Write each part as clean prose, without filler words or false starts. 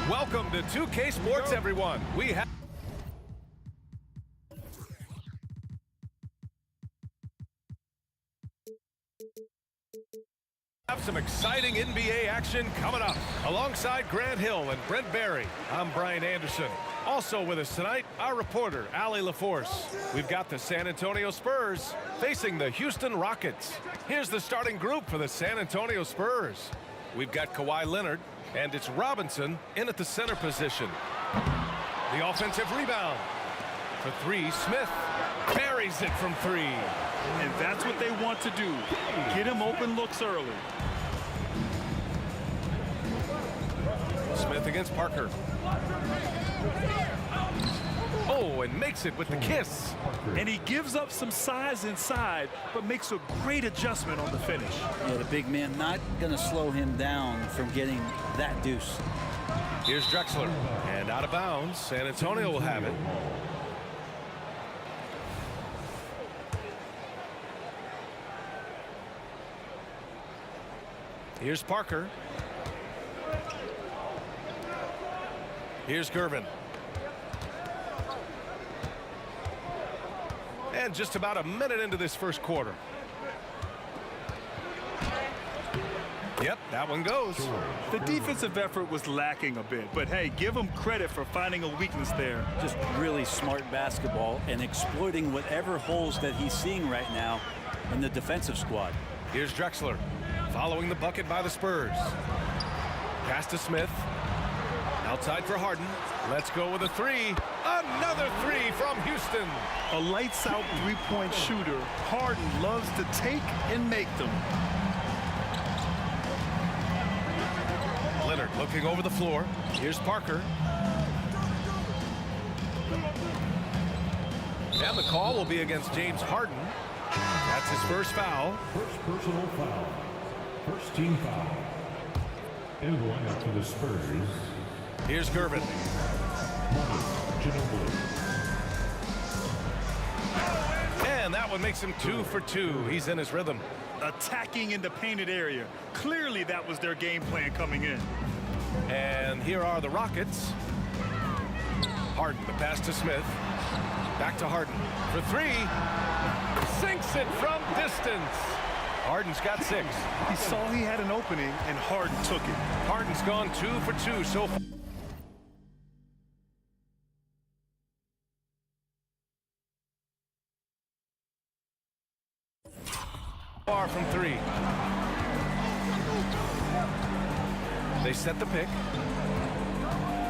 Welcome to 2K Sports, everyone. We have some exciting NBA action coming up. Alongside Grant Hill and Brent Barry, I'm Brian Anderson. Also with us tonight, our reporter, Allie LaForce. We've got the San Antonio Spurs facing the Houston Rockets. Here's the starting group for the San Antonio Spurs. We've got Kawhi Leonard, and it's Robinson in at the center position. The offensive rebound. For three, Smith buries it from three. And that's what they want to do. Get him open looks early. Smith against Parker. Oh, and makes it with the kiss. And he gives up some size inside, but makes a great adjustment on the finish. Yeah, the big man not going to slow him down from getting that deuce. Here's Drexler. And out of bounds. San Antonio will have it. Here's Parker. Here's Gervin. And just about a minute into this first quarter. Yep, that one goes. The defensive effort was lacking a bit, but hey, give him credit for finding a weakness there. Just really smart basketball and exploiting whatever holes that he's seeing right now in the defensive squad. Here's Drexler following the bucket by the Spurs. Pass to Smith. Outside for Harden. Let's go with a three. Another three from Houston. A lights-out three-point shooter. Harden loves to take and make them. Leonard looking over the floor. Here's Parker. And the call will be against James Harden. That's his first foul. First personal foul. First team foul. And going up to the Spurs. Here's Gervin. And that one makes him 2 for 2. He's in his rhythm. Attacking in the painted area. Clearly that was their game plan coming in. And here are the Rockets. Harden, the pass to Smith. Back to Harden for three. Sinks it from distance. Harden's got 6. He saw he had an opening, and Harden took it. Harden's gone 2 for 2 so far from 3. They set the pick.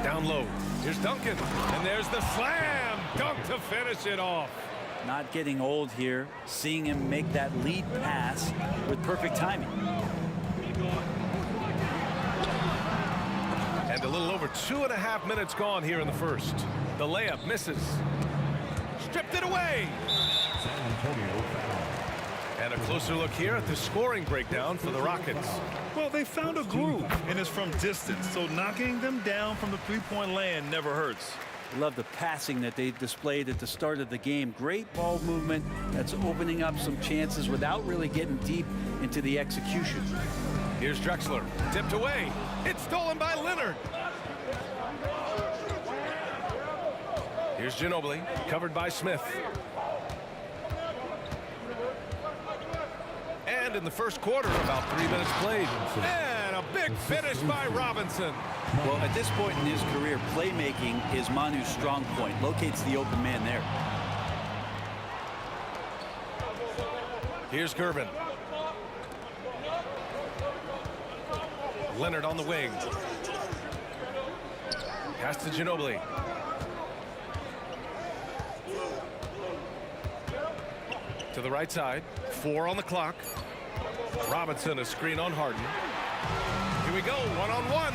Down low. Here's Duncan. And there's the slam dunk to finish it off. Not getting old here. Seeing him make that lead pass with perfect timing. And a little over 2.5 minutes gone here in the first. The layup misses. Stripped it away. San Antonio foul. And a closer look here at the scoring breakdown for the Rockets. Well, they found a groove, and it's from distance, so knocking them down from the three-point land never hurts. Love the passing that they displayed at the start of the game. Great ball movement that's opening up some chances without really getting deep into the execution. Here's Drexler. Tipped away. It's stolen by Leonard. Here's Ginobili. Covered by Smith. And in the first quarter, about 3 minutes played. And a big finish by Robinson. Well, at this point in his career, playmaking is Manu's strong point. Locates the open man there. Here's Gervin. Leonard on the wing. Pass to Ginobili. To the right side. 4 on the clock. Robinson, a screen on Harden. Here we go, one-on-one.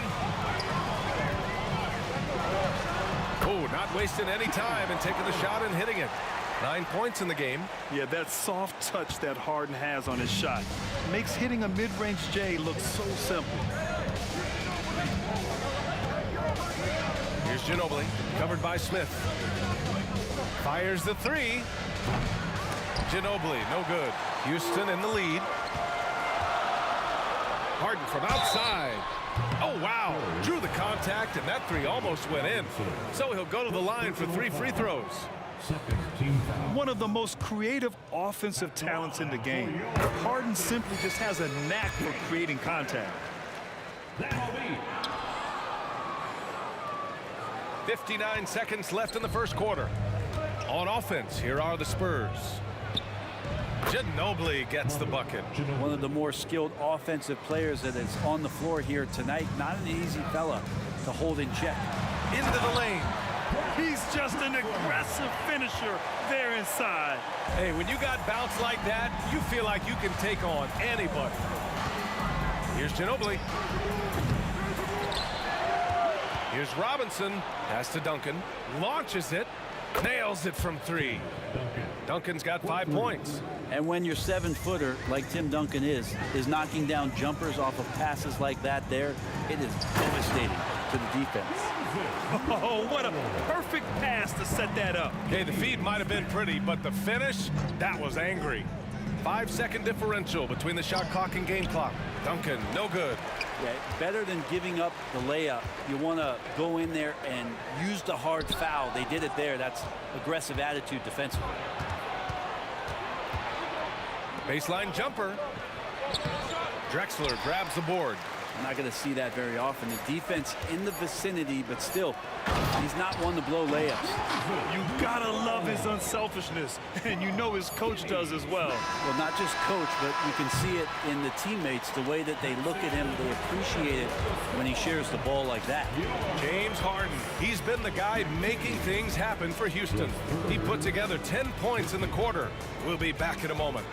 Oh, not wasting any time and taking the shot and hitting it. 9 points in the game. Yeah, that soft touch that Harden has on his shot makes hitting a mid-range J look so simple. Here's Ginobili, covered by Smith. Fires the three. Ginobili, no good. Houston in the lead. Harden from outside. Oh, wow. Drew the contact, and that three almost went in. So he'll go to the line for 3 free throws. Second team foul. One of the most creative offensive talents in the game. Harden simply just has a knack for creating contact. That'll be 59 seconds left in the first quarter. On offense, here are the Spurs. Ginobili gets the bucket. One of the more skilled offensive players that is on the floor here tonight. Not an easy fella to hold in check. Into the lane. He's just an aggressive finisher there inside. Hey, when you got bounce like that, you feel like you can take on anybody. Here's Ginobili. Here's Robinson. Pass to Duncan. Launches it. Nails it from 3. Duncan's got 5 points. And when your 7-footer, like Tim Duncan is knocking down jumpers off of passes like that there, it is devastating to the defense. Oh, what a perfect pass to set that up. Hey, the feed might have been pretty, but the finish, that was angry. 5-second differential between the shot clock and game clock. Duncan, no good. Yeah, better than giving up the layup, you want to go in there and use the hard foul. They did it there. That's aggressive attitude defensively. Baseline jumper. Drexler grabs the board. I'm not going to see that very often. The defense in the vicinity, but still, he's not one to blow layups. You gotta love his unselfishness, and you know his coach does as well. Well, not just coach, but you can see it in the teammates, the way that they look at him. They appreciate it when he shares the ball like that. James Harden, he's been the guy making things happen for Houston. He put together 10 points in the quarter. We'll be back in a moment.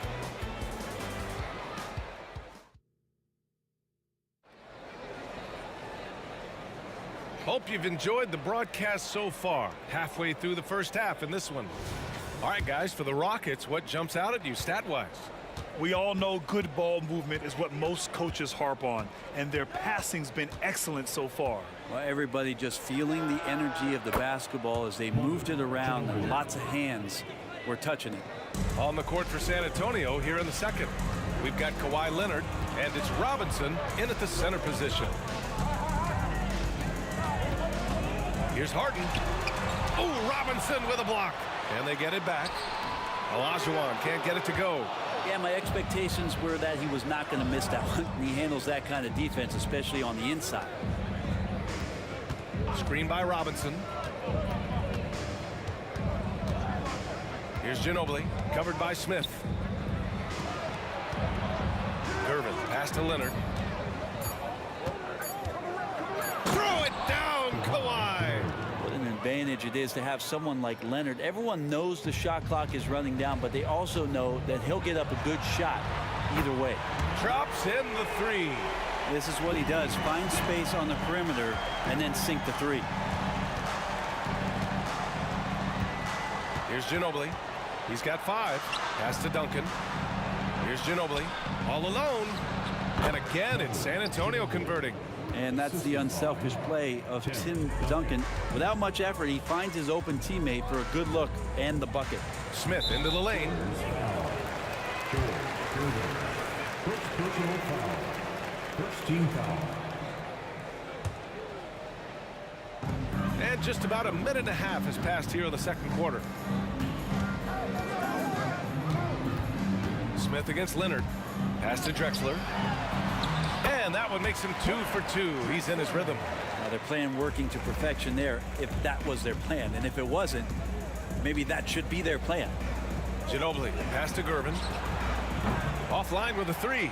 Hope you've enjoyed the broadcast so far. Halfway through the first half in this one. All right, guys, for the Rockets, what jumps out at you stat-wise? We all know good ball movement is what most coaches harp on, and their passing's been excellent so far. Well, everybody just feeling the energy of the basketball as they moved it around, and lots of hands were touching it. On the court for San Antonio here in the second. We've got Kawhi Leonard, and it's Robinson in at the center position. Here's Harden. Oh, Robinson with a block. And they get it back. Olajuwon can't get it to go. Yeah, my expectations were that he was not going to miss that one. He handles that kind of defense, especially on the inside. Screen by Robinson. Here's Ginobili, covered by Smith. Irvin, pass to Leonard. Throw it down, Kawhi. What an advantage it is to have someone like Leonard. Everyone knows the shot clock is running down, but they also know that he'll get up a good shot either way. Drops in the three. This is what he does. Find space on the perimeter and then sink the three. Here's Ginobili. He's got 5. Pass to Duncan. Here's Ginobili. All alone. And again, it's San Antonio converting. And that's the unselfish play of Tim Duncan. Without much effort, he finds his open teammate for a good look and the bucket. Smith into the lane. First personal foul. First team foul. And just about a minute and a half has passed here in the second quarter. Smith against Leonard. Pass to Drexler. And that one makes him 2 for 2. He's in his rhythm. Now they're playing working to perfection there, if that was their plan. And if it wasn't, maybe that should be their plan. Ginobili, pass to Gervin. Offline with a 3.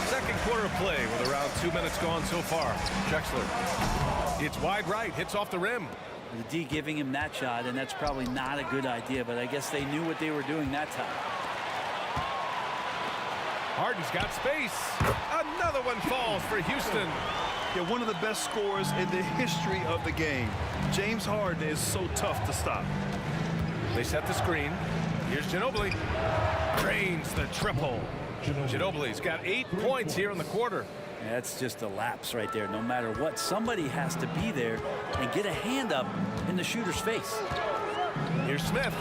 Second quarter of play with around 2 minutes gone so far. Drexler. It's wide right, hits off the rim. The D giving him that shot, and that's probably not a good idea, but I guess they knew what they were doing that time. Harden's got space. Another one falls for Houston. They're one of the best scorers in the history of the game. James Harden is so tough to stop. They set the screen. Here's Ginobili. Drains the triple. Ginobili's got 8 points here in the quarter. That's just a lapse right there. No matter what, somebody has to be there and get a hand up in the shooter's face. Here's Smith.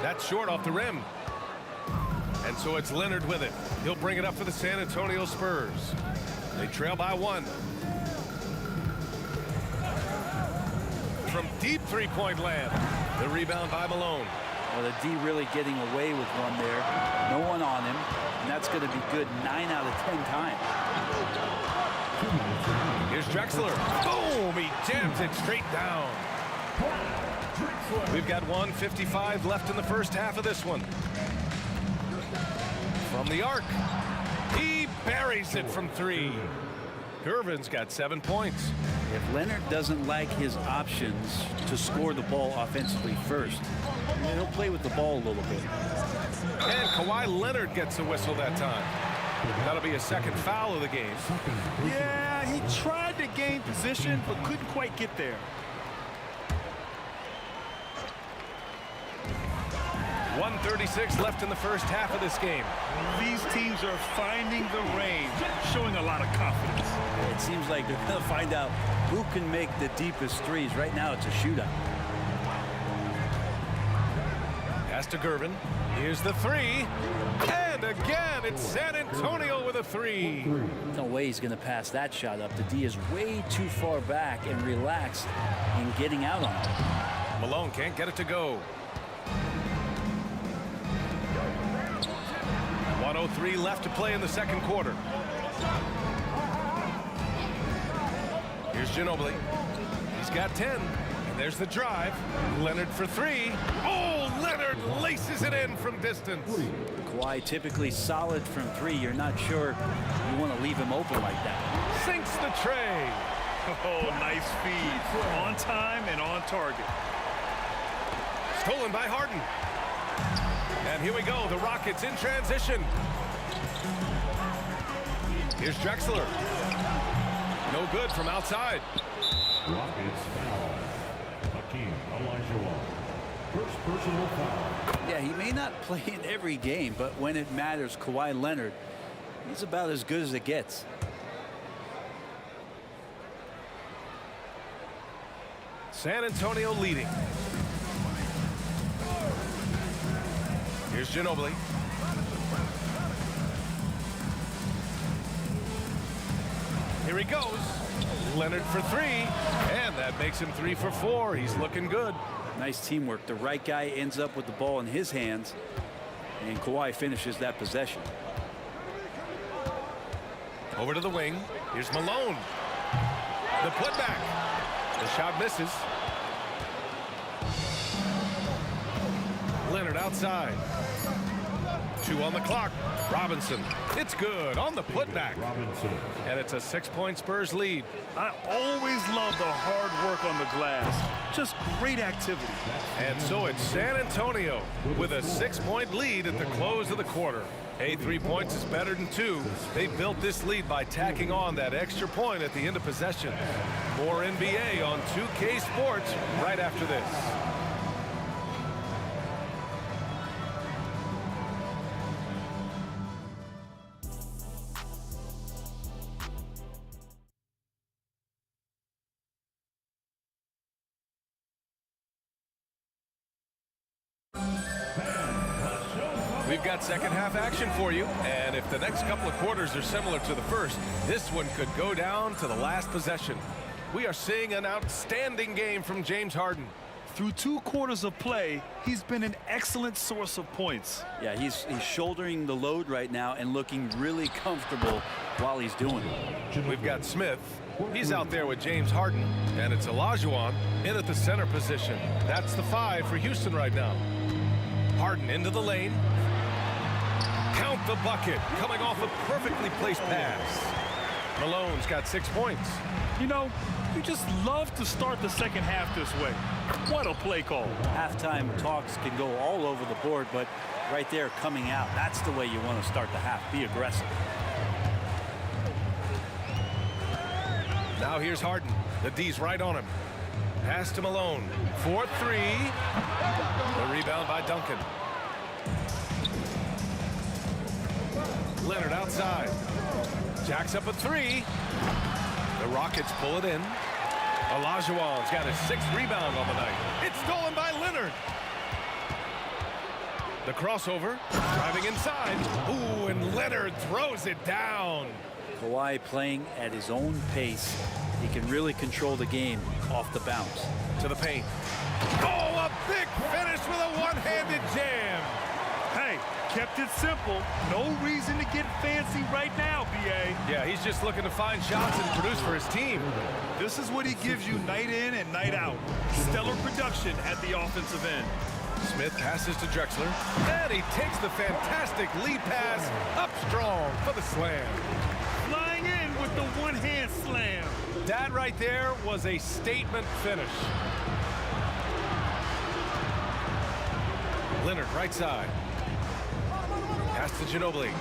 That's short off the rim. And so it's Leonard with it. He'll bring it up for the San Antonio Spurs. They trail by 1. From deep three-point land. The rebound by Malone. Well, the D really getting away with one there. No one on him. And that's going to be good 9 out of 10 times. Here's Drexler. Boom! He jams it straight down. We've got 1:55 left in the first half of this one. From the arc. He buries it from 3. Gervin's got 7 points. If Leonard doesn't like his options to score the ball offensively first, he'll play with the ball a little bit. And Kawhi Leonard gets the whistle that time. That'll be a second foul of the game. Yeah, he tried to gain position, but couldn't quite get there. .136 left in the first half of this game. These teams are finding the range, showing a lot of confidence. It seems like they're going to find out who can make the deepest threes. Right now, it's a shootout. Pass to Gervin. Here's the 3. And again, it's San Antonio with a 3. No way he's going to pass that shot up. The D is way too far back and relaxed in getting out on it. Malone can't get it to go. 1:03 left to play in the second quarter. Here's Ginobili. He's got 10. And there's the drive. Leonard for three. Oh, Leonard laces it in from distance. Kawhi typically solid from three. You're not sure you want to leave him open like that. Sinks the tray. Oh, nice feed. On time and on target. Stolen by Harden. And here we go. The Rockets in transition. Here's Drexler. No good from outside. Rockets foul. Hakeem Olajuwon. First personal foul. Yeah, he may not play in every game, but when it matters, Kawhi Leonard, he's about as good as it gets. San Antonio leading. Here's Ginobili. Here he goes. Leonard for three. And that makes him 3 for 4. He's looking good. Nice teamwork. The right guy ends up with the ball in his hands, and Kawhi finishes that possession. Over to the wing. Here's Malone. The putback. The shot misses. Leonard outside. 2 on the clock. Robinson. It's good on the putback. Robinson. And it's a 6-point Spurs lead. I always love the hard work on the glass. Just great activity. And so it's San Antonio with a 6-point lead at the close of the quarter. Hey, 3 points is better than 2. They built this lead by tacking on that extra point at the end of possession. More NBA on 2K Sports right after this. We've got second half action for you, and if the next couple of quarters are similar to the first, this one could go down to the last possession. We are seeing an outstanding game from James Harden. Through 2 quarters of play, he's been an excellent source of points. Yeah, he's shouldering the load right now and looking really comfortable while he's doing it. We've got Smith. He's out there with James Harden, and it's Olajuwon in at the center position. That's the 5 for Houston right now. Harden into the lane. Count the bucket, coming off a perfectly placed pass. Malone's got 6 points. You know, you just love to start the second half this way. What a play call. Halftime talks can go all over the board, but right there coming out, that's the way you want to start the half. Be aggressive. Now here's Harden. The D's right on him. Pass to Malone. 4-3. The rebound by Duncan. Leonard outside. Jacks up a 3. The Rockets pull it in. Olajuwon's got his 6th rebound on the night. It's stolen by Leonard. The crossover. Driving inside. Ooh, and Leonard throws it down. Kawhi playing at his own pace. He can really control the game off the bounce. To the paint. Oh, a big finish with a one-handed jam. Hey, kept it simple. No reason to get fancy right now, B.A. Yeah, he's just looking to find shots and produce for his team. This is what he gives you night in and night out. Stellar production at the offensive end. Smith passes to Drexler, and he takes the fantastic lead pass up strong for the slam. Flying in with the one-hand slam. That right there was a statement finish. Leonard right side. Pass to Ginobili.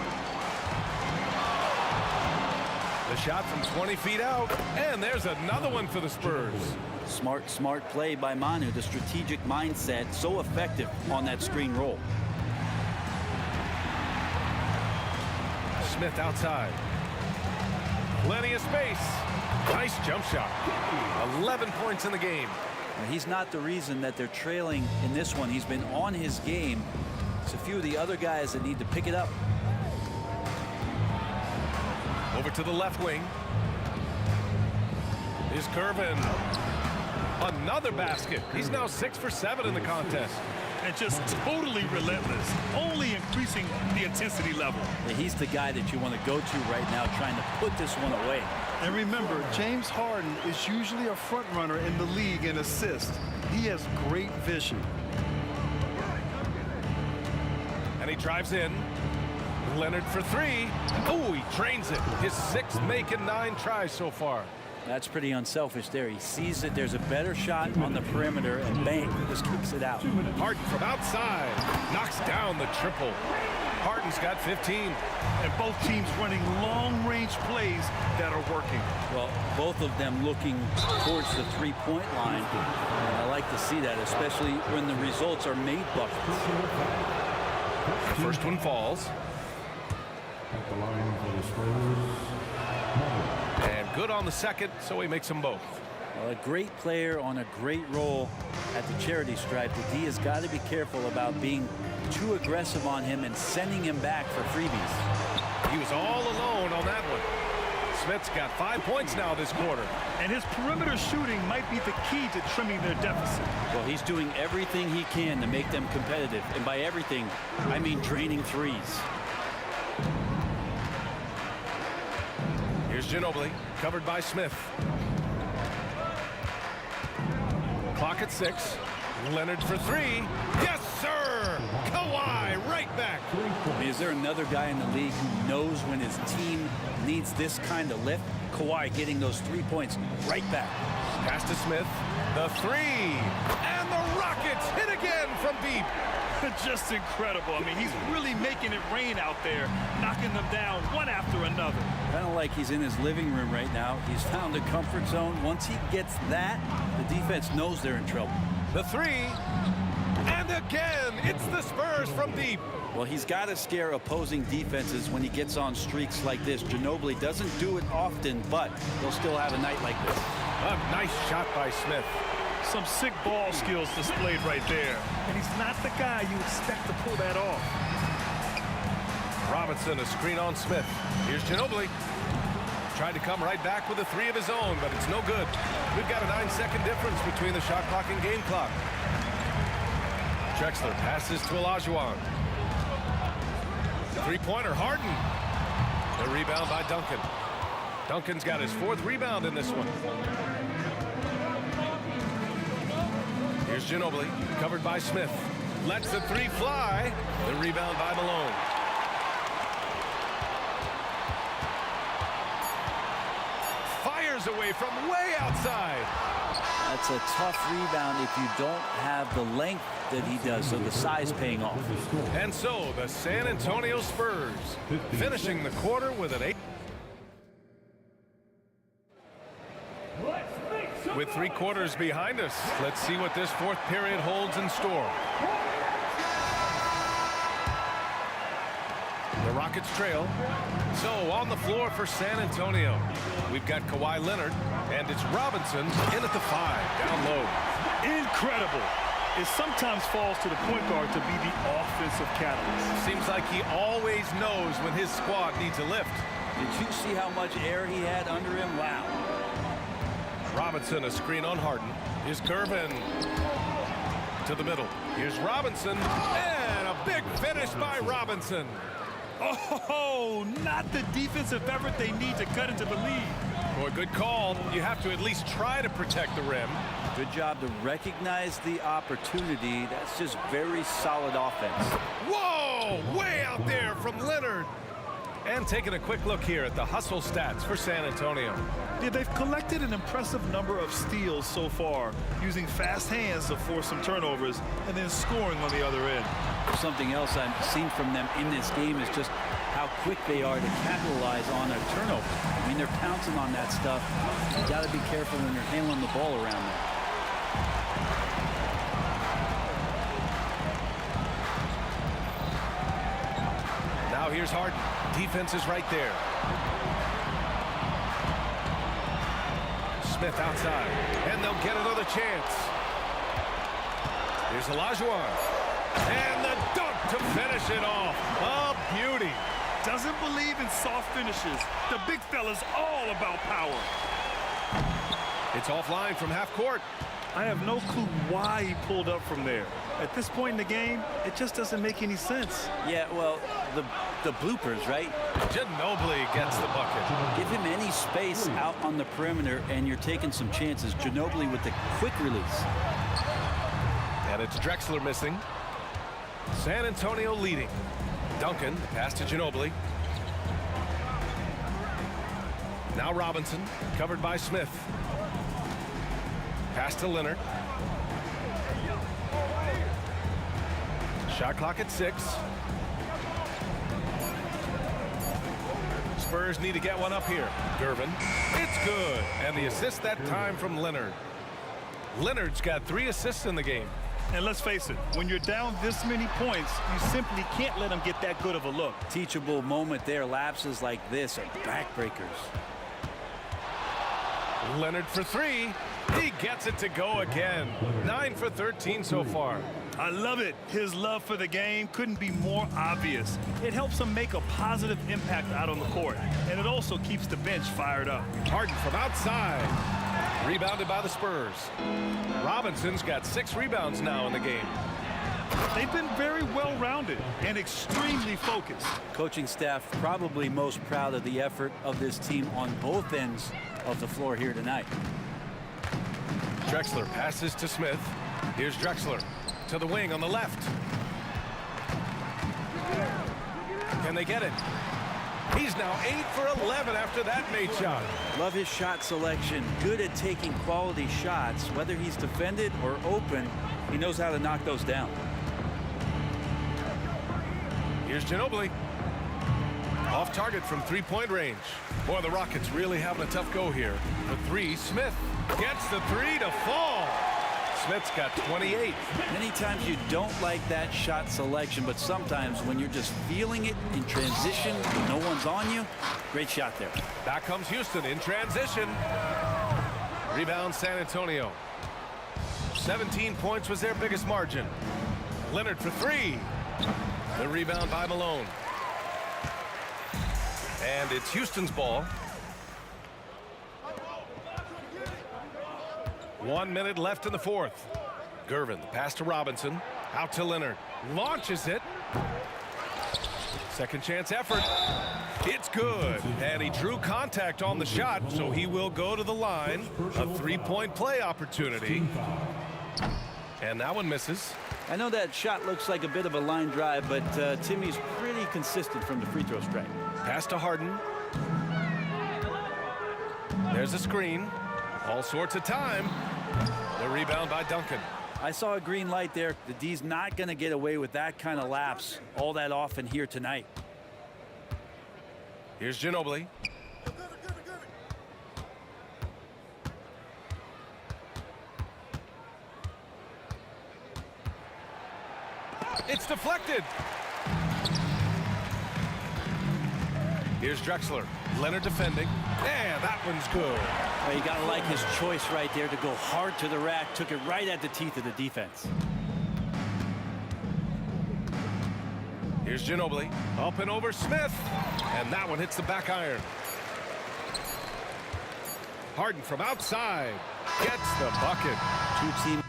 The shot from 20 feet out, and there's another one for the Spurs. Smart play by Manu. The strategic mindset, so effective on that screen roll. Smith outside. Plenty of space. Nice jump shot. 11 points in the game. Now, he's not the reason that they're trailing in this one. He's been on his game. It's a few of the other guys that need to pick it up. Over to the left wing. Is Curvin. Another basket. He's now 6 for 7 in the contest. and just totally relentless, only increasing the intensity level. Yeah, he's the guy that you want to go to right now, trying to put this one away. And remember, James Harden is usually a front runner in the league in assists. He has great vision. And he drives in. Leonard for three. Oh, he drains it. His sixth make in 9 tries so far. That's pretty unselfish there. He sees that there's a better shot on the perimeter, and bang, just kicks it out. Harden from outside. Knocks down the triple. Harden's got 15. And both teams running long-range plays that are working. Well, both of them looking towards the three-point line. And I like to see that, especially when the results are made buckets. The first one falls. At the line for the Spurs, Murray. And good on the second, so he makes them both. Well, a great player on a great role at the charity stripe. The D has got to be careful about being too aggressive on him and sending him back for freebies. He was all alone on that one. Smith's got 5 points now this quarter. And his perimeter shooting might be the key to trimming their deficit. Well, he's doing everything he can to make them competitive. And by everything, I mean draining threes. Here's Ginobili, covered by Smith. Clock at 6. Leonard for 3. Yes, sir! Kawhi right back. I mean, is there another guy in the league who knows when his team needs this kind of lift? Kawhi getting those 3 points right back. Pass to Smith. The 3. And the Rockets hit again from deep. Just incredible. I mean, he's really making it rain out there, knocking them down one after another. Kind of like he's in his living room right now. He's found a comfort zone. Once he gets that, the defense knows they're in trouble. The 3. And again, it's the Spurs from deep. Well, he's got to scare opposing defenses when he gets on streaks like this. Ginobili doesn't do it often, but he'll still have a night like this. A nice shot by Smith. Some sick ball skills displayed right there. And he's not the guy you expect to pull that off. Robinson, a screen on Smith. Here's Ginobili. Tried to come right back with a 3 of his own, but it's no good. We've got a 9-second difference between the shot clock and game clock. Drexler passes to Olajuwon. Three-pointer, Harden. The rebound by Duncan. Duncan's got his 4th rebound in this one. Here's Ginobili, covered by Smith. Lets the 3 fly. The rebound by Malone. Fires away from way outside. That's a tough rebound if you don't have the length that he does, so the size paying off. And so the San Antonio Spurs finishing the quarter with an 8. With 3 quarters behind us, let's see what this 4th period holds in store. The Rockets trail. So on the floor for San Antonio, we've got Kawhi Leonard, and it's Robinson in at the 5, down low. Incredible. It sometimes falls to the point guard to be the offensive catalyst. Seems like he always knows when his squad needs a lift. Did you see how much air he had under him? Wow. Robinson, a screen on Harden. Here's Gervin to the middle. Here's Robinson, and a big finish by Robinson. Oh, not the defensive effort they need to cut into the lead. Boy, good call. You have to at least try to protect the rim. Good job to recognize the opportunity. That's just very solid offense. Whoa, way out there from Leonard. And taking a quick look here at the hustle stats for San Antonio. Yeah, they've collected an impressive number of steals so far, using fast hands to force some turnovers and then scoring on the other end. Something else I've seen from them in this game is just how quick they are to capitalize on a turnover. I mean, they're pouncing on that stuff. You got to be careful when you're handling the ball around them. Now here's Harden. Defense is right there. Smith outside, and they'll get another chance. Here's Olajuwon, and the dunk to finish it off. A beauty. Doesn't believe in soft finishes. The big fella's all about power. It's offline from half court. I have no clue why he pulled up from there. At this point in the game, it just doesn't make any sense. Yeah, well, the bloopers, right? Ginobili gets the bucket. Give him any space out on the perimeter, and you're taking some chances. Ginobili with the quick release. And it's Drexler missing. San Antonio leading. Duncan, pass to Ginobili. Now Robinson, covered by Smith. Pass to Leonard. Shot clock at 6. Spurs need to get one up here. Gervin. It's good. And the assist that time from Leonard. Leonard's got 3 assists in the game. And let's face it, when you're down this many points, you simply can't let them get that good of a look. Teachable moment there. Lapses like this are backbreakers. Leonard for 3. He gets it to go again. 9 for 13 so far. I love it. His love for the game couldn't be more obvious. It helps him make a positive impact out on the court, and it also keeps the bench fired up. Harden from outside. Rebounded by the Spurs. Robinson's got 6 rebounds now in the game. They've been very well-rounded and extremely focused. Coaching staff probably most proud of the effort of this team on both ends of the floor here tonight. Drexler passes to Smith. Here's Drexler to the wing on the left. Can they get it? He's now 8 for 11 after that made shot. Love his shot selection. Good at taking quality shots. Whether he's defended or open, he knows how to knock those down. Here's Ginobili. Off target from 3-point range. Boy, the Rockets really having a tough go here. For 3, Smith gets the 3 to fall. Smith's got 28. Many times you don't like that shot selection, but sometimes when you're just feeling it in transition, no one's on you, great shot there. Back comes Houston in transition. Rebound San Antonio. 17 points was their biggest margin. Leonard for 3. The rebound by Malone. And it's Houston's ball. 1 minute left in the fourth. Gervin, the pass to Robinson. Out to Leonard. Launches it. Second chance effort. It's good. And he drew contact on the shot, so he will go to the line. A 3-point play opportunity. And that one misses. I know that shot looks like a bit of a line drive, but Timmy's pretty consistent from the free throw strike. Pass to Harden. There's a screen. All sorts of time. The rebound by Duncan. I saw a green light there. The D's not going to get away with that kind of lapse all that often here tonight. Here's Ginobili. It's deflected. Here's Drexler. Leonard defending. Yeah, that one's good. Well, you got to like his choice right there to go hard to the rack. Took it right at the teeth of the defense. Here's Ginobili. Up and over Smith. And that one hits the back iron. Harden from outside. Gets the bucket. Two-team.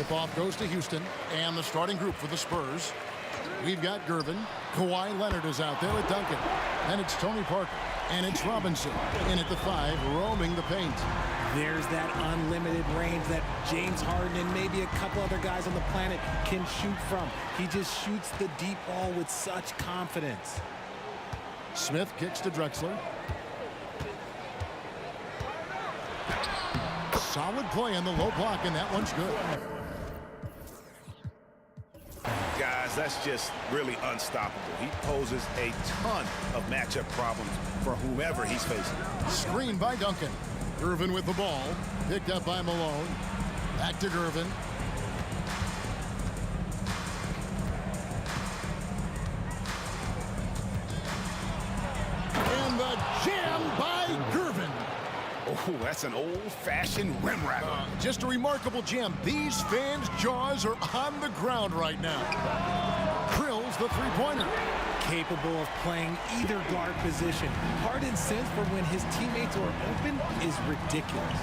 Tip-off goes to Houston, and the starting group for the Spurs. We've got Gervin. Kawhi Leonard is out there at Duncan. And it's Tony Parker. And it's Robinson in at the 5, roaming the paint. There's that unlimited range that James Harden and maybe a couple other guys on the planet can shoot from. He just shoots the deep ball with such confidence. Smith kicks to Drexler. Solid play on the low block, and that one's good. Guys, that's just really unstoppable. He poses a ton of matchup problems for whomever he's facing. Screen by Duncan. Gervin with the ball. Picked up by Malone. Back to Gervin. And the jam by Gervin. Oh, that's an old-fashioned rim wrapper. Just a remarkable jam. These fans' jaws are on the ground right now. Drills the three-pointer. Capable of playing either guard position. Harden's sense for when his teammates are open is ridiculous.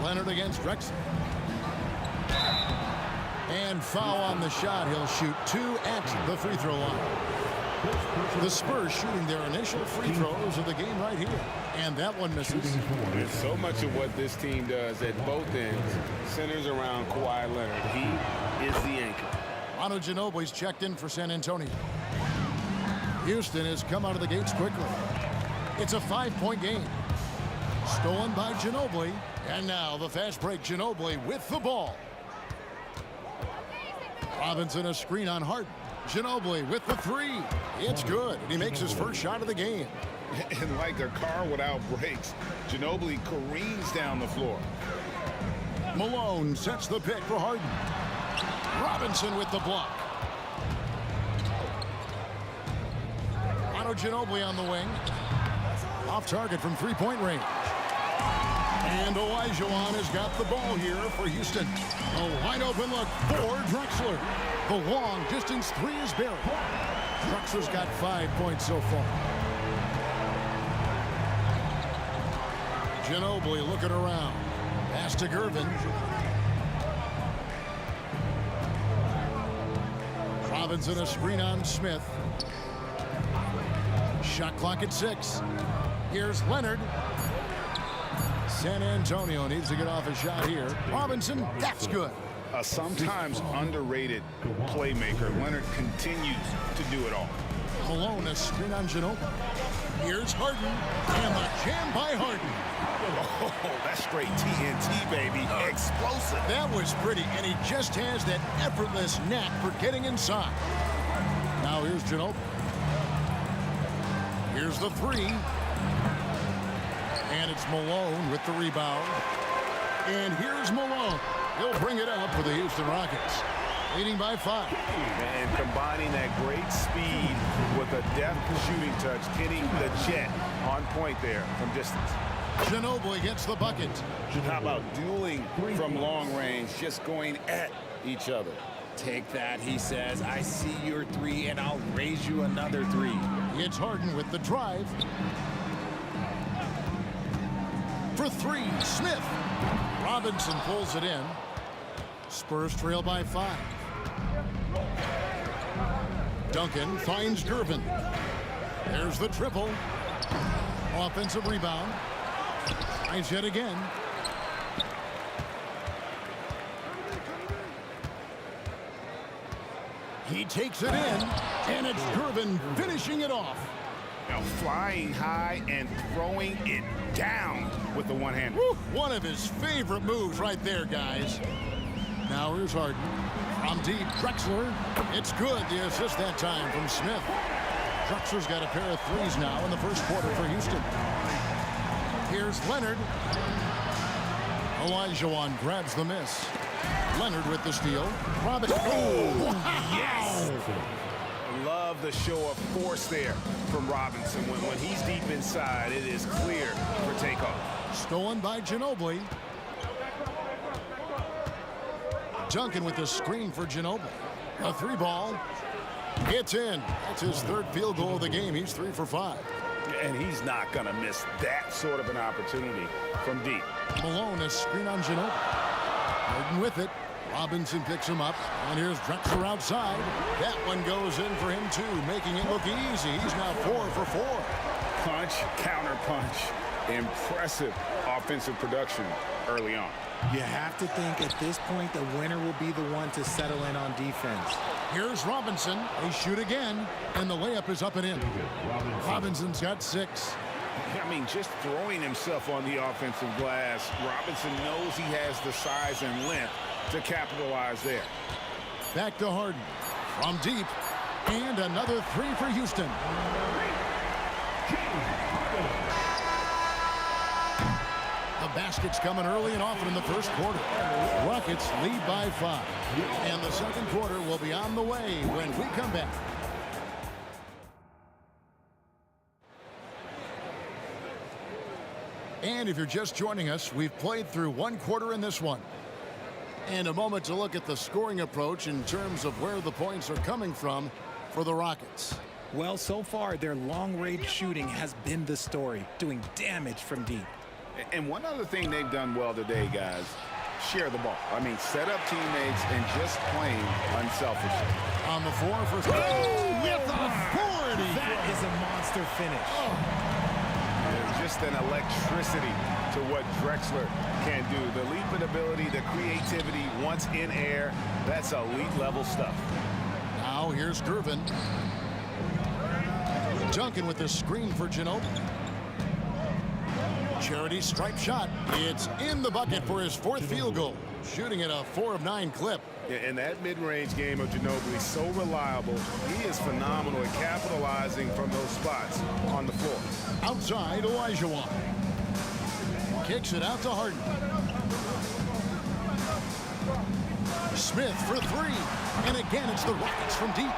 Leonard against Drexler. And foul on the shot. He'll shoot 2 at the free throw line. The Spurs shooting their initial free throws of the game right here. And that one misses. So much of what this team does at both ends centers around Kawhi Leonard. He is the anchor. Manu Ginobili's checked in for San Antonio. Houston has come out of the gates quickly. It's a 5-point game. Stolen by Ginobili. And now the fast break. Ginobili with the ball. Robinson a screen on Harden. Ginobili with the 3. It's good. And he makes his first shot of the game. And like a car without brakes, Ginobili careens down the floor. Malone sets the pick for Harden. Robinson with the block. Ginobili on the wing. Off target from three-point range. And Olajuwon has got the ball here for Houston. A wide open look for Drexler. The long distance 3 is buried. Drexler's got 5 points so far. Ginobili looking around. Pass to Gervin. Robinson a screen on Smith. Shot clock at 6. Here's Leonard. San Antonio needs to get off a shot here. Robinson, that's good. A sometimes underrated playmaker. Leonard continues to do it all. Malone a screen on Ginobili. Here's Harden. And the jam by Harden. Oh, that's straight TNT, baby. Explosive. That was pretty, and he just has that effortless knack for getting inside. Now here's Ginobili. Here's the 3. And it's Malone with the rebound. And here's Malone. He'll bring it up for the Houston Rockets. Leading by 5. And combining that great speed with a deft shooting touch, hitting the jet on point there from distance. Ginobili gets the bucket. How about dueling from long range, just going at each other? Take that, he says. I see your 3, and I'll raise you another 3. It's Harden with the drive. For 3, Smith. Robinson pulls it in. Spurs trail by 5. Duncan finds Gervin. There's the triple. Offensive rebound. Tries yet again. He takes it in, and it's Gervin finishing it off. Now flying high and throwing it down with the one-hand. One of his favorite moves right there, guys. Now here's Harden. From deep, Drexler. It's good. The assist that time from Smith. Drexler's got a pair of 3s now in the first quarter for Houston. Here's Leonard. Olajuwon grabs the miss. Leonard with the steal. Robinson. Oh, wow. Yes! Love the show of force there from Robinson. When he's deep inside, it is clear for takeoff. Stolen by Ginobili. Duncan with the screen for Ginobili. A 3 ball. It's in. That's his 3rd field goal of the game. He's 3 for 5. And he's not going to miss that sort of an opportunity from deep. Malone, a screen on Ginobili. Harden with it. Robinson picks him up. And here's Drexler outside. That one goes in for him, too, making it look easy. He's now 4 for 4. Punch, counter punch. Impressive offensive production early on. You have to think at this point the winner will be the one to settle in on defense. Here's Robinson. They shoot again, and the layup is up and in. Robinson's got 6. I mean, just throwing himself on the offensive glass, Robinson knows he has the size and length to capitalize there. Back to Harden. From deep. And another 3 for Houston. The basket's coming early and often in the first quarter. Rockets lead by 5. And the second quarter will be on the way when we come back. And if you're just joining us, we've played through 1 quarter in this one. And a moment to look at the scoring approach in terms of where the points are coming from for the Rockets. Well, so far, their long-range shooting has been the story, doing damage from deep. And one other thing they've done well today, guys, share the ball. I mean, set up teammates and just playing unselfishly. On the 4 for with authority. That is a monster finish. There's just an electricity to what Drexler can do. The leaping ability, the creativity, once in air, that's elite level stuff. Now here's Gervin. Duncan with the screen for Ginobili. Charity stripe shot. It's in the bucket for his 4th field goal. Shooting at a 4 of 9 clip. And that mid-range game of Ginobili is so reliable. He is phenomenal at capitalizing from those spots on the floor. Outside, Olajuwon. Kicks it out to Harden. Smith for 3. And again, it's the Rockets from deep.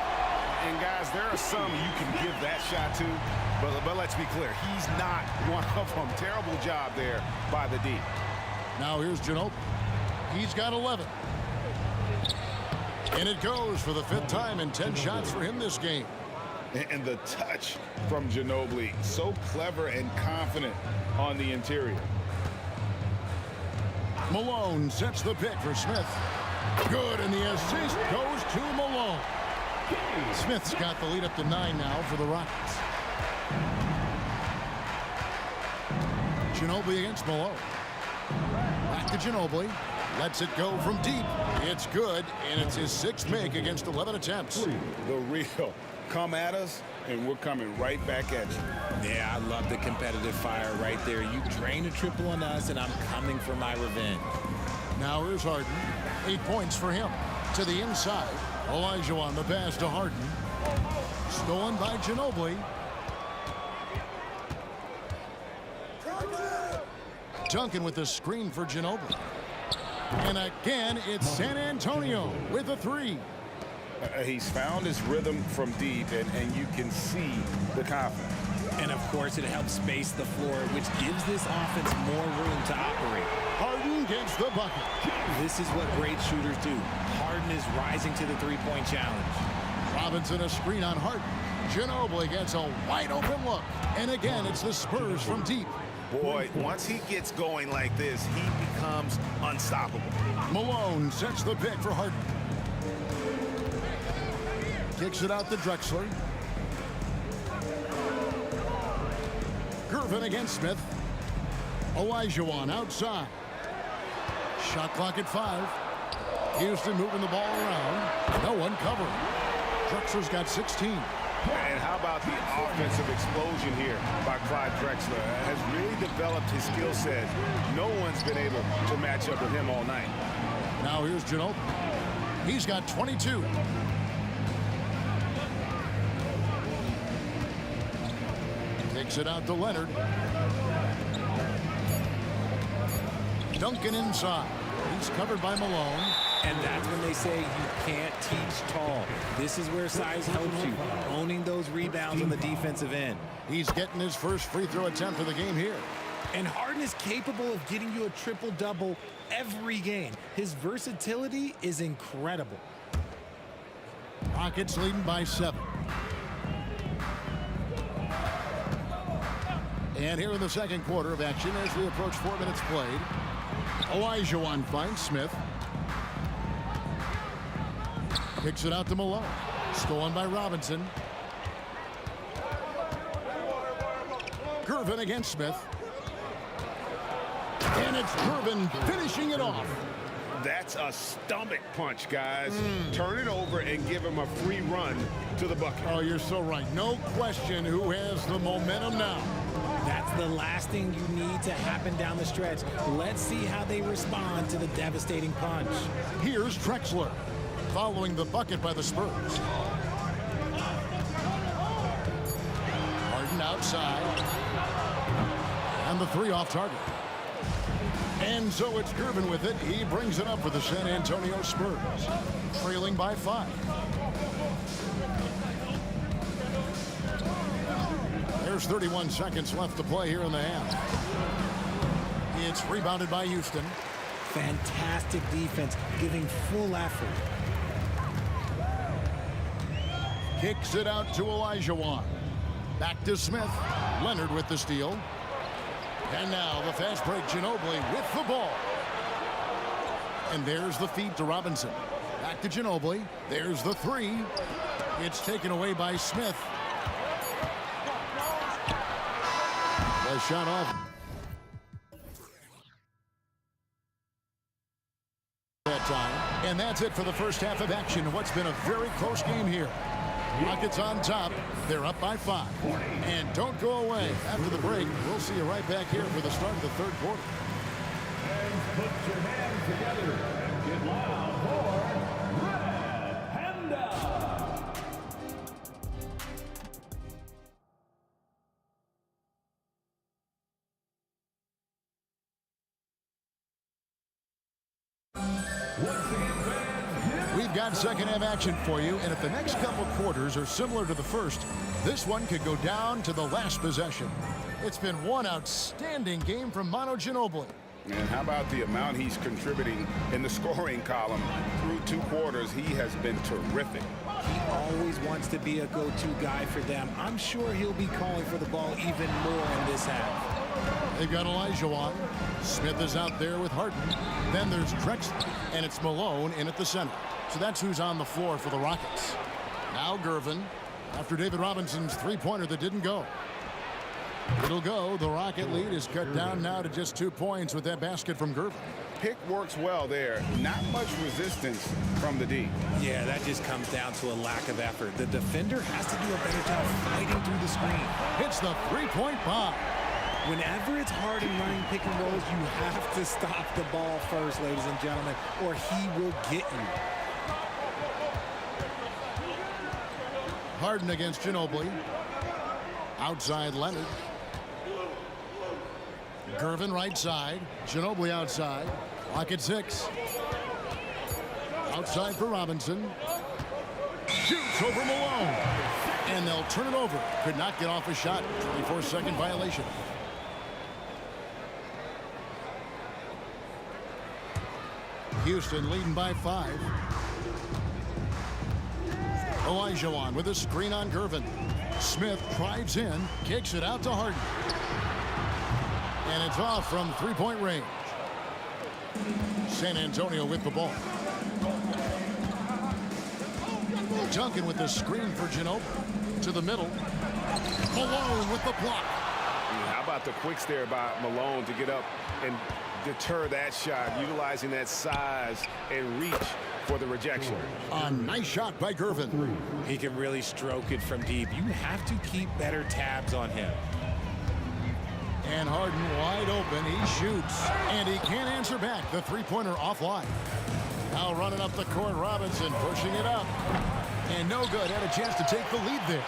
And guys, there are some you can give that shot to, but let's be clear, he's not one of them. Terrible job there by the D. Now here's Ginobili. He's got 11. And it goes for the 5th time in 10 shots for him this game. And the touch from Ginobili, so clever and confident on the interior. Malone sets the pick for Smith. Good, and the assist goes to Malone. Smith's got the lead up to 9 now for the Rockets. Ginobili against Malone. Back to Ginobili. Lets it go from deep. It's good, and it's his 6th make against 11 attempts. The real. Come at us, and we're coming right back at you. Yeah, I love the competitive fire right there. You drain a triple on us, and I'm coming for my revenge. Now here's Harden. 8 points for him. To the inside. Olajuwon the pass to Harden. Stolen by Ginobili. Duncan with the screen for Ginobili. And again, it's San Antonio with a 3. He's found his rhythm from deep, and you can see the confidence. And, of course, it helps space the floor, which gives this offense more room to operate. Harden gets the bucket. This is what great shooters do. Harden is rising to the three-point challenge. Robinson a screen on Harden. Ginobili gets a wide-open look. And again, it's the Spurs from deep. Boy, once he gets going like this, he becomes unstoppable. Malone sets the pick for Harden. Kicks it out to Drexler. Gervin against Smith. Olajuwon outside. Shot clock at 5. Houston moving the ball around. No one covering. Drexler's got 16. And how about the offensive explosion here by Clyde Drexler? Has really developed his skill set. No one's been able to match up with him all night. Now here's Ginobili. He's got 22. Takes it out to Leonard. Duncan inside. He's covered by Malone. And that's when they say you can't teach tall. This is where size helps you, owning those rebounds on the defensive end. He's getting his first free throw attempt of the game here. And Harden is capable of getting you a triple-double every game. His versatility is incredible. Rockets leading by 7. And here in the second quarter of action as we approach 4 minutes played. Olajuwon finds Smith. Kicks it out to Malone. Stolen by Robinson. Gervin against Smith. And it's Gervin finishing it off. That's a stomach punch, guys. Turn it over and give him a free run to the bucket. Oh, you're so right. No question who has the momentum now. That's the last thing you need to happen down the stretch. Let's see how they respond to the devastating punch. Here's Drexler following the bucket by the Spurs. Harden outside. And the three off target. And so it's Gervin with it. He brings it up for the San Antonio Spurs, trailing by 5. There's 31 seconds left to play here in the half. It's rebounded by Houston. Fantastic defense, giving full effort. Kicks it out to Olajuwon. Back to Smith. Leonard with the steal. And now the fast break, Ginobili with the ball. And there's the feed to Robinson. Back to Ginobili. There's the three. It's taken away by Smith. The shot off. That time. And that's it for the first half of action. What's been a very close game here. Rockets on top. They're up by 5. And don't go away. After the break, we'll see you right back here for the start of the third quarter. And put your hands together and get loud for Red Panda. We've got second half action for you, and if the next couple quarters are similar to the first, this one could go down to the last possession. It's been one outstanding game from Manu Ginobili. And how about the amount he's contributing in the scoring column through 2 quarters? He has been terrific. He always wants to be a go-to guy for them. I'm sure he'll be calling for the ball even more in this half. They've got Olajuwon. Smith is out there with Harden. Then there's Drexler, and it's Malone in at the center. So that's who's on the floor for the Rockets. Now Gervin, after David Robinson's three-pointer that didn't go. It'll go. The Rocket lead is cut down now to just 2 points with that basket from Gervin. Pick works well there. Not much resistance from the D. Yeah, that just comes down to a lack of effort. The defender has to do a better job fighting through the screen. Hits the three-point bomb. Whenever it's hard in running pick and rolls, you have to stop the ball first, ladies and gentlemen, or he will get you. Harden against Ginobili. Outside Leonard. Gervin right side. Ginobili outside. Clock at 6. Outside for Robinson. Shoots over Malone. And they'll turn it over. Could not get off a shot. 24-second violation. Houston leading by 5. Olajuwon with a screen on Gervin. Smith drives in, kicks it out to Harden. And it's off from three-point range. San Antonio with the ball. Duncan with the screen for Ginobili. To the middle. Malone with the block. How about the quicks there by Malone to get up and deter that shot, utilizing that size and reach for the rejection. A nice shot by Gervin. He can really stroke it from deep. You have to keep better tabs on him. And Harden wide open. He shoots. And he can't answer back. The three-pointer offline. Now running up the court, Robinson pushing it up. And no good. Had a chance to take the lead there.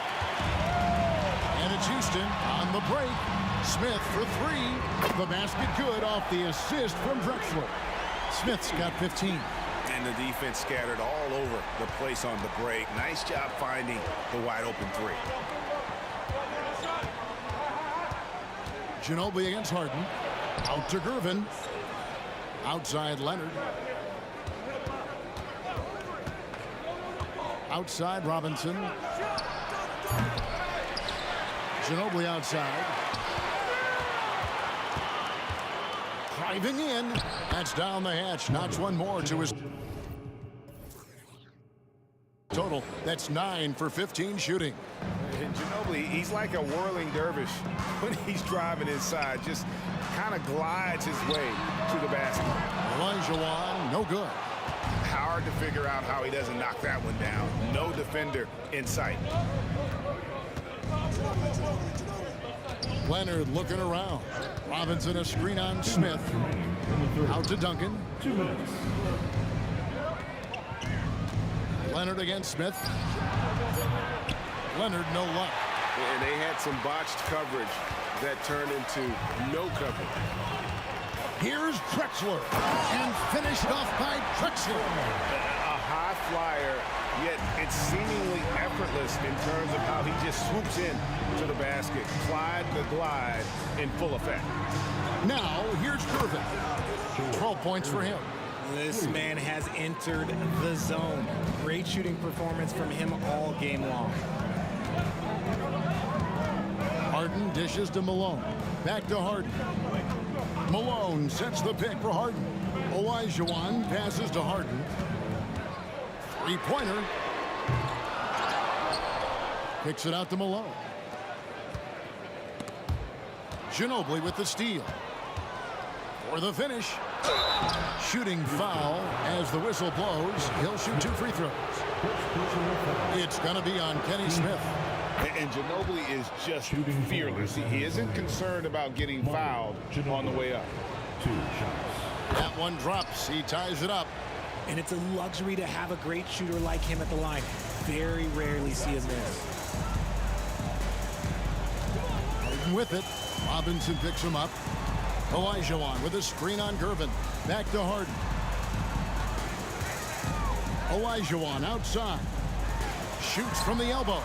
And it's Houston on the break. Smith for 3. The basket good off the assist from Drexler. Smith's got 15. And the defense scattered all over the place on the break. Nice job finding the wide open 3. Ginobili against Harden. Out to Gervin. Outside Leonard. Outside Robinson. Ginobili outside. Driving in. That's down the hatch. Knocks one more to his total. That's 9 for 15 shooting. Ginobili, he's like a whirling dervish when he's driving inside. Just kind of glides his way to the basket. Olajuwon, no good. Hard to figure out how he doesn't knock that one down. No defender in sight. Leonard looking around. Robinson a screen on Smith. Out to Duncan. 2 minutes. Leonard against Smith. Leonard no luck. And they had some botched coverage that turned into no coverage. Here's Drexler. And finished off by Drexler. A high flyer, yet it's seemingly effortless in terms of how he just swoops in to the basket. Clyde the glide in full effect. Now, here's Irvin. 12 points for him. This man has entered the zone. Great shooting performance from him all game long. Harden dishes to Malone. Back to Harden. Malone sets the pick for Harden. Olajuwon passes to Harden. Three-pointer. Kicks it out to Malone. Ginobili with the steal. For the finish. Shooting foul as the whistle blows. He'll shoot 2 free throws. It's going to be on Kenny Smith. And Ginobili is just fearless. He isn't concerned about getting fouled on the way up. 2 shots. That one drops. He ties it up. And it's a luxury to have a great shooter like him at the line. Very rarely see a miss. Harden with it. Robinson picks him up. Olajuwon with a screen on Gervin. Back to Harden. Olajuwon outside. Shoots from the elbow.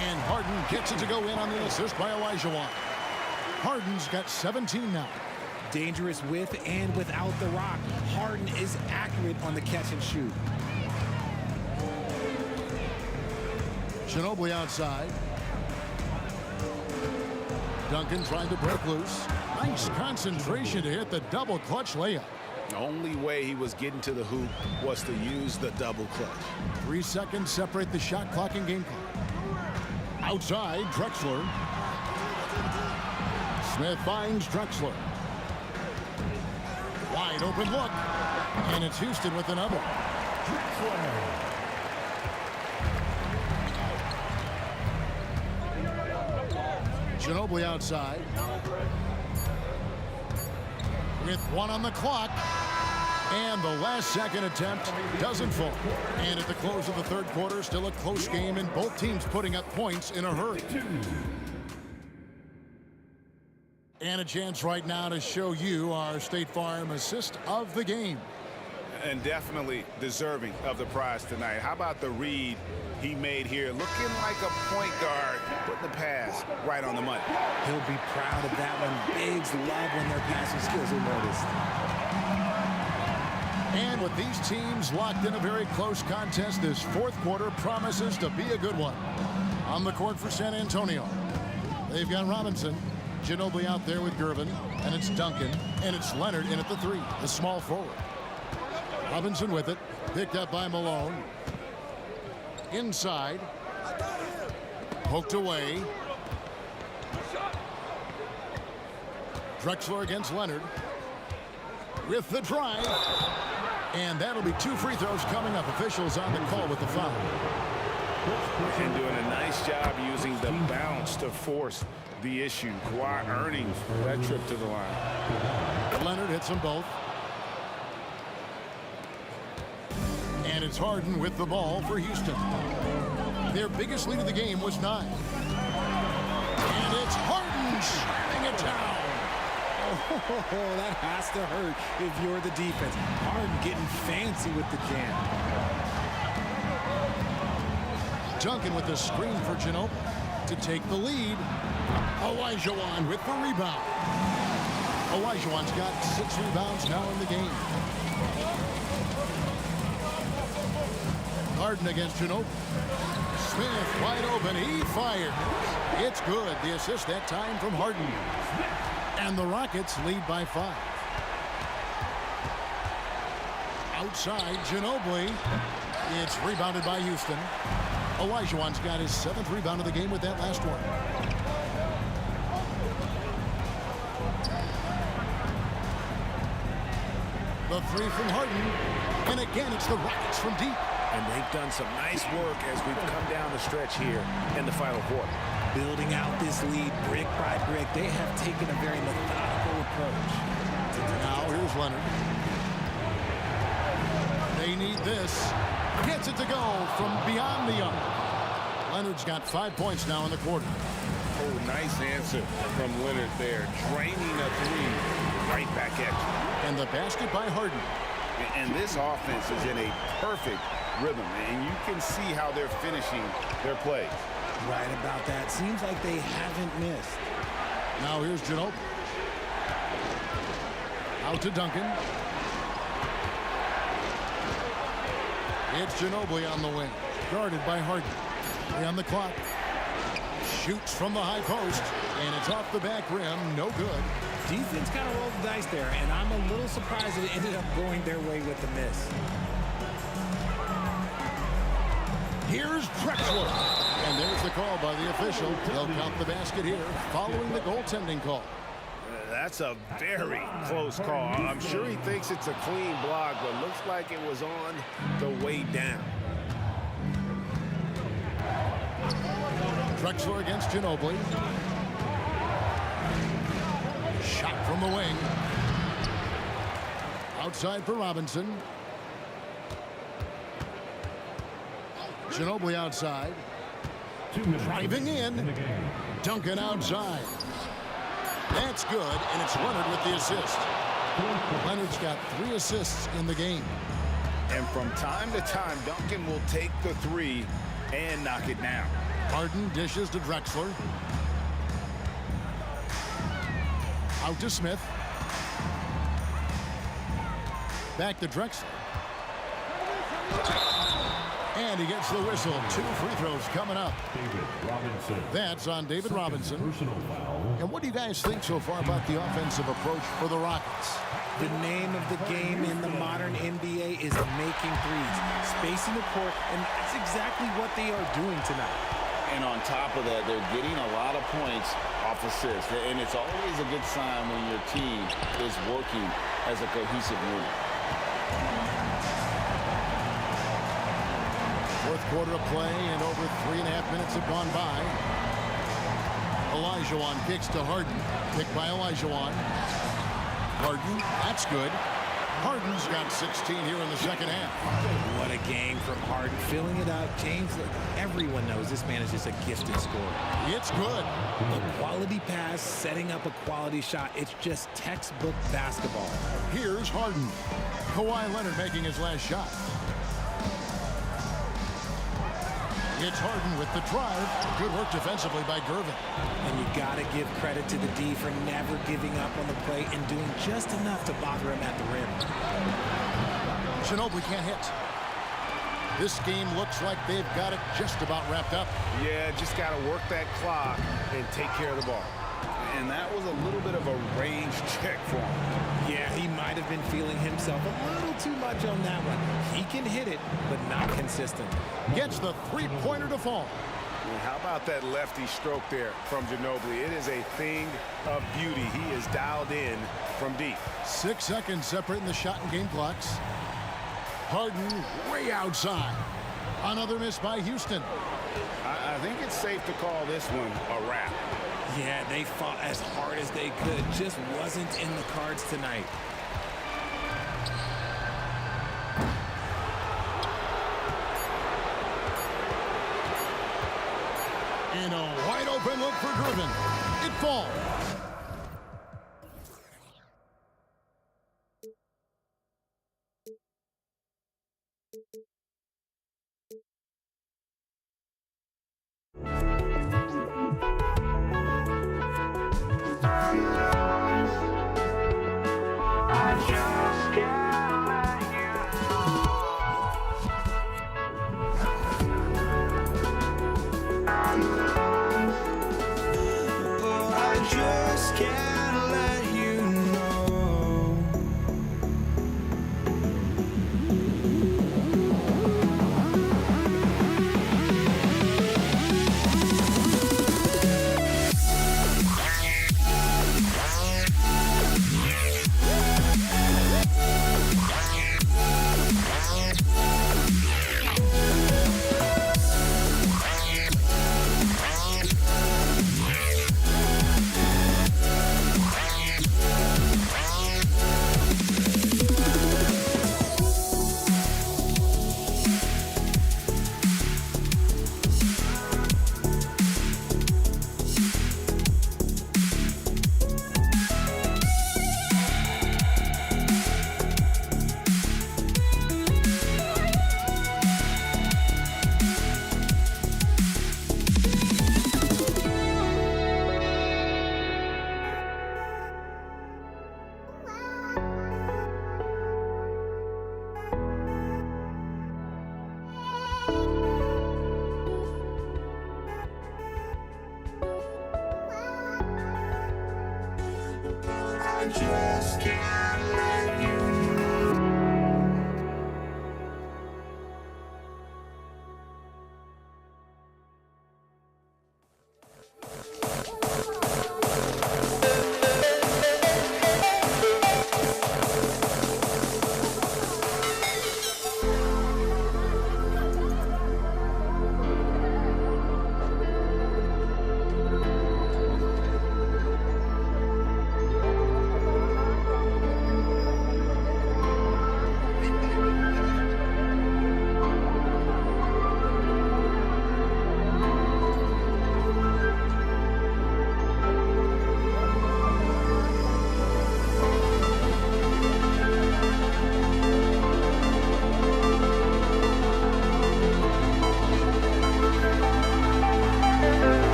And Harden gets it to go in on the assist by Olajuwon. Harden's got 17 now. Dangerous with and without the rock. Harden is accurate on the catch and shoot. Ginobili outside. Duncan trying to break loose. Nice concentration to hit the double clutch layup. The only way he was getting to the hoop was to use the double clutch. 3 seconds separate the shot clock and game clock. Outside, Drexler. Smith finds Drexler. Wide open look. And it's Houston with another. Ginobili outside. With 1 on the clock. And the last second attempt doesn't fall. And at the close of the third quarter, still a close game, and both teams putting up points in a hurry. And a chance right now to show you our State Farm assist of the game. And definitely deserving of the prize tonight. How about the read he made here? Looking like a point guard, putting the pass right on the money. He'll be proud of that one. Bigs love when their passing skills are noticed. And with these teams locked in a very close contest, this fourth quarter promises to be a good one. On the court for San Antonio, they've got Robinson, Ginobili out there with Gervin, and it's Duncan, and it's Leonard in at the 3, the small forward. Robinson with it, picked up by Malone. Inside, poked away. Drexler against Leonard with the drive. And that'll be 2 free throws coming up. Officials on the call with the foul. And doing a nice job using the bounce to force the issue. Kawhi earning that trip to the line. Leonard hits them both. And it's Harden with the ball for Houston. Their biggest lead of the game was 9. And it's Harden shutting it down. Oh, that has to hurt if you're the defense. Harden getting fancy with the jam. Duncan with the screen for Ginobili to take the lead. Olajuwon with the rebound. Olajuwon's got 6 rebounds now in the game. Harden against Ginobili. Smith wide open. He fires. It's good. The assist that time from Harden. And the Rockets lead by 5. Outside, Ginobili. It's rebounded by Houston. Olajuwon's got his 7th rebound of the game with that last one. The three from Harden. And again, it's the Rockets from deep. And they've done some nice work as we've come down the stretch here in the final quarter. Building out this lead brick by brick. They have taken a very methodical approach. Now here's Leonard. They need this. Gets it to go from beyond the arc. Leonard's got 5 points now in the quarter. Oh, nice answer from Leonard there. Draining a three right back at you. And the basket by Harden. And this offense is in a perfect rhythm, and you can see how they're finishing their plays. Right about that. Seems like they haven't missed. Now here's Ginobili. Out to Duncan. It's Ginobili on the wing. Guarded by Harden. 3 on the clock. Shoots from the high post. And it's off the back rim. No good. Defense kind of rolled the dice there, and I'm a little surprised that it ended up going their way with the miss. Here's Drexler. And there's the call by the official. They'll count the basket here following the goaltending call. That's a very close call. I'm sure he thinks it's a clean block, but looks like it was on the way down. Drexler against Ginobili. Shot from the wing. Outside for Robinson. Ginobili outside. Driving in. Duncan outside. That's good, and it's Leonard with the assist. Leonard's got 3 assists in the game. And from time to time, Duncan will take the three and knock it down. Harden dishes to Drexler. Out to Smith. Back to Drexler. And he gets the whistle. 2 free throws coming up. That's on David Robinson. And what do you guys think so far about the offensive approach for the Rockets? The name of the game in the modern NBA is making threes, spacing the court, and that's exactly what they are doing tonight. And on top of that, they're getting a lot of points off assists. And it's always a good sign when your team is working as a cohesive unit. Fourth quarter of play, and over 3.5 minutes have gone by. Olajuwon kicks to Harden. Picked by Olajuwon. Harden, that's good. Harden's got 16 here in the second half. What a game from Harden, filling it up. James, everyone knows this man is just a gifted scorer. It's good. A quality pass, setting up a quality shot. It's just textbook basketball. Here's Harden. Kawhi Leonard making his last shot. It's Harden with the drive. Good work defensively by Gervin. And you got to give credit to the D for never giving up on the play and doing just enough to bother him at the rim. Ginobili can't hit. This game looks like they've got it just about wrapped up. Yeah, just got to work that clock and take care of the ball. And that was a little bit of a range check for him. Yeah, he might have been feeling himself a little too much on that one. He can hit it, but not consistent. Gets the three-pointer to fall. And how about that lefty stroke there from Ginobili? It is a thing of beauty. He is dialed in from deep. 6 seconds separating the shot and game clocks. Harden way outside. Another miss by Houston. I think it's safe to call this one a wrap. Yeah, they fought as hard as they could. Just wasn't in the cards tonight. And a wide open look for Griffin. It falls.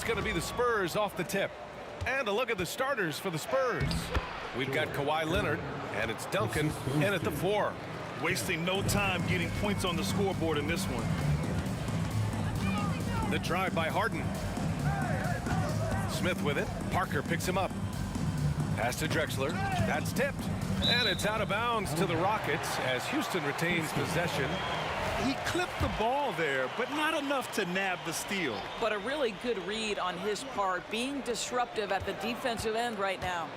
going to be the Spurs off the tip. And a look at the starters for the Spurs. We've got Kawhi Leonard, and it's Duncan in at the 4. Wasting no time getting points on the scoreboard in this one. The drive by Harden. Smith with it. Parker picks him up. Pass to Drexler. That's tipped. And it's out of bounds to the Rockets as Houston retains possession. He clipped the ball there, but not enough to nab the steal. But a really good read on his part, being disruptive at the defensive end right now.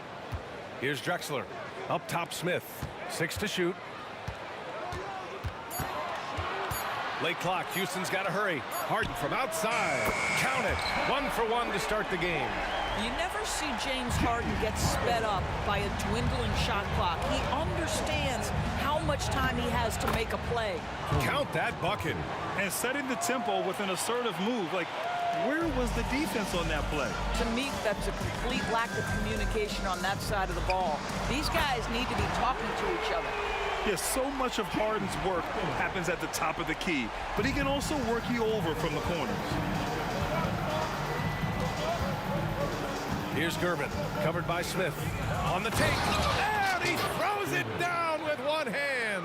Here's Drexler. Up top, Smith. 6 to shoot. Late clock. Houston's got to hurry. Harden from outside. Count it. 1 for 1 to start the game. You never see James Harden get sped up by a dwindling shot clock. He understands how much time he has to make a play. Count that bucket. And setting the tempo with an assertive move. Like, where was the defense on that play? To me, that's a complete lack of communication on that side of the ball. These guys need to be talking to each other. Yes, so much of Harden's work happens at the top of the key, but he can also work you over from the corners. Here's Gervin, covered by Smith. On the take, and he throws it down with one hand.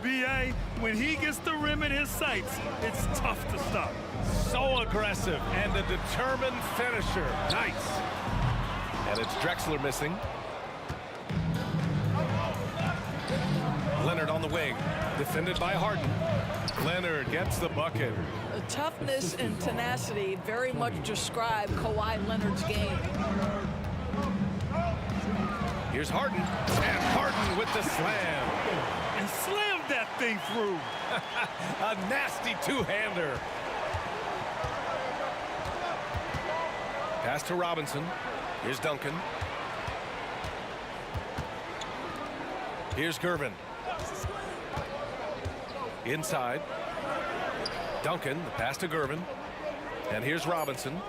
B.A., when he gets the rim in his sights, it's tough to stop. So aggressive and a determined finisher. Nice. And it's Drexler missing. Leonard on the wing, defended by Harden. Leonard gets the bucket. The toughness and tenacity very much describe Kawhi Leonard's game. Here's Harden, and Harden with the slam. And slammed that thing through. A nasty two-hander. Pass to Robinson. Here's Duncan. Here's Gervin. Inside. Duncan, the pass to Gervin. And here's Robinson.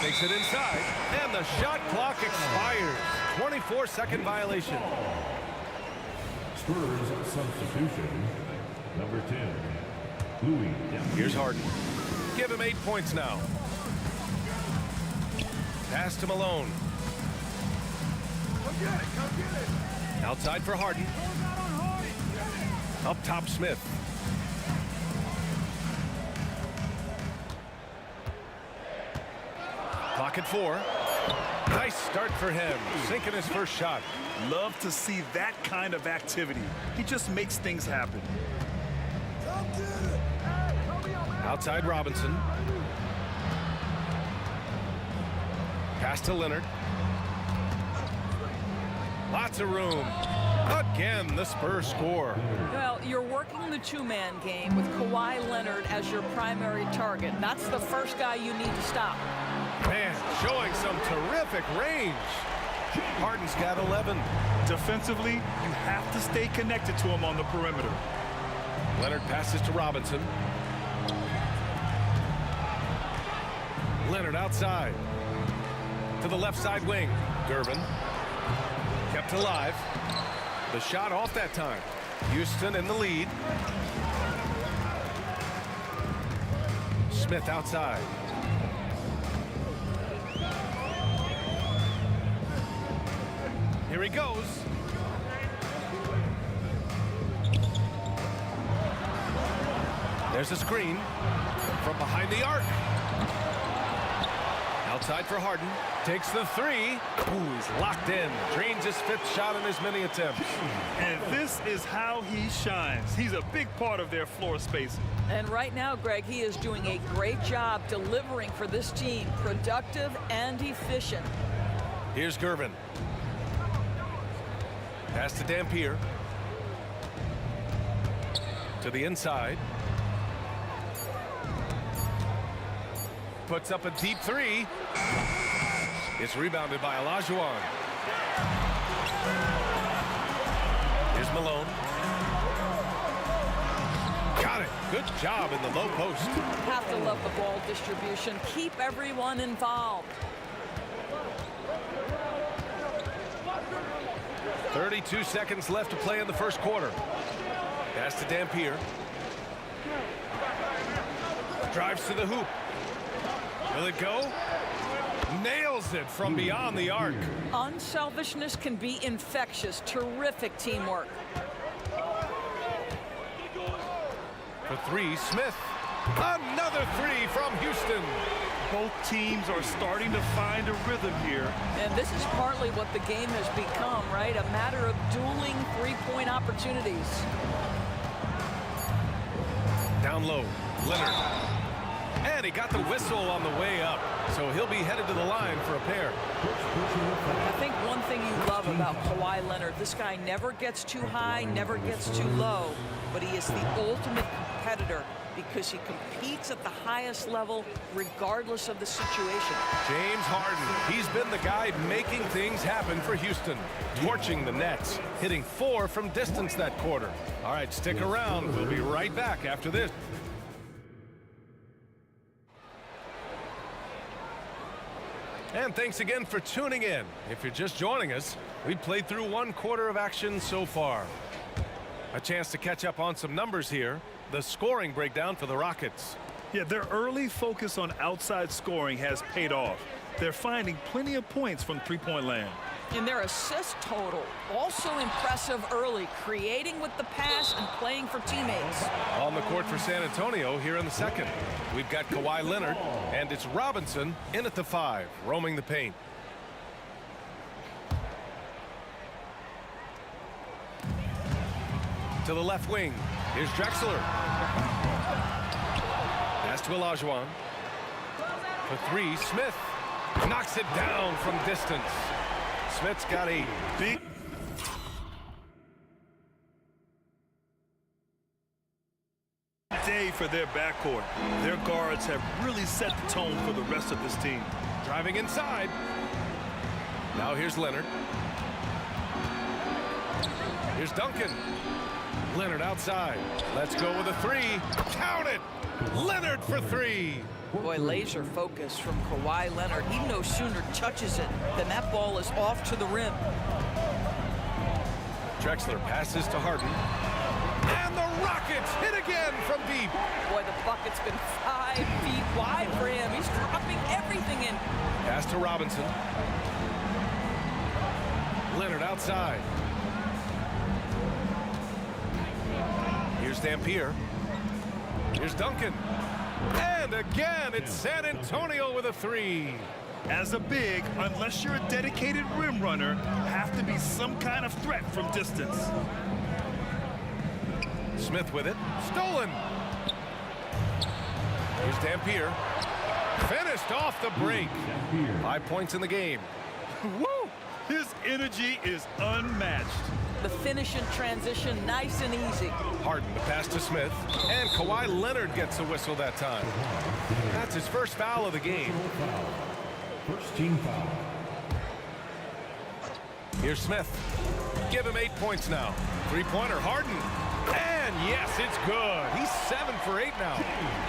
Takes it inside. And the shot clock expires. 24-second violation. Spurs substitution. Number 10, Louis. Here's Harden. Give him 8 points now. Pass to Malone. Come get it, come get it. Outside for Harden. Up top, Smith. Clock at 4. Nice start for him. Sinking his first shot. Love to see that kind of activity. He just makes things happen. Outside Robinson. Pass to Leonard. Lots of room. Again, the Spurs score. Well, you're working the two-man game with Kawhi Leonard as your primary target. That's the first guy you need to stop. Man, showing some terrific range. Harden's got 11. Defensively, you have to stay connected to him on the perimeter. Leonard passes to Robinson. Leonard outside. To the left side wing. Gervin. Kept alive. The shot off that time. Houston in the lead. Smith outside. Here he goes. There's a screen from behind the arc. Outside for Harden. Takes the 3. Ooh, he's locked in. Drains his 5th shot in as many attempts. And this is how he shines. He's a big part of their floor spacing. And right now, Greg, he is doing a great job delivering for this team. Productive and efficient. Here's Gervin. Pass to Dampier. To the inside. Puts up a deep 3. It's rebounded by Olajuwon. Here's Malone. Got it. Good job in the low post. Have to love the ball distribution. Keep everyone involved. 32 seconds left to play in the first quarter. Pass to Dampier. Drives to the hoop. Will it go? Nails it from beyond the arc. Unselfishness can be infectious. Terrific teamwork. For three, Smith. Another three from Houston. Both teams are starting to find a rhythm here. And this is partly what the game has become, right? A matter of dueling three-point opportunities. Down low, Leonard. And he got the whistle on the way up. So he'll be headed to the line for a pair. I think one thing you love about Kawhi Leonard, this guy never gets too high, never gets too low, but he is the ultimate competitor because he competes at the highest level regardless of the situation. James Harden, he's been the guy making things happen for Houston, torching the Nets, hitting 4 from distance that quarter. All right, stick around. We'll be right back after this. And thanks again for tuning in. If you're just joining us, we've played through 1 quarter of action so far. A chance to catch up on some numbers here. The scoring breakdown for the Rockets. Yeah, their early focus on outside scoring has paid off. They're finding plenty of points from three-point land. And their assist total, also impressive early, creating with the pass and playing for teammates. On the court for San Antonio here in the second. We've got Kawhi Leonard, and it's Robinson in at the 5, roaming the paint. To the left wing. Here's Drexler. Pass to Olajuwon. For 3, Smith. Knocks it down from distance. Smith's got 8. Big day for their backcourt. Their guards have really set the tone for the rest of this team. Driving inside. Now here's Leonard. Here's Duncan. Leonard outside. Let's go with a 3. Count it! Leonard for 3. Boy, laser focus from Kawhi Leonard. He no sooner touches it than that ball is off to the rim. Drexler passes to Harden. And the Rockets hit again from deep. Boy, the bucket's been 5 feet wide for him. He's dropping everything in. Pass to Robinson. Leonard outside. Here's Dampier. Here's Duncan. And again, it's San Antonio with a 3. As a big, unless you're a dedicated rim runner, have to be some kind of threat from distance. Smith with it. Stolen. Here's Dampier. Finished off the break. 5 points in the game. Woo! His energy is unmatched. The finish in transition, nice and easy. Harden, the pass to Smith. And Kawhi Leonard gets a whistle that time. That's his first foul of the game. First team foul. Here's Smith. Give him 8 points now. 3-pointer, Harden. And yes, it's good. He's 7 for 8 now.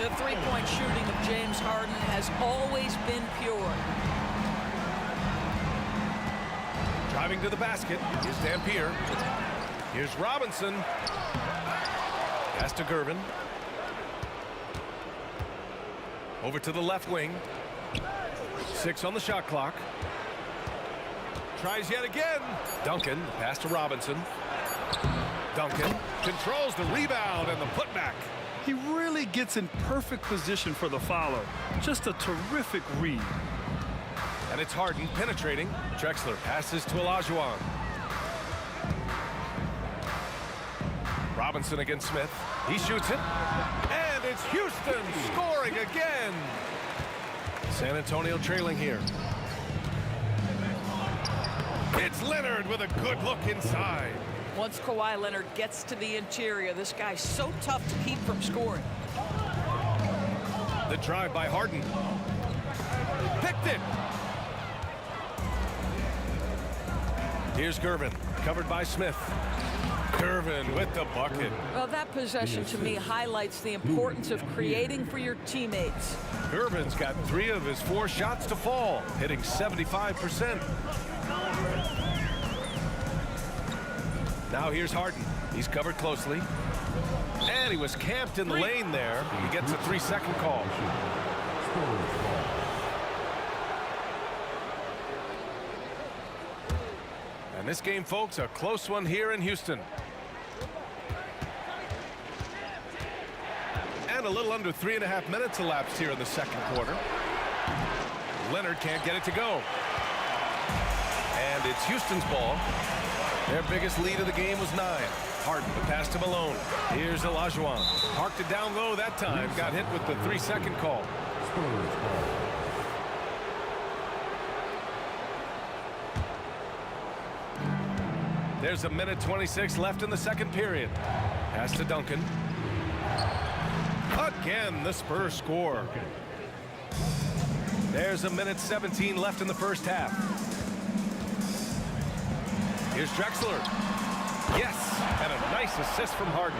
The three-point shooting of James Harden has always been pure. Driving to the basket. Here's Dampier. Here's Robinson. Pass to Gervin. Over to the left wing. 6 on the shot clock. Tries yet again. Duncan. Pass to Robinson. Duncan controls the rebound and the putback. He really gets in perfect position for the follow. Just a terrific read. And it's Harden penetrating. Drexler passes to Olajuwon. Robinson against Smith. He shoots it. And it's Houston scoring again. San Antonio trailing here. It's Leonard with a good look inside. Once Kawhi Leonard gets to the interior, this guy's so tough to keep from scoring. The drive by Harden. Picked it. Here's Gervin, covered by Smith. Gervin with the bucket. Well, that possession to me highlights the importance of creating for your teammates. Gervin's got 3 of his 4 shots to fall, hitting 75%. Now here's Harden. He's covered closely. And he was camped in the lane there. He gets a 3-second call. And this game, folks, a close one here in Houston. And a little under 3.5 minutes elapsed here in the second quarter. Leonard can't get it to go. And it's Houston's ball. Their biggest lead of the game was 9. Harden, the pass to Malone. Here's Olajuwon. Parked it down low that time. Got hit with the 3-second call. There's a minute 26 left in the second period. Pass to Duncan. Again, the Spurs score. There's a minute 17 left in the first half. Here's Drexler. Yes, and a nice assist from Harden.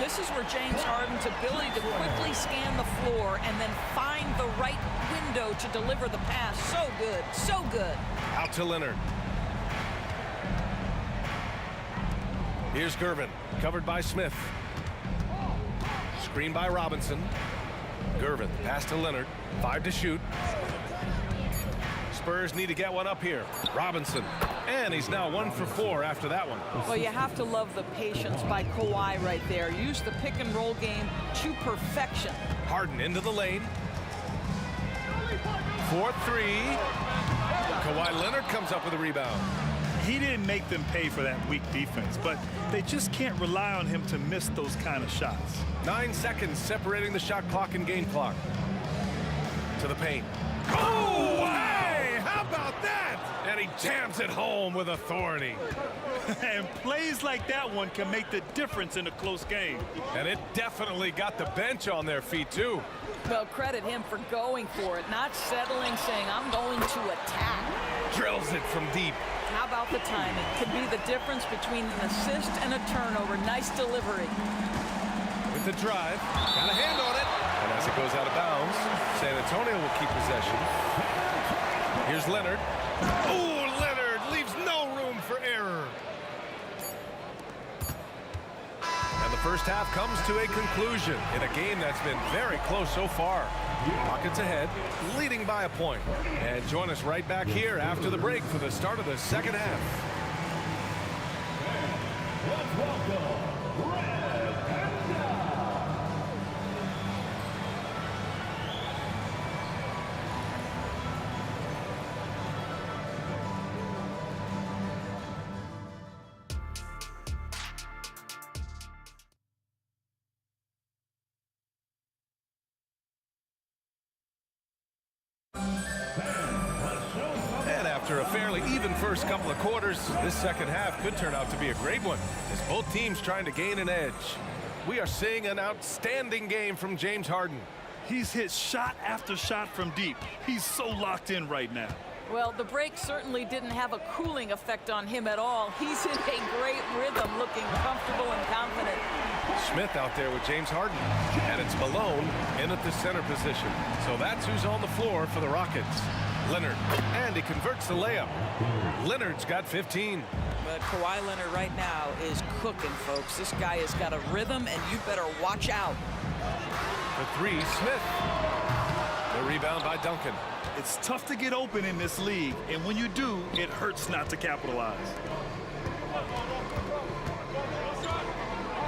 This is where James Harden's ability to quickly scan the floor and then find the right window to deliver the pass. So good, so good. Out to Leonard. Here's Gervin, covered by Smith. Screen by Robinson. Gervin, pass to Leonard. 5 to shoot. Spurs need to get one up here. Robinson, and he's now 1 for 4 after that one. Well, you have to love the patience by Kawhi right there. Use the pick and roll game to perfection. Harden into the lane. 4-3. Kawhi Leonard comes up with a rebound. He didn't make them pay for that weak defense, but they just can't rely on him to miss those kind of shots. 9 seconds separating the shot clock and game clock. To the paint. Oh, hey, how about that? And he jams it home with authority. And plays like that one can make the difference in a close game. And it definitely got the bench on their feet, too. Well, credit him for going for it, not settling, saying, I'm going to attack. Drills it from deep. How about the timing? Could be the difference between an assist and a turnover. Nice delivery. With the drive, got a hand on it. And as it goes out of bounds, San Antonio will keep possession. Here's Leonard. Oh, Leonard leaves no room for error. And the first half comes to a conclusion in a game that's been very close so far. Rockets ahead, leading by a point. And join us right back here after the break for the start of the second half. Let's welcome Red Panda. After a fairly even first couple of quarters, this second half could turn out to be a great one as both teams trying to gain an edge. We are seeing an outstanding game from James Harden. He's hit shot after shot from deep. He's so locked in right now. Well, the break certainly didn't have a cooling effect on him at all. He's in a great rhythm, looking comfortable and confident. Smith out there with James Harden. And it's Malone in at the center position. So that's who's on the floor for the Rockets. Leonard, and he converts the layup. Leonard's got 15. But Kawhi Leonard right now is cooking, folks. This guy has got a rhythm, and you better watch out. The 3, Smith. The rebound by Duncan. It's tough to get open in this league, and when you do, it hurts not to capitalize.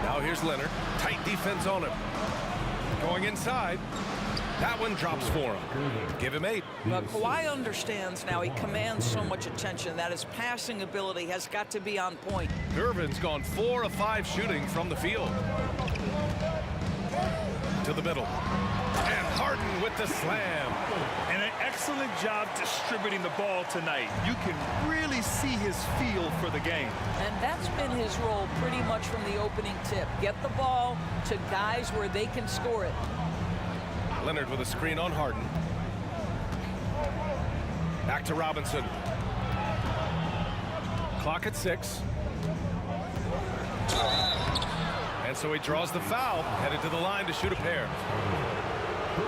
Now here's Leonard. Tight defense on him. Going inside. That one drops for him. Give him 8. Well, Kawhi understands now he commands so much attention that his passing ability has got to be on point. Gervin's gone 4 of 5 shooting from the field. To the middle. And Harden with the slam. And an excellent job distributing the ball tonight. You can really see his feel for the game. And that's been his role pretty much from the opening tip. Get the ball to guys where they can score it. Leonard with a screen on Harden. Back to Robinson. Clock at 6. And so he draws the foul, headed to the line to shoot a pair.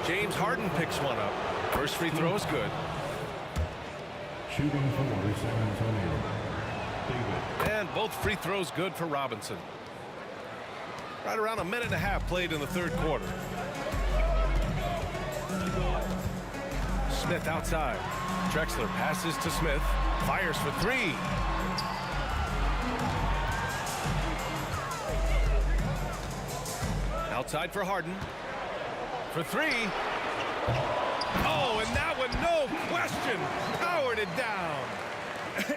James Harden picks one up. First free throw is good. Shooting for San Antonio, David. And both free throws good for Robinson. Right around a minute and a half played in the third quarter. Smith outside. Drexler passes to Smith. Fires for three. Outside for Harden. For three. Oh, and that one, no question, powered it down.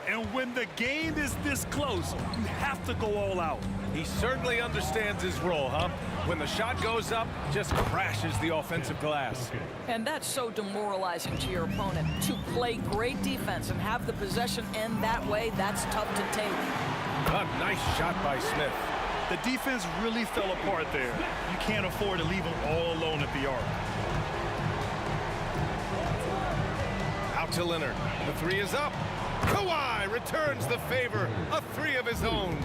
And when the game is this close, you have to go all out. He certainly understands his role, huh? When the shot goes up, just crashes the offensive glass. And that's so demoralizing to your opponent. To play great defense and have the possession end that way, that's tough to take. A nice shot by Smith. The defense really fell apart there. You can't afford to leave them all alone at the arc. Out to Leonard. The three is up. Kawhi returns the favor. A three of his own.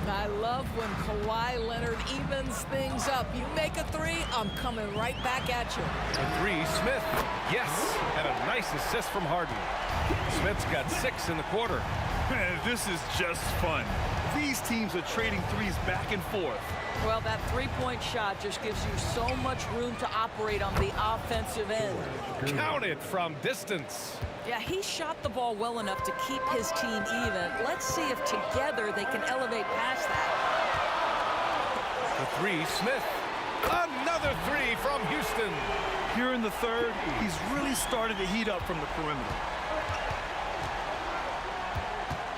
I love when Kawhi Leonard evens things up. You make a three, I'm coming right back at you. The three, Smith. Yes, and a nice assist from Harden. Smith's got 6 in the quarter. Man, this is just fun. These teams are trading threes back and forth. Well, that three-point shot just gives you so much room to operate on the offensive end. Count it from distance. Yeah, he shot the ball well enough to keep his team even. Let's see if together they can elevate past that. The three, Smith. Another three from Houston. Here in the third, he's really started to heat up from the perimeter.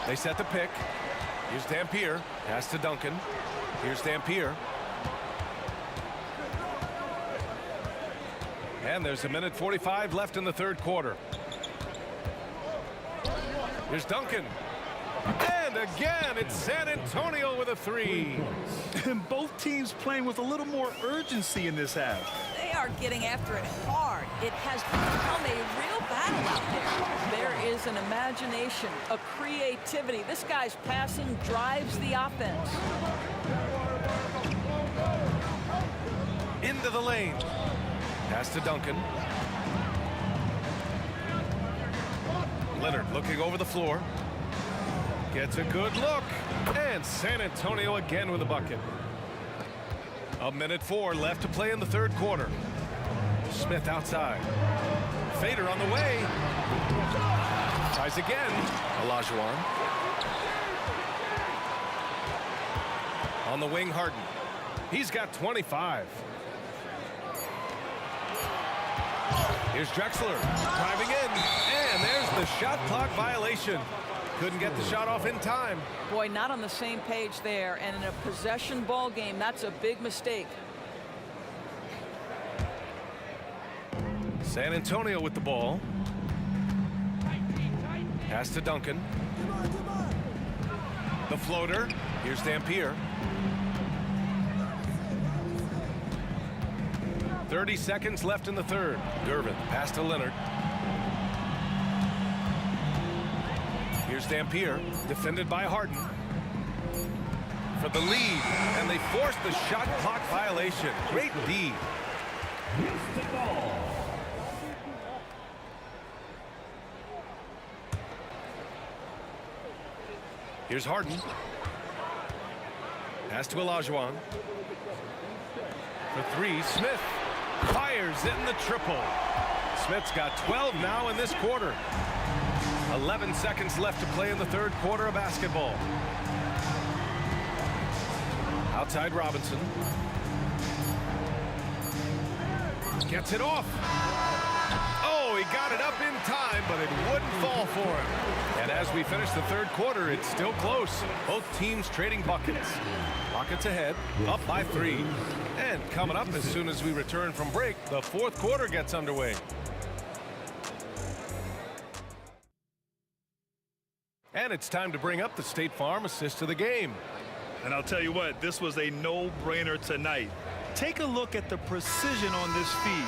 They set the pick. Here's Dampier. Pass to Duncan. Here's Dampier. And there's a minute 45 left in the third quarter. Here's Duncan. And again, it's San Antonio with a three. And both teams playing with a little more urgency in this half. They are getting after it hard. It has become a real battle out there. There is an imagination, a creativity. This guy's passing drives the offense. Into the lane. Pass to Duncan. Leonard looking over the floor. Gets a good look. And San Antonio again with a bucket. A minute 4 left to play in the third quarter. Smith outside. Fader on the way. Tries again. Olajuwon. On the wing, Harden. He's got 25. Here's Drexler driving in. And there's the shot clock violation. Couldn't get the shot off in time. Boy, not on the same page there. And in a possession ball game, that's a big mistake. San Antonio with the ball. Pass to Duncan. The floater. Here's Dampier. 30 seconds left in the third. Gervin, pass to Leonard. Here's Dampier, defended by Harden. For the lead, and they force the shot clock violation. Great D. Here's Harden. Pass to Olajuwon. For three, Smith fires in the triple. Smith's got 12 now in this quarter. 11 seconds left to play in the third quarter of basketball. Outside Robinson. Gets it off. Oh, he got it up in time, but it wouldn't fall for him. And as we finish the third quarter, it's still close. Both teams trading buckets. Rockets ahead, up by 3. And coming up as soon as we return from break, the fourth quarter gets underway. And it's time to bring up the State Farm assist of the game. And I'll tell you what, this was a no-brainer tonight. Take a look at the precision on this feed.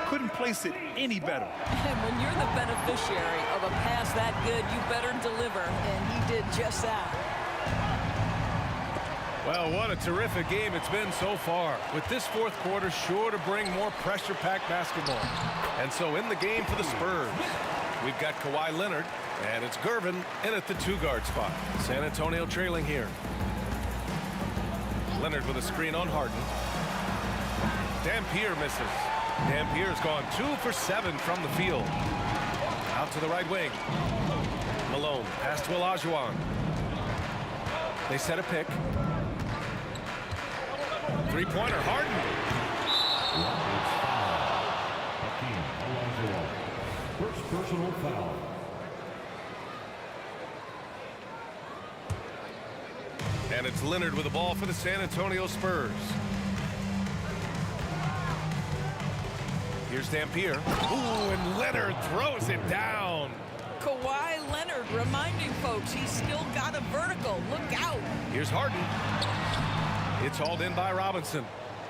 Couldn't place it any better. And when you're the beneficiary of a pass that good, you better deliver, and he did just that. Well, what a terrific game it's been so far. With this fourth quarter sure to bring more pressure-packed basketball. And so in the game for the Spurs, we've got Kawhi Leonard, and it's Gervin in at the 2-guard spot. San Antonio trailing here. Leonard with a screen on Harden. Dampier misses. Dampier's gone 2 for 7 from the field. Out to the right wing. Malone, pass to Olajuwon. They set a pick. Three-pointer, Harden. First personal foul. And it's Leonard with the ball for the San Antonio Spurs. Here's Dampier. Ooh, and Leonard throws it down. Kawhi Leonard reminding folks he's still got a vertical. Look out. Here's Harden. It's hauled in by Robinson.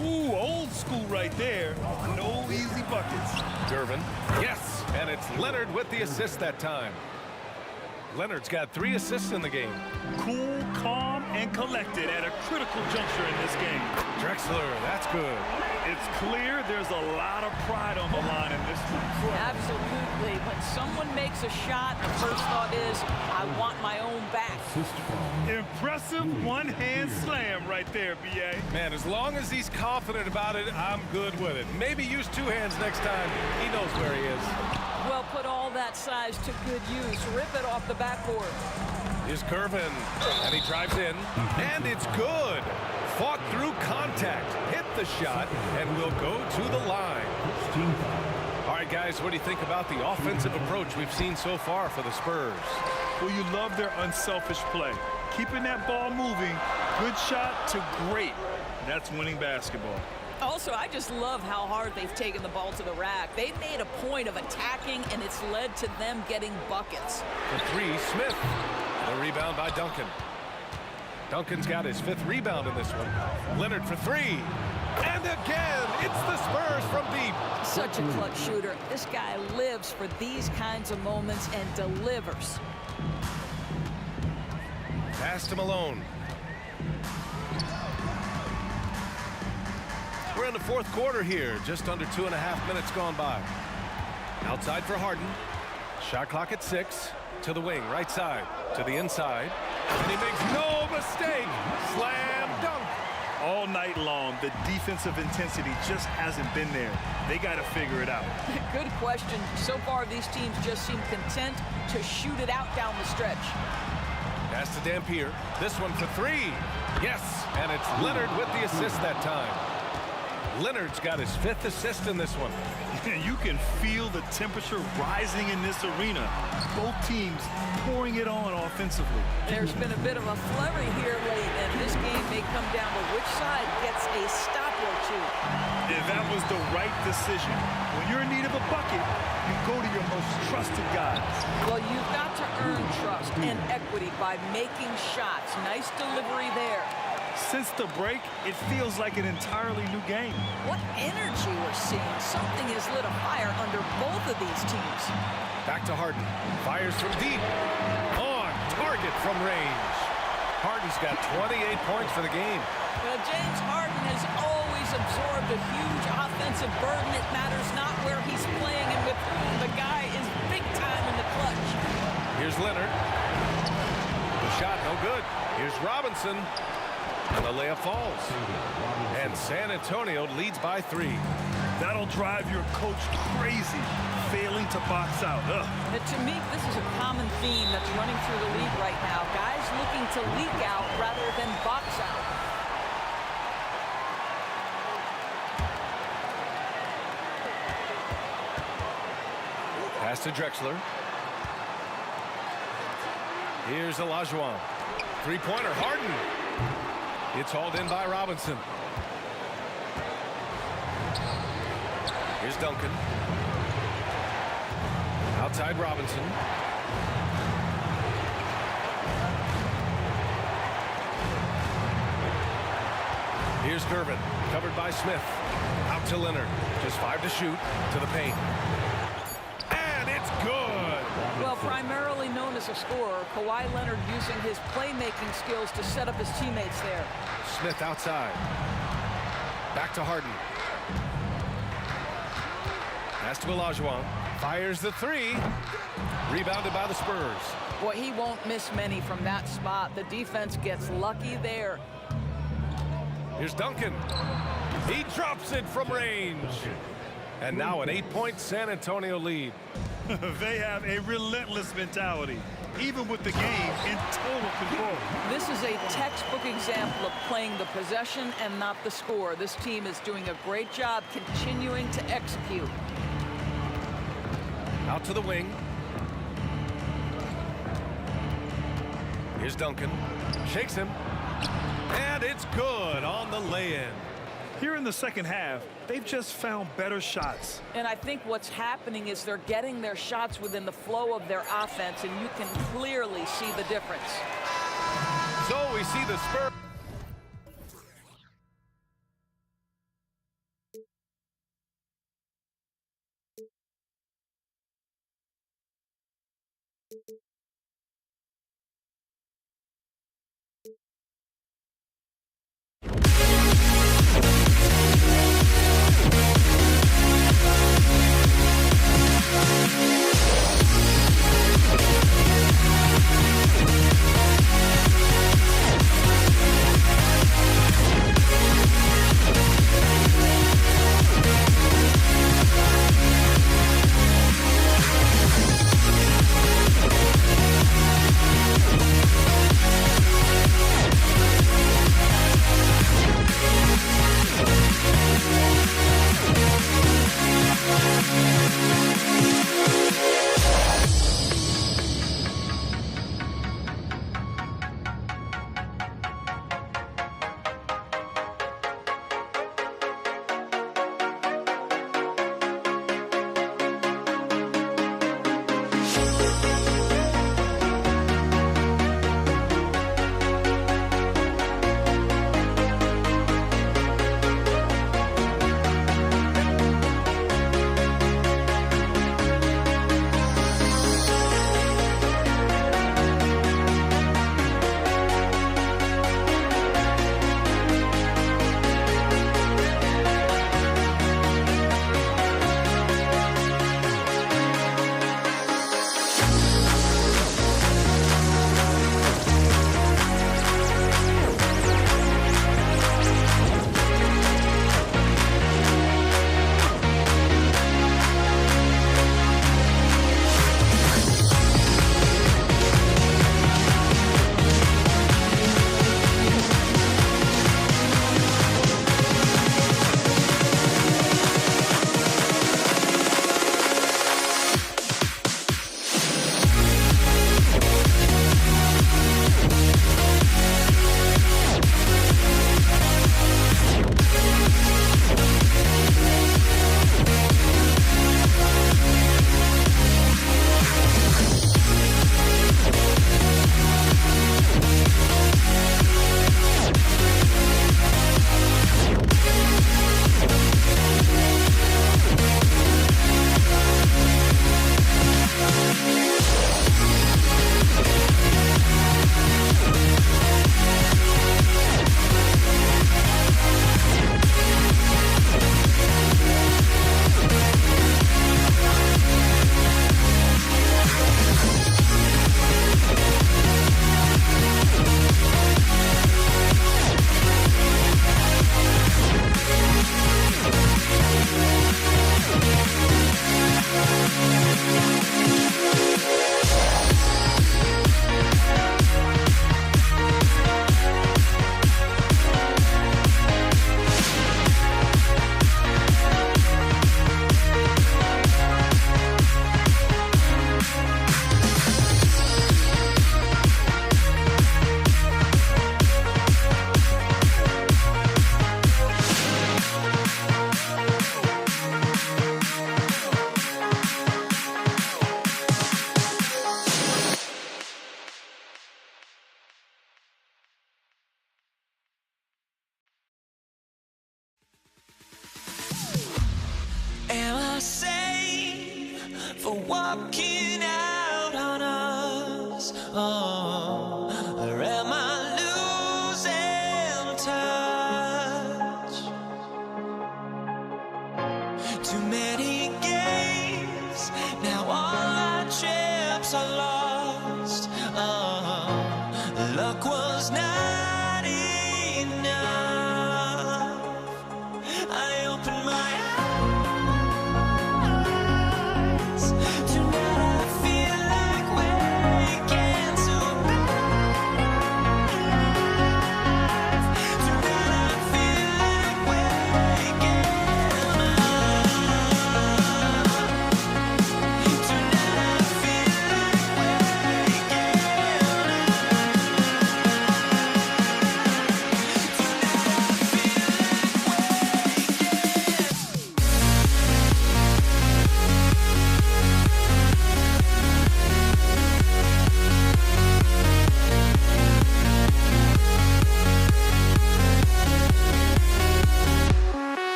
Ooh, old school right there. No easy buckets. Durbin. Yes, and it's Leonard with the assist that time. Leonard's got 3 assists in the game. Cool, calm, and collected at a critical juncture in this game. Drexler, that's good. It's clear there's a lot of pride on the line in this one. Absolutely. When someone makes a shot, the first thought is, I want my own back. Impressive one-hand slam right there, B.A. Man, as long as he's confident about it, I'm good with it. Maybe use 2 hands next time. He knows where he is. Well, put all that size to good use. Rip it off the backboard. Here's Curvin, and he drives in, and it's good. Fought through contact, hit the shot, and will go to the line. All right, guys, what do you think about the offensive approach we've seen so far for the Spurs? Well, you love their unselfish play. Keeping that ball moving, good shot to great. That's winning basketball. Also, I just love how hard they've taken the ball to the rack. They've made a point of attacking, and it's led to them getting buckets. For 3, Smith. The rebound by Duncan. Duncan's got his 5th rebound in this one. Leonard for 3. And again, it's the Spurs from deep. Such a clutch shooter. This guy lives for these kinds of moments and delivers. Pass to Malone. We're in the 4th quarter here. Just under 2.5 minutes gone by. Outside for Harden. Shot clock at 6. To the wing, right side. To the inside. And he makes no mistake. Slam dunk. All night long, the defensive intensity just hasn't been there. They got to figure it out. Good question. So far, these teams just seem content to shoot it out down the stretch. Pass to Dampier. This one for 3. Yes, and it's Leonard with the assist that time. Leonard's got his 5th assist in this one. You can feel the temperature rising in this arena. Both teams pouring it on offensively. There's been a bit of a flurry here late, and this game may come down to which side gets a stop or 2. If that was the right decision. When you're in need of a bucket, you go to your most trusted guys. Well, you've got to earn trust and equity by making shots. Nice delivery there. Since the break, it feels like an entirely new game. What energy we're seeing. Something has lit a fire under both of these teams. Back to Harden. Fires from deep. On target from range. Harden's got 28 points for the game. Well, James Harden has always absorbed a huge offensive burden. It matters not where he's playing and with whom. The guy is big time in the clutch. Here's Leonard. The shot, no good. Here's Robinson. And the layup falls. And San Antonio leads by 3. That'll drive your coach crazy, failing to box out. To me, this is a common theme that's running through the league right now. Guys looking to leak out rather than box out. Pass to Drexler. Here's Olajuwon. 3-pointer, Harden. It's hauled in by Robinson. Here's Duncan. Outside Robinson. Here's Curvin, covered by Smith. Out to Leonard. Just 5 to shoot. To the paint. And it's good. Well, primarily known as a scorer, Kawhi Leonard using his playmaking skills to set up his teammates there. Smith outside. Back to Harden. Pass to Olajuwon. Fires the 3. Rebounded by the Spurs. Boy, he won't miss many from that spot. The defense gets lucky there. Here's Duncan. He drops it from range. And now an 8-point San Antonio lead. They have a relentless mentality, even with the game in total control. This is a textbook example of playing the possession and not the score. This team is doing a great job continuing to execute. Out to the wing. Here's Duncan. Shakes him. And it's good on the lay-in. Here in the second half, they've just found better shots. And I think what's happening is they're getting their shots within the flow of their offense, and you can clearly see the difference. So we see the Spurs. for walking out on us? Oh, or am I losing touch? Too many games, now all our chips are lost. Oh, luck was not enough.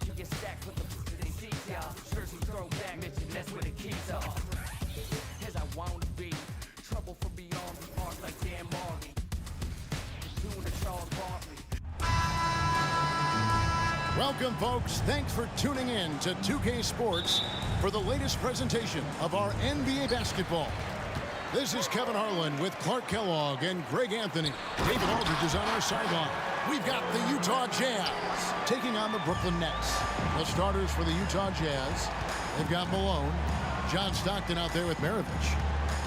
You get stacked with the they see y'all. Jersey throwback, bitch, and that's where the keys are. As I want to be, trouble from beyond the arc like Dan Marley. Doing the Charles Barkley. Welcome, folks. Thanks for tuning in to 2K Sports for the latest presentation of our NBA basketball. This is Kevin Harlan with Clark Kellogg and Greg Anthony. David Aldridge is on our sideline. We've got the Utah Jazz taking on the Brooklyn Nets. The starters for the Utah Jazz, they've got Malone, John Stockton out there with Maravich,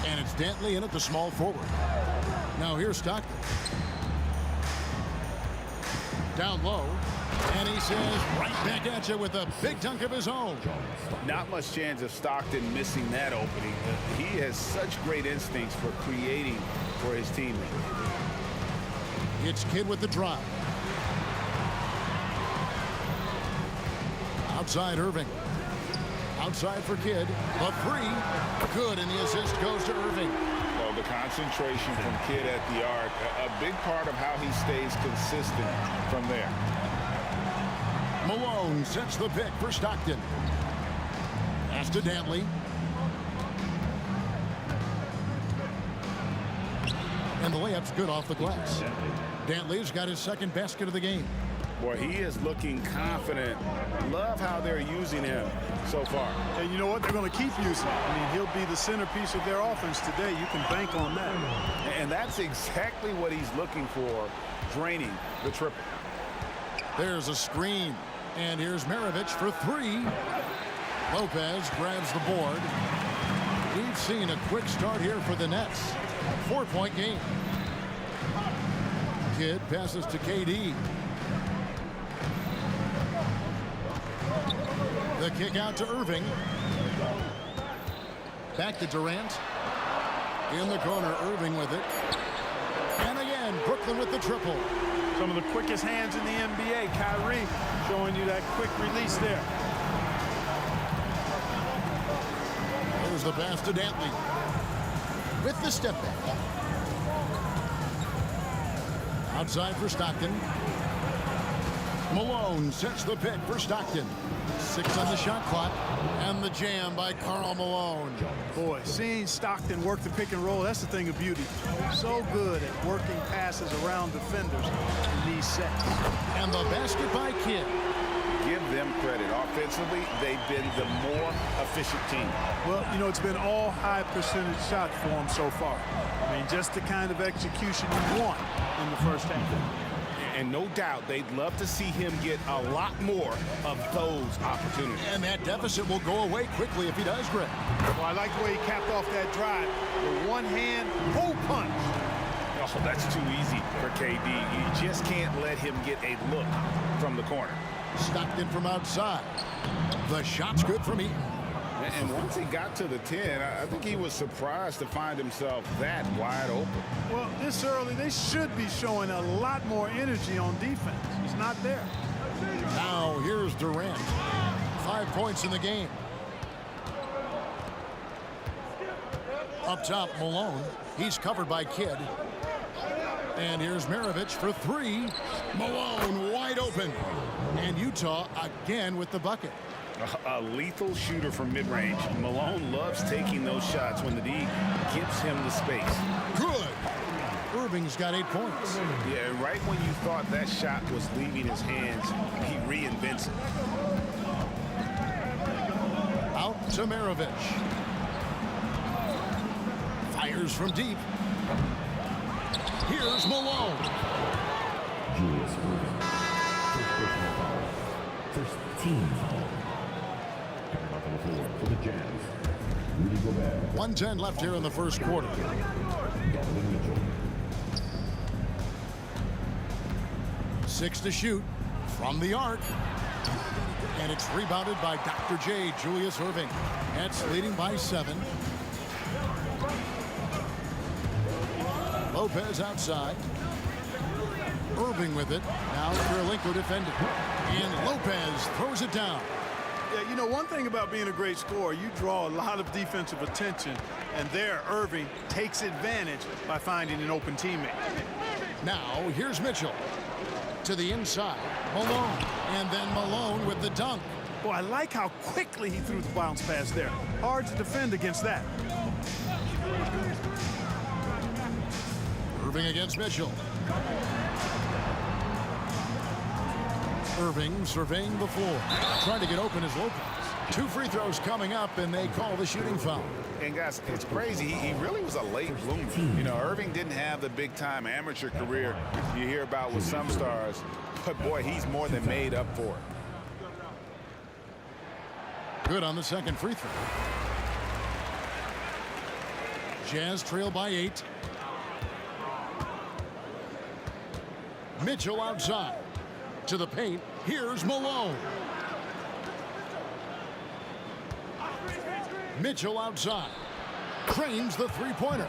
and it's Dantley in at the small forward. Now here's Stockton. Down low, and he says right back at you with a big dunk of his own. Not much chance of Stockton missing that opening. He has such great instincts for creating for his teammates. It's Kidd with the drive. Outside Irving. Outside for Kidd. The three. Good, and the assist goes to Irving. Well, the concentration from Kidd at the arc, a big part of how he stays consistent from there. Malone sets the pick for Stockton. Pass to Dantley. And the layup's good off the glass. Dantley's got his second basket of the game. Boy, he is looking confident. Love how they're using him so far. And you know what? They're going to keep using him. I mean, he'll be the centerpiece of their offense today. You can bank on that. And that's exactly what he's looking for, draining the triple. There's a screen. And here's Maravich for three. Lopez grabs the board. We've seen a quick start here for the Nets. 4-point game. Kidd passes to KD. The kick out to Irving. Back to Durant. In the corner, Irving with it. And again, Brooklyn with the triple. Some of the quickest hands in the NBA. Kyrie showing you that quick release there. There's the pass to Dantley. With the step back. Outside for Stockton. Malone sets the pick for Stockton. 6 on the shot clock. And the jam by Karl Malone. Boy, seeing Stockton work the pick and roll, that's the thing of beauty. So good at working passes around defenders in these sets. And the basket by Kidd. Give them credit. Offensively, they've been the more efficient team. Well, you know, it's been all high percentage shots for them so far. I mean, just the kind of execution you want in the first half. And no doubt they'd love to see him get a lot more of those opportunities. And that deficit will go away quickly if he does, Greg. Well, I like the way he capped off that drive. The one hand, pull punch. Oh, that's too easy for KD. You just can't let him get a look from the corner. Stockton from outside. The shot's good from Eaton. And once he got to the 10, I think he was surprised to find himself that wide open. Well, this early, they should be showing a lot more energy on defense. He's not there. Now, here's Durant. 5 points in the game. Up top, Malone. He's covered by Kidd. And here's Maravich for three. Malone wide open. And Utah again with the bucket. A lethal shooter from mid-range. Malone loves taking those shots when the D gives him the space. Good. Irving's got 8 points. Yeah, right when you thought that shot was leaving his hands, he reinvents it. Out to Maravich. Fires from deep. Here's Malone. Julius Irving. First team foul. Coming off on the floor for the Jazz. Rudy Gobert. 1:10 left here in the first quarter. Donovan Mitchell. 6 to shoot from the arc. And it's rebounded by Dr. J, Julius Irving. Nets leading by 7. Lopez outside. Irving with it. Now Kirilenko defended. And Lopez throws it down. Yeah, you know, one thing about being a great scorer, you draw a lot of defensive attention. And there, Irving takes advantage by finding an open teammate. Now, here's Mitchell. To the inside. Malone And then Malone with the dunk. Boy, I like how quickly he threw the bounce pass there. Hard to defend against that. Irving against Mitchell. Irving surveying the floor. Trying to get open as Lopez. 2 free throws coming up, and they call the shooting foul. And guys, it's crazy. He really was a late bloomer. You know, Irving didn't have the big-time amateur career you hear about with some stars, but boy, he's more than made up for it. Good on the second free throw. Jazz trail by 8. Mitchell outside. To the paint. Here's Malone. Mitchell outside. Cranes the three-pointer.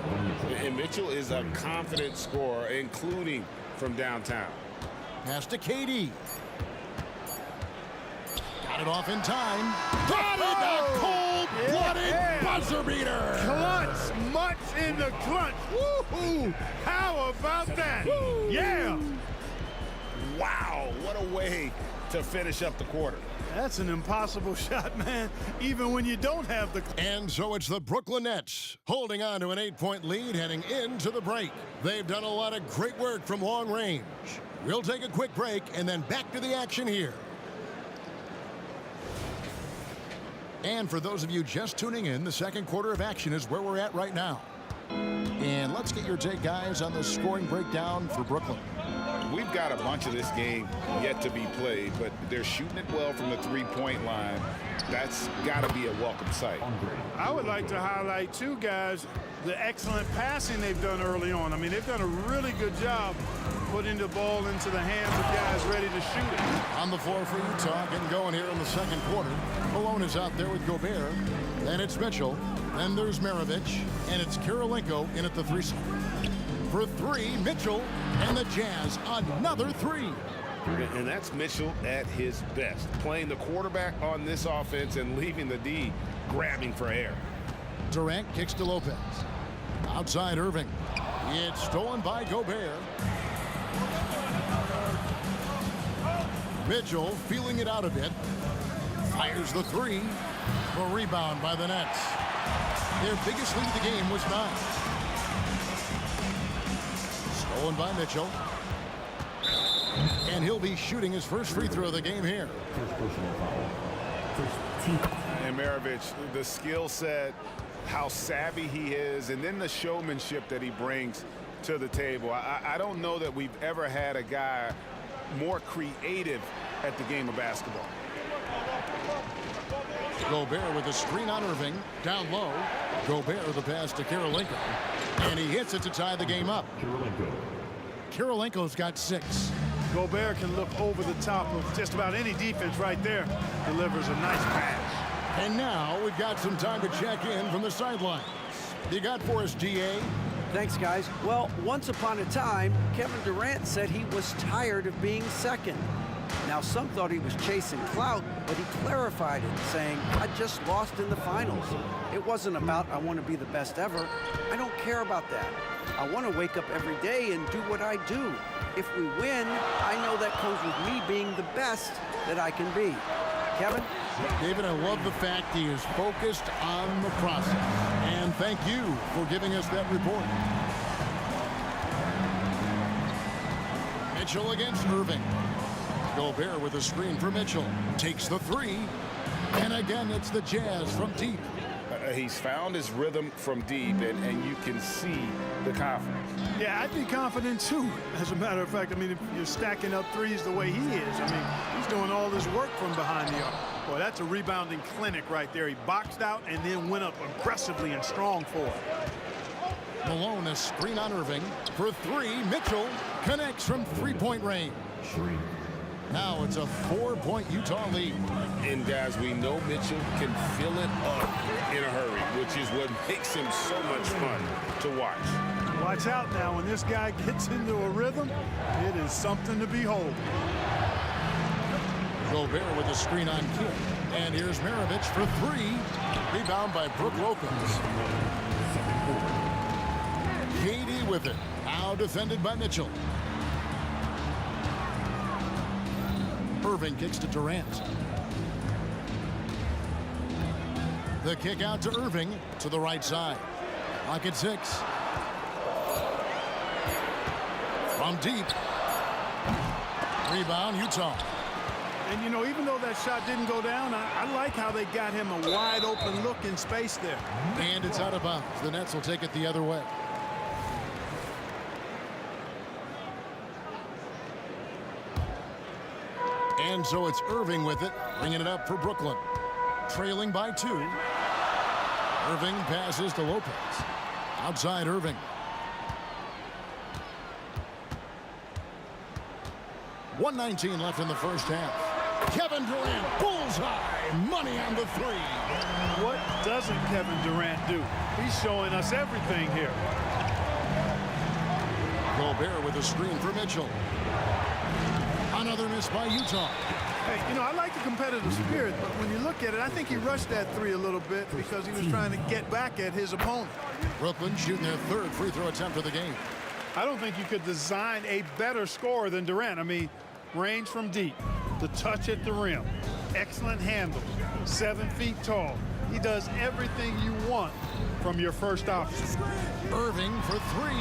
And Mitchell is a confident scorer, including from downtown. Pass to KD. Got it off in time. Got it! A cold-blooded buzzer beater. Clutch, much in the clutch. Woo-hoo! How about that? Woo. Yeah! Wow, what a way to finish up the quarter. That's an impossible shot, man, even when you don't have the... And so it's the Brooklyn Nets holding on to an 8-point lead heading into the break. They've done a lot of great work from long range. We'll take a quick break and then back to the action here. And for those of you just tuning in, the second quarter of action is where we're at right now. And let's get your take, guys, on the scoring breakdown for Brooklyn. We've got a bunch of this game yet to be played, but they're shooting it well from the three-point line. That's got to be a welcome sight. I would like to highlight, too, guys, the excellent passing they've done early on. I mean, they've done a really good job putting the ball into the hands of guys ready to shoot it. On the floor for Utah, getting going here in the second quarter. Malone is out there with Gobert. Then it's Mitchell. Then there's Maravich. And it's Kirilenko in at the 3 spot. For 3, Mitchell, and the Jazz another 3. And that's Mitchell at his best, playing the quarterback on this offense and leaving the D grabbing for air. Durant kicks to Lopez. Outside Irving. It's stolen by Gobert. Mitchell feeling it out a bit. Fires the 3. A rebound by the Nets. Their biggest lead of the game was 9. Stolen by Mitchell. And he'll be shooting his first free throw of the game here. And Maravich, the skill set, how savvy he is, and then the showmanship that he brings to the table. I don't know that we've ever had a guy more creative at the game of basketball. Gobert with a screen on Irving. Down low. Gobert the pass to Kirilenko. And he hits it to tie the game up. Kirilenko's got 6. Gobert can look over the top of just about any defense right there. Delivers a nice pass. And now we've got some time to check in from the sidelines. You got for us, GA? Thanks, guys. Well, once upon a time, Kevin Durant said he was tired of being second. Now, some thought he was chasing clout, but he clarified it, saying, I just lost in the finals. It wasn't about, I want to be the best ever. I don't care about that. I want to wake up every day and do what I do. If we win, I know that comes with me being the best that I can be. Kevin? David, I love the fact he is focused on the process. And thank you for giving us that report. Mitchell against Irving. Gobert with a screen for Mitchell. Takes the 3. And again, it's the Jazz from deep. He's found his rhythm from deep, and you can see the confidence. Yeah, I'd be confident, too. As a matter of fact, I mean, if you're stacking up threes the way he is, I mean, he's doing all this work from behind the arc. Boy, that's a rebounding clinic right there. He boxed out and then went up aggressively and strong for it. Malone, a screen on Irving. For 3, Mitchell connects from three-point range. Now it's a 4-point Utah lead. And guys, we know Mitchell can fill it up in a hurry, which is what makes him so much fun to watch. Watch out now. When this guy gets into a rhythm, it is something to behold. Gobert with a screen on Kidd. And here's Maravich for 3. Rebound by Brook Lopez. KD with it. Now defended by Mitchell. Irving kicks to Durant. The kick out to Irving to the right side. Clock at 6. From deep. Rebound, Utah. And, you know, even though that shot didn't go down, I like how they got him a wide open look in space there. And it's out of bounds. The Nets will take it the other way. And so it's Irving with it, bringing it up for Brooklyn. Trailing by 2. Irving passes to Lopez. Outside Irving. .119 left in the first half. Kevin Durant, bullseye, money on the 3. What doesn't Kevin Durant do? He's showing us everything here. Gobert with a screen for Mitchell. Another miss by Utah. Hey, you know, I like the competitive spirit, but when you look at it, I think he rushed that 3 a little bit because he was trying to get back at his opponent. Brooklyn shooting their 3rd free throw attempt of the game. I don't think you could design a better scorer than Durant. I mean, range from deep, the touch at the rim, excellent handles, 7 feet tall. He does everything you want from your first option. Irving for 3,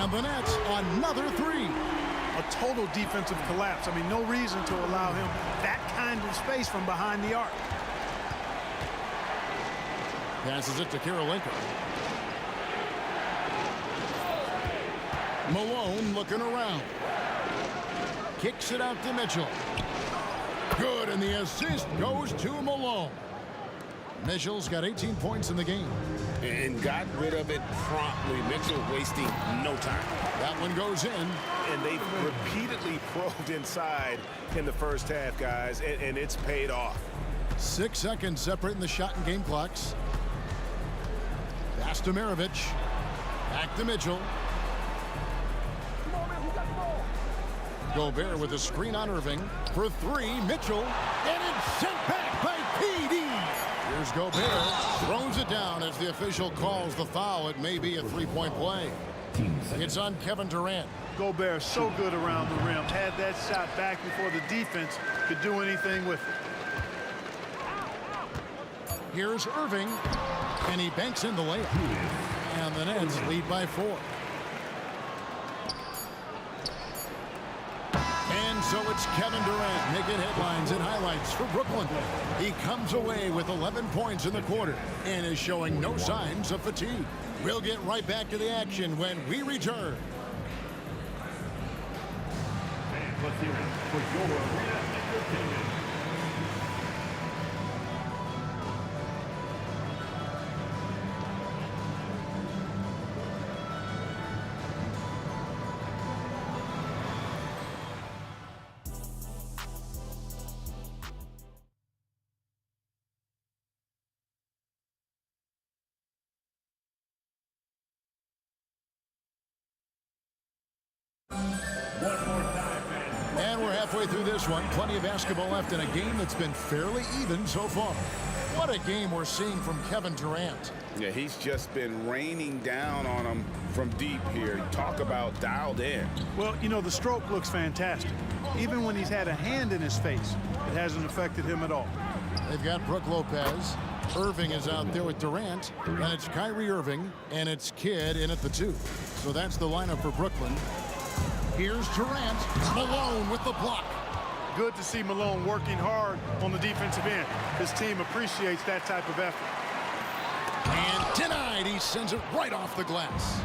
and the Nets another 3. A total defensive collapse. I mean, no reason to allow him that kind of space from behind the arc. Passes it to Karolinko. Malone looking around. Kicks it out to Mitchell. Good, and the assist goes to Malone. Mitchell's got 18 points in the game. And got rid of it promptly. Mitchell wasting no time. That one goes in. And they've repeatedly probed inside in the first half, guys, and it's paid off. 6 seconds separating the shot and game clocks. Pass to Maravich. Back to Mitchell. Gobert with a screen on Irving. For 3, Mitchell. And it's sent back by PD. Here's Gobert. Throws it down as the official calls the foul. It may be a 3-point play. It's on Kevin Durant. Gobert so good around the rim. Had that shot back before the defense could do anything with it. Here's Irving. And he banks in the layup. And the Nets lead by 4. And so it's Kevin Durant making headlines and highlights for Brooklyn. He comes away with 11 points in the quarter and is showing no signs of fatigue. We'll get right back to the action when we return. And let's hear it for your arena entertainment. And we're halfway through this one. Plenty of basketball left in a game that's been fairly even so far. What a game we're seeing from Kevin Durant. Yeah, he's just been raining down on him from deep here. Talk about dialed in. Well, you know, the stroke looks fantastic. Even when he's had a hand in his face, it hasn't affected him at all. They've got Brook Lopez. Irving is out there with Durant. And it's Kyrie Irving. And it's Kidd in at the 2. So that's the lineup for Brooklyn. Here's Durant. Malone with the block. Good to see Malone working hard on the defensive end. His team appreciates that type of effort. And denied. He sends it right off the glass.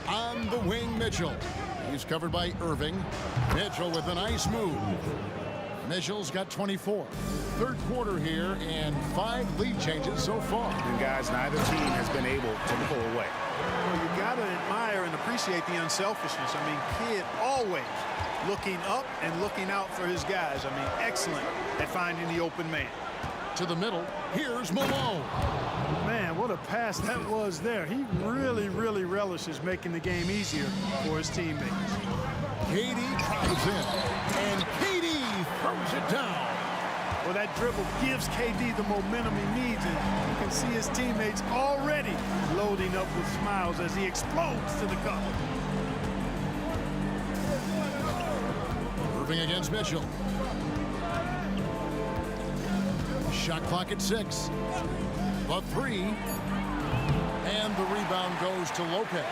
On the wing, Mitchell. He's covered by Irving. Mitchell with a nice move. Mitchell's got 24. Third quarter here and 5 lead changes so far. And guys, neither team has been able to pull away. Well, you got to admire and appreciate the unselfishness. I mean, Kidd always looking up and looking out for his guys. I mean, excellent at finding the open man. To the middle, here's Malone. Man, what a pass that was there. He really, really relishes making the game easier for his teammates. KD drives in, and KD throws it down. Well, that dribble gives KD the momentum he needs, and you can see his teammates already loading up with smiles as he explodes to the cup. Irving against Mitchell. Shot clock at 6. The 3. And the rebound goes to Lopez.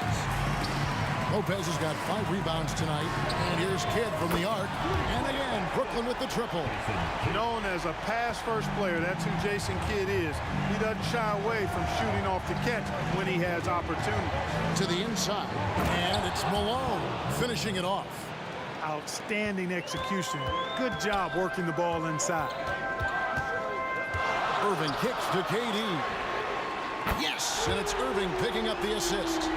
Lopez has got 5 rebounds tonight. And here's Kidd from the arc. And again, Brooklyn with the triple. Known as a pass-first player, that's who Jason Kidd is. He doesn't shy away from shooting off the catch when he has opportunity. To the inside. And it's Malone finishing it off. Outstanding execution. Good job working the ball inside. Irving kicks to KD. Yes, and it's Irving picking up the assist.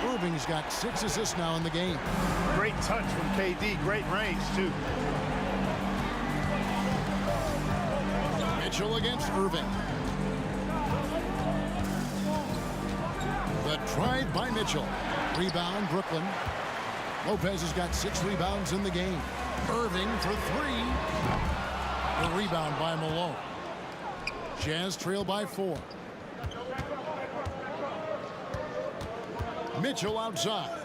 Irving's got 6 assists now in the game. Great touch from KD. Great range, too. Mitchell against Irving. The drive by Mitchell. Rebound, Brooklyn. Lopez has got 6 rebounds in the game. Irving for 3. The rebound by Malone. Jazz trail by 4. Mitchell outside.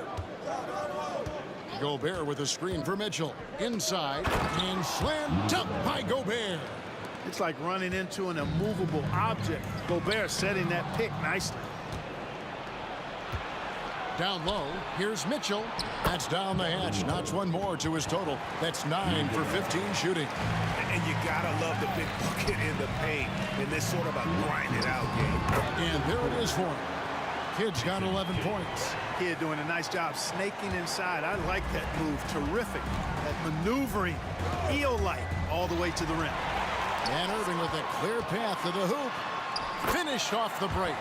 Gobert with a screen for Mitchell. Inside and slam dunk by Gobert. It's like running into an immovable object. Gobert setting that pick nicely. Down low, here's Mitchell. That's down the hatch. Knocks one more to his total. That's 9 for 15 shooting. And you gotta love the big bucket in the paint in this sort of a grinded out game. And there it is for him. Kidd's got 11 points. Kidd doing a nice job snaking inside. I like that move. Terrific. That maneuvering, eel-like, all the way to the rim. And Irving with a clear path to the hoop. Finished off the break.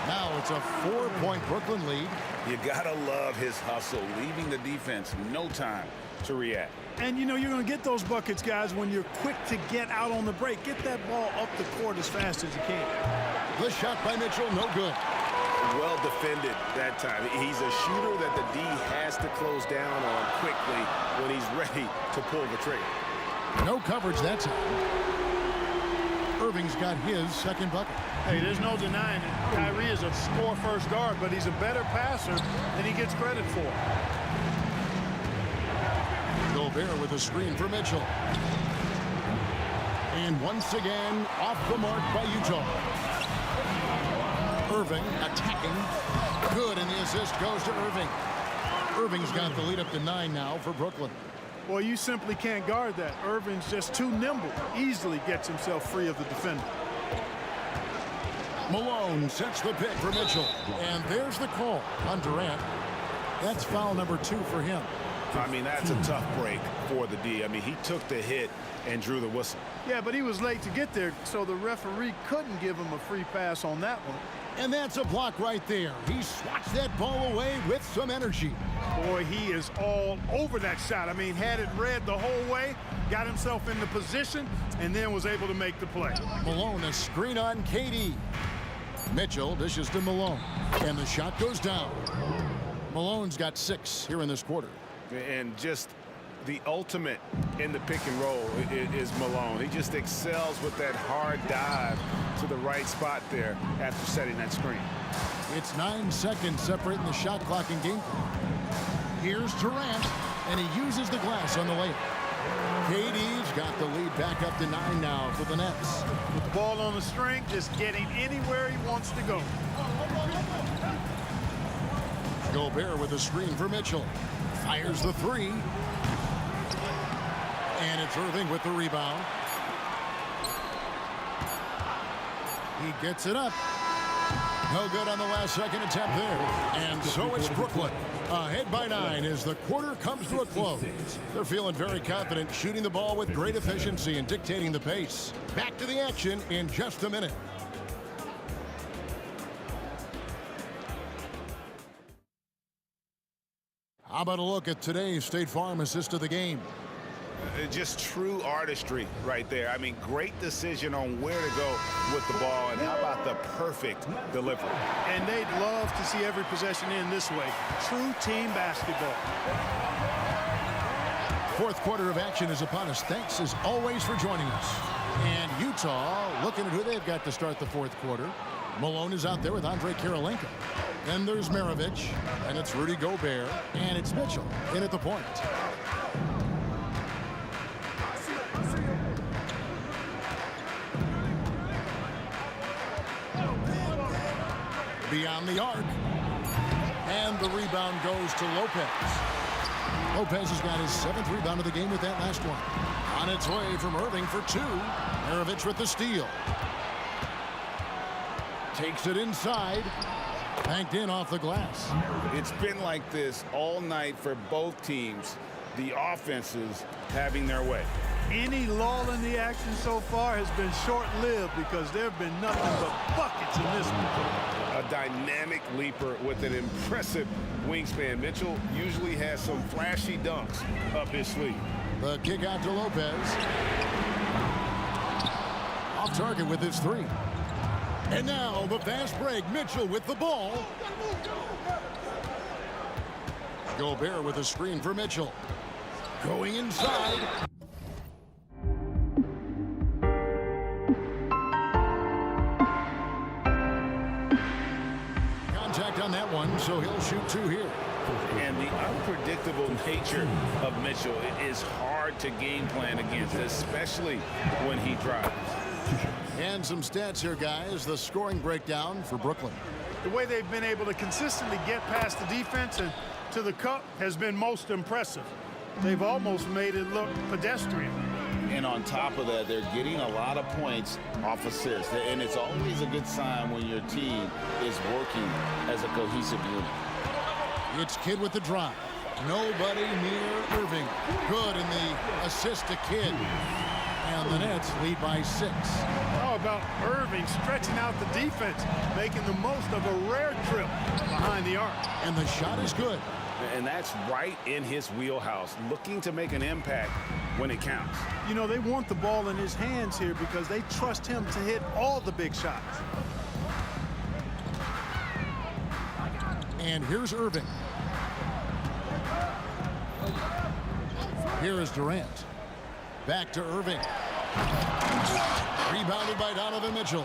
Now it's a 4-point Brooklyn lead. You gotta love his hustle, leaving the defense no time to react. And you know you're going to get those buckets, guys, when you're quick to get out on the break. Get that ball up the court as fast as you can. The shot by Mitchell, no good. Well defended that time. He's a shooter that the D has to close down on quickly when he's ready to pull the trigger. No coverage that time. Irving's got his second bucket. Hey, there's no denying it. Kyrie is a score-first guard, but he's a better passer than he gets credit for. Gobert with a screen for Mitchell. And once again, off the mark by Utah. Irving attacking. Good, and the assist goes to Irving. Irving's got the lead up to 9 now for Brooklyn. Well, you simply can't guard that. Irving's just too nimble. Easily gets himself free of the defender. Malone sets the pick for Mitchell. And there's the call on Durant. That's foul number 2 for him. I mean, that's a tough break for the D. I mean, he took the hit and drew the whistle. Yeah, but he was late to get there, so the referee couldn't give him a free pass on that one. And that's a block right there. He swats that ball away with some energy. Boy, he is all over that shot. I mean, had it read the whole way, got himself in the position, and then was able to make the play. Malone, a screen on KD. Mitchell dishes to Malone, and the shot goes down. Malone's got 6 here in this quarter. And just the ultimate in the pick and roll is Malone. He just excels with that hard dive to the right spot there after setting that screen. It's 9 seconds separating the shot clock and game clock. Here's Durant, and he uses the glass on the layup. KD's got the lead back up to 9 now for the Nets. With the ball on the string, just getting anywhere he wants to go. Gobert with a screen for Mitchell. Fires the 3. And it's Irving with the rebound. He gets it up. No good on the last second attempt there. And so it's Brooklyn. Ahead by 9 as the quarter comes to a close. They're feeling very confident, shooting the ball with great efficiency and dictating the pace. Back to the action in just a minute. How about a look at today's State Farm assist of the game? Just true artistry right there. I mean, great decision on where to go with the ball, and how about the perfect delivery? And they'd love to see every possession in this way. True team basketball. Fourth quarter of action is upon us. Thanks, as always, for joining us. And Utah looking at who they've got to start the fourth quarter. Malone is out there with Andre Kirilenko. Then there's Maravich, and it's Rudy Gobert, and it's Mitchell in at the point. beyond the arc. And the rebound goes to Lopez. Lopez has got his 7th rebound of the game with that last one. On its way from Irving for 2. Maravich with the steal. Takes it inside. Banked in off the glass. It's been like this all night for both teams. The offenses having their way. Any lull in the action so far has been short-lived because there have been nothing but buckets in this one. A dynamic leaper with an impressive wingspan. Mitchell usually has some flashy dunks up his sleeve. The kick out to Lopez. Off target with his 3. And now the fast break. Mitchell with the ball. Gobert with a screen for Mitchell. Going inside. Contact on that one, so he'll shoot 2 here. And the unpredictable nature of Mitchell is hard to game plan against, especially when he drives. And some stats here, guys. The scoring breakdown for Brooklyn. The way they've been able to consistently get past the defense and to the cup has been most impressive. They've almost made it look pedestrian. And on top of that, they're getting a lot of points off assists. And it's always a good sign when your team is working as a cohesive unit. It's Kidd with the drive. Nobody near Irving. Good in the assist to Kidd. And the Nets lead by 6. How about Irving stretching out the defense, making the most of a rare trip behind the arc. And the shot is good. And that's right in his wheelhouse, looking to make an impact when it counts. You know, they want the ball in his hands here because they trust him to hit all the big shots. And here's Irving. Here is Durant. Back to Irving. Rebounded by Donovan Mitchell.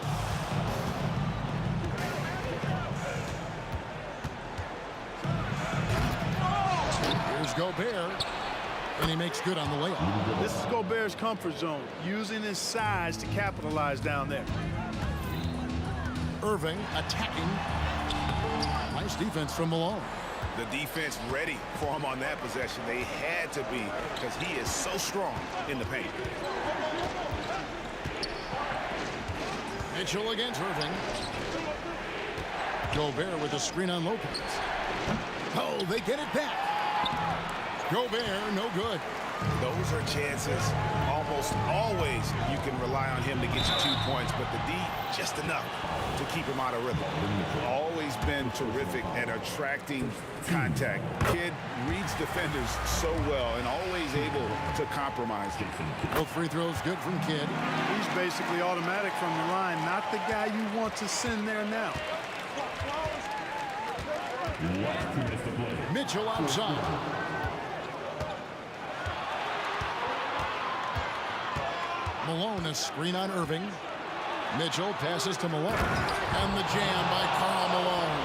Here's Gobert. And he makes good on the layup. This is Gobert's comfort zone, using his size to capitalize down there. Irving attacking. Nice defense from Malone. The defense ready for him on that possession. They had to be because he is so strong in the paint. Mitchell against Irving. Gobert with a screen on Lopez. Oh, they get it back. Gobert, no good. Those are chances. Almost always you can rely on him to get you 2 points, but the D, just enough to keep him out of rhythm. Always been terrific at attracting contact. Kidd reads defenders so well and always able to compromise them. Both free throws good from Kidd. He's basically automatic from the line, not the guy you want to send there now. Mitchell outside. Malone, a screen on Irving. Mitchell passes to Malone. And the jam by Karl Malone.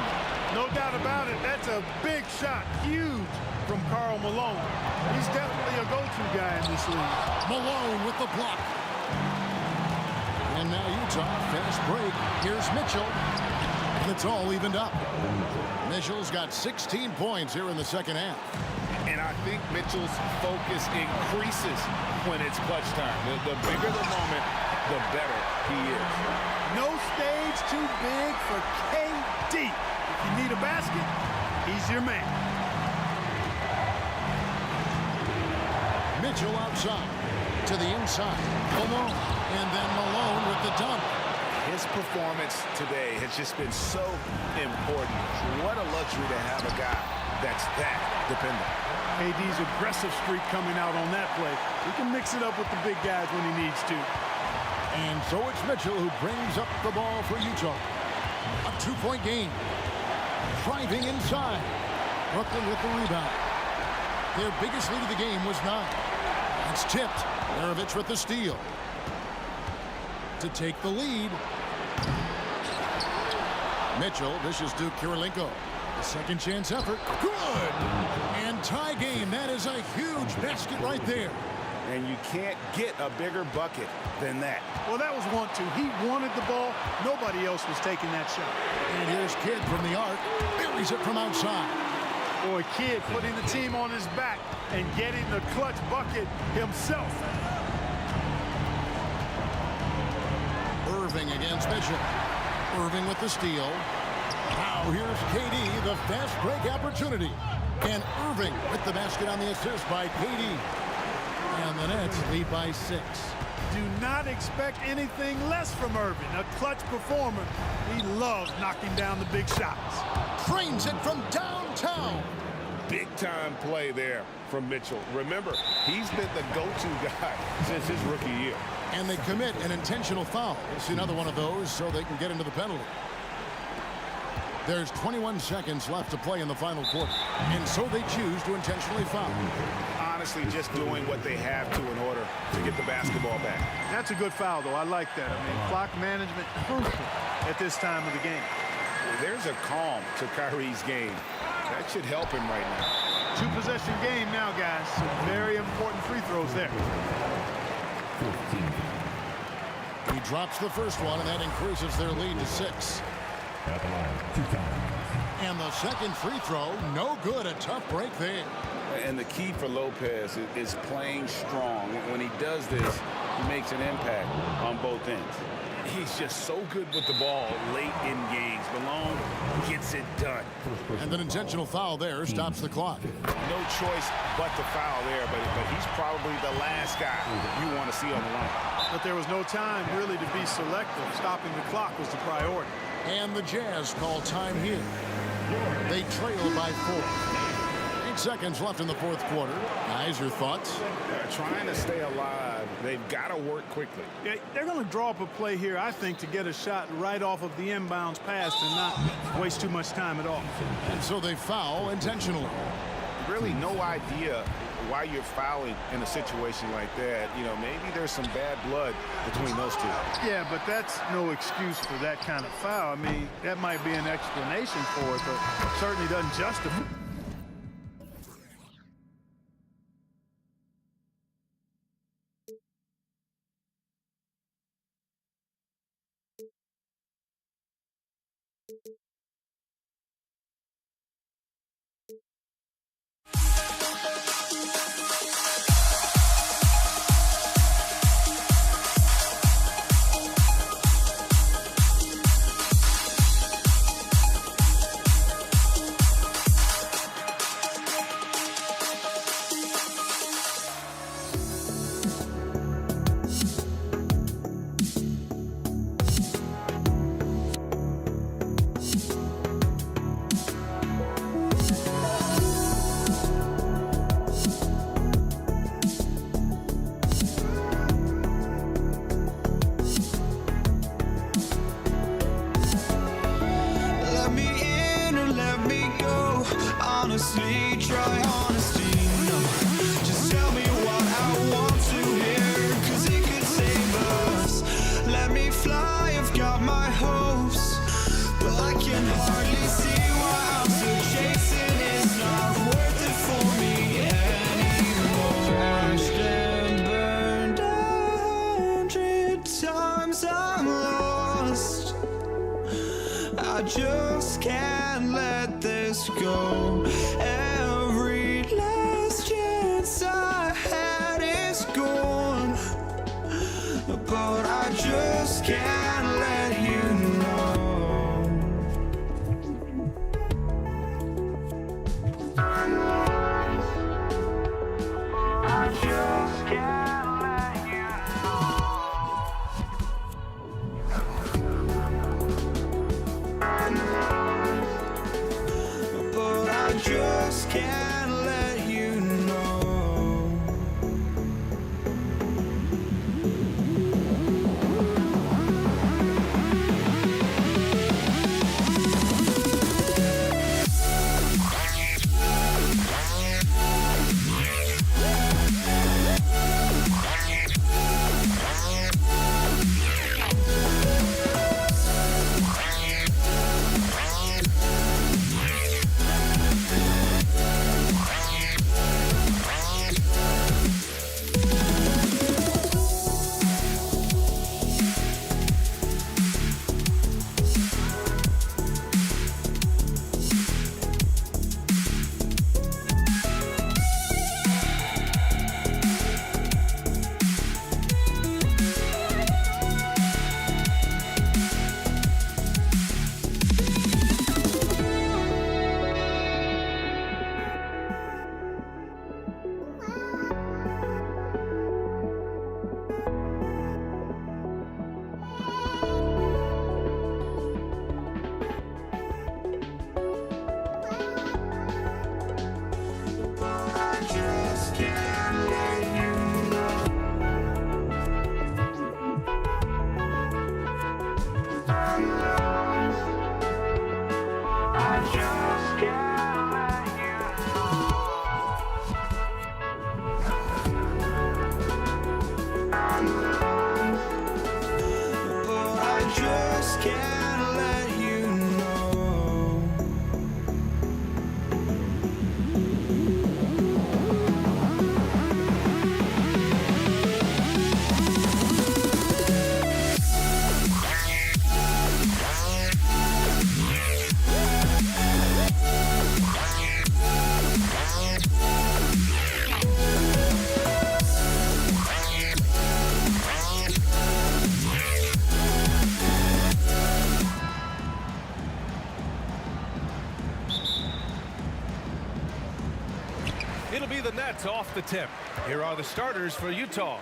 No doubt about it. That's a big shot. Huge from Karl Malone. He's definitely a go-to guy in this league. Malone with the block. And now Utah, fast break. Here's Mitchell. And it's all evened up. Mitchell's got 16 points here in the second half. And I think Mitchell's focus increases when it's clutch time. The bigger the moment, the better he is. No stage too big for KD. If you need a basket, he's your man. Mitchell outside to the inside. Malone. And then Malone with the dunk. His performance today has just been so important. What a luxury to have a guy that's that dependent. KD's aggressive streak coming out on that play. He can mix it up with the big guys when he needs to. And so it's Mitchell who brings up the ball for Utah. A 2-point game. Driving inside. Brooklyn with the rebound. Their biggest lead of the game was 9. It's tipped. Maravich with the steal. To take the lead. Mitchell, this is Duke Kirilenko. The second chance effort. Good! And tie game. That is a huge basket right there. and you can't get a bigger bucket than that. Well, that was 1-2. He wanted the ball. Nobody else was taking that shot. And here's Kidd from the arc. Buries it from outside. Boy, Kidd putting the team on his back and getting the clutch bucket himself. Irving against Mitchell. Irving with the steal. Now here's KD, the fast break opportunity. And Irving with the basket on the assist by KD. And the Nets lead by 6. Do not expect anything less from Irving. A clutch performer. He loves knocking down the big shots. Trains it from downtown. Big-time play there from Mitchell. Remember, he's been the go-to guy since his rookie year. And they commit an intentional foul. It's another one of those so they can get into the penalty. There's 21 seconds left to play in the final quarter. And so they choose to intentionally foul. Honestly, just doing what they have to in order to get the basketball back. That's a good foul, though. I like that. I mean, clock management crucial at this time of the game. There's a calm to Kyrie's game. That should help him right now. 2-possession game now, guys. Some very important free throws there. He drops the first one, and that increases their lead to 6. And the second free throw, no good. A tough break there. And the key for Lopez is playing strong. When he does this, he makes an impact on both ends. He's just so good with the ball late in games. Malone gets it done. And an intentional foul there stops the clock. No choice but the foul there, but he's probably the last guy you want to see on the line. But there was no time really to be selective. Stopping the clock was the priority. And the Jazz call time here. They trail by 4. 8 seconds left in the fourth quarter. Guys, your thoughts? They're trying to stay alive. They've got to work quickly. Yeah, they're going to draw up a play here, I think, to get a shot right off of the inbounds pass and not waste too much time at all. And so they foul intentionally. Really no idea why you're fouling in a situation like that. You know, maybe there's some bad blood between those two. Yeah, but that's no excuse for that kind of foul. I mean, that might be an explanation for it, but certainly doesn't justify. honestly, try honesty, no. Just tell me what I want to hear, 'cause it could save us. Let me fly, I've got my hopes, but I can hardly see why I'm still chasing. It's not worth it for me anymore. Crashed and burned 100 times, I'm lost. I just can't let this go. Every last chance I had is gone, but I just can't let you know. I just can't let you but I just can't let you know. just can't let you know. It'll be the Nets off the tip. Here are the starters for Utah.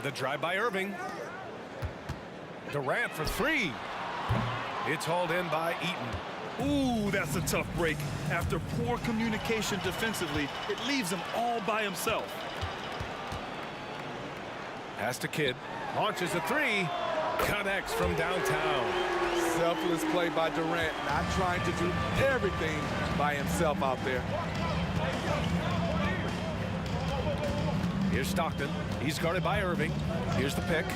The drive by Irving. Durant for three. It's hauled in by Eaton. Ooh, that's a tough break. After poor communication defensively, it leaves him all by himself. Pass to Kidd. Launches a three. Connects from downtown. Selfless play by Durant, not trying to do everything by himself out there. Here's Stockton. He's guarded by Irving. Here's the pick.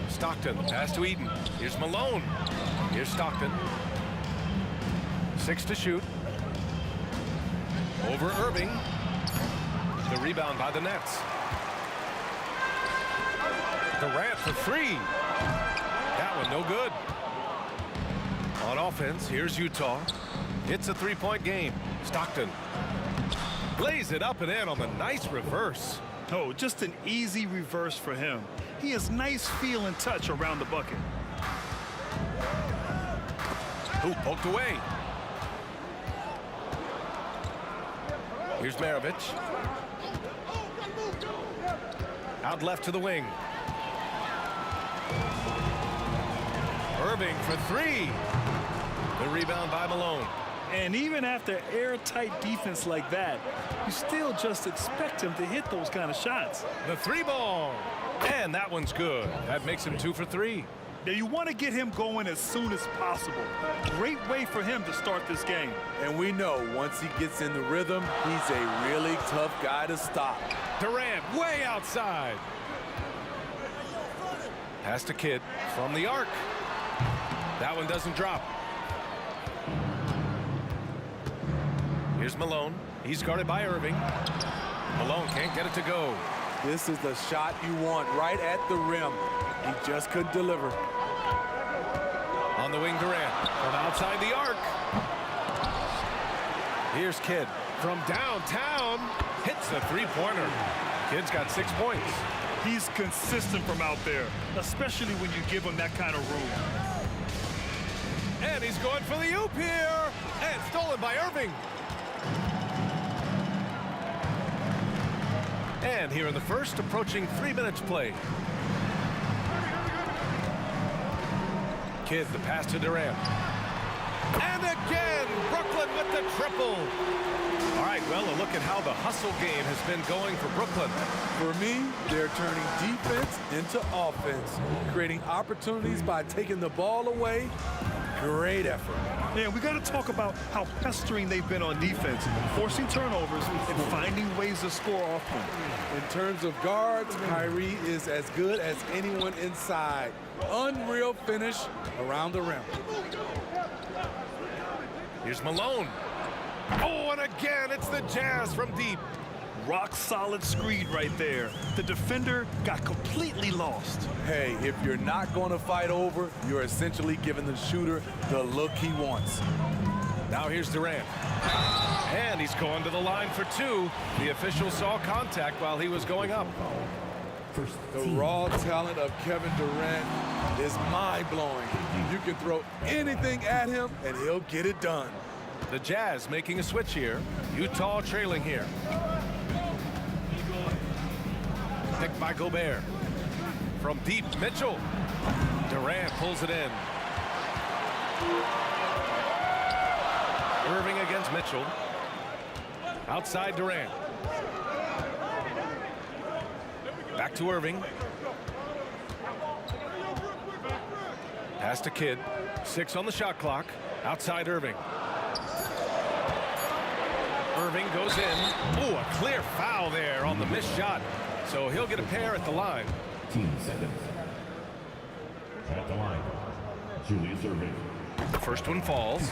Stockton, pass to Eaton. Here's Malone. Here's Stockton. 6 to shoot. Over Irving. The rebound by the Nets. Durant for three. That one no good. On offense, here's Utah. It's a three-point game. Stockton lays it up and in on the nice reverse. Oh, just an easy reverse for him. He has nice feel and touch around the bucket. Who poked away. Here's Maravich. Out left to the wing. Irving for three. The rebound by Malone. And even after airtight defense like that, you still just expect him to hit those kind of shots. The three ball. And that one's good. That makes him 2 for 3. Now you want to get him going as soon as possible. Great way for him to start this game. And we know once he gets in the rhythm, he's a really tough guy to stop. Durant way outside. Pass to Kidd from the arc. That one doesn't drop. Here's Malone. He's guarded by Irving. Malone can't get it to go. This is the shot you want right at the rim. He just couldn't deliver. On the wing, Durant from outside the arc. Here's Kidd from downtown. Hits a three-pointer. Kidd's got 6 points. He's consistent from out there, especially when you give him that kind of room. And he's going for the oop here. And stolen by Irving. And here in the first, approaching 3 minutes played. Kidd, the pass to Durant. And again, Brooklyn with the triple. All right, well, a look at how the hustle game has been going for Brooklyn. For me, they're turning defense into offense, creating opportunities by taking the ball away. Great effort. Yeah, we got to talk about how pestering they've been on defense, forcing turnovers and finding ways to score off them. In terms of guards, Kyrie is as good as anyone inside. Unreal finish around the rim. Here's Malone. Oh, and again, it's the Jazz from deep. Rock solid screen right there. The defender got completely lost. Hey, if you're not going to fight over, you're essentially giving the shooter the look he wants. Now here's Durant. And he's going to the line for two. The official saw contact while he was going up. The raw talent of Kevin Durant is mind-blowing. You can throw anything at him, and he'll get it done. The Jazz making a switch here. Utah trailing here. Picked by Gobert. From deep, Mitchell. Durant pulls it in. Irving against Mitchell. Outside Durant. Back to Irving. Pass to Kidd. 6 on the shot clock. Outside Irving. Irving goes in. Ooh, a clear foul there on the missed shot. So he'll get a pair at the line. 15 seconds. At the line, Julius Irving. The first one falls.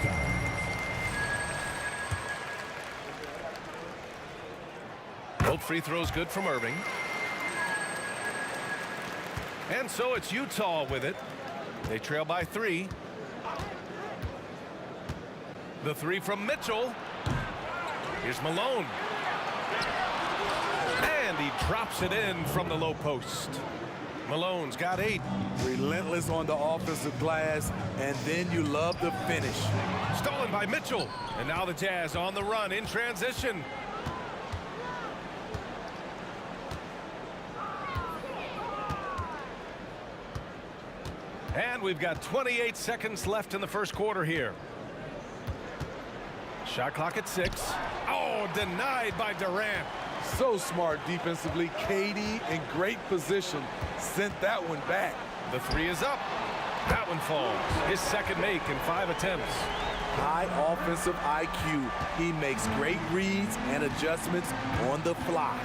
Both free throws good from Irving. And so it's Utah with it. They trail by 3. The 3 from Mitchell. Here's Malone. And he drops it in from the low post. Malone's got 8. Relentless on the offensive glass, and then you love the finish. Stolen by Mitchell. And now the Jazz on the run in transition. And we've got 28 seconds left in the first quarter here. Shot clock at 6. Oh, denied by Durant. So smart defensively. KD in great position. Sent that one back. The 3 is up. That one falls. His second make in 5 attempts. High offensive IQ. He makes great reads and adjustments on the fly.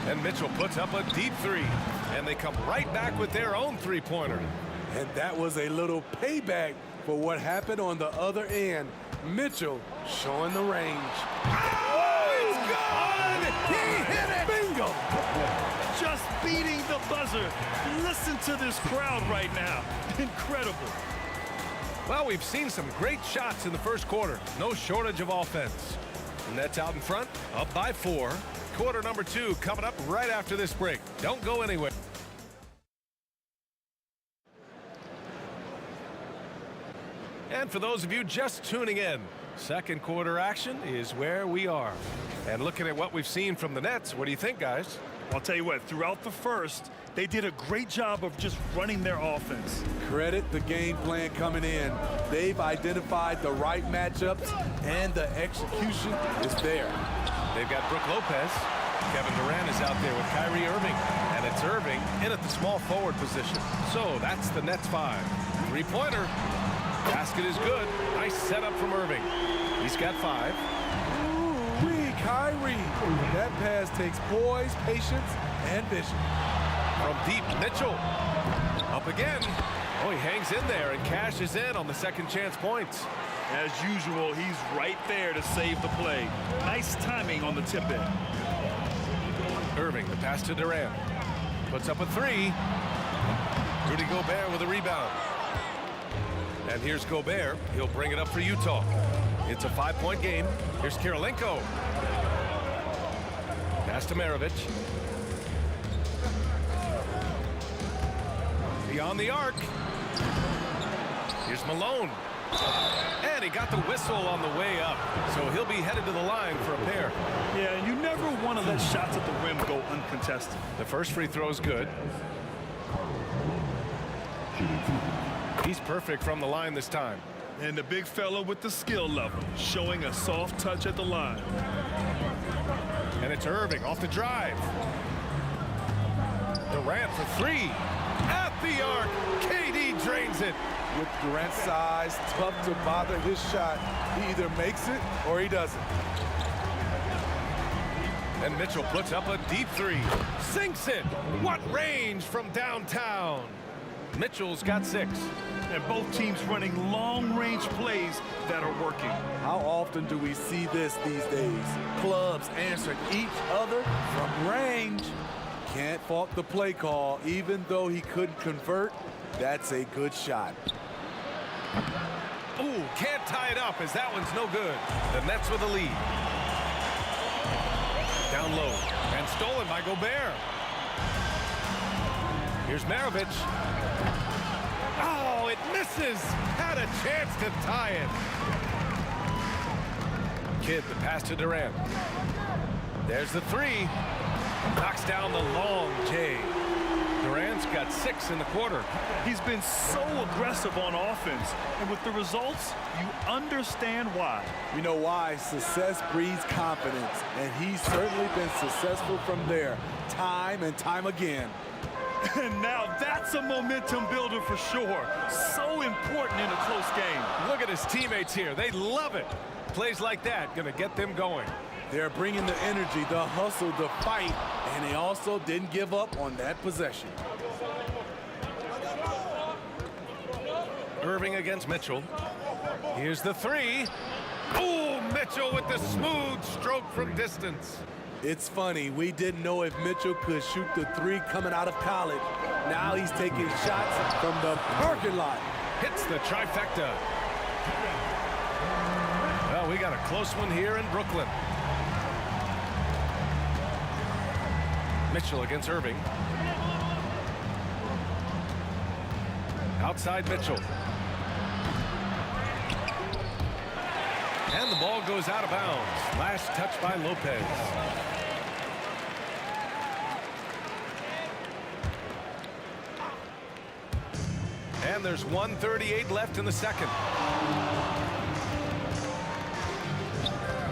And Mitchell puts up a deep 3. And they come right back with their own 3-pointer. And that was a little payback for what happened on the other end. Mitchell showing the range. Oh, it's good! He hit it! Bingo! Just beating the buzzer. Listen to this crowd right now. Incredible. Well, we've seen some great shots in the first quarter. No shortage of offense. The Nets out in front, up by 4. Quarter number 2 coming up right after this break. Don't go anywhere. And for those of you just tuning in, second quarter action is where we are. And looking at what we've seen from the Nets, what do you think, guys? I'll tell you what, throughout the first, they did a great job of just running their offense. Credit the game plan coming in. They've identified the right matchups, and the execution is there. They've got Brook Lopez. Kevin Durant is out there with Kyrie Irving. And it's Irving in at the small forward position. So that's the Nets 5. 3-pointer. Basket is good. Nice setup from Irving. He's got 5. Ooh-wee, Kyrie. That pass takes poise, patience, and vision. From deep, Mitchell. Up again. Oh, he hangs in there and cashes in on the second chance points. As usual, he's right there to save the play. Nice timing on the tip-in. Irving, the pass to Durant. Puts up a 3. Rudy Gobert with a rebound. And here's Gobert. He'll bring it up for Utah. It's a 5-point game. Here's Kirilenko. Pass to Maravich. Beyond the arc. Here's Malone. And he got the whistle on the way up. So he'll be headed to the line for a pair. Yeah, and you never want to let shots at the rim go uncontested. The first free throw is good. He's perfect from the line this time. And the big fella with the skill level, showing a soft touch at the line. And it's Irving off the drive. Durant for 3. At the arc. KD drains it. With Durant's size, tough to bother his shot. He either makes it or he doesn't. And Mitchell puts up a deep 3. Sinks it. What range from downtown. Mitchell's got 6. And both teams running long-range plays that are working. How often do we see this these days? Clubs answering each other from range. Can't fault the play call. Even though he couldn't convert, that's a good shot. Ooh, can't tie it up as that one's no good. The Nets with the lead. Down low and stolen by Gobert. Here's Maravich. Oh, it misses. Had a chance to tie it. Kidd, the pass to Durant. There's the 3. Knocks down the long J. Durant's got 6 in the quarter. He's been so aggressive on offense, and with the results, you understand why. You know why? Success breeds confidence, and he's certainly been successful from there, time and time again. And now that's a momentum builder for sure. So important in a close game. Look at his teammates here. They love it. Plays like that gonna get them going. They're bringing the energy, the hustle, the fight, and they also didn't give up on that possession. Irving against Mitchell. Here's the three. Oh, Mitchell with the smooth stroke from distance. It's funny, we didn't know if Mitchell could shoot the three coming out of college. Now he's taking shots from the parking lot. Hits the trifecta. Well, we got a close one here in Brooklyn. Mitchell against Irving. Outside Mitchell. And the ball goes out of bounds. Last touch by Lopez. And there's 1:38 left in the second.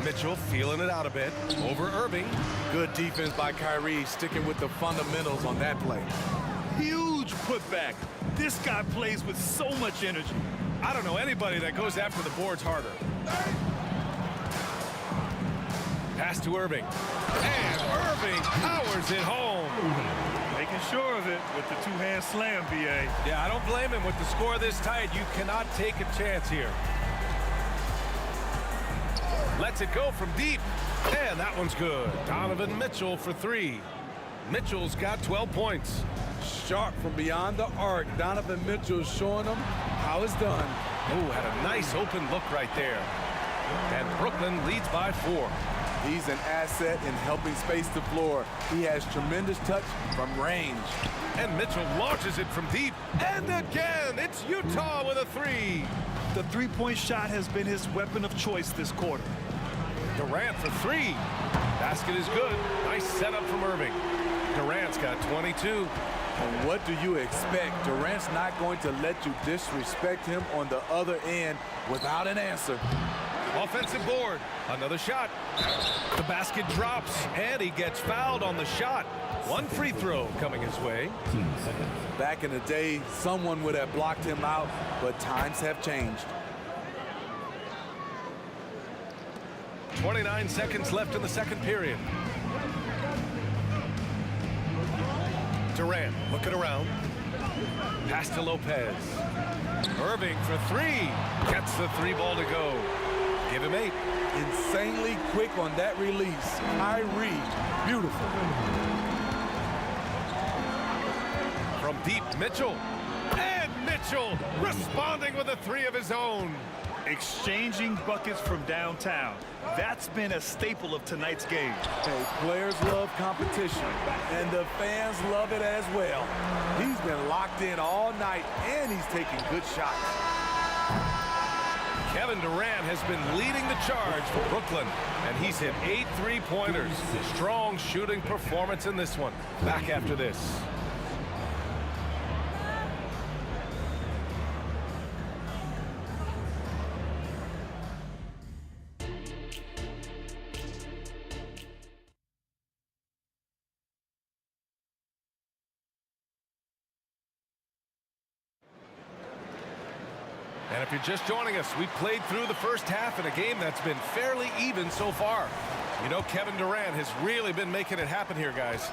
Mitchell feeling it out a bit over Irving. Good defense by Kyrie, sticking with the fundamentals on that play. Huge putback. This guy plays with so much energy. I don't know anybody that goes after the boards harder. Pass to Irving. And Irving powers it home. Making sure of it with the two-hand slam, B.A. Yeah, I don't blame him. With the score this tight, you cannot take a chance here. Lets it go from deep. And that one's good. Donovan Mitchell for three. Mitchell's got 12 points. Sharp from beyond the arc. Donovan Mitchell showing them how it's done. Oh, had a nice open look right there. And Brooklyn leads by 4. He's an asset in helping space the floor. He has tremendous touch from range. And Mitchell launches it from deep. And again, it's Utah with a three. The three-point shot has been his weapon of choice this quarter. Durant for three. Basket is good. Nice setup from Irving. Durant's got 22. And what do you expect? Durant's not going to let you disrespect him on the other end without an answer. Offensive board. Another shot. The basket drops, and he gets fouled on the shot. One free throw coming his way. Back in the day, someone would have blocked him out, but times have changed. 29 seconds left in the second period. Durant looking around. Pass to Lopez. Irving for three. Gets the three ball to go. Give him 8. Insanely quick on that release. Kyrie, beautiful. From deep, Mitchell. And Mitchell responding with a three of his own. Exchanging buckets from downtown. That's been a staple of tonight's game. Hey, players love competition, and the fans love it as well. He's been locked in all night, and he's taking good shots. Kevin Durant has been leading the charge for Brooklyn, and he's hit 8 3-pointers. Strong shooting performance in this one. Back after this. And if you're just joining us, we played through the first half in a game that's been fairly even so far. You know, Kevin Durant has really been making it happen here, guys.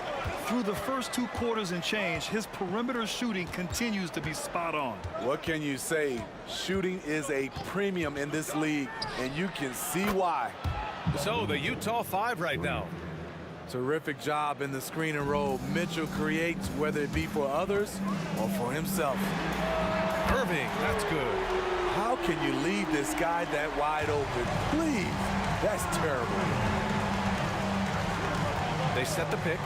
Through the first 2 quarters and change, his perimeter shooting continues to be spot on. What can you say? Shooting is a premium in this league, and you can see why. So the Utah 5 right now. Terrific job in the screen and roll. Mitchell creates, whether it be for others or for himself. Irving, that's good. How can you leave this guy that wide open? Please, that's terrible. They set the pick.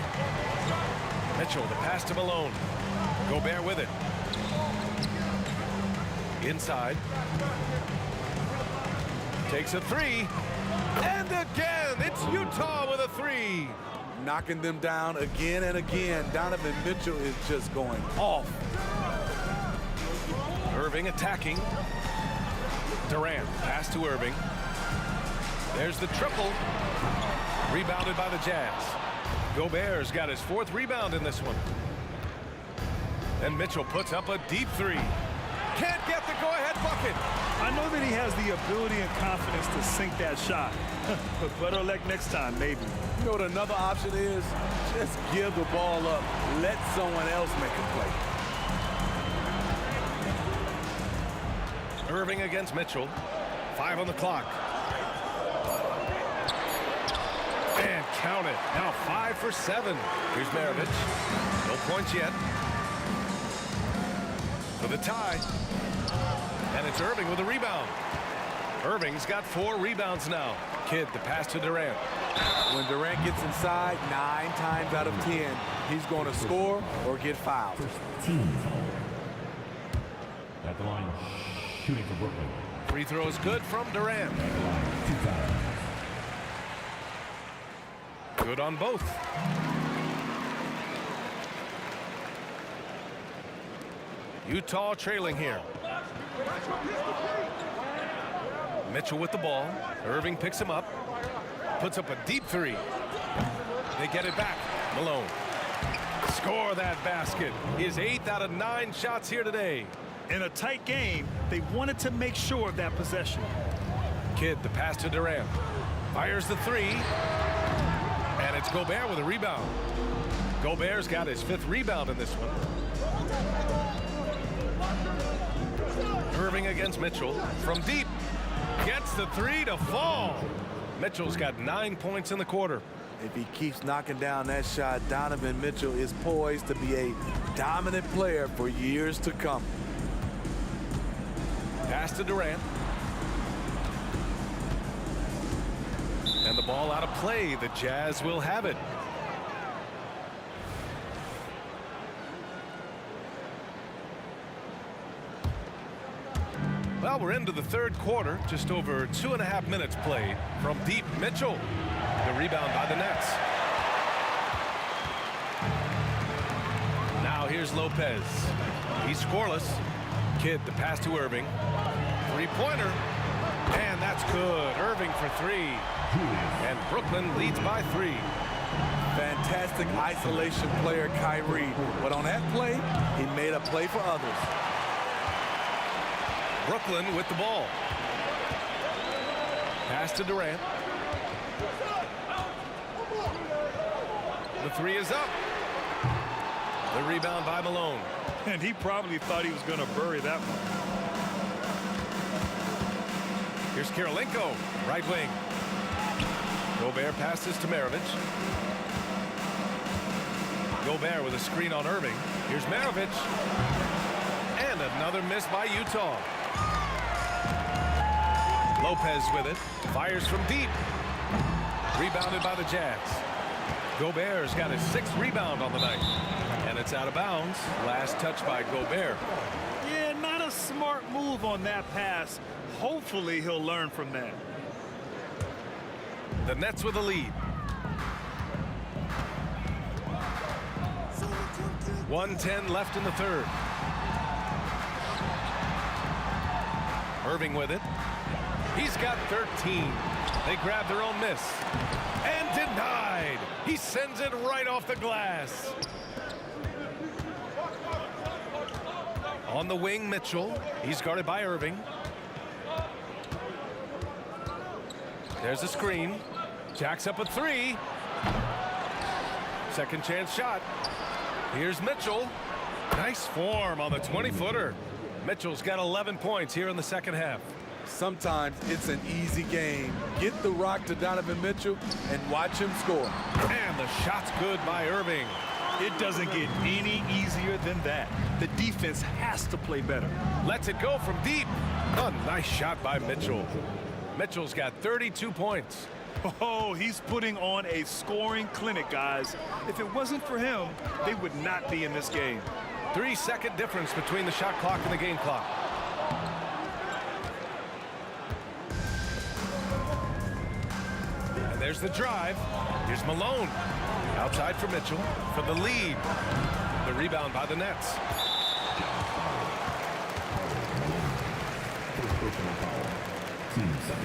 Mitchell, the pass to Malone. Gobert with it. Inside. Takes a three. And again, it's Utah with a three. Knocking them down again and again. Donovan Mitchell is just going off. Irving attacking. Durant, pass to Irving. There's the triple. Rebounded by the Jazz. Gobert's got his 4th rebound in this one. And Mitchell puts up a deep three. Can't get the go-ahead bucket. I know that he has the ability and confidence to sink that shot. But better luck next time, maybe. You know what another option is? Just give the ball up. Let someone else make a play. Irving against Mitchell. 5 on the clock. And count it. Now 5 for 7. Here's Maravich. No points yet. For the tie. And it's Irving with a rebound. Irving's got 4 rebounds now. Kidd, the pass to Durant. When Durant gets inside, 9 times out of 10, he's going to score or get fouled. At the line, shooting for Brooklyn. Free throw is good from Durant. Good on both. Utah trailing here. Mitchell with the ball. Irving picks him up. Puts up a deep 3. They get it back. Malone. Score that basket. His 8th out of 9 shots here today. In a tight game, they wanted to make sure of that possession. Kidd, the pass to Durant. Fires the 3. And it's Gobert with a rebound. Gobert's got his 5th rebound in this one. Irving against Mitchell. From deep. Gets the 3 to fall. Mitchell's got 9 points in the quarter. If he keeps knocking down that shot, Donovan Mitchell is poised to be a dominant player for years to come. Pass to Durant. And the ball out of play. The Jazz will have it. Well, we're into the 3rd quarter. Just over 2.5 minutes played. From deep, Mitchell. The rebound by the Nets. Now here's Lopez. He's scoreless. Kidd, the pass to Irving. 3-pointer. And that's good. Irving for 3. And Brooklyn leads by 3. Fantastic isolation player, Kyrie. But on that play, he made a play for others. Brooklyn with the ball. Pass to Durant. The 3 is up. The rebound by Malone. And he probably thought he was going to bury that one. Here's Kirilenko, right wing. Gobert passes to Maravich. Gobert with a screen on Irving. Here's Maravich. And another miss by Utah. Lopez with it. Fires from deep. Rebounded by the Jazz. Gobert's got his 6th rebound on the night. And it's out of bounds. Last touch by Gobert. Yeah, not a smart move on that pass. Hopefully he'll learn from that. The Nets with a lead. 1:10 left in the 3rd. Irving with it. He's got 13. They grab their own miss. And denied. He sends it right off the glass. On the wing, Mitchell. He's guarded by Irving. There's a screen. Jacks up a 3. Second chance shot. Here's Mitchell. Nice form on the 20-footer. Mitchell's got 11 points here in the 2nd half. Sometimes it's an easy game. Get the rock to Donovan Mitchell and watch him score. And the shot's good by Irving. It doesn't get any easier than that. The defense has to play better. Lets it go from deep. A nice shot by Mitchell. Mitchell's got 32 points. Oh, he's putting on a scoring clinic, guys. If it wasn't for him, they would not be in this game. 3-second difference between the shot clock and the game clock. And there's the drive. Here's Malone. Outside for Mitchell for the lead. The rebound by the Nets. Team 7.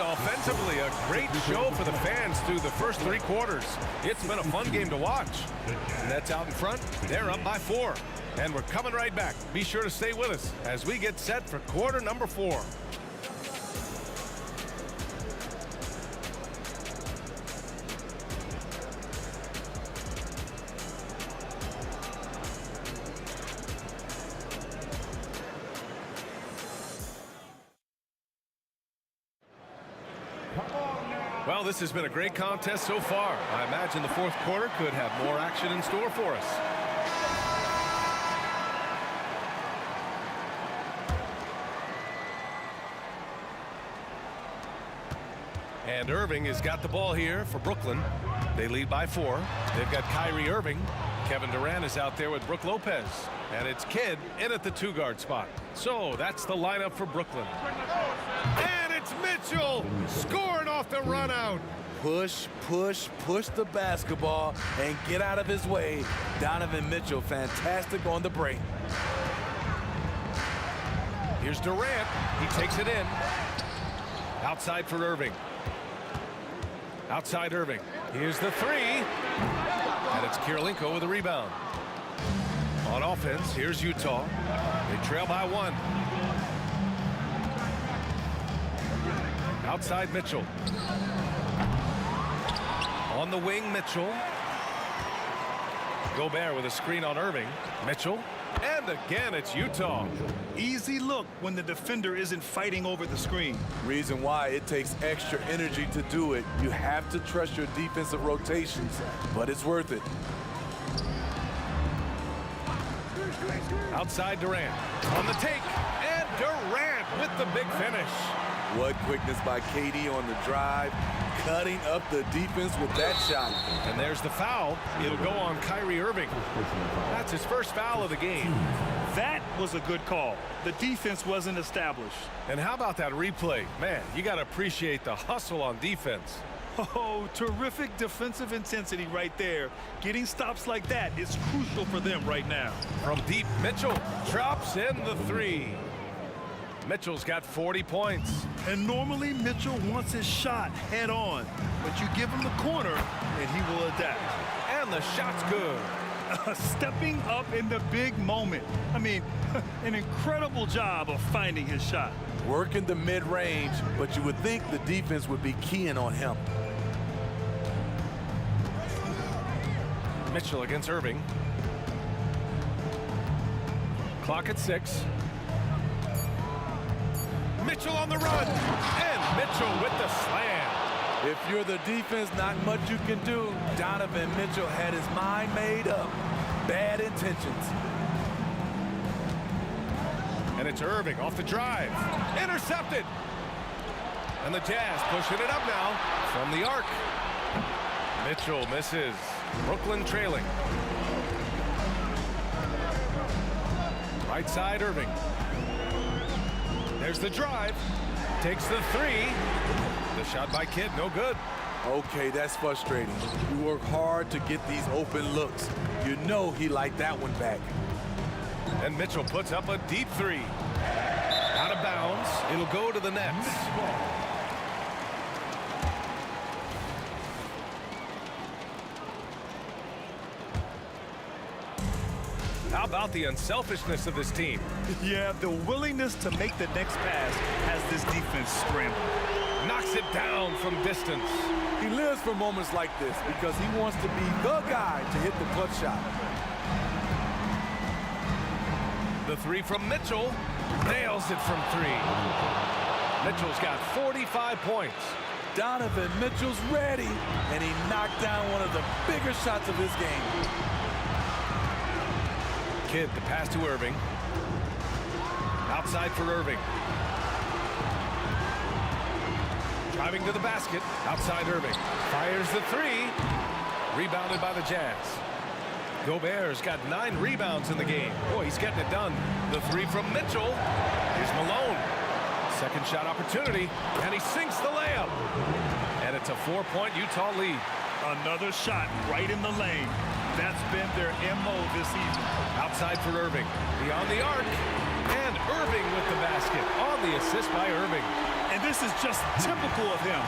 Offensively, a great show for the fans through the first 3 quarters. It's been a fun game to watch. Nets out in front. They're up by 4. And we're coming right back. Be sure to stay with us as we get set for quarter number 4. Well, this has been a great contest so far. I imagine the fourth quarter could have more action in store for us. And Irving has got the ball here for Brooklyn. They lead by 4. They've got Kyrie Irving. Kevin Durant is out there with Brook Lopez. And it's Kidd in at the 2-guard spot. So that's the lineup for Brooklyn. And it's Mitchell scoring off the run out. Push, push, push the basketball and get out of his way. Donovan Mitchell, fantastic on the break. Here's Durant. He takes it in. Outside for Irving. Outside Irving. Here's the 3. And it's Kirilenko with a rebound. On offense, here's Utah. They trail by 1. Outside Mitchell. On the wing, Mitchell. Gobert with a screen on Irving. Mitchell. And again, it's Utah. Easy look when the defender isn't fighting over the screen. Reason why it takes extra energy to do it. You have to trust your defensive rotations, but it's worth it. Outside Durant. On the take. And Durant with the big finish. What quickness by KD on the drive. Cutting up the defense with that shot. And there's the foul. It'll go on Kyrie Irving. That's his first foul of the game. That was a good call. The defense wasn't established. And how about that replay? Man, you got to appreciate the hustle on defense. Oh, terrific defensive intensity right there. Getting stops like that is crucial for them right now. From deep, Mitchell drops in the 3. Mitchell's got 40 points. And normally Mitchell wants his shot head on, but you give him the corner and he will adapt. And the shot's good. Stepping up in the big moment. I mean, an incredible job of finding his shot. Working the mid-range, but you would think the defense would be keying on him. Mitchell against Irving. Clock at 6. Mitchell on the run, and Mitchell with the slam. If you're the defense, not much you can do. Donovan Mitchell had his mind made up. Bad intentions. And it's Irving off the drive. Intercepted. And the Jazz pushing it up now from the arc. Mitchell misses. Brooklyn trailing. Right side, Irving. There's the drive. Takes the 3. The shot by Kidd, no good. Okay, that's frustrating. You work hard to get these open looks. You know he liked that one back. And Mitchell puts up a deep 3. Out of bounds. It'll go to the Nets. How about the unselfishness of this team? Yeah, the willingness to make the next pass has this defense scrambling. Knocks it down from distance. He lives for moments like this because he wants to be the guy to hit the clutch shot. The 3 from Mitchell. Nails it from 3. Mitchell's got 45 points. Donovan Mitchell's ready, and he knocked down one of the bigger shots of his game. Kidd, the pass to Irving. Outside for Irving. Driving to the basket. Outside Irving. Fires the 3. Rebounded by the Jazz. Gobert's got 9 rebounds in the game. Boy, he's getting it done. The 3 from Mitchell. Here's Malone. Second shot opportunity. And he sinks the layup. And it's a 4-point Utah lead. Another shot right in the lane. That's been their MO this season. Outside for Irving. Beyond the arc. And Irving with the basket on the assist by Irving. And this is just typical of him.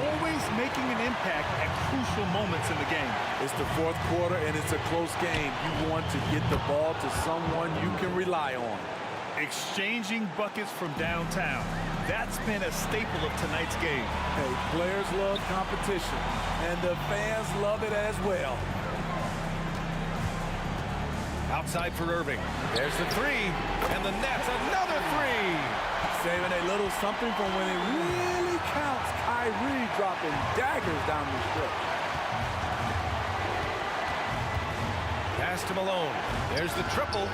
Always make making an impact at crucial moments in the game. It's the fourth quarter, and it's a close game. You want to get the ball to someone you can rely on. Exchanging buckets from downtown. That's been a staple of tonight's game. Hey, players love competition, and the fans love it as well. Outside for Irving. There's the three, and the net's another three. Saving a little something from when it really counts. Kyrie dropping daggers down the stretch. Pass to Malone. There's the triple,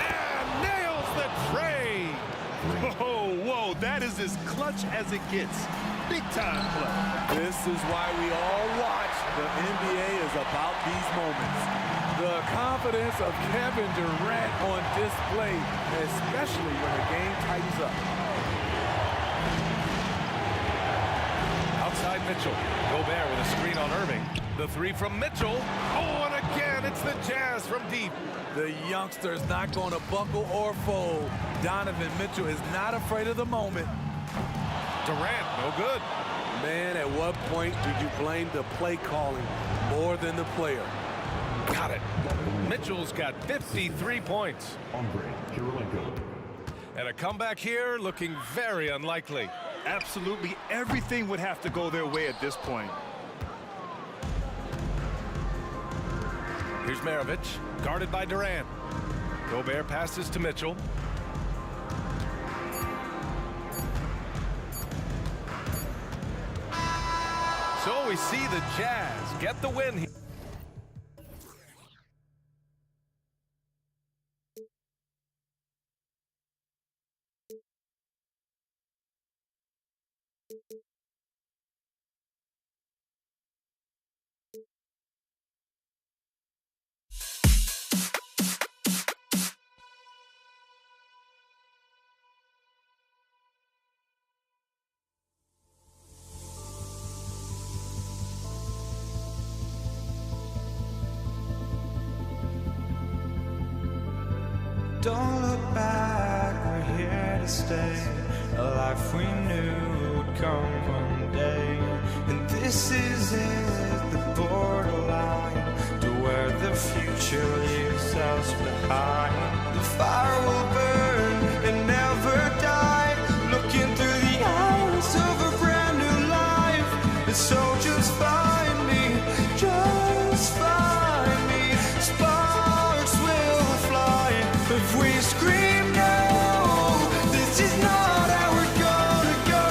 and nails the tray. Whoa, that is as clutch as it gets. Big time play. This is why we all watch. The NBA is about these moments. The confidence of Kevin Durant on display, especially when the game tightens up. Outside Mitchell. Gobert with a screen on Irving. The three from Mitchell. Oh, and again, it's the Jazz from deep. The youngster's not going to buckle or fold. Donovan Mitchell is not afraid of the moment. Durant, no good. Man, at what point do you blame the play calling more than the player? Got it. Mitchell's got 53 points. And a comeback here looking very unlikely. Absolutely everything would have to go their way at this point. Here's Maravich, guarded by Durant. Gobert passes to Mitchell. So we see the Jazz get the win here. Don't look back, we're here to stay. A life we knew would come one day. And this is it, the borderline to where the future leaves us behind. The fire will burn and never die. Looking through the eyes of a brand new life. And so just find me, just find me. Sparks will fly if we scream no. This is not how we're gonna go.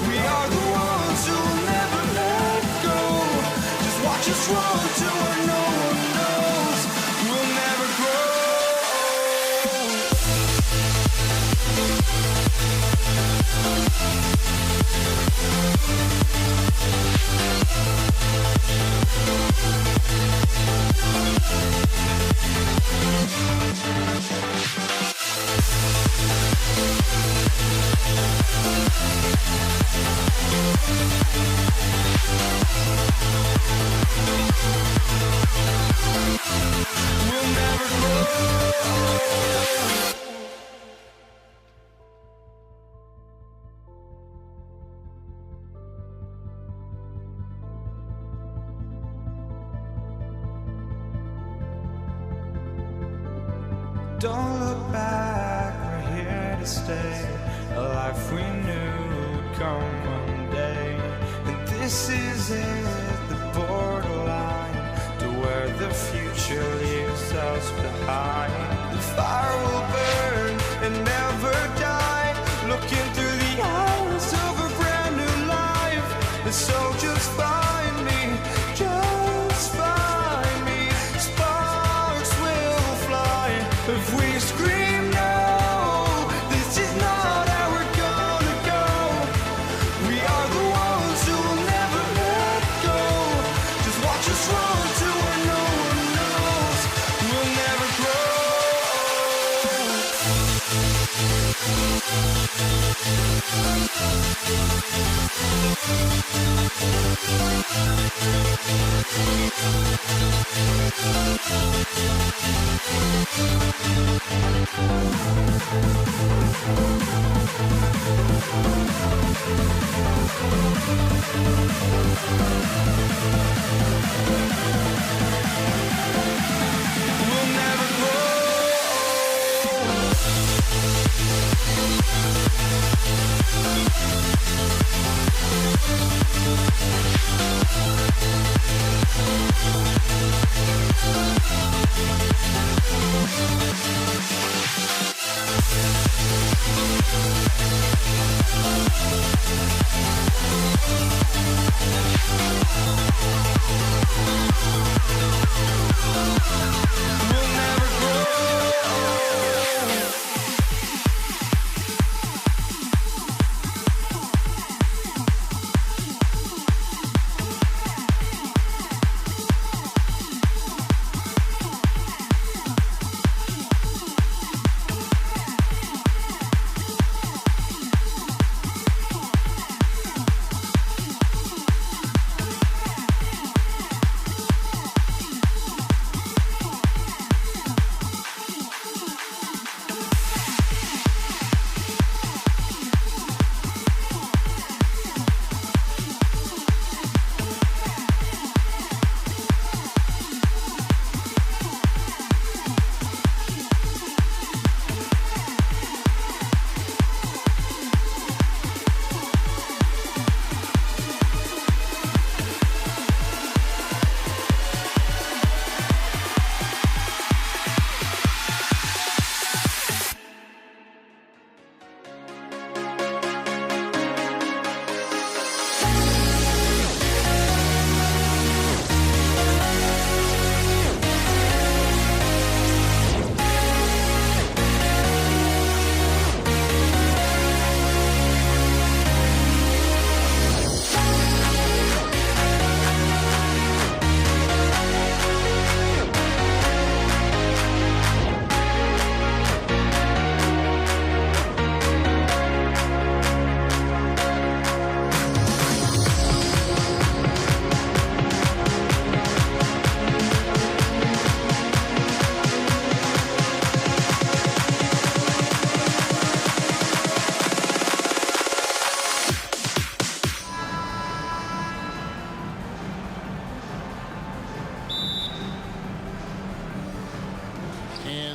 We are the ones who will never let go. Just watch us run to where no one knows. We'll never grow. We'll never grow. Don't look back, we're here to stay. A life we knew would come one day. And this is it, the borderline to where the future leaves us behind. The fire will burn and never die. Looking through the eyes of a brand new life. And so just find me, just find me. Sparks will fly if we scream no. This is not how we're gonna go. We are the ones who will never let go. Just watch us run to where no one knows. We'll never grow.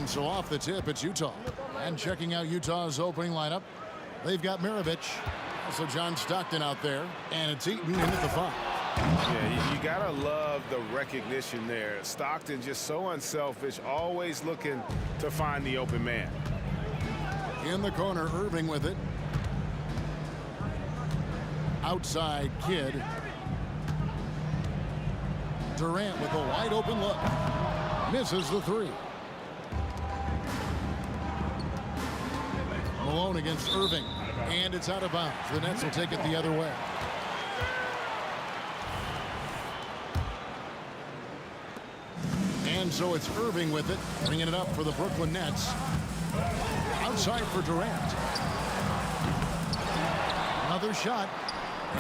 So off the tip, it's Utah. And checking out Utah's opening lineup, they've got Maravich. Also John Stockton out there. And it's Eaton in at the 5. Yeah, you gotta love the recognition there. Stockton just so unselfish, always looking to find the open man. In the corner, Irving with it. Outside Kidd. Durant with a wide open look. Misses the 3. Malone against Irving. And it's out of bounds. The Nets will take it the other way. And so it's Irving with it, bringing it up for the Brooklyn Nets. Outside for Durant. Another shot.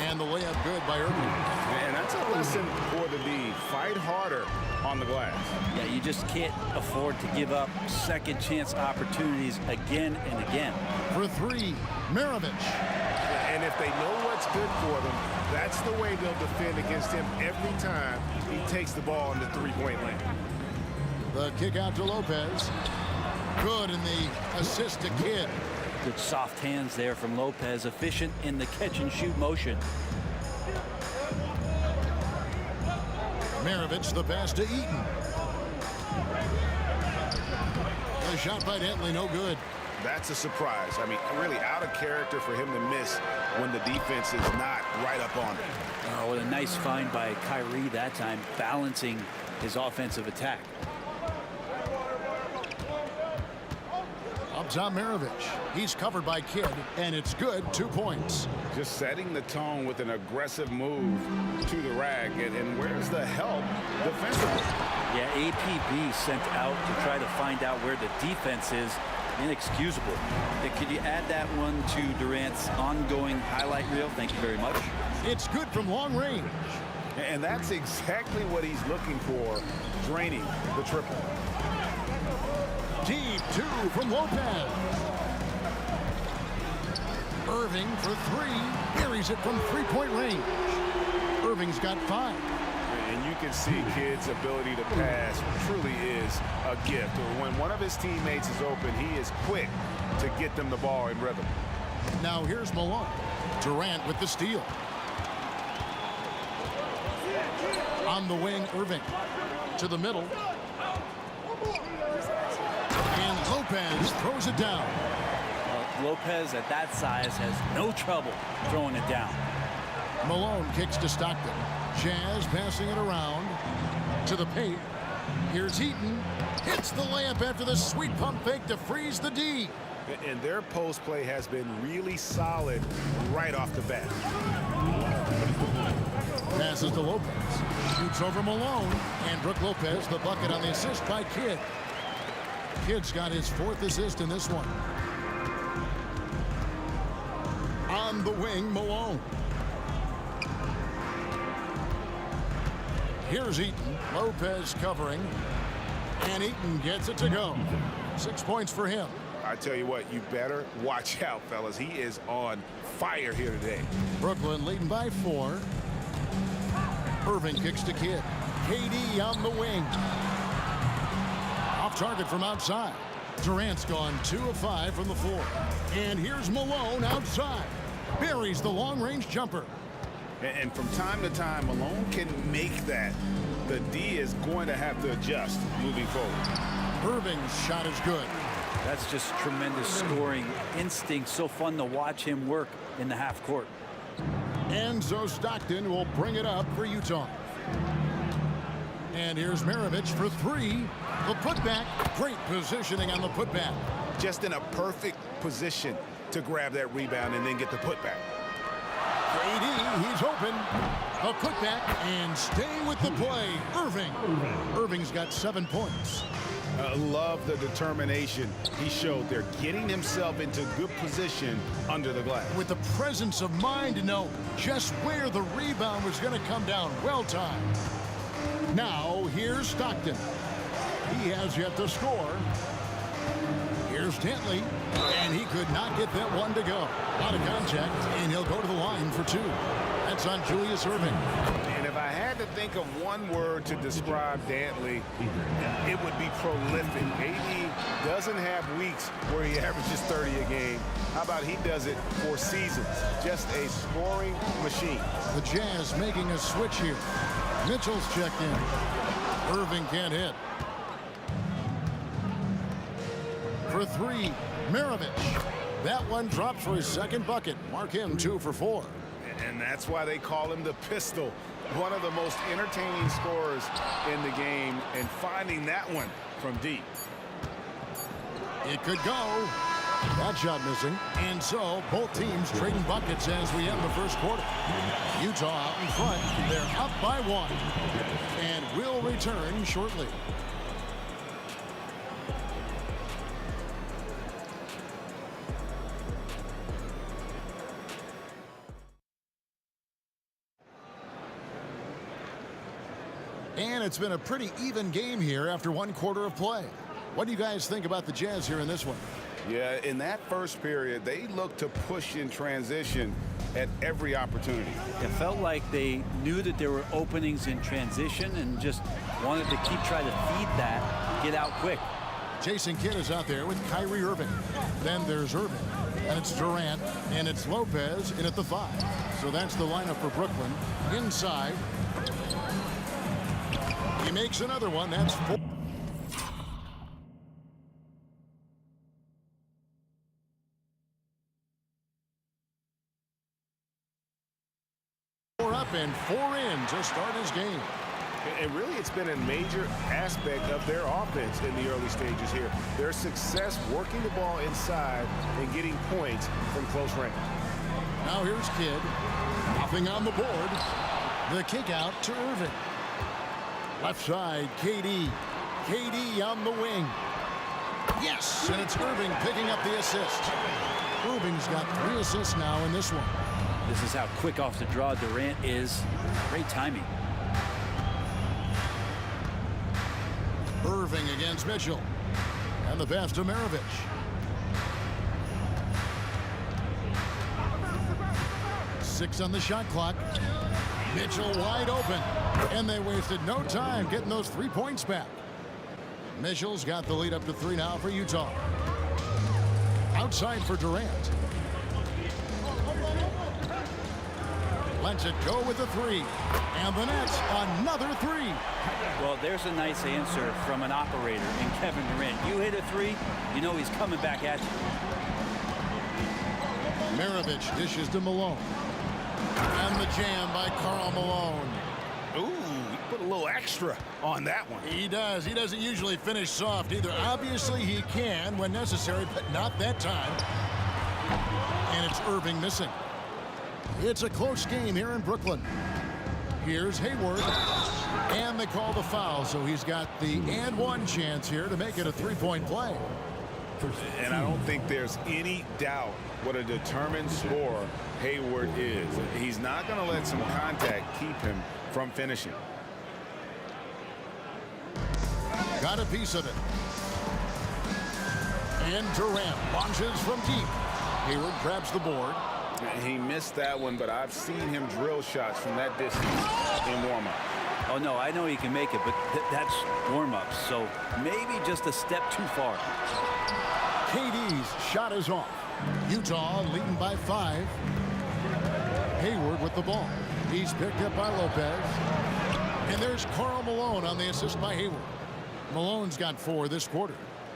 And the layup good by Irving. And that's a lesson for the D. Fight harder on the glass. Yeah, you just can't afford to give up second chance opportunities again and again. For 3, Maravich. And if they know what's good for them, that's the way they'll defend against him every time he takes the ball in the three-point lane. The kick out to Lopez. Good, and the assist to Kidd. Good soft hands there from Lopez, efficient in the catch and shoot motion. Maravich, the pass to Eaton. The shot by Dentley, no good. That's a surprise. I mean, really out of character for him to miss when the defense is not right up on him. Oh, what a nice find by Kyrie that time, balancing his offensive attack. Up top, Maravich. He's covered by Kidd, and it's good. 2 points. Just setting the tone with an aggressive move to the rag. And where's the help defensively? Yeah, APB sent out to try to find out where the defense is. Inexcusable. Could you add that one to Durant's ongoing highlight reel? Thank you very much. It's good from long range. And that's exactly what he's looking for, draining the triple. Deep 2 from Lopez. Irving for 3. Carries it from 3-point range. Irving's got 5. And you can see Kidd's ability to pass truly is a gift. When one of his teammates is open, he is quick to get them the ball in rhythm. Now here's Malone. Durant with the steal. On the wing, Irving. To the middle. And Lopez throws it down. Lopez at that size has no trouble throwing it down. Malone kicks to Stockton. Jazz passing it around to the paint. Here's Eaton. Hits the layup after the sweet pump fake to freeze the D. And their post play has been really solid right off the bat. Passes to Lopez. Shoots over Malone. And Brook Lopez, the bucket on the assist by Kidd. Kidd's got his 4th assist in this one. On the wing, Malone. Here's Eaton. Lopez covering. And Eaton gets it to go. 6 points for him. I tell you what, you better watch out, fellas. He is on fire here today. Brooklyn leading by 4. Irving kicks to Kidd. KD on the wing. Off target from outside. Durant's gone 2 of 5 from the floor. And here's Malone outside. Buries the long-range jumper. And from time to time, Malone can make that. The D is going to have to adjust moving forward. Irving's shot is good. That's just tremendous scoring instinct. So fun to watch him work in the half court. And so Stockton will bring it up for Utah. And here's Maravich for 3. The putback. Great positioning on the putback. Just in a perfect position to grab that rebound and then get the putback. KD, he's open. A putback and staying with the play. Irving. Irving's got 7 points. Love the determination he showed there, getting himself into good position under the glass. With the presence of mind to know just where the rebound was going to come down. Well timed. Now, here's Stockton. He has yet to score. Here's Dantley, and he could not get that one to go. Out of contact, and he'll go to the line for 2. That's on Julius Irving. And if I had to think of one word to describe Dantley, it would be prolific. AD doesn't have weeks where he averages 30 a game. How about he does it for seasons? Just a scoring machine. The Jazz making a switch here. Mitchell's checked in. Irving can't hit. For 3, Maravich. That one dropped for his 2nd bucket. Mark him 2 for 4. And that's why they call him the pistol. One of the most entertaining scorers in the game, and finding that one from deep. It could go. That shot missing. And so both teams trading buckets as we end the first quarter. Utah out in front. They're up by 1. And will return shortly. And it's been a pretty even game here after 1 quarter of play. What do you guys think about the Jazz here in this one? Yeah, in that first period, they looked to push in transition at every opportunity. It felt like they knew that there were openings in transition and just wanted to keep trying to feed that, get out quick. Jason Kidd is out there with Kyrie Irving. Then there's Irving, and it's Durant, and it's Lopez in at the 5. So that's the lineup for Brooklyn. Inside. He makes another one. That's 4. Up and 4 in to start his game. And really, it's been a major aspect of their offense in the early stages here. Their success working the ball inside and getting points from close range. Now here's Kidd. Nothing on the board. The kick out to Irving. Left side, KD. KD on the wing. Yes, and it's Irving picking up the assist. Irving's got 3 assists now in this one. This is how quick off the draw Durant is. Great timing. Irving against Mitchell. And the pass to Maravich. Six on the shot clock. Mitchell wide open. And they wasted no time getting those 3 points back. Mitchell's got the lead up to 3 now for Utah. Outside for Durant. Lets it go with a three. And the Nets another three. Well, there's a nice answer from an operator in Kevin Durant. You hit a three, you know he's coming back at you. Maravich dishes to Malone. And the jam by Karl Malone. Ooh, he put a little extra on that one. He does. He doesn't usually finish soft either. Obviously, he can when necessary, but not that time. And it's Irving missing. It's a close game here in Brooklyn. Here's Hayward. And they call the foul, so he's got the and one chance here to make it a three-point play. And I don't think there's any doubt what a determined scorer Hayward is. He's not going to let some contact keep him from finishing. Got a piece of it. And Durant launches from deep. Hayward grabs the board. He missed that one, but I've seen him drill shots from that distance in warm-up. Oh, no, I know he can make it, but that's warm-ups, so maybe just a step too far. KD's shot is off. Utah leading by 5. Hayward with the ball. He's picked up by Lopez. And there's Karl Malone on the assist by Hayward. Malone's got 4 this quarter.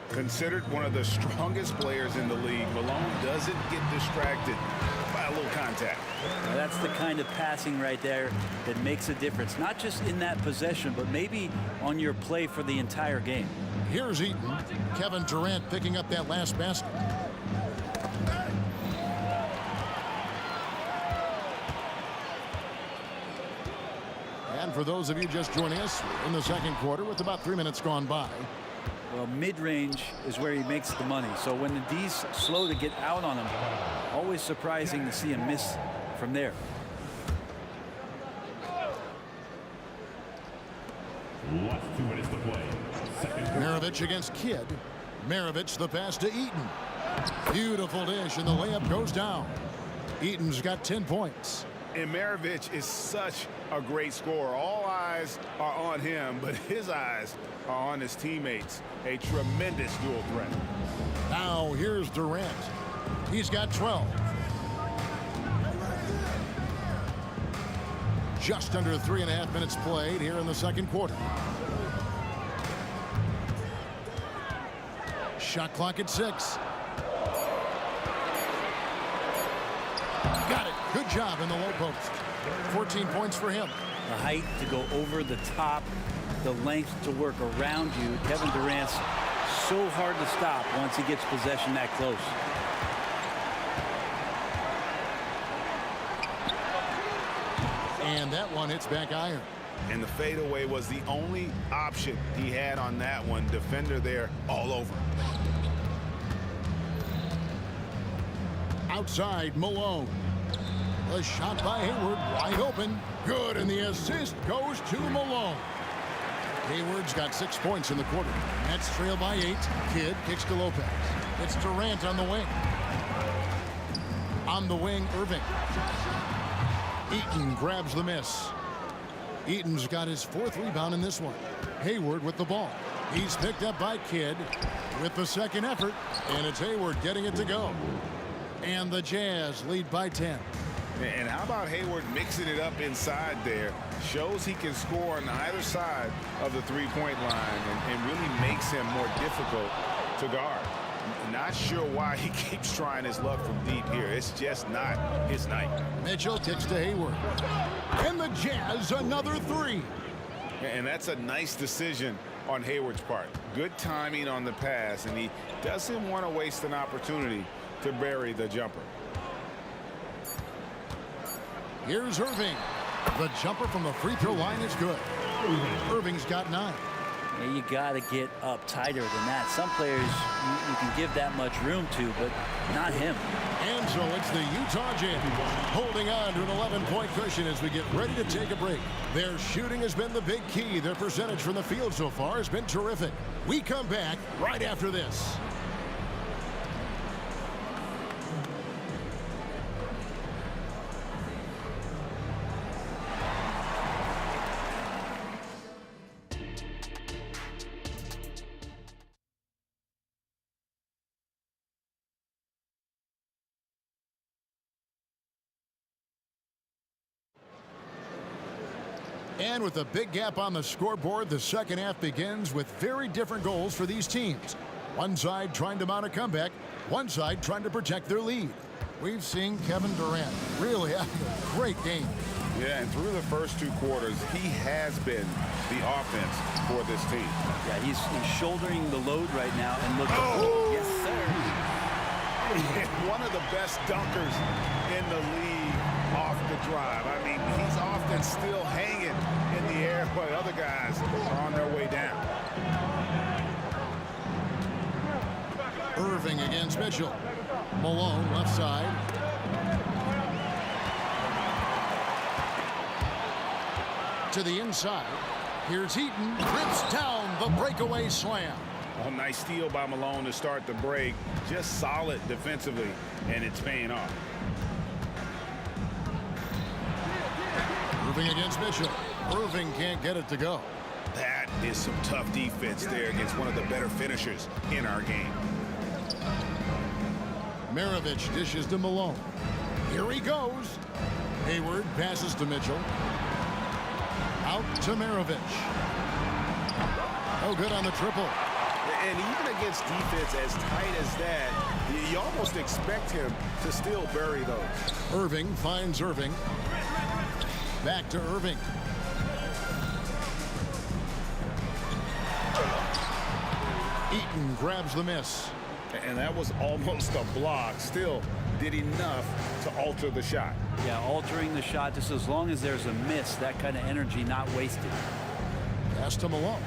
Considered one of the strongest players in the league, Malone doesn't get distracted by a little contact. Now, that's the kind of passing right there that makes a difference, not just in that possession, but maybe on your play for the entire game. Here's Eaton. Kevin Durant picking up that last basket. And for those of you just joining us, we're in the second quarter with about 3 minutes gone by. Well, mid-range is where he makes the money. So when the D's slow to get out on him, always surprising to see him miss from there. Last 2 minutes to play. Maravich against Kidd. Maravich the pass to Eaton. Beautiful dish, and the layup goes down. Eaton's got 10 points. And Maravich is such a great scorer. All eyes are on him, but his eyes are on his teammates. A tremendous dual threat. Now here's Durant. He's got 12. Just under 3.5 minutes played here in the second quarter. Shot clock at 6. Got it. Good job in the low post. 14 points for him. The height to go over the top, the length to work around you. Kevin Durant's so hard to stop once he gets possession that close. And that one hits back iron. And the fadeaway was the only option he had on that one. Defender there all over. Outside, Malone. The shot by Hayward, wide open. Good, and the assist goes to Malone. Hayward's got 6 points in the quarter. Nets trail by 8. Kidd kicks to Lopez. It's Durant on the wing. On the wing, Irving. Eaton grabs the miss. Eaton's got his 4th rebound in this one. Hayward with the ball. He's picked up by Kidd with the second effort, and it's Hayward getting it to go. And the Jazz lead by 10. And how about Hayward mixing it up inside there? Shows he can score on either side of the three-point line and really makes him more difficult to guard. Not sure why he keeps trying his luck from deep here. It's just not his night. Mitchell kicks to Hayward. And the Jazz another 3. And that's a nice decision on Hayward's part. Good timing on the pass, and he doesn't want to waste an opportunity to bury the jumper. Here's Irving. The jumper from the free throw line is good. Irving's got 9. Yeah, you got to get up tighter than that. Some players you can give that much room to, but not him. And so it's the Utah Jazz holding on to an 11-point cushion as we get ready to take a break. Their shooting has been the big key. Their percentage from the field so far has been terrific. We come back right after this. And with a big gap on the scoreboard, the second half begins with very different goals for these teams. One side trying to mount a comeback, one side trying to protect their lead. We've seen Kevin Durant really having a great game. Yeah, and through the first 2 quarters, he has been the offense for this team. Yeah, he's shouldering the load right now, and look. Oh! Yes, sir. One of the best dunkers in the league off the drive. I mean, he's often still hanging in the air while other guys are on their way down. Irving against Mitchell. Malone left side. To the inside. Here's Heaton. Rips down the breakaway slam. A nice steal by Malone to start the break. Just solid defensively, and it's paying off. Irving against Mitchell. Irving can't get it to go. That is some tough defense there against one of the better finishers in our game. Maravich dishes to Malone. Here he goes. Hayward passes to Mitchell. Out to Maravich. No good on the triple. And even against defense as tight as that, you almost expect him to still bury those. Irving finds Irving. Back to Irving. Eaton grabs the miss. And that was almost a block. Still did enough to alter the shot. Yeah, altering the shot just as long as there's a miss, that kind of energy not wasted. Pass to Malone.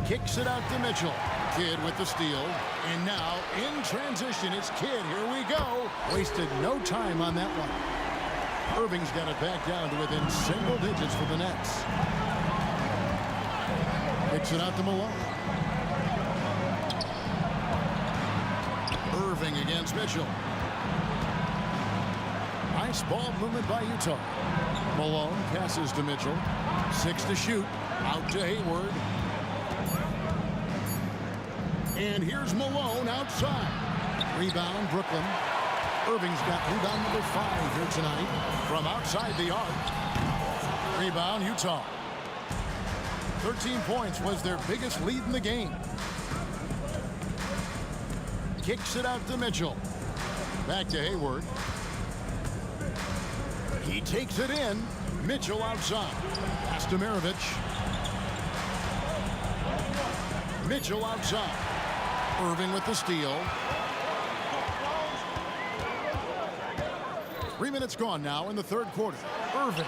Kicks it out to Mitchell. Kidd with the steal. And now in transition, it's Kidd. Here we go. Wasted no time on that one. Irving's got it back down to within single digits for the Nets. Kicks it out to Malone. Irving against Mitchell. Nice ball movement by Utah. Malone passes to Mitchell. 6 to shoot. Out to Hayward. And here's Malone outside. Rebound, Brooklyn. Irving's got rebound number 5 here tonight from outside the arc. Rebound, Utah. 13 points was their biggest lead in the game. Kicks it out to Mitchell. Back to Hayward. He takes it in. Mitchell outside. Pass to Maravich. Mitchell outside. Irving with the steal. 3 minutes gone now in the third quarter. Irving.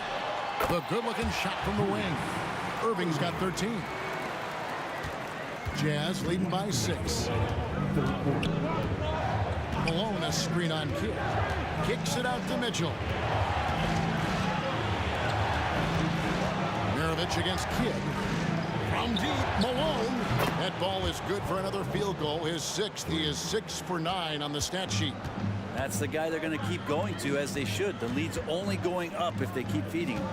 The good-looking shot from the wing. Irving's got 13. Jazz leading by 6. Malone a screen on Kidd. Kicks it out to Mitchell. Maravich against Kidd. From deep, Malone. That ball is good for another field goal. His 6th. He is 6 for 9 on the stat sheet. That's the guy they're going to keep going to, as they should. The lead's only going up if they keep feeding him.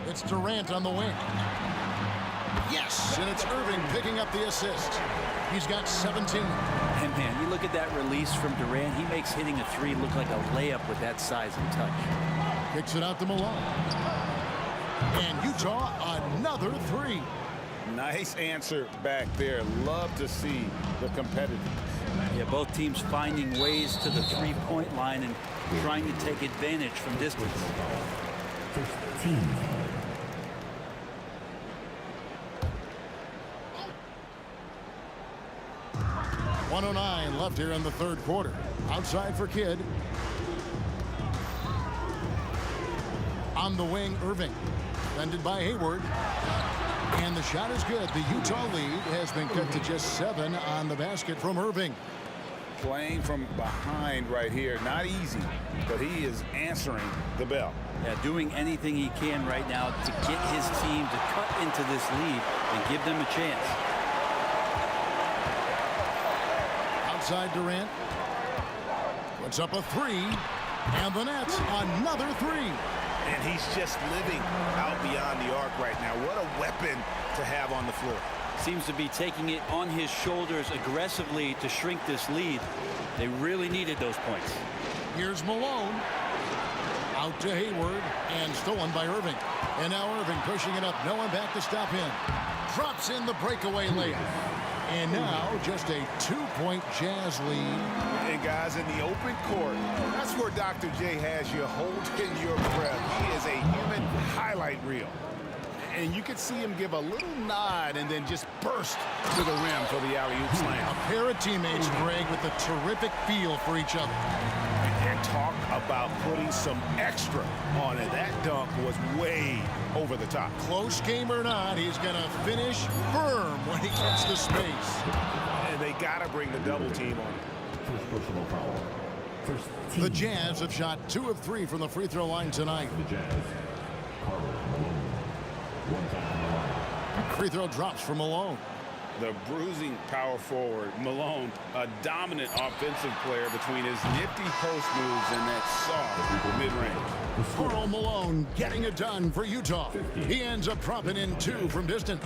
It's Durant on the wing. Yes, and it's Irving picking up the assist. He's got 17. And man, you look at that release from Durant. He makes hitting a 3 look like a layup with that size and touch. Kicks it out to Malone. And Utah, another 3. Nice answer back there. Love to see the competitiveness. Yeah, both teams finding ways to the 3-point line and trying to take advantage from distance. 15. .109 left here in the third quarter. Outside for Kidd. On the wing, Irving. Defended by Hayward. And the shot is good. The Utah lead has been cut to just 7 on the basket from Irving. Playing from behind right here. Not easy, but he is answering the bell. Yeah, doing anything he can right now to get his team to cut into this lead and give them a chance. Outside Durant. Puts up a 3. And the Nets, another 3. And he's just living out beyond the arc right now. What a weapon to have on the floor. Seems to be taking it on his shoulders aggressively to shrink this lead. They really need needed those points. Here's Malone. Out to Hayward and stolen by Irving. And now Irving pushing it up. No one back to stop him. Drops in the breakaway layup. And now just a 2-point Jazz lead. And guys, in the open court, that's where Dr. J has you holding your breath. He is a human highlight reel. And you could see him give a little nod and then just burst to the rim for the alley-oop slam. A pair of teammates, Greg, with a terrific feel for each other. And talk about putting some extra on it. That dunk was way over the top. Close game or not, he's going to finish firm when he gets the space. And they got to bring the double team on. First personal foul. First team. The Jazz have shot 2 of 3 from the free throw line tonight. The Jazz. Carl Malone. One foul on the line. Free throw drops for Malone. The bruising power forward, Malone, a dominant offensive player between his nifty post moves and that soft mid-range. Karl Malone getting it done for Utah. He ends up dropping in 2 from distance.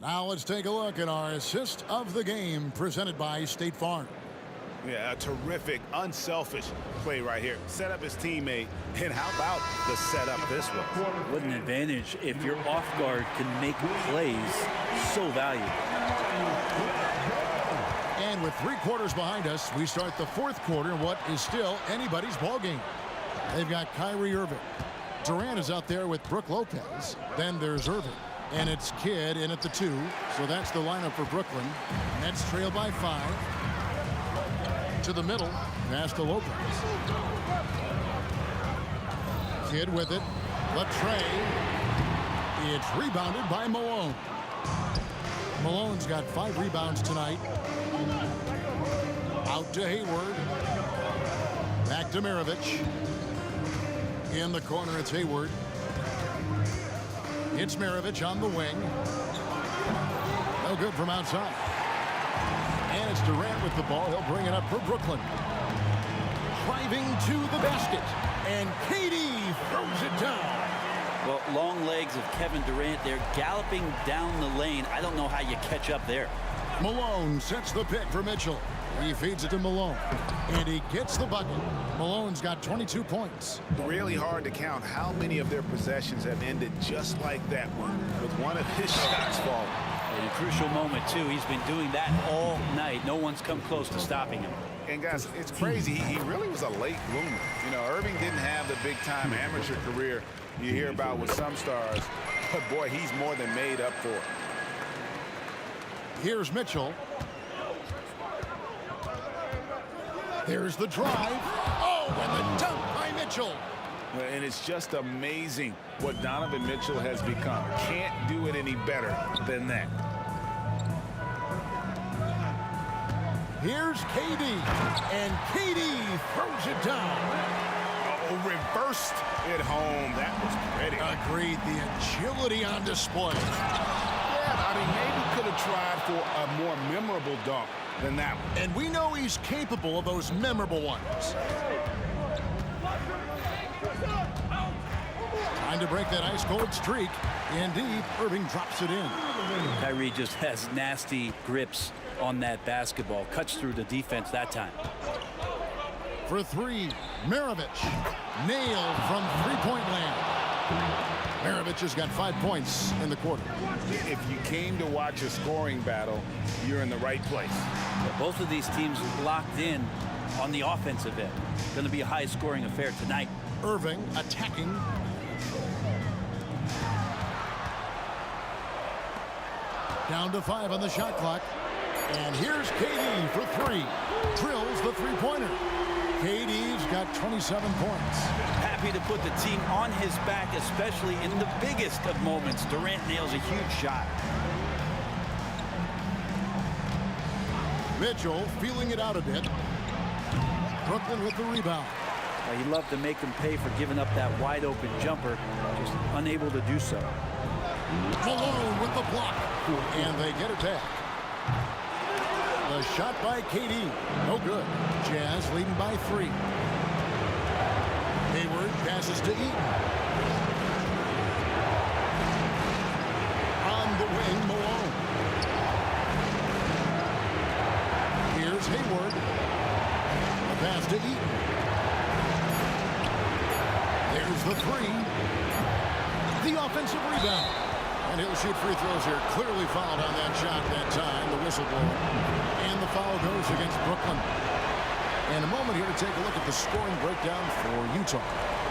Now let's take a look at our assist of the game presented by State Farm. Yeah, a terrific, unselfish play right here. Set up his teammate, and how about the setup this one? What an advantage if your off guard can make plays so valuable. And with 3 quarters behind us, we start the 4th quarter in what is still anybody's ball game. They've got Kyrie Irving. Durant is out there with Brook Lopez. Then there's Irving. And it's Kidd in at the 2. So that's the lineup for Brooklyn. Nets trail by 5. To the middle, pass to Lopez. Kidd with it. Latrey. It's rebounded by Malone. Malone's got 5 rebounds tonight. Out to Hayward. Back to Maravich. In the corner, it's Hayward. It's Maravich on the wing. No good from outside. And it's Durant with the ball. He'll bring it up for Brooklyn. Driving to the basket. And KD throws it down. Well, long legs of Kevin Durant. They're galloping down the lane. I don't know how you catch up there. Malone sets the pick for Mitchell. He feeds it to Malone. And he gets the bucket. Malone's got 22 points. Really hard to count how many of their possessions have ended just like that one, with one of his shots falling. In a crucial moment, too. He's been doing that all night. No one's come close to stopping him. And, guys, it's crazy. He really was a late bloomer. You know, Irving didn't have the big-time amateur career you hear about with some stars. But, boy, he's more than made up for it. Here's Mitchell. There's the drive. Oh, and the dunk by Mitchell. And it's just amazing what Donovan Mitchell has become. Can't do it any better than that. Here's KD. And KD throws it down. Oh, reversed it home. That was pretty. Agreed. The agility on display. Yeah, I mean, maybe could have tried for a more memorable dunk than that one. And we know he's capable of those memorable ones. Trying to break that ice-cold streak. Indeed, Irving drops it in. Kyrie just has nasty grips on that basketball. Cuts through the defense that time. For 3, Maravich. Nailed from three-point land. Maravich has got 5 points in the quarter. If you came to watch a scoring battle, you're in the right place. But both of these teams locked in on the offensive end. Going to be a high-scoring affair tonight. Irving attacking. Down to 5 on the shot clock. And here's KD for 3. Drills the three-pointer. KD's got 27 points. Happy to put the team on his back, especially in the biggest of moments. Durant nails a huge shot. Mitchell feeling it out a bit. Brooklyn with the rebound. He'd love to make them pay for giving up that wide-open jumper, just unable to do so. Malone with the block. And they get it back. The shot by KD. No good. Jazz leading by 3. Hayward passes to Eaton. On the wing, Malone. Here's Hayward. The pass to Eaton. There's the three. The offensive rebound. And he'll shoot free throws here. Clearly fouled on that shot that time. The whistle blower. And the foul goes against Brooklyn. And a moment here to take a look at the scoring breakdown for Utah.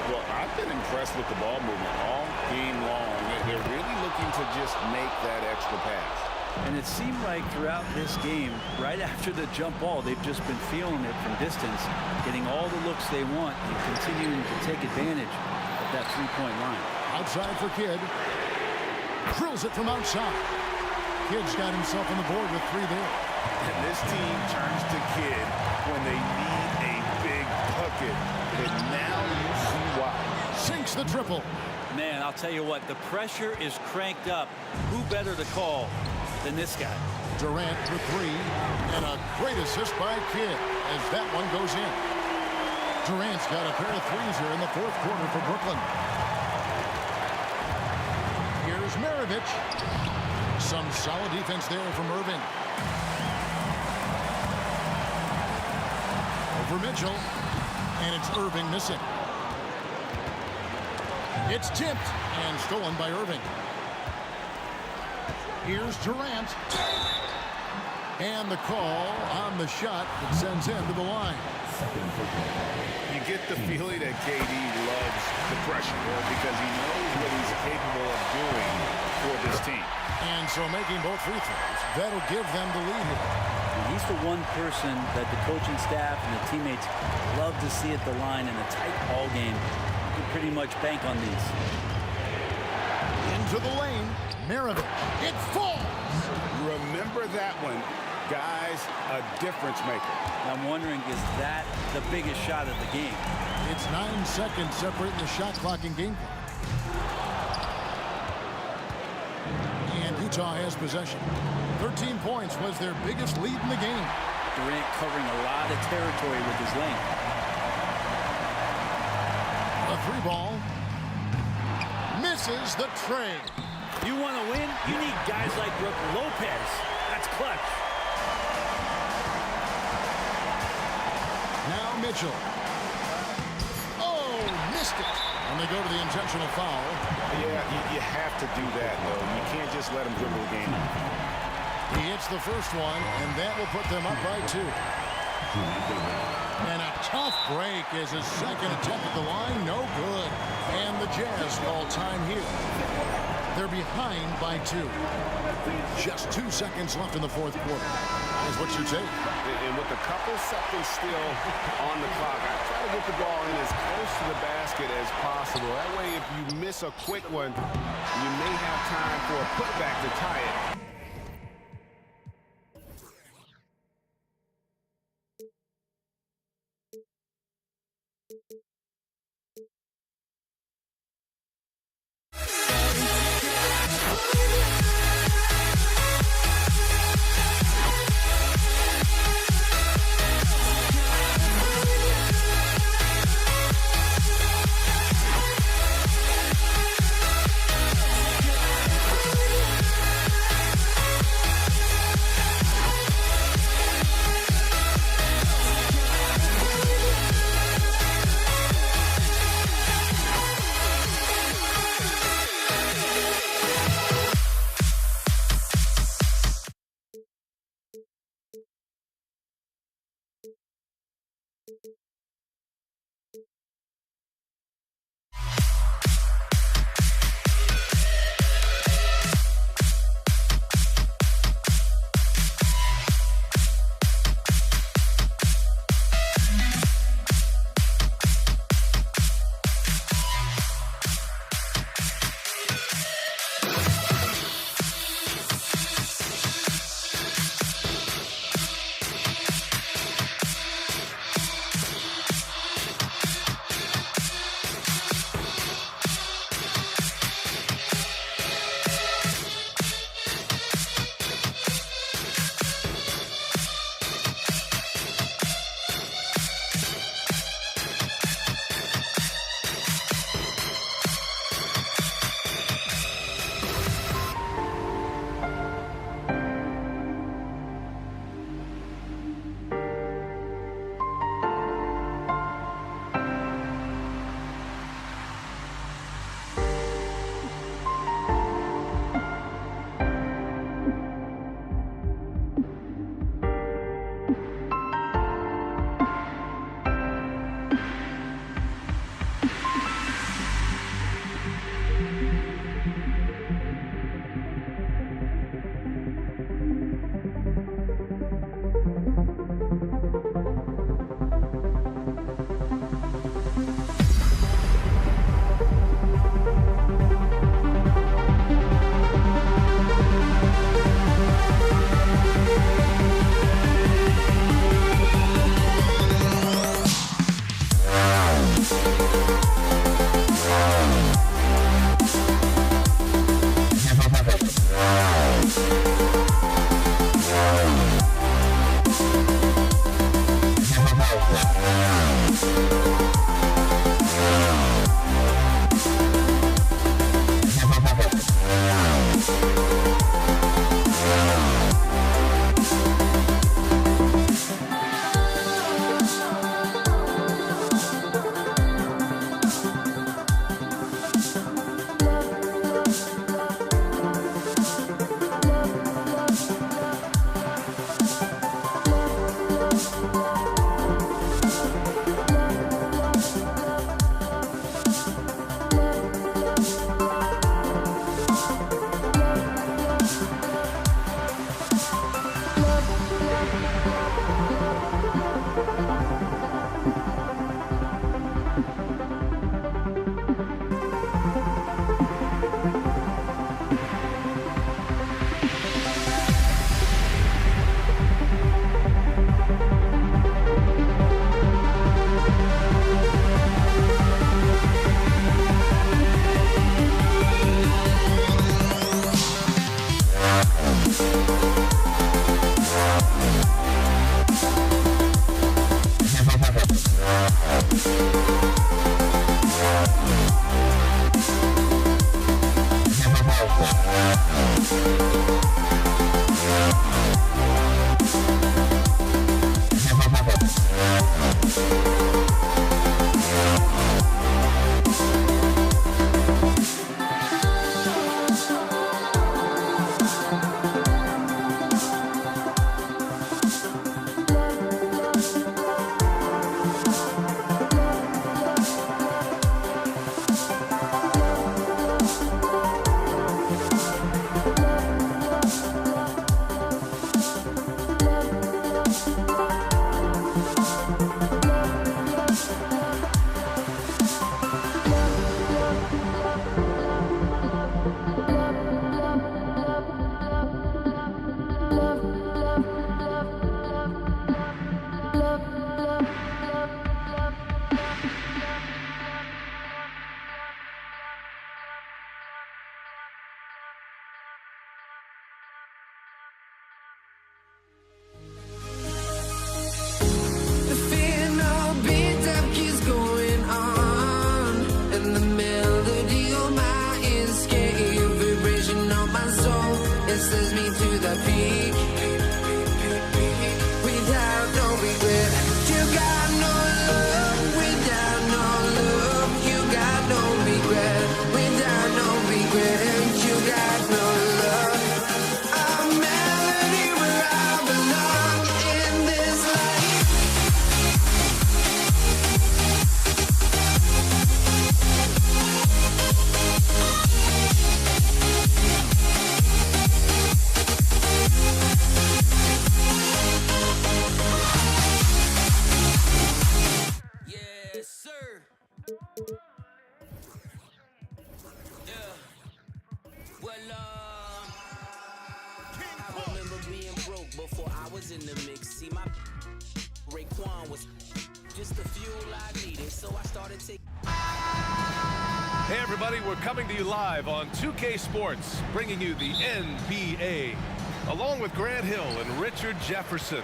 Well, I've been impressed with the ball movement all game long. They're really looking to just make that extra pass. And it seemed like throughout this game, right after the jump ball, they've just been feeling it from distance, getting all the looks they want and continuing to take advantage of that three-point line. Outside for Kidd. Drills it from outside. Kidd's got himself on the board with three there. And this team turns to Kidd when they need a big bucket. And now you see why. Sinks the triple. Man, I'll tell you what, the pressure is cranked up. Who better to call than this guy? Durant for three. And a great assist by Kidd as that one goes in. Durant's got a pair of threes here in the fourth quarter for Brooklyn. Here's Maravich. Some solid defense there from Irving. Over Mitchell. And it's Irving missing. It's tipped and stolen by Irving. Here's Durant. And the call on the shot that sends him to the line. You get the feeling that KD loves the pressure because he knows what he's capable of doing for this team. And so making both free throws, that'll give them the lead here. And he's the one person that the coaching staff and the teammates love to see at the line in a tight ball game. You can pretty much bank on these. Into the lane, Maravich. It falls. Remember that one. Guys, a difference maker. I'm wondering, is that the biggest shot of the game? It's 9 seconds separating the shot clock and game clock. And Utah has possession. 13 points was their biggest lead in the game. Durant covering a lot of territory with his length. A three ball. Misses the tray. You want to win? You need guys like Brook Lopez. That's clutch. Now Mitchell. Oh, missed it. And they go to the intentional foul. Yeah, you have to do that, though. You can't just let him dribble the game. He hits the first one, and that will put them up by 2. And a tough break is his second attempt at the line. No good. And the Jazz call time here. They're behind by 2. Just 2 seconds left in the fourth quarter. Is what you take. And with a couple seconds still on the clock, I try to get the ball in as close to the basket as possible. That way, if you miss a quick one, you may have time for a putback to tie it. just leads me to the peak. Without no regret, you got no love. Without no love, you got no regret. Without no regret, you got no love. A melody where I belong in this life. Yes, sir. Yeah. Well, I remember being broke before I was in the mix. See, my Raekwon was just the fuel I needed, so I started taking. Hey everybody, we're coming to you live on 2K Sports, bringing you the NBA, along with Grant Hill and Richard Jefferson.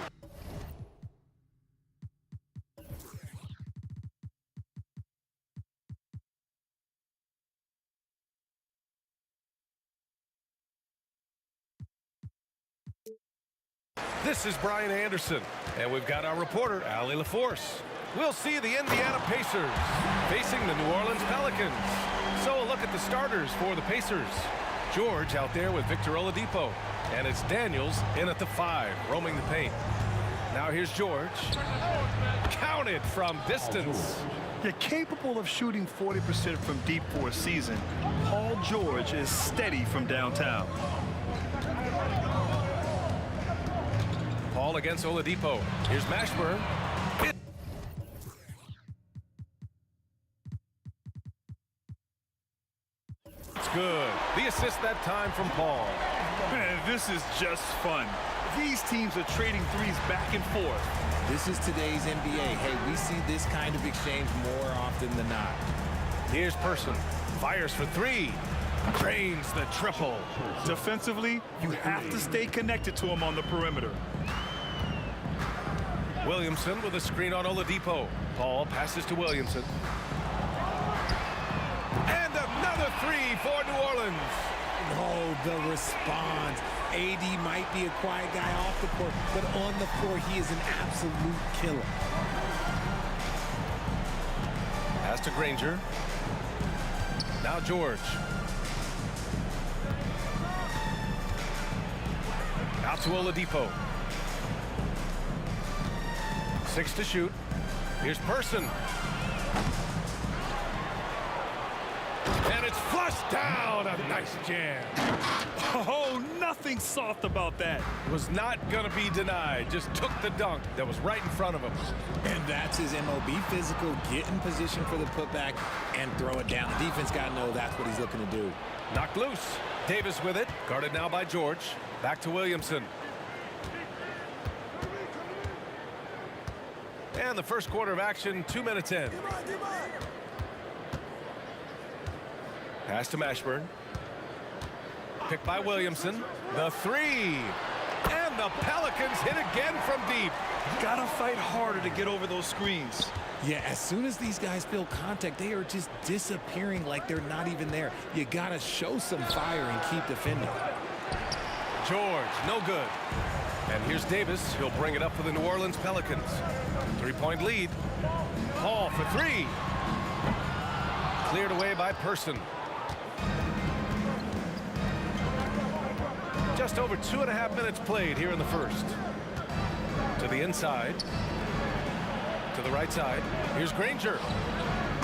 This is Brian Anderson, and we've got our reporter, Allie LaForce. We'll see the Indiana Pacers facing the New Orleans Pelicans. So a look at the starters for the Pacers. George out there with Victor Oladipo, and it's Daniels in at the 5, roaming the paint. Now here's George. Counted from distance. You're capable of shooting 40% from deep for a season. Paul George is steady from downtown. Paul against Oladipo. Here's Mashburn. It's good. The assist that time from Paul. Man, this is just fun. These teams are trading threes back and forth. This is today's NBA. Hey, we see this kind of exchange more often than not. Here's Person. Fires for 3. Drains the triple. Defensively, you have to stay connected to him on the perimeter. Williamson with a screen on Oladipo. Paul passes to Williamson. And another 3 for New Orleans. Oh, the response. AD might be a quiet guy off the court, but on the floor, he is an absolute killer. Pass to Granger. Now George. Out to Oladipo. 6 to shoot. Here's Person. And it's flushed down. A nice jam. Oh, nothing soft about that. Was not going to be denied. Just took the dunk that was right in front of him. And that's his MOB physical. Get in position for the putback and throw it down. The defense got to know that's what he's looking to do. Knocked loose. Davis with it. Guarded now by George. Back to Williamson. And the first quarter of action, 2 minutes in. Pass to Mashburn. Picked by Williamson. The 3. And the Pelicans hit again from deep. Gotta fight harder to get over those screens. Yeah, as soon as these guys feel contact, they are just disappearing like they're not even there. You gotta show some fire and keep defending. George, no good. And here's Davis. He'll bring it up for the New Orleans Pelicans. 3-point lead. Paul for 3. Cleared away by Person. Just over 2.5 minutes played here in the first. To the inside. To the right side. Here's Granger.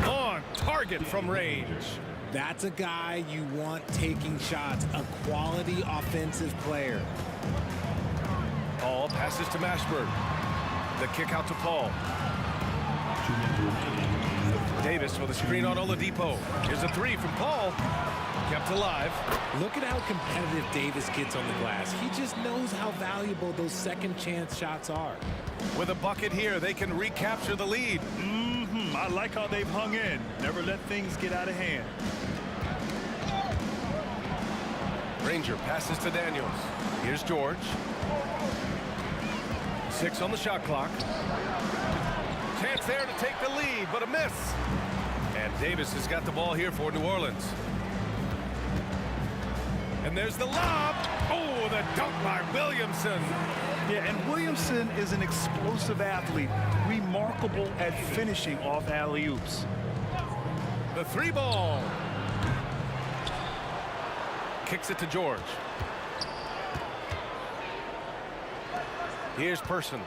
On target from range. That's a guy you want taking shots. A quality offensive player. Paul passes to Mashburn. The kick out to Paul. Davis with a screen on Oladipo. Here's a 3 from Paul. Kept alive. Look at how competitive Davis gets on the glass. He just knows how valuable those second chance shots are. With a bucket here, they can recapture the lead. I like how they've hung in. Never let things get out of hand. Granger passes to Daniels. Here's George. 6 on the shot clock. Chance there to take the lead, but a miss. And Davis has got the ball here for New Orleans. And there's the lob. Oh, the dunk by Williamson. Yeah, and Williamson is an explosive athlete, remarkable at finishing off alley-oops. The three ball. Kicks it to George. Here's Person.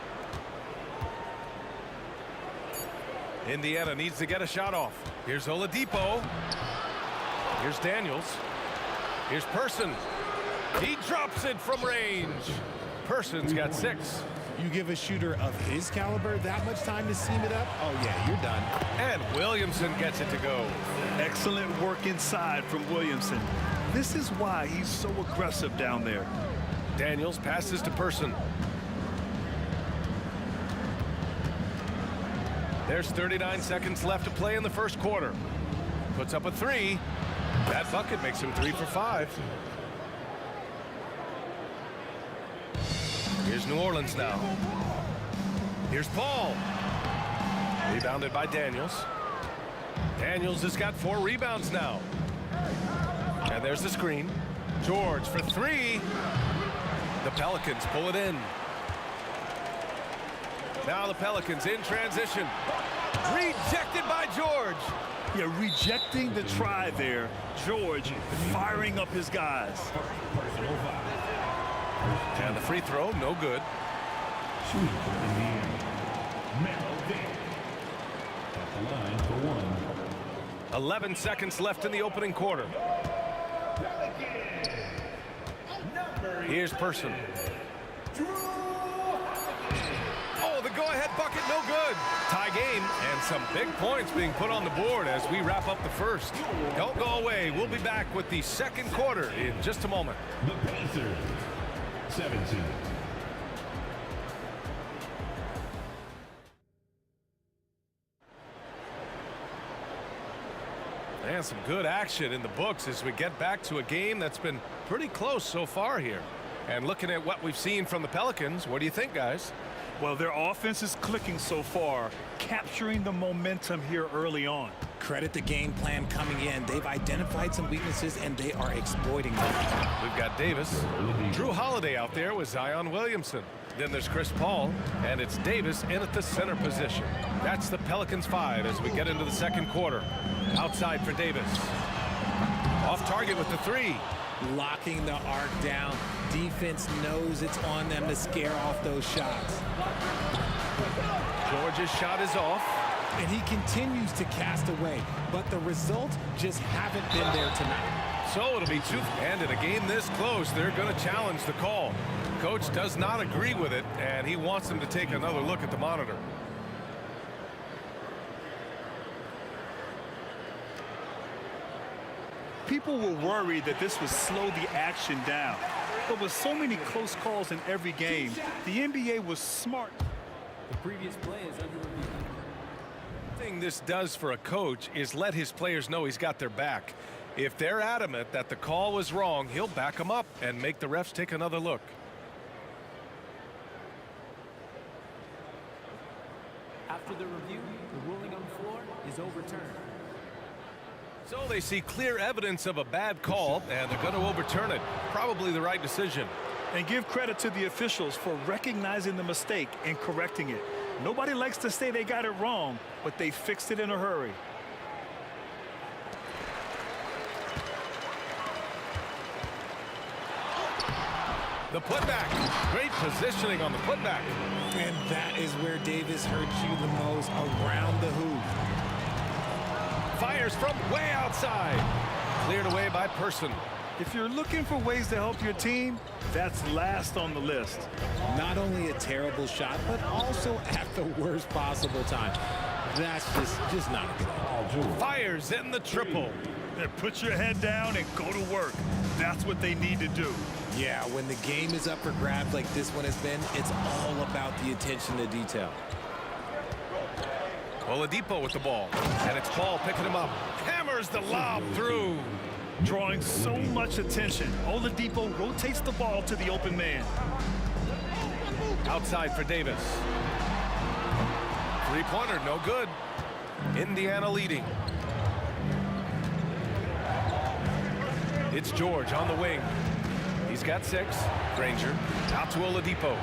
Indiana needs to get a shot off. Here's Oladipo. Here's Daniels. Here's Person. He drops it from range. Person's got 6. You give a shooter of his caliber that much time to seam it up, oh yeah, you're done. And Williamson gets it to go. Excellent work inside from Williamson. This is why he's so aggressive down there. Daniels passes to Person. There's 39 seconds left to play in the first quarter. Puts up a 3. That bucket makes him 3 for 5. Here's New Orleans now. Here's Paul. Rebounded by Daniels. Daniels has got 4 rebounds now. And there's the screen. George for 3. The Pelicans pull it in. Now the Pelicans in transition. Rejected by George. Yeah, rejecting the try there. George firing up his guys. And the free throw, no good. 11 seconds left in the opening quarter. Here's Person. Oh, the go-ahead bucket, no good. Tie game and some big points being put on the board as we wrap up the first. Don't go away. We'll be back with the second quarter in just a moment. The Pacers, 17. And some good action in the books as we get back to a game that's been pretty close so far here. And looking at what we've seen from the Pelicans, what do you think, guys? Well, their offense is clicking so far, capturing the momentum here early on. Credit the game plan coming in. They've identified some weaknesses, and they are exploiting them. We've got Davis. Drew Holiday out there with Zion Williamson. Then there's Chris Paul, and it's Davis in at the center position. That's the Pelicans 5 as we get into the second quarter. Outside for Davis. Off target with the 3. Locking the arc down. Defense knows it's on them to scare off those shots. George's shot is off. And he continues to cast away, but the results just haven't been there tonight. So it'll be 2. And in a game this close, they're going to challenge the call. Coach does not agree with it, and he wants them to take another look at the monitor. People were worried that this would slow the action down. But with so many close calls in every game, the NBA was smart. The previous play is under review. The thing this does for a coach is let his players know he's got their back. If they're adamant that the call was wrong, he'll back them up and make the refs take another look. After the review, the ruling on the floor is overturned. So they see clear evidence of a bad call, and they're going to overturn it. Probably the right decision. And give credit to the officials for recognizing the mistake and correcting it. Nobody likes to say they got it wrong, but they fixed it in a hurry. The putback. Great positioning on the putback. And that is where Davis hurts you the most, around the hoop. Fires from way outside. Cleared away by Person. If you're looking for ways to help your team, that's last on the list. Not only a terrible shot, but also at the worst possible time. That's just not a good idea. Fires in the triple. Then put your head down and go to work. That's what they need to do. Yeah, when the game is up for grabs like this one has been, it's all about the attention to detail. Oladipo with the ball, and it's Paul picking him up. Hammers the lob through. Drawing so much attention, Oladipo rotates the ball to the open man. Outside for Davis. Three-pointer, no good. Indiana leading. It's George on the wing. He's got 6. Granger out to Oladipo.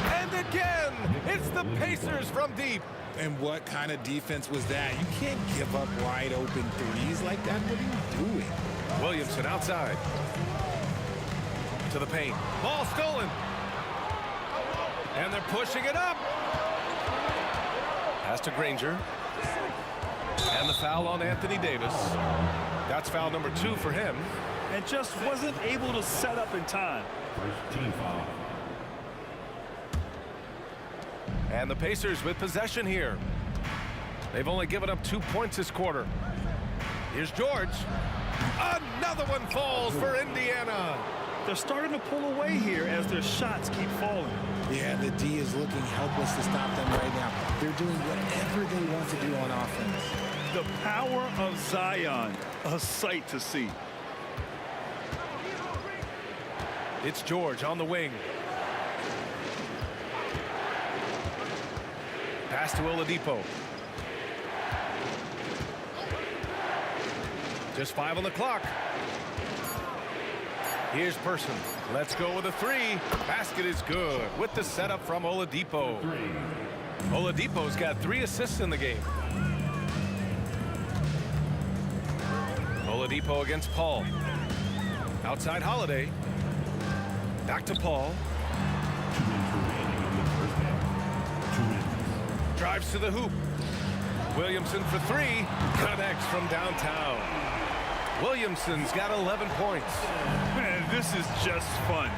And again, it's the Pacers from deep. And what kind of defense was that? You can't give up wide open threes like that. What are you doing? Williamson outside. To the paint. Ball stolen. And they're pushing it up. Pass to Granger. And the foul on Anthony Davis. That's foul number 2 for him. And just wasn't able to set up in time. First team foul. And the Pacers with possession here. They've only given up 2 points this quarter. Here's George. Another one falls for Indiana. They're starting to pull away here as their shots keep falling. Yeah, the D is looking helpless to stop them right now. They're doing whatever they want to do on offense. The power of Zion, a sight to see. It's George on the wing. Pass to Oladipo. Just 5 on the clock. Here's Person. Let's go with a 3. Basket is good with the setup from Oladipo. Oladipo's got 3 assists in the game. Oladipo against Paul. Outside Holiday. Back to Paul. Drives to the hoop. Williamson for 3. Connects from downtown. Williamson's got 11 points. Man, this is just fun.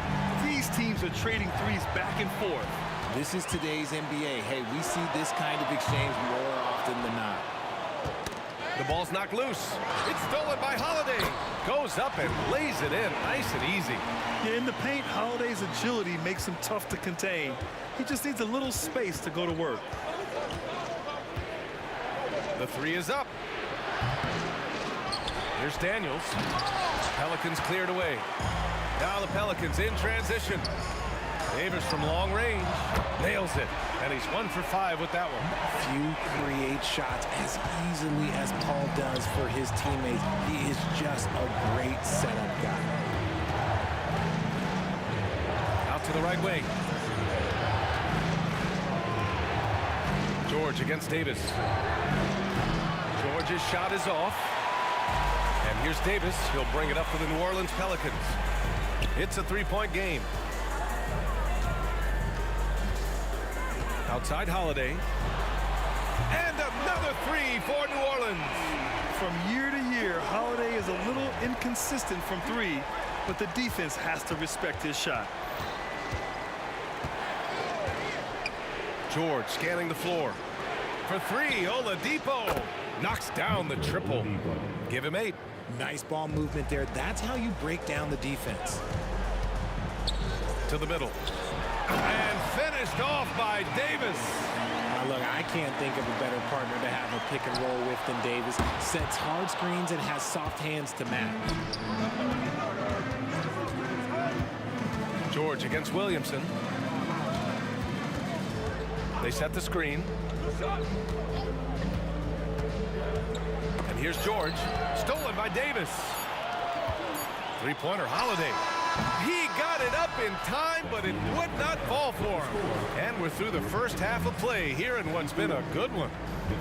These teams are trading threes back and forth. This is today's NBA. Hey, we see this kind of exchange more often than not. The ball's knocked loose. It's stolen by Holiday. Goes up and lays it in nice and easy. Yeah, in the paint, Holiday's agility makes him tough to contain. He just needs a little space to go to work. The 3 is up. Here's Daniels. Pelicans cleared away. Now the Pelicans in transition. Davis from long range nails it, and he's 1 for 5 with that one. Few create shots as easily as Paul does for his teammates. He is just a great setup guy. Out to the right wing. George against Davis. George's shot is off. And here's Davis. He'll bring it up for the New Orleans Pelicans. It's a 3-point game. Outside Holiday. And another 3 for New Orleans. From year to year, Holiday is a little inconsistent from 3, but the defense has to respect his shot. George scanning the floor. For 3, Oladipo knocks down the triple. Give him 8. Nice ball movement there. That's how you break down the defense. To the middle. And finished off by Davis. Look, I can't think of a better partner to have a pick and roll with than Davis. Sets hard screens and has soft hands to match. George against Williamson. They set the screen. And here's George. Stolen by Davis. 3-pointer Holiday. He got it up in time, but it would not fall for him. And we're through the first half of play here in what's been a good one.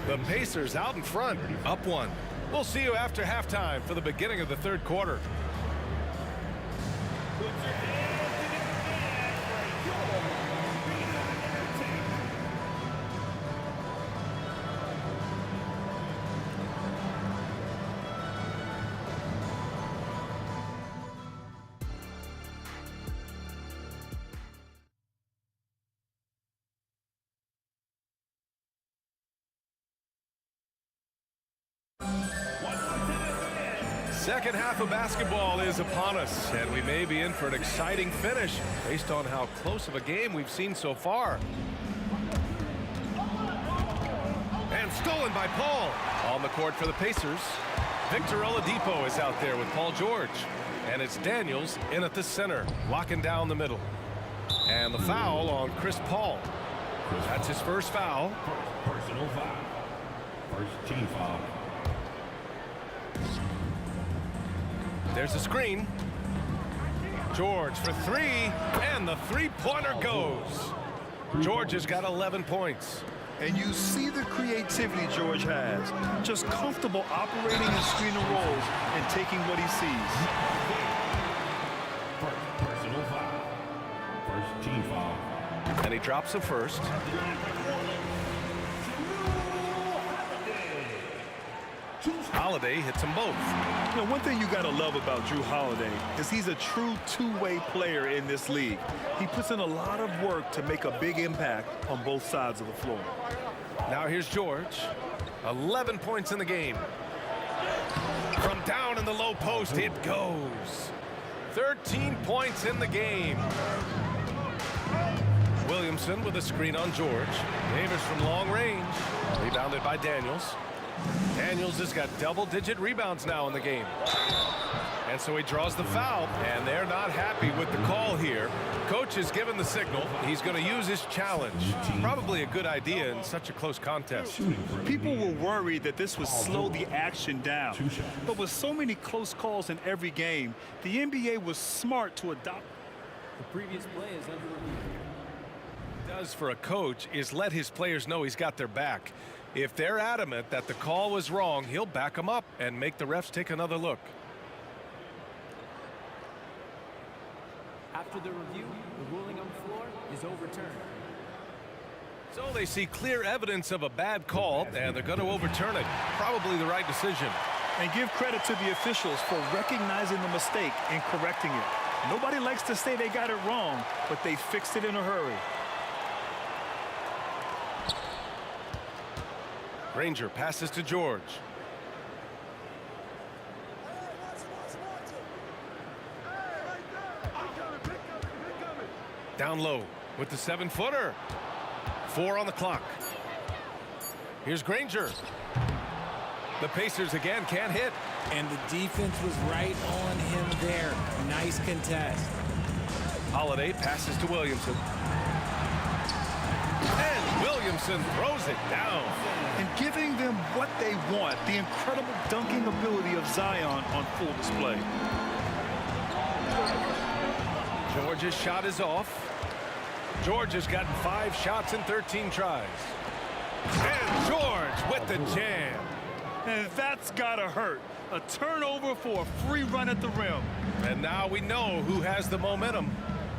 The Pacers out in front, up 1. We'll see you after halftime for the beginning of the 3rd quarter. Second half of basketball is upon us, and we may be in for an exciting finish based on how close of a game we've seen so far. And stolen by Paul. On the court for the Pacers. Victor Oladipo is out there with Paul George. And it's Daniels in at the center, locking down the middle. And the foul on Chris Paul. That's his first foul. Personal foul. First team foul. There's a screen. George for three, and the three-pointer goes. George has got 11 points. And you see the creativity George has. Just comfortable operating in screen and rolls and taking what he sees. Personal foul. First team foul. And he drops the first. Holiday hits them both. You know, one thing you got to love about Drew Holiday is he's a true two-way player in this league. He puts in a lot of work to make a big impact on both sides of the floor. Now here's George. 11 points in the game. From down in the low post, it goes. 13 points in the game. Williamson with a screen on George. Davis from long range. Rebounded by Daniels. Daniels has got double-digit rebounds now in the game. And so he draws the foul, and they're not happy with the call here. Coach has given the signal. He's going to use his challenge. Probably a good idea in such a close contest. People were worried that this would slow the action down. But with so many close calls in every game, the NBA was smart to adopt. The previous play is under review. Does for a coach is let his players know he's got their back. If they're adamant that the call was wrong, he'll back them up and make the refs take another look. After the review, the ruling on the floor is overturned. So they see clear evidence of a bad call, and they're going to overturn it. Probably the right decision. And give credit to the officials for recognizing the mistake and correcting it. Nobody likes to say they got it wrong, but they fixed it in a hurry. Granger passes to George. Down low with the 7-footer. 4 on the clock. Here's Granger. The Pacers again can't hit. And the defense was right on him there. Nice contest. Holiday passes to Williamson. And Williamson throws it down. And giving them what they want, the incredible dunking ability of Zion on full display. George's shot is off. George has gotten 5 shots in 13 tries. And George with the jam. And that's gotta hurt. A turnover for a free run at the rim. And now we know who has the momentum.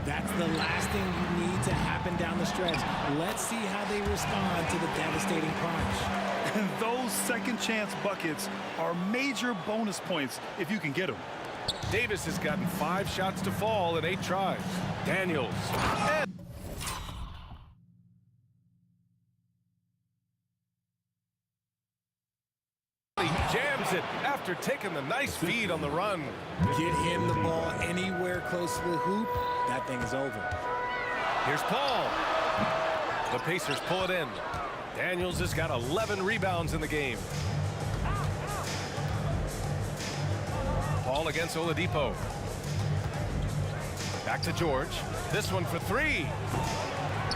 That's the last thing you need to happen down the stretch. Let's see how they respond to the devastating crunch. And those second chance buckets are major bonus points if you can get them. Davis has gotten 5 shots to fall in 8 tries. Daniels. And he jams it after taking the nice feed on the run. Get him the ball anywhere close to the hoop, that thing is over. Here's Paul. The Pacers pull it in. Daniels has got 11 rebounds in the game. Paul against Oladipo. Back to George. This one for 3.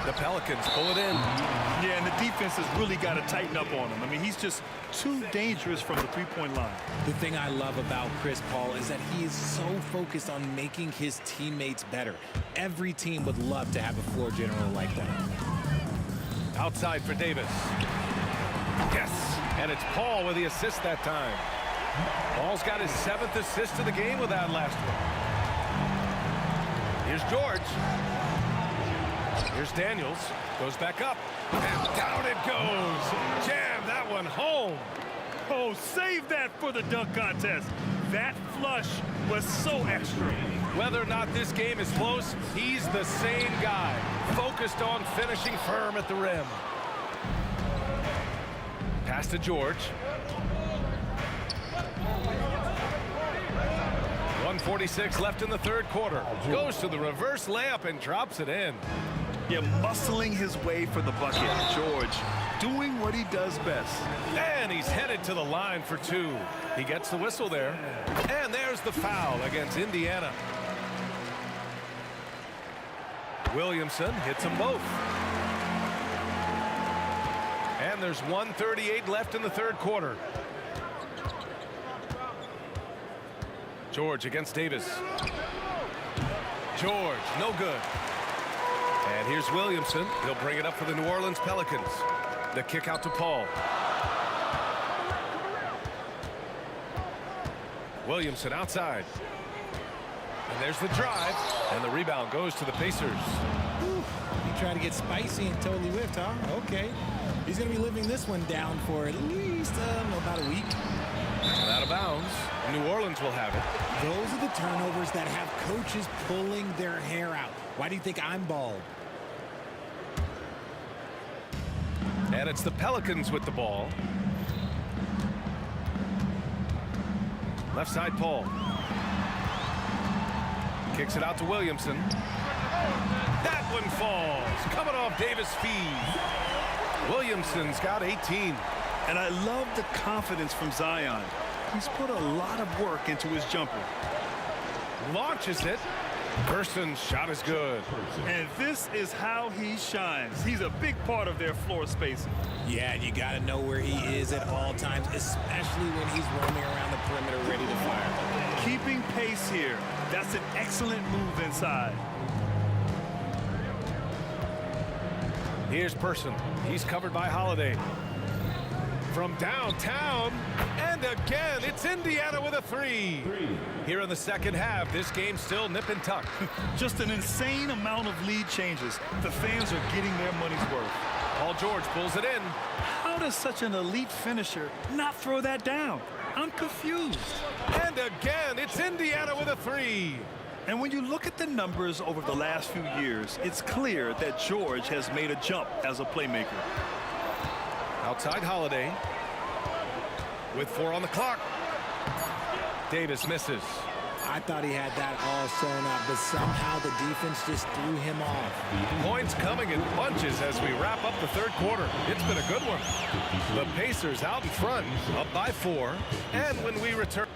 The Pelicans pull it in. Yeah, and the defense has really got to tighten up on him. I mean, he's just too dangerous from the three-point line. The thing I love about Chris Paul is that he is so focused on making his teammates better. Every team would love to have a floor general like that. Outside for Davis. Yes, and it's Paul with the assist that time. Paul's got his 7th assist of the game with that last one. Here's George. Here's Daniels. Goes back up. And down it goes. Jam that one home. Oh, save that for the dunk contest. That flush was so extra. Whether or not this game is close, he's the same guy. Focused on finishing firm at the rim. Pass to George. 1:46 left in the 3rd quarter. Goes to the reverse layup and drops it in. Yeah, muscling his way for the bucket. George doing what he does best. And he's headed to the line for 2. He gets the whistle there. And there's the foul against Indiana. Williamson hits them both. And there's 1:38 left in the 3rd quarter. George against Davis. George, no good. And here's Williamson. He'll bring it up for the New Orleans Pelicans. The kick out to Paul. Williamson outside. And there's the drive. And the rebound goes to the Pacers. Whew. He tried to get spicy and totally whiffed, huh? Okay. He's going to be living this one down for at least about a week. And out of bounds. New Orleans will have it. Those are the turnovers that have coaches pulling their hair out. Why do you think I'm bald? And it's the Pelicans with the ball. Left side, Paul. Kicks it out to Williamson. That one falls. Coming off Davis' feed. Williamson's got 18. And I love the confidence from Zion. He's put a lot of work into his jumper. Launches it. Person's shot is good. And this is how he shines. He's a big part of their floor spacing. Yeah, you got to know where he is at all times, especially when he's roaming around the perimeter ready to fire. Keeping pace here. That's an excellent move inside. Here's Person. He's covered by Holiday. From downtown, and again, it's Indiana with a three. Here in the second half, this game's still nip and tuck. Just an insane amount of lead changes. The fans are getting their money's worth. Paul George pulls it in. How does such an elite finisher not throw that down? I'm confused. And again, it's Indiana with a three. And when you look at the numbers over the last few years, it's clear that George has made a jump as a playmaker. Outside Holiday. With 4 on the clock. Davis misses. I thought he had that all sewn up, but somehow the defense just threw him off. Points coming in bunches as we wrap up the third quarter. It's been a good one. The Pacers out in front, up by 4. And when we return...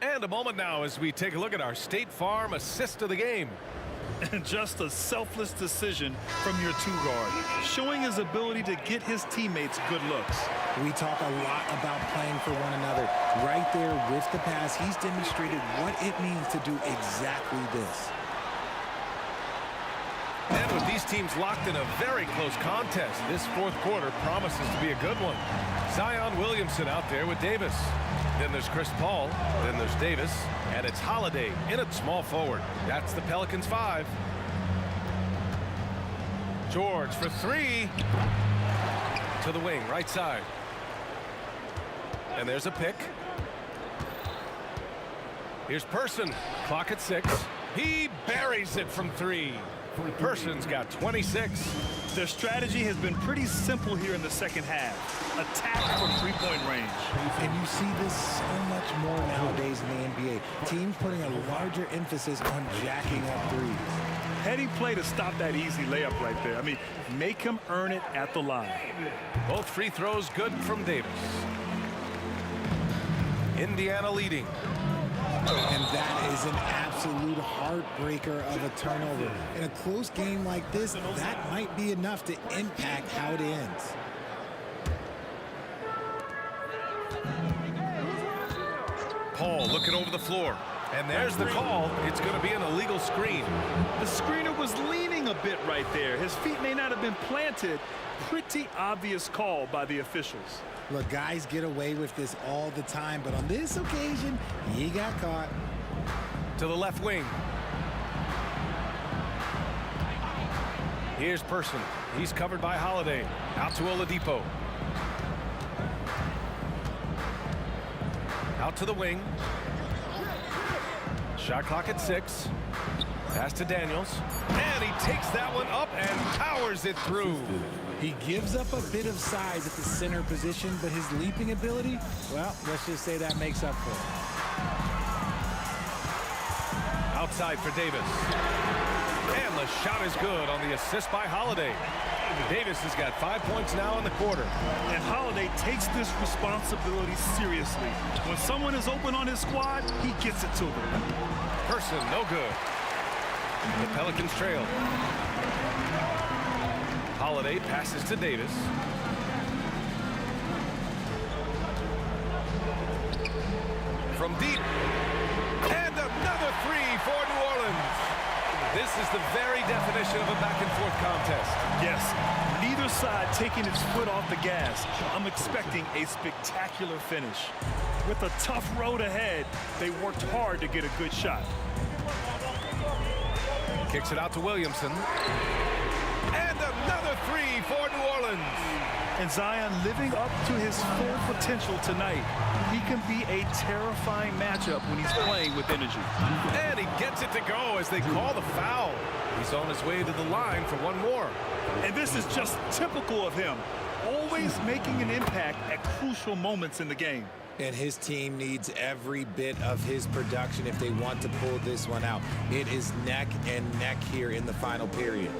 And a moment now as we take a look at our State Farm assist of the game. And just a selfless decision from your two-guard, showing his ability to get his teammates good looks. We talk a lot about playing for one another. Right there with the pass, he's demonstrated what it means to do exactly this. And with these teams locked in a very close contest, this fourth quarter promises to be a good one. Zion Williamson out there with Davis. Then there's Chris Paul. Then there's Davis. And it's Holiday in at small forward. That's the Pelicans 5. George for 3. To the wing, right side. And there's a pick. Here's Person. Clock at 6. He buries it from 3. Person's got 26. Their strategy has been pretty simple here in the second half. Attack from three-point range. And you see this so much more nowadays in the NBA. Teams putting a larger emphasis on jacking up threes. Heading play to stop that easy layup right there. I mean, make him earn it at the line. Both free throws good from Davis. Indiana leading. And that is an absolute heartbreaker of a turnover. In a close game like this, that might be enough to impact how it ends. Paul looking over the floor. And there's the call. It's going to be an illegal screen. The screener was leaning a bit right there. His feet may not have been planted. Pretty obvious call by the officials. Look, guys get away with this all the time, but on this occasion, he got caught. To the left wing. Here's Person. He's covered by Holiday. Out to Oladipo. Out to the wing. Shot clock at 6. Pass to Daniels. And he takes that one up and powers it through. He gives up a bit of size at the center position, but his leaping ability, well, let's just say that makes up for it. Outside for Davis. And the shot is good on the assist by Holiday. Davis has got 5 points now in the quarter. And Holiday takes this responsibility seriously. When someone is open on his squad, he gets it to them. Person, no good. The Pelicans trail. Holiday passes to Davis. From deep. And a another three for New Orleans. This is the very definition of a back-and-forth contest. Yes, neither side taking its foot off the gas. I'm expecting a spectacular finish. With a tough road ahead, they worked hard to get a good shot. Kicks it out to Williamson. And another three for New Orleans. And Zion living up to his full potential tonight. He can be a terrifying matchup when he's playing with energy. And he gets it to go as they call the foul. He's on his way to the line for one more. And this is just typical of him. Always making an impact at crucial moments in the game. And his team needs every bit of his production if they want to pull this one out. It is neck and neck here in the final period.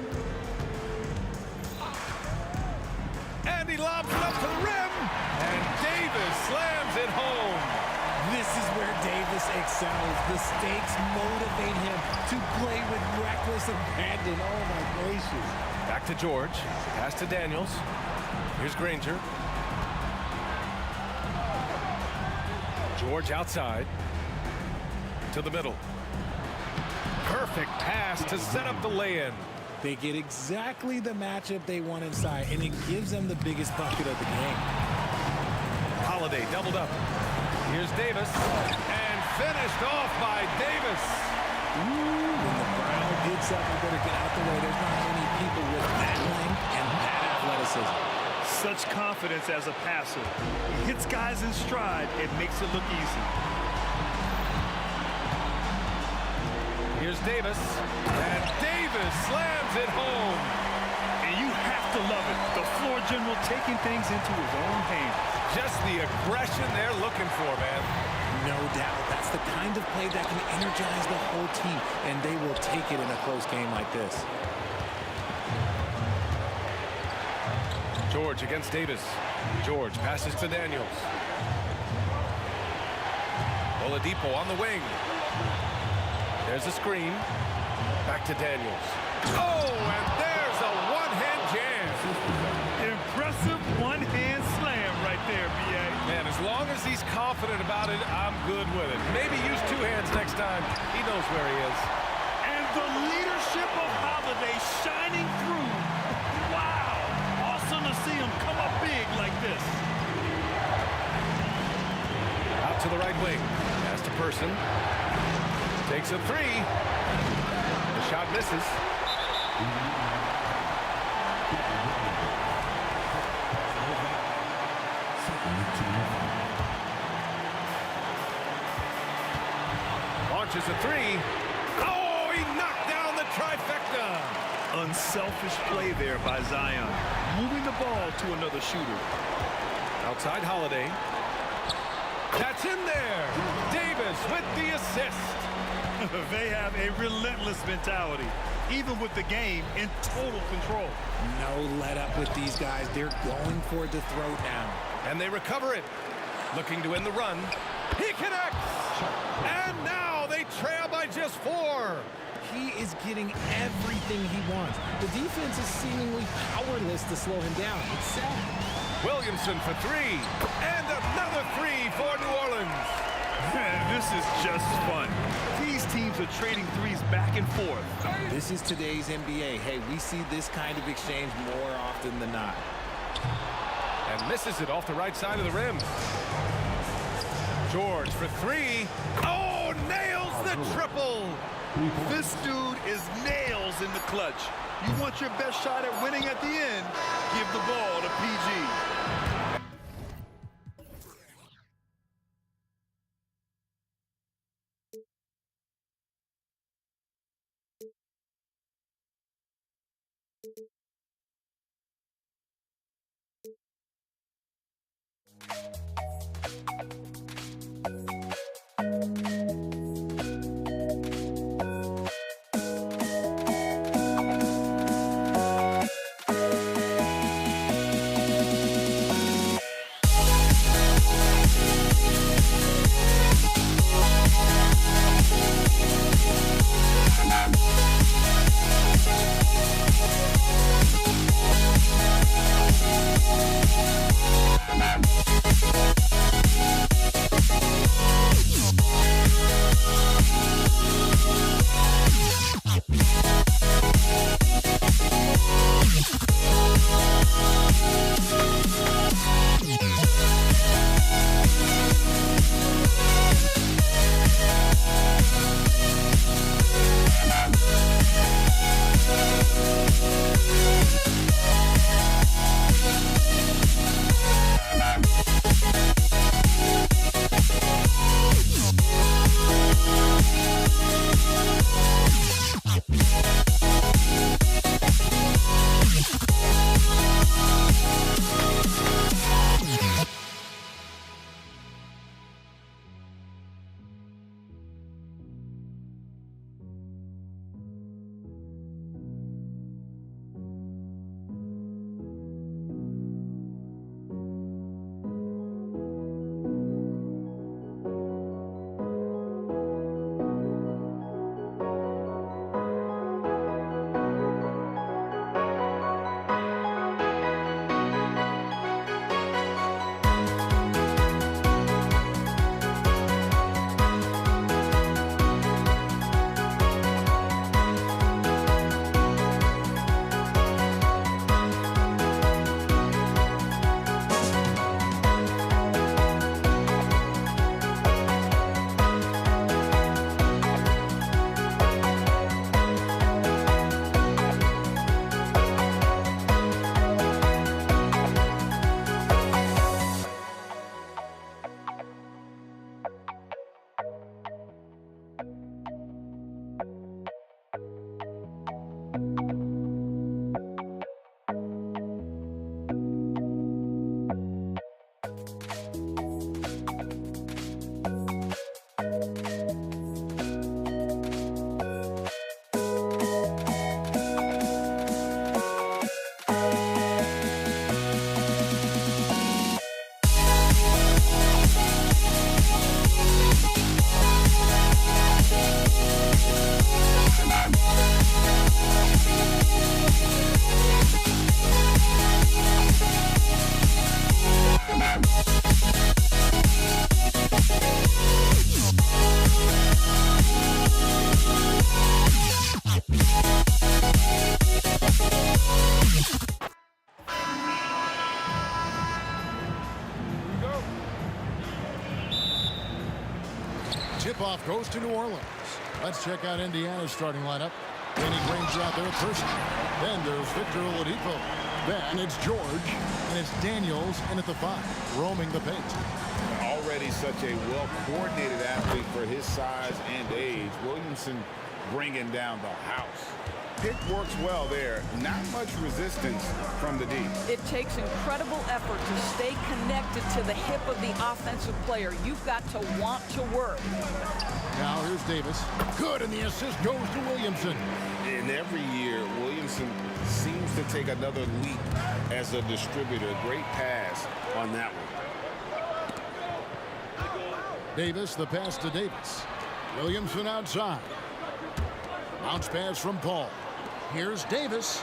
And he lobs it up to the rim. And Davis slams it home. This is where Davis excels. The stakes motivate him to play with reckless abandon. Oh, my gracious. Back to George. Pass to Daniels. Here's Granger. George outside. To the middle. Perfect pass to set up the lay-in. They get exactly the matchup they want inside, and it gives them the biggest bucket of the game. Holiday doubled up. Here's Davis. And finished off by Davis. Ooh, when the crowd gets up, you better get out the way. There's not many people with that length and that athleticism. Such confidence as a passer. He hits guys in stride and makes it look easy. Here's Davis. And Davis slams it home. And you have to love it. The floor general taking things into his own hands. Just the aggression they're looking for, man. No doubt. That's the kind of play that can energize the whole team, and they will take it in a close game like this. George against Davis. George passes to Daniels. Oladipo on the wing. There's a screen. Back to Daniels. Oh, and there's a one-hand jam. Impressive one-hand slam right there, B.A. Man, as long as he's confident about it, I'm good with it. Maybe use two hands next time. He knows where he is. And the leadership of Holiday shining through. Wow. Awesome to see him come up big like this. Out to the right wing. Pass to Person. Takes a three. The shot misses. Launches a three. Oh, he knocked down the trifecta. Unselfish play there by Zion. Moving the ball to another shooter. Outside Holiday. That's in there. Davis with the assist. They have a relentless mentality, even with the game in total control. No let up with these guys. They're going for the throat now. And they recover it. Looking to end the run. He connects. And now they trail by just 4. He is getting everything he wants. The defense is seemingly powerless to slow him down. It's sad. Williamson for 3. And another 3 for New Orleans. This is just fun. These teams are trading threes back and forth. This is today's NBA. Hey, we see this kind of exchange more often than not. And misses it off the right side of the rim. George for 3. Oh, nails the triple. This dude is nails in the clutch. You want your best shot at winning at the end, give the ball to PG. We'll be right back. Tip-off goes to New Orleans. Let's check out Indiana's starting lineup. Danny Granger out there at first. Then there's Victor Oladipo. Then it's George, and it's Daniels in at the 5, roaming the paint. Already such a well-coordinated athlete for his size and age. Williamson bringing down the house. Pick works well there. Not much resistance from the D. It takes incredible effort to stay connected to the hip of the offensive player. You've got to want to work. Now here's Davis. Good, and the assist goes to Williamson. And every year, Williamson seems to take another leap as a distributor. Great pass on that one. Davis, the pass to Davis. Williamson outside. Bounce pass from Paul. Here's Davis.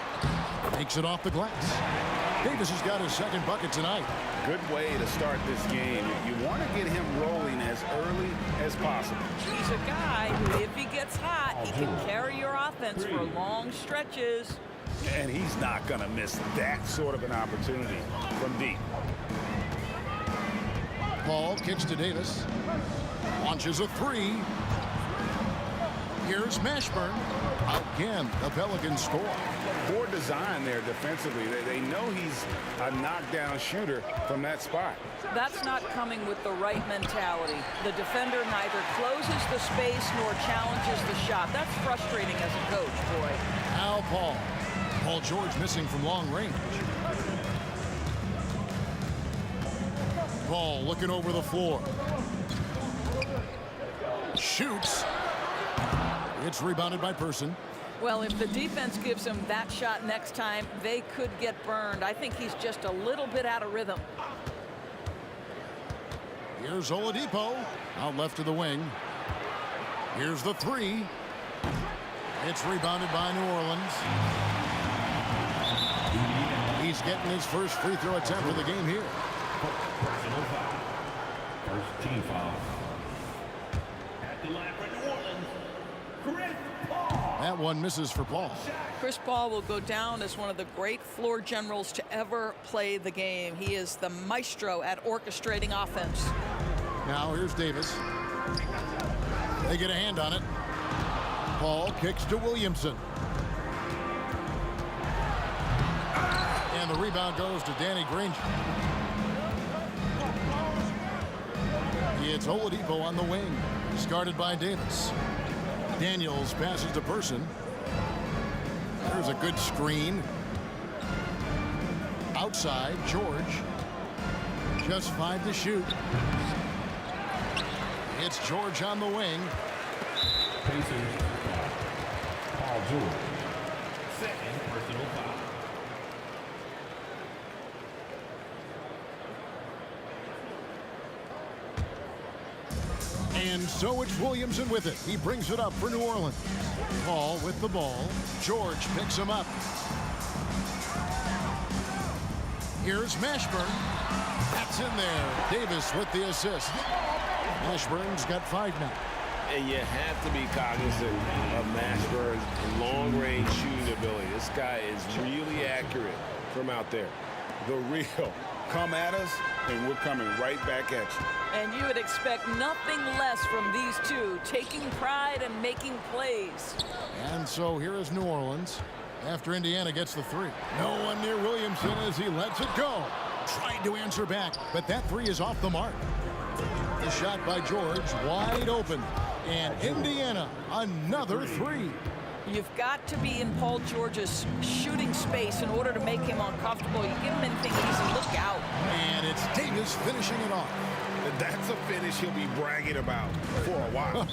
Takes it off the glass. Davis has got his second bucket tonight. Good way to start this game. You want to get him rolling as early as possible. He's a guy who, if he gets hot, he can carry your offense for long stretches. And he's not going to miss that sort of an opportunity from deep. Paul kicks to Davis. Launches a 3. Here's Mashburn. Again, the Pelicans score. Poor design there defensively. They know he's a knockdown shooter from that spot. That's not coming with the right mentality. The defender neither closes the space nor challenges the shot. That's frustrating as a coach, boy. Now Paul. Paul George missing from long range. Paul looking over the floor. Shoots. It's rebounded by Person. Well, if the defense gives him that shot next time, they could get burned. I think he's just a little bit out of rhythm. Here's Oladipo, out left to the wing. Here's the 3. It's rebounded by New Orleans. He's getting his first free throw attempt of the game here. Personal foul. First team foul. At the line for New Orleans, Chris Paul. That one misses for Paul. Chris Paul will go down as one of the great floor generals to ever play the game. He is the maestro at orchestrating offense. Now here's Davis. They get a hand on it. Paul kicks to Williamson. And the rebound goes to Danny Granger. It's Oladipo on the wing. He's guarded by Davis. Daniels passes to Person. There's a good screen. Outside, George. Just 5 to shoot. It's George on the wing. Pacers. Paul George. Second personal foul. And so it's Williamson with it. He brings it up for New Orleans. Paul with the ball. George picks him up. Here's Mashburn. That's in there. Davis with the assist. Mashburn's got 5 now. And you have to be cognizant of Mashburn's long-range shooting ability. This guy is really accurate from out there. The real. Come at us, and we're coming right back at you. And you would expect nothing less from these two, taking pride and making plays. And so here is New Orleans after Indiana gets the 3. No one near Williamson as he lets it go. Tried to answer back, but that 3 is off the mark. The shot by George, wide open. And Indiana, another 3. You've got to be in Paul George's shooting space in order to make him uncomfortable. You give him anything easy, look out. And it's Davis finishing it off. That's a finish he'll be bragging about for a while.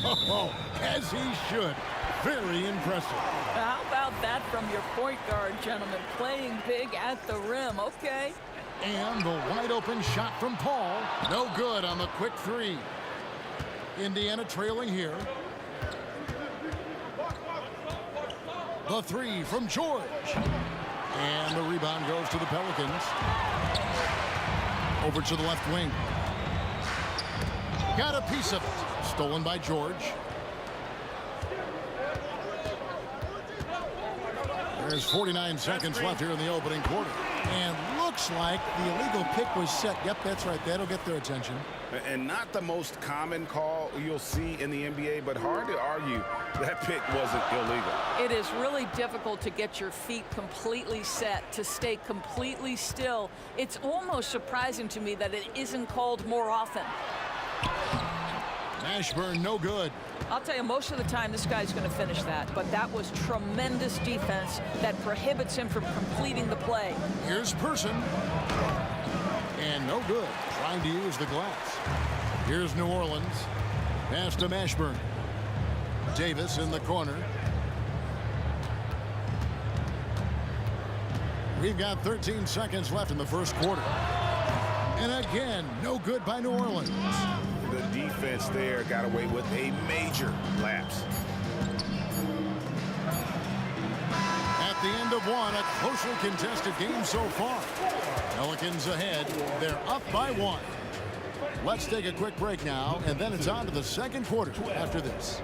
As he should. Very impressive. How about that from your point guard, gentlemen? Playing big at the rim, okay. And the wide open shot from Paul. No good on the quick 3. Indiana trailing here. The 3 from George. And the rebound goes to the Pelicans. Over to the left wing. Got a piece of it. Stolen by George. There's 49 seconds left here in the opening quarter. And look looks like the illegal pick was set. Yep, that's right. That'll get their attention. And not the most common call you'll see in the NBA, but hard to argue that pick wasn't illegal. It is really difficult to get your feet completely set, to stay completely still. It's almost surprising to me that it isn't called more often. Mashburn, no good. I'll tell you, most of the time this guy's going to finish that, but that was tremendous defense that prohibits him from completing the play. Here's Person. And no good. Trying to use the glass. Here's New Orleans. Pass to Mashburn. Davis in the corner. We've got 13 seconds left in the first quarter. And again, no good by New Orleans. The defense there got away with a major lapse. At the end of one, a closely contested game so far. Pelicans ahead. They're up by 1. Let's take a quick break now, and then it's on to the second quarter after this.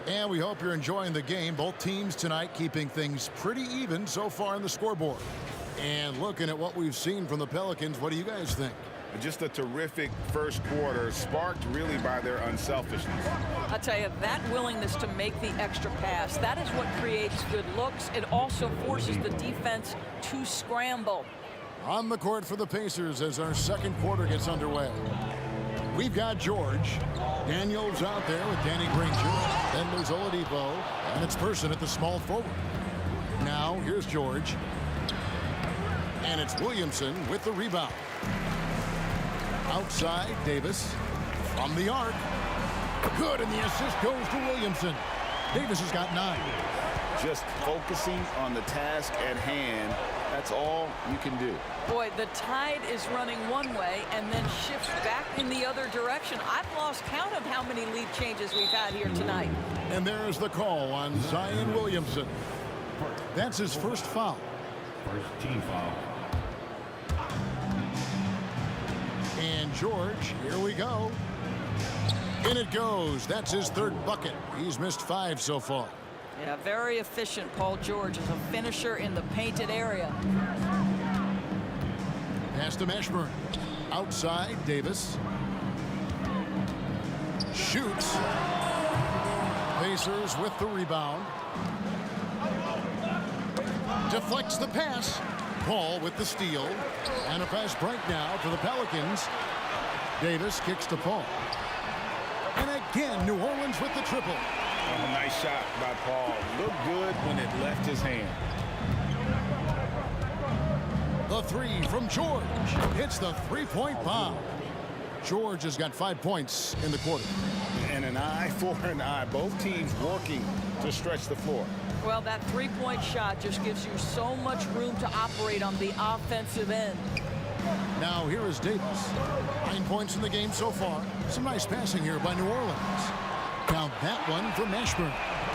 And we hope you're enjoying the game. Both teams tonight keeping things pretty even so far in the scoreboard. And looking at what we've seen from the Pelicans, what do you guys think? Just a terrific first quarter, sparked really by their unselfishness. I'll tell you, that willingness to make the extra pass, that is what creates good looks. It also forces the defense to scramble. On the court for the Pacers as our second quarter gets underway. We've got George. Daniels out there with Danny Granger. Then there's Oladipo. And it's Person at the small forward. Now, here's George. And it's Williamson with the rebound. Outside, Davis. From the arc. Good, and the assist goes to Williamson. Davis has got 9. Just focusing on the task at hand. That's all you can do. Boy, the tide is running one way and then shifts back in the other direction. I've lost count of how many lead changes we've had here tonight. And there's the call on Zion Williamson. That's his first foul. First team foul. And George, here we go. In it goes. That's his third bucket. He's missed 5 so far. Yeah, very efficient. Paul George is a finisher in the painted area. Pass to Mashburn. Outside, Davis. Shoots. Pacers with the rebound. Deflects the pass. Paul with the steal. And a fast break now for the Pelicans. Davis kicks to Paul. And again, New Orleans with the triple. A nice shot by Paul. Looked good when it left his hand. The 3 from George. Hits the three-point bomb. George has got 5 points in the quarter. And an eye for an eye. Both teams working to stretch the floor. Well, that three-point shot just gives you so much room to operate on the offensive end. Now here is Davis. 9 points in the game so far. Some nice passing here by New Orleans. Count that one for Mashburn.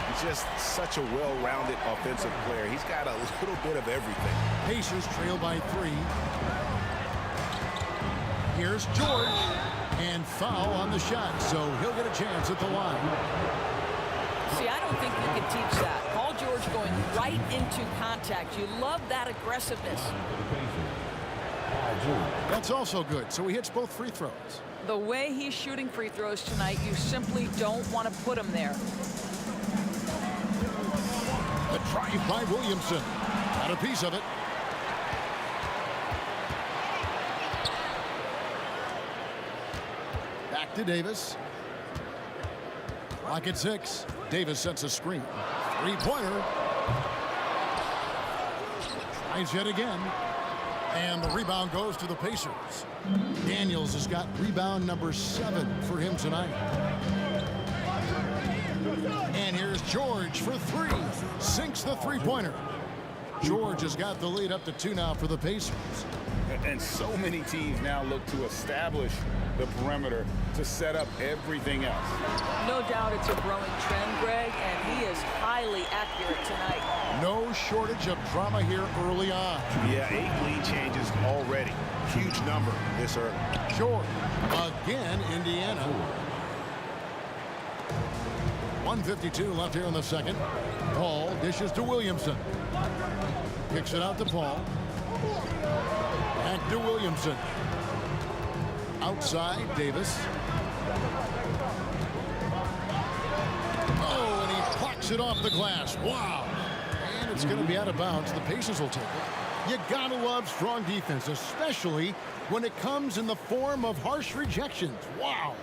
He's just such a well-rounded offensive player. He's got a little bit of everything. Pacers trail by 3. Here's George. And foul on the shot, so he'll get a chance at the line. See, I don't think you can teach that. Paul George going right into contact. You love that aggressiveness. That's also good, so he hits both free throws. The way he's shooting free throws tonight, you simply don't want to put him there. The drive by Williamson. Got a piece of it. Back to Davis. Clock at 6. Davis sets a screen. Three-pointer. Tries yet again. And the rebound goes to the Pacers. Daniels has got rebound number 7 for him tonight. And here's George for 3. Sinks the three-pointer. George has got the lead up to 2 now for the Pacers. And so many teams now look to establish the perimeter to set up everything else. No doubt it's a growing trend, Greg, and he is highly accurate tonight. No shortage of drama here early on. Yeah, 8 lead changes already. Huge number this early. George, again, Indiana. 1:52 left here in the second. Paul dishes to Williamson. Kicks it out to Paul. Back to Williamson. Outside, Davis. Oh, and he plucks it off the glass. Wow. And it's going to be out of bounds. The Pacers will take it. You gotta love strong defense, especially when it comes in the form of harsh rejections. Wow.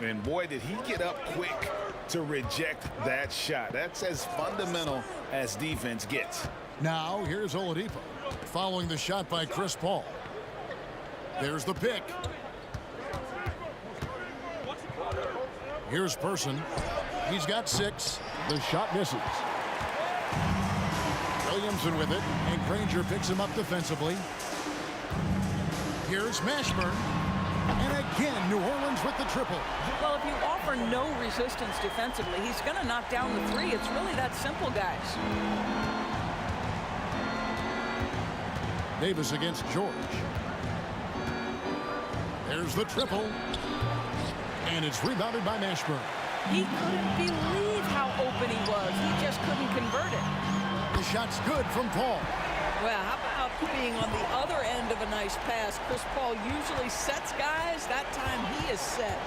And boy, did he get up quick to reject that shot. That's as fundamental as defense gets. Now, here's Oladipo following the shot by Chris Paul. There's the pick. Here's Person. He's got 6. The shot misses. Williamson with it, and Granger picks him up defensively. Here's Mashburn. And again, New Orleans with the triple. Well, if you offer no resistance defensively, he's going to knock down the 3. It's really that simple, guys. Davis against George. There's the triple. And it's rebounded by Mashburn. He couldn't believe how open he was. He just couldn't convert it. The shot's good from Paul. Well, how about being on the other end of a nice pass? Chris Paul usually sets guys. That time he is set.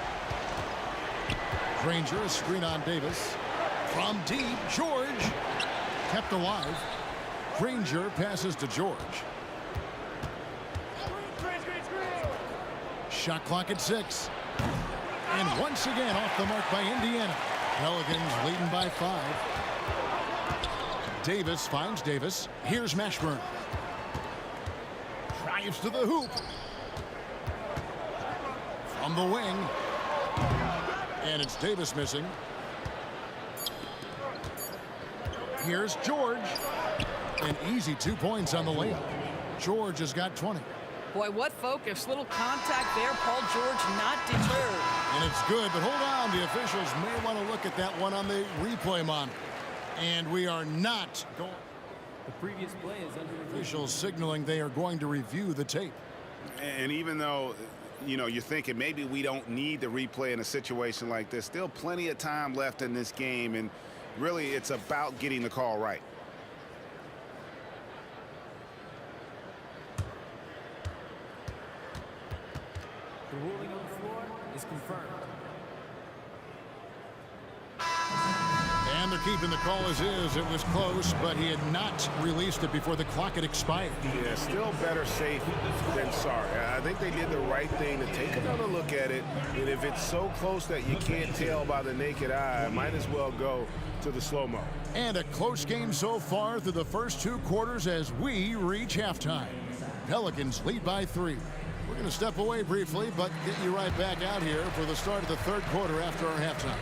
Granger, a screen on Davis. From deep, George. Kept alive. Granger passes to George. Shot clock at 6. And once again off the mark by Indiana. Pelicans leading by 5. Davis finds Davis. Here's Mashburn. Drives to the hoop. From the wing. And it's Davis missing. Here's George. An easy 2 points on the layup. George has got 20. Boy, what focus. Little contact there. Paul George not deterred. And it's good, but hold on. The officials may want to look at that one on the replay monitor. And we are not going. The previous play is under review. Officials signaling they are going to review the tape. And even though, you know, you're thinking maybe we don't need the replay in a situation like this, still plenty of time left in this game. And really, it's about getting the call right. The ruling on the floor is confirmed. And they're keeping the call as is. It was close, but he had not released it before the clock had expired. Yeah, still better safe than sorry. I think they did the right thing to take another look at it. And if it's so close that you can't tell by the naked eye, might as well go to the slow-mo. And a close game so far through the first 2 quarters as we reach halftime. Pelicans lead by 3. We're going to step away briefly, but get you right back out here for the start of the 3rd quarter after our halftime.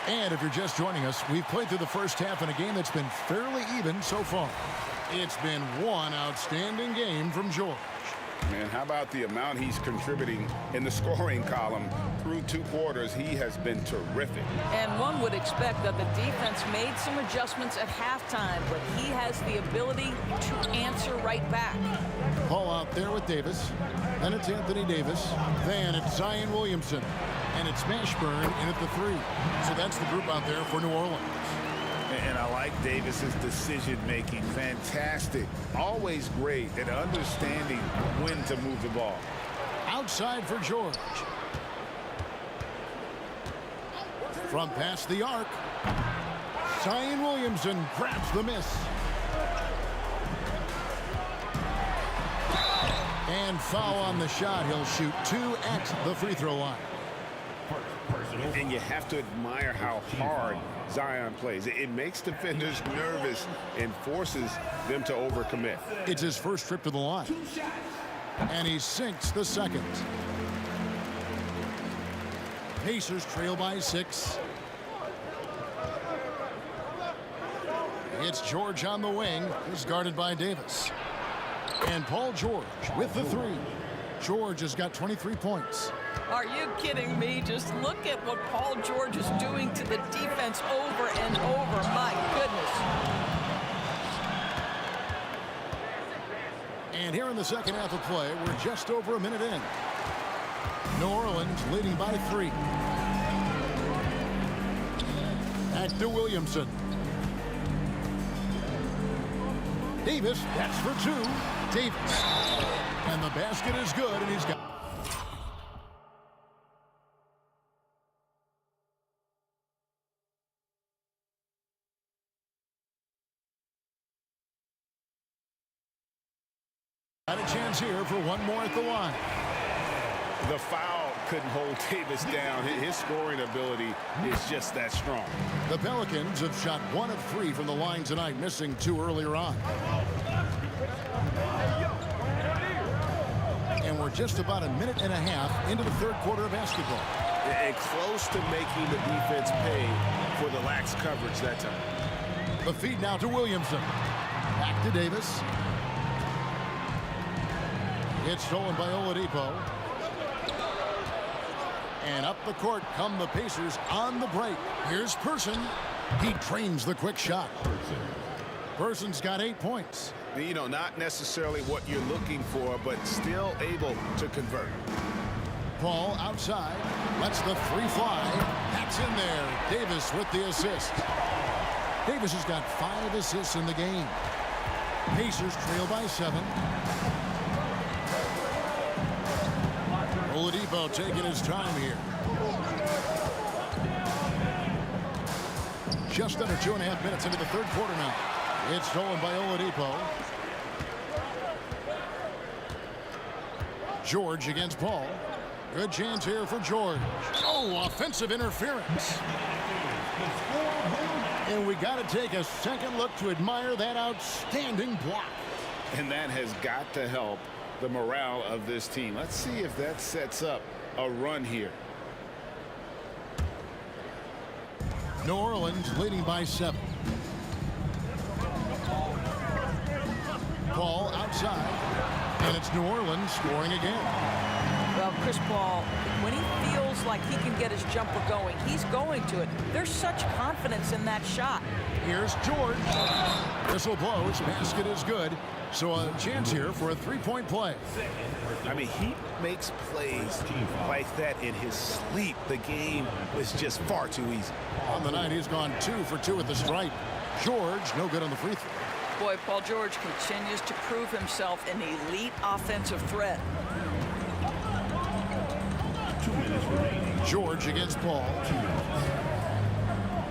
And if you're just joining us, we've played through the first half in a game that's been fairly even so far. It's been one outstanding game from George. Man, how about the amount he's contributing in the scoring column through 2 quarters? He has been terrific. And one would expect that the defense made some adjustments at halftime, but he has the ability to answer right back. Paul out there with Davis. Then it's Anthony Davis. Then it's Zion Williamson. And it's Mashburn in at the 3. So that's the group out there for New Orleans. And I like Davis's decision-making. Fantastic. Always great at understanding when to move the ball. Outside for George. From past the arc. Zion Williamson grabs the miss. And foul on the shot. He'll shoot 2 at the free throw line. And you have to admire how hard Zion plays. It makes defenders nervous and forces them to overcommit. It's his first trip to the line. And he sinks the second. Pacers trail by 6. It's George on the wing. He's guarded by Davis. And Paul George with the 3. George has got 23 points. Are you kidding me? Just look at what Paul George is doing to the defense over and over. My goodness. And here in the second half of play, we're just over a minute in. New Orleans leading by 3. Back to Williamson. Davis, that's for 2. Davis. And the basket is good, and he's got... Got a chance here for one more at the line. The foul couldn't hold Davis down. His scoring ability is just that strong. The Pelicans have shot 1 of 3 from the line tonight, missing 2 earlier on. And we're just about a minute and a half into the third quarter of basketball. And close to making the defense pay for the lax coverage that time. The feed now to Williamson. Back to Davis. It's stolen by Oladipo. And up the court come the Pacers on the break. Here's Person. He trains the quick shot. Person's got 8 points. You know, not necessarily what you're looking for, but still able to convert. Paul outside. Lets the 3 fly. That's in there. Davis with the assist. Davis has got 5 assists in the game. Pacers trail by 7. Oladipo taking his time here. Just under 2.5 minutes into the third quarter now. It's stolen by Oladipo. George against Paul. Good chance here for George. Oh, offensive interference. And we got to take a second look to admire that outstanding block. And that has got to help the morale of this team. Let's see if that sets up a run here. New Orleans leading by 7. Paul outside. And it's New Orleans scoring again. Well, Chris Paul, when he feels like he can get his jumper going, he's going to it. There's such confidence in that shot. Here's George. Whistle blows. Basket is good. So a chance here for a 3-point play. I mean, he makes plays like that in his sleep. The game is just far too easy. On the night, he's gone 2 for 2 at the stripe. George, no good on the free throw. Boy, Paul George continues to prove himself an elite offensive threat. 2 minutes remaining. George against Paul.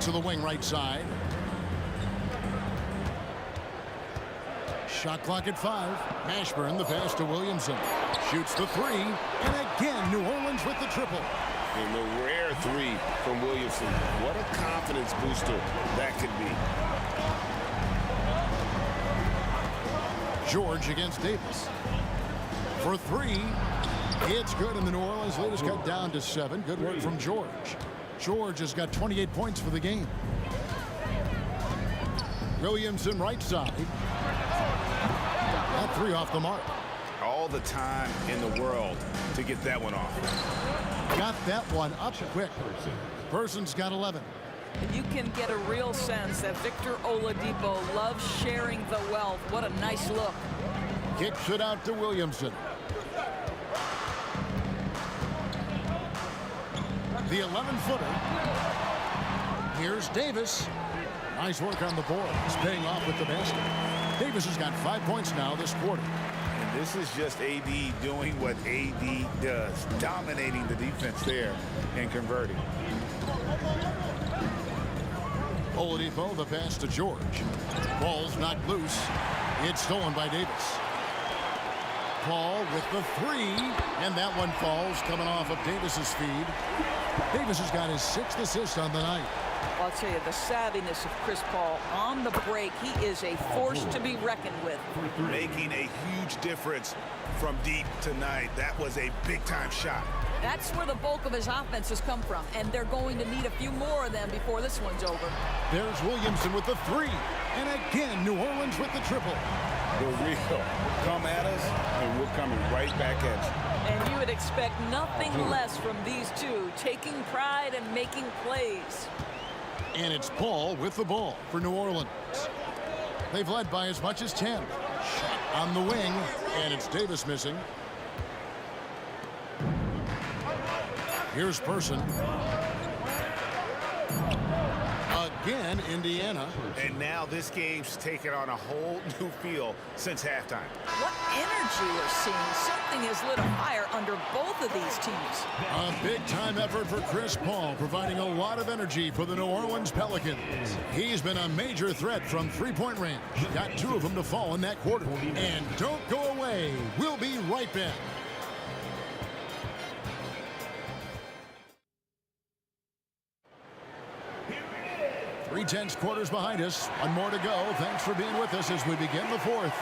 To the wing right side. Shot clock at 5. Mashburn the pass to Williamson. Shoots the 3. And again, New Orleans with the triple. And the rare 3 from Williamson. What a confidence booster that could be. George against Davis. For 3. It's good, and the New Orleans lead is cut down to 7. Good work from George. George has got 28 points for the game. Williamson right side. That 3 off the mark. All the time in the world to get that one off. Got that one up quick. Person's got 11. You can get a real sense that Victor Oladipo loves sharing the wealth. What a nice look. Kicks it out to Williamson. The 11-footer. Here's Davis. Nice work on the board. He's paying off with the basket. Davis has got 5 points now this quarter. And this is just AD doing what AD does, dominating the defense there and converting. Oladipo, the pass to George. Ball's knocked loose. It's stolen by Davis. Paul with the three, and that one falls coming off of Davis's feed. Davis has got his 6th assist on the night. Well, I'll tell you, the savviness of Chris Paul on the break, he is a force to be reckoned with. Making a huge difference from deep tonight. That was a big-time shot. That's where the bulk of his offense has come from, and they're going to need a few more of them before this one's over. There's Williamson with the three, and again, New Orleans with the triple. The real come at us, and we're coming right back at you. And you would expect nothing less from these two, taking pride and making plays. And it's Paul with the ball for New Orleans. They've led by as much as 10. Shot on the wing, and it's Davis missing. Here's Person. Again, Indiana. And now this game's taken on a whole new feel since halftime. What energy we're seeing. Something has lit a fire under both of these teams. A big-time effort for Chris Paul, providing a lot of energy for the New Orleans Pelicans. He's been a major threat from three-point range. Got 2 of them to fall in that quarter. And don't go away. We'll be right back. 3/10 quarters behind us. One more to go. Thanks for being with us as we begin the 4th.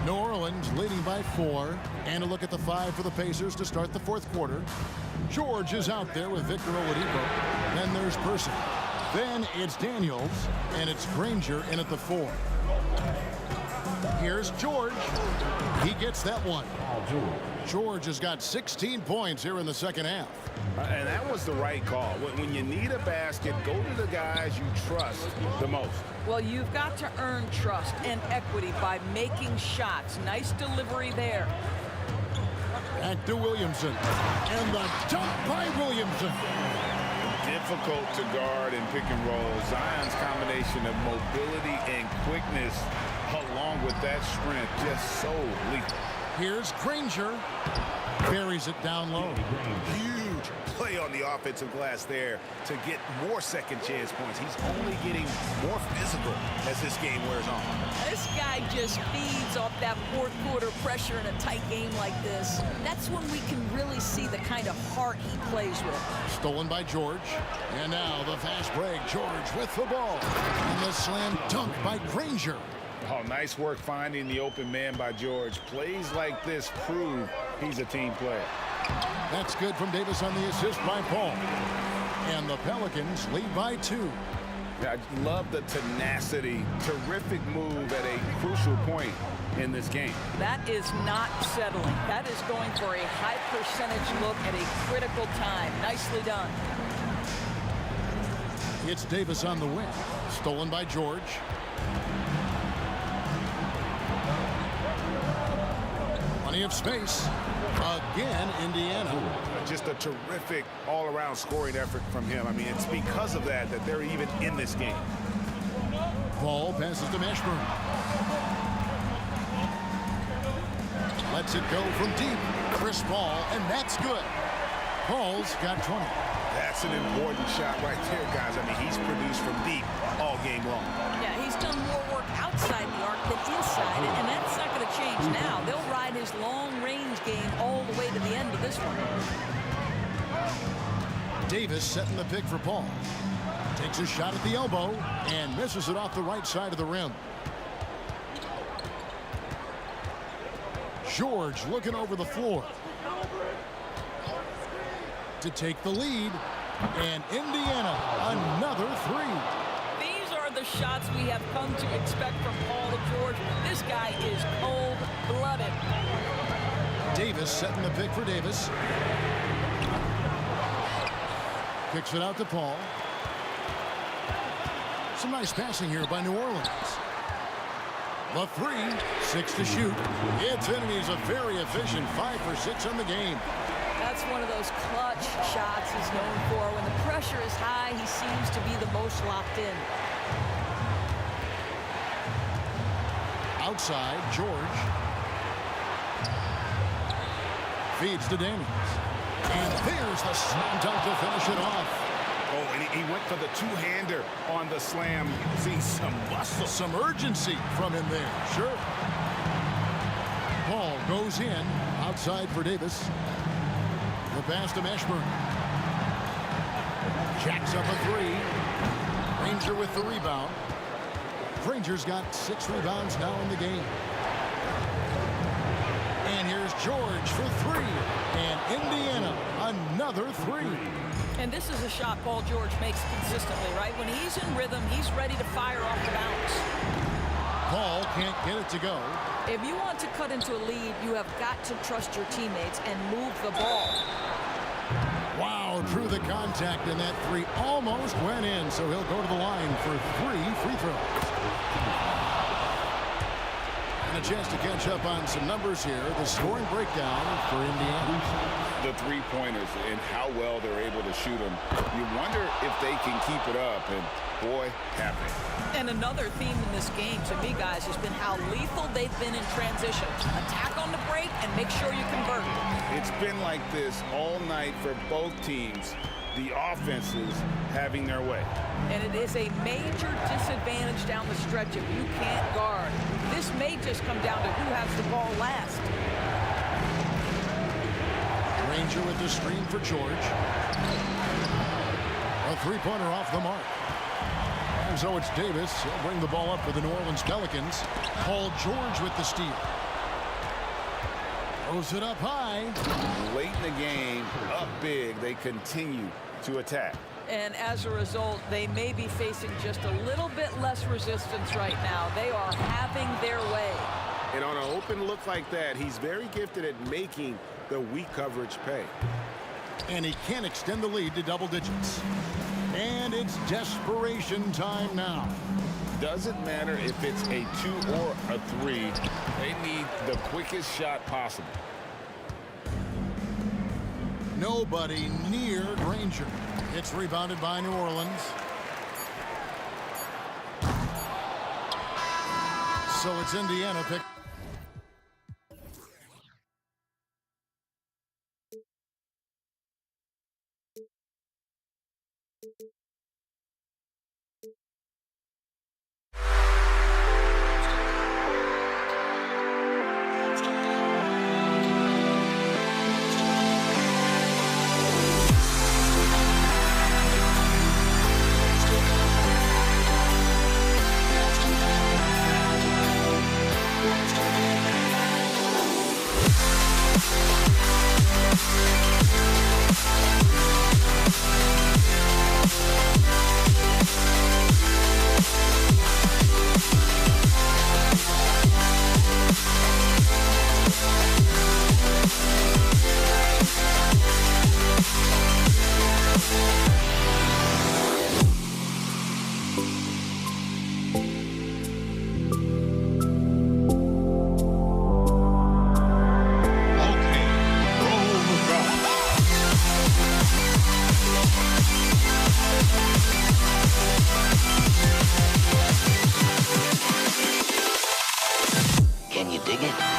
New Orleans leading by 4. And a look at the 5 for the Pacers to start the 4th quarter. George is out there with Victor Oladipo. Then there's Person. Then it's Daniels. And it's Granger in at the 4. Here's George. He gets that one. George has got 16 points here in the second half. And that was the right call. When you need a basket, go to the guys you trust the most. Well, you've got to earn trust and equity by making shots. Nice delivery there. Back to Williamson. And the dunk by Williamson. Difficult to guard and pick and roll. Zion's combination of mobility and quickness along with that strength just so lethal. Here's Granger. Buries it down low. Huge play on the offensive glass there to get more second chance points. He's only getting more physical as this game wears on. This guy just feeds off that 4th quarter pressure in a tight game like this. That's when we can really see the kind of heart he plays with. Stolen by George. And now the fast break. George with the ball. And the slam dunk by Granger. Oh, nice work finding the open man by George. Plays like this prove he's a team player. That's good from Davis on the assist by Paul. And the Pelicans lead by 2. I love the tenacity. Terrific move at a crucial point in this game. That is not settling. That is going for a high percentage look at a critical time. Nicely done. It's Davis on the wing. Stolen by George. Plenty of space. Again, Indiana. Just a terrific all-around scoring effort from him. I mean, it's because of that they're even in this game. Ball passes to Mashburn. Lets it go from deep. Chris Paul, and that's good. Paul's got 20. That's an important shot right there, guys. I mean, he's produced from deep all game long. Yeah, he's done more work outside the arc than inside it, and that's not going to change now. They'll ride his long-range game all the way to the end of this one. Davis setting the pick for Paul. Takes a shot at the elbow and misses it off the right side of the rim. George looking over the floor to take the lead, and Indiana another 3. These are the shots we have come to expect from Paul George. This guy is cold-blooded. Davis setting the pick for Davis. Kicks it out to Paul. Some nice passing here by New Orleans. The 3, 6 to shoot. It's in, and he's a very efficient 5 for 6 on the game. That's one of those clutch shots he's known for. When the pressure is high, he seems to be the most locked in. Outside, George. Feeds to Daniels. And there's the slam dunk to finish it off. Oh, and he went for the two-hander on the slam. Seeing some muscle. Some urgency from him there. Sure. Ball goes in. Outside for Davis. The pass to Mashburn. Jacks up a three. Ranger with the rebound. Ranger's got 6 rebounds now in the game. And here's George for 3. And Indiana, another 3. And this is a shot Paul George makes consistently, right? When he's in rhythm, he's ready to fire off the bounce. Paul can't get it to go. If you want to cut into a lead, you have got to trust your teammates and move the ball. Wow, drew the contact, and that 3 almost went in, so he'll go to the line for 3 free throws. And a chance to catch up on some numbers here. The scoring breakdown for Indiana. The three-pointers and how well they're able to shoot them. You wonder if they can keep it up, and boy, have they. And another theme in this game, to me, guys, has been how lethal they've been in transition. Attack on the break and make sure you convert. It's been like this all night for both teams. The offenses having their way. And it is a major disadvantage down the stretch if you can't guard. This may just come down to who has the ball last. Ranger with the screen for George. A three-pointer off the mark. And so it's Davis. He'll bring the ball up for the New Orleans Pelicans. Paul George with the steal. Throws it up high. Late in the game, up big, they continue to attack. And as a result, they may be facing just a little bit less resistance right now. They are having their way. And on an open look like that, he's very gifted at making the weak coverage pay. And he can extend the lead to double digits. And it's desperation time now. Doesn't matter if it's a 2 or a 3. They need the quickest shot possible. Nobody near Granger. It's rebounded by New Orleans. So it's Indiana pick. Yeah.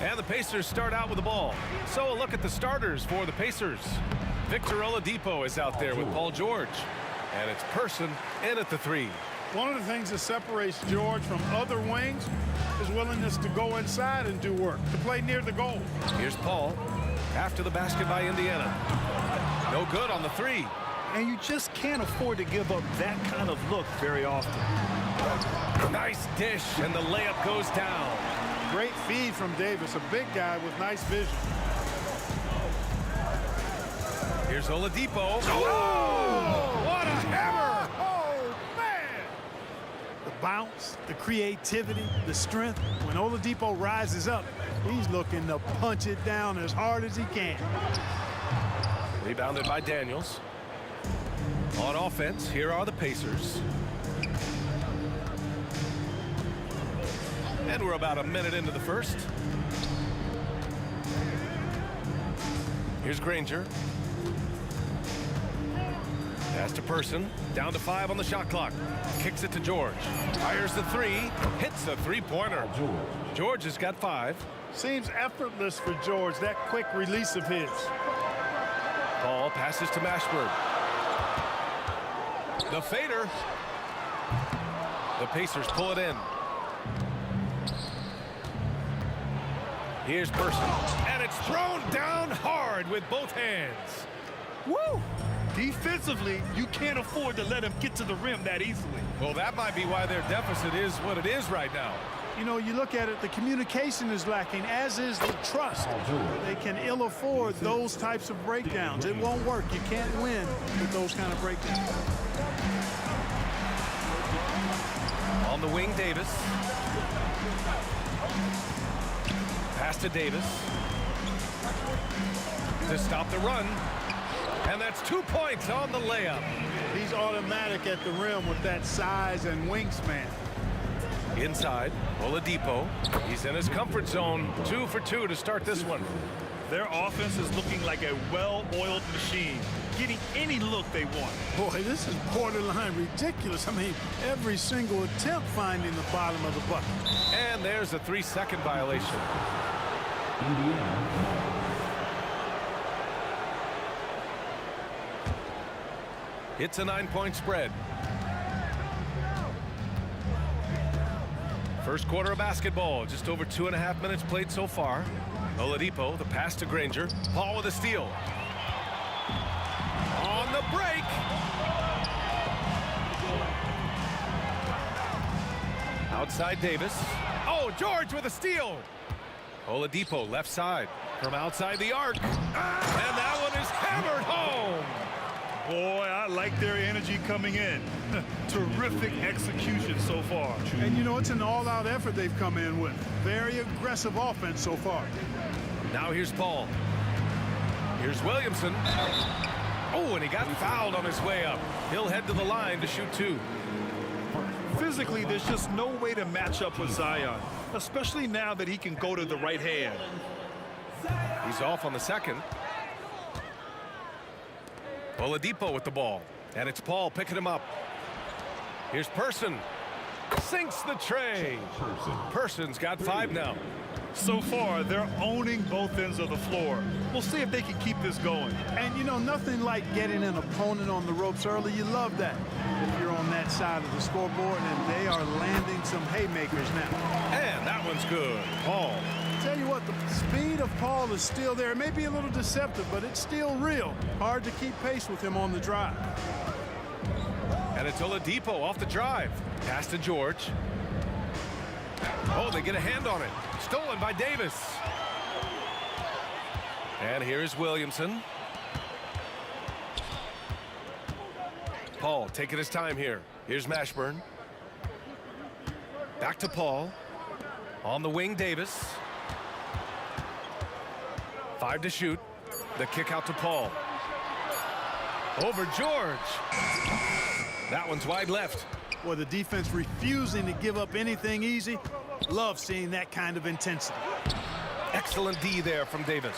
And the Pacers start out with the ball. So a look at the starters for the Pacers. Victor Oladipo is out there with Paul George. And it's Person in at the 3. One of the things that separates George from other wings is willingness to go inside and do work, to play near the goal. Here's Paul after the basket by Indiana. No good on the 3. And you just can't afford to give up that kind of look very often. Nice dish, and the layup goes down. Great feed from Davis, a big guy with nice vision. Here's Oladipo. Oh! What a hammer! Oh, man! The bounce, the creativity, the strength. When Oladipo rises up, he's looking to punch it down as hard as he can. Rebounded by Daniels. On offense, here are the Pacers. And we're about a minute into the first. Here's Granger. Pass to Person. Down to 5 on the shot clock. Kicks it to George. Fires the 3. Hits a three-pointer. George has got 5. Seems effortless for George, that quick release of his. Ball passes to Mashburn. The fader. The Pacers pull it in. Here's Person. And it's thrown down hard with both hands. Woo! Defensively, you can't afford to let him get to the rim that easily. Well, that might be why their deficit is what it is right now. You know, you look at it, the communication is lacking, as is the trust. They can ill afford those types of breakdowns. It won't work. You can't win with those kind of breakdowns. On the wing, Davis. Pass to Davis. To stop the run. And that's 2 points on the layup. He's automatic at the rim with that size and wingspan. Inside, Oladipo. He's in his comfort zone. 2 for 2 to start this one. Their offense is looking like a well-oiled machine, getting any look they want. Boy, this is borderline ridiculous. I mean, every single attempt finding the bottom of the bucket. And there's a 3-second violation. It's a 9-point spread. First quarter of basketball, just over 2.5 minutes played so far. Oladipo, the pass to Granger. Paul with a steal. On the break. Outside Davis. Oh, George with a steal. Oladipo left side from outside the arc. And that one is hammered home. Boy, I like their energy coming in. Terrific execution so far. And you know, it's an all-out effort they've come in with. Very aggressive offense so far. Now here's Paul. Here's Williamson. Oh, and he got fouled on his way up. He'll head to the line to shoot 2. Physically, there's just no way to match up with Zion, especially now that he can go to the right hand. He's off on the second. Oladipo with the ball. And it's Paul picking him up. Here's Person. Sinks the tray. Person's got 5 now. So far, they're owning both ends of the floor. We'll see if they can keep this going. And, you know, nothing like getting an opponent on the ropes early. You love that if you're on that side of the scoreboard, and they are landing some haymakers now. And that one's good. Paul. Tell you what, the speed of Paul is still there. It may be a little deceptive, but it's still real. Hard to keep pace with him on the drive. And it's Oladipo off the drive. Pass to George. Oh, they get a hand on it. Stolen by Davis. And here's Williamson. Paul taking his time here. Here's Mashburn. Back to Paul. On the wing, Davis. 5 to shoot. The kick out to Paul. Over George. That one's wide left. Well, the defense refusing to give up anything easy. Love seeing that kind of intensity. Excellent D there from Davis.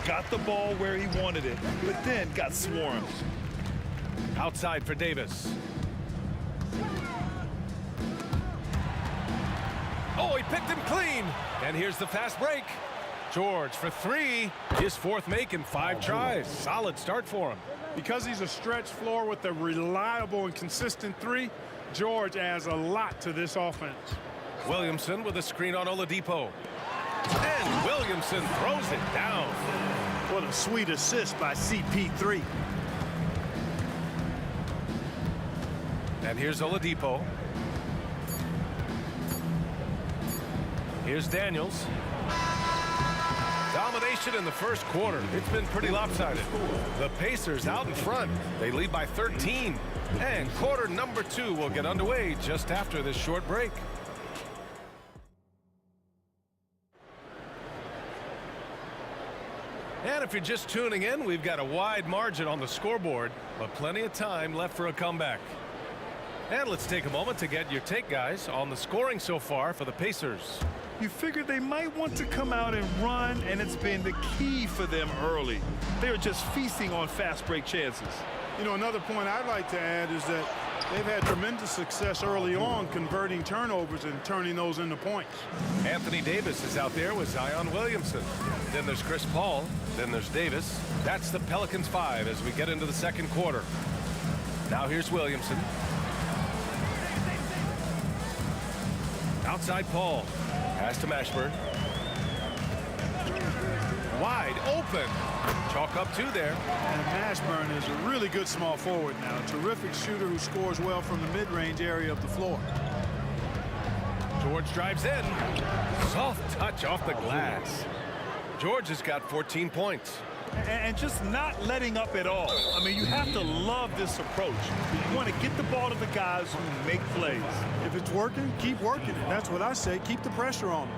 Got the ball where he wanted it, but then got swarmed. Outside for Davis. Oh, he picked him clean. And here's the fast break. George for 3. His 4th make in 5 tries. Solid start for him. Because he's a stretch floor with a reliable and consistent 3, George adds a lot to this offense. Williamson with a screen on Oladipo. And Williamson throws it down. What a sweet assist by CP3. And here's Oladipo. Here's Daniels. Domination in the first quarter. It's been pretty lopsided. The Pacers out in front. They lead by 13. And quarter number 2 will get underway just after this short break. And if you're just tuning in, we've got a wide margin on the scoreboard, but plenty of time left for a comeback. And let's take a moment to get your take, guys, on the scoring so far for the Pacers. You figured they might want to come out and run, and it's been the key for them early. They're just feasting on fast break chances. You know, another point I'd like to add is that they've had tremendous success early on converting turnovers and turning those into points. Anthony Davis is out there with Zion Williamson. Then there's Chris Paul. Then there's Davis. That's the Pelicans 5 as we get into the second quarter. Now here's Williamson. Outside Paul. Pass to Mashburn. Wide open. Chalk up 2 there. And Mashburn is a really good small forward now. A terrific shooter who scores well from the mid-range area of the floor. George drives in. Soft touch off the glass. George has got 14 points. And just not letting up at all. I mean, you have to love this approach. You want to get the ball to the guys who make plays. If it's working, keep working it. That's what I say. Keep the pressure on them.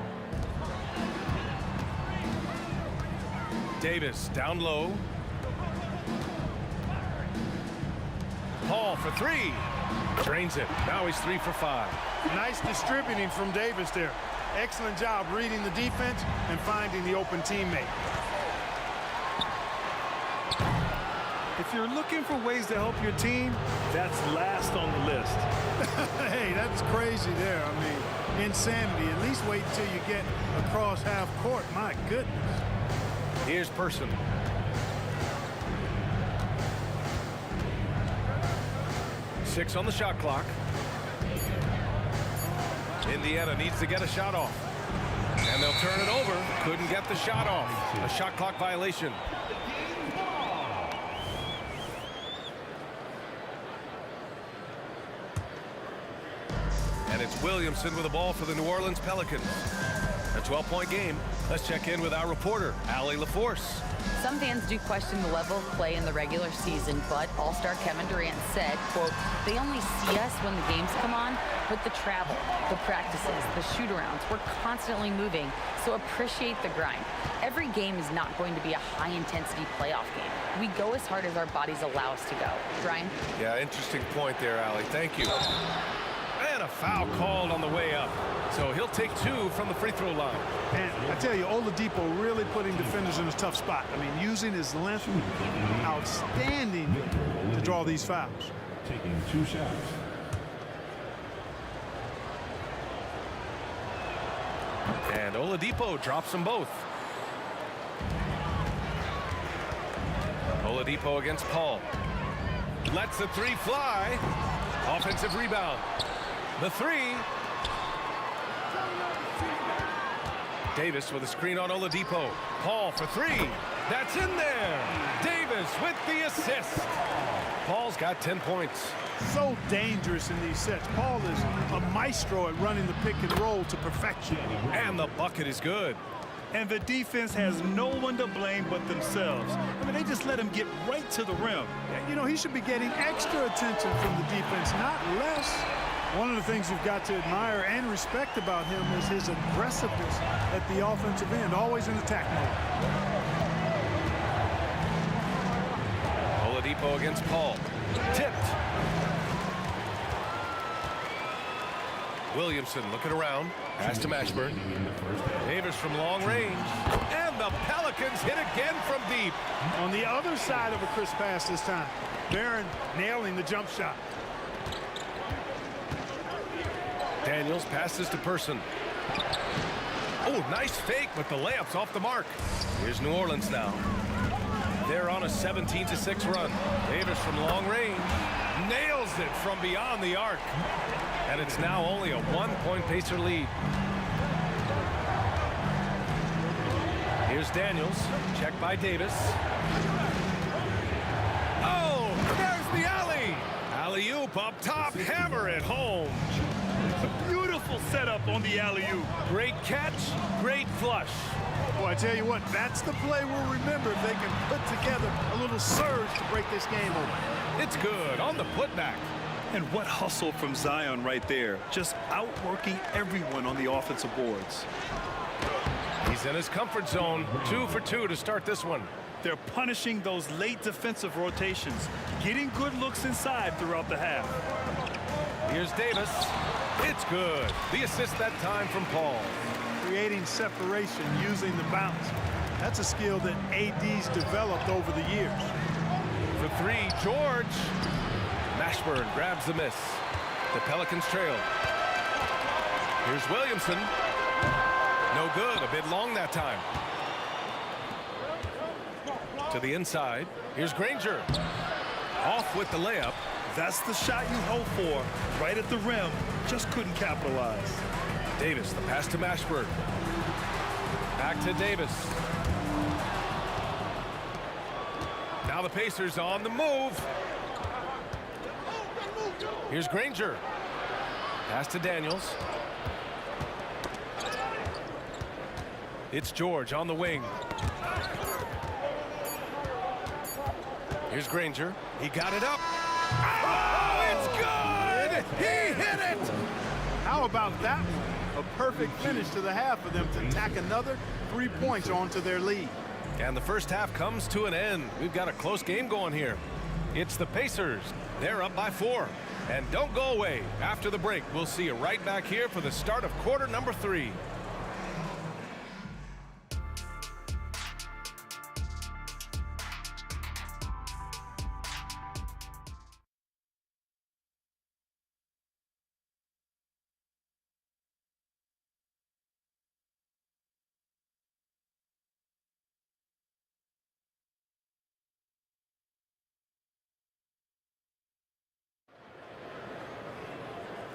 Davis down low. Paul for 3. Drains it. Now he's 3 for 5. Nice distributing from Davis there. Excellent job reading the defense and finding the open teammate. If you're looking for ways to help your team, that's last on the list. Hey, that's crazy there. I mean, insanity. At least wait until you get across half court. My goodness. Here's Person. Six on the shot clock. Indiana needs to get a shot off. And they'll turn it over. Couldn't get the shot off. A shot clock violation. And it's Williamson with the ball for the New Orleans Pelicans. A 12-point game. Let's check in with our reporter, Allie LaForce. Some fans do question the level of play in the regular season, but All-Star Kevin Durant said, quote, "They only see us when the games come on, but the travel, the practices, the shoot-arounds, we're constantly moving, so appreciate the grind. Every game is not going to be a high-intensity playoff game. We go as hard as our bodies allow us to go." Brian? Yeah, interesting point there, Allie. Thank you. And a foul called on the way up. So he'll take 2 from the free throw line. And I tell you, Oladipo really putting defenders in a tough spot. I mean, using his length outstanding to draw these fouls. Taking 2 shots. And Oladipo drops them both. Oladipo against Paul. Lets the three fly. Offensive rebound. The three. Davis with a screen on Oladipo. Paul for three. That's in there. Davis with the assist. Paul's got 10 points. So dangerous in these sets. Paul is a maestro at running the pick and roll to perfection. And the bucket is good. And the defense has no one to blame but themselves. I mean, they just let him get right to the rim. You know, he should be getting extra attention from the defense, not less. One of the things you've got to admire and respect about him is his aggressiveness at the offensive end, always in attack mode. Oladipo against Paul. Tipped. Williamson looking around. Pass to Mashburn. Davis from long range. And the Pelicans hit again from deep. On the other side of a crisp pass this time. Barron nailing the jump shot. Daniels passes to Person. Oh, nice fake, but the layup's off the mark. Here's New Orleans now. They're on a 17-6 run. Davis from long range. Nails it from beyond the arc. And it's now only a 1-point Pacer lead. Here's Daniels. Check by Davis. Oh, there's the alley. Alley-oop up top. Hammer it home. A beautiful setup on the alley-oop. Great catch, great flush. Boy, I tell you what, that's the play we'll remember if they can put together a little surge to break this game open. It's good on the putback. And what hustle from Zion right there. Just outworking everyone on the offensive boards. He's in his comfort zone. 2 for 2 to start this one. They're punishing those late defensive rotations, getting good looks inside throughout the half. Here's Davis. It's good. The assist that time from Paul. Creating separation using the bounce. That's a skill that AD's developed over the years. For three, George. Mashburn grabs the miss. The Pelicans trail. Here's Williamson. No good. A bit long that time. To the inside. Here's Granger. Off with the layup. That's the shot you hope for. Right at the rim. Just couldn't capitalize. Davis, the pass to Mashburn. Back to Davis. Now the Pacers on the move. Here's Granger. Pass to Daniels. It's George on the wing. Here's Granger. He got it up. Oh, it's good! He hit it! How about that one? A perfect finish to the half for them to tack another 3 points onto their lead. And the first half comes to an end. We've got a close game going here. It's the Pacers. They're up by 4. And don't go away. After the break, we'll see you right back here for the start of quarter number 3.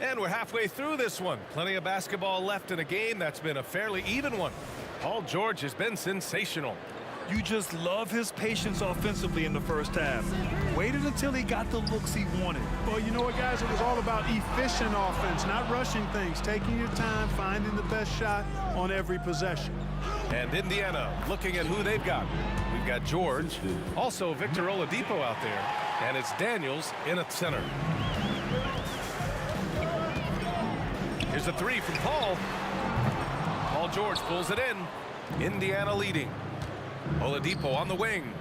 And we're halfway through this one. Plenty of basketball left in a game that's been a fairly even one. Paul George has been sensational. You just love his patience offensively in the first half. Waited until he got the looks he wanted. Well, you know what, guys? It was all about efficient offense, not rushing things, taking your time, finding the best shot on every possession. And Indiana looking at who they've got. We've got George, also Victor Oladipo out there, and it's Daniels in at center. Here's a three from Paul. Paul George pulls it in. Indiana leading. Oladipo on the wing.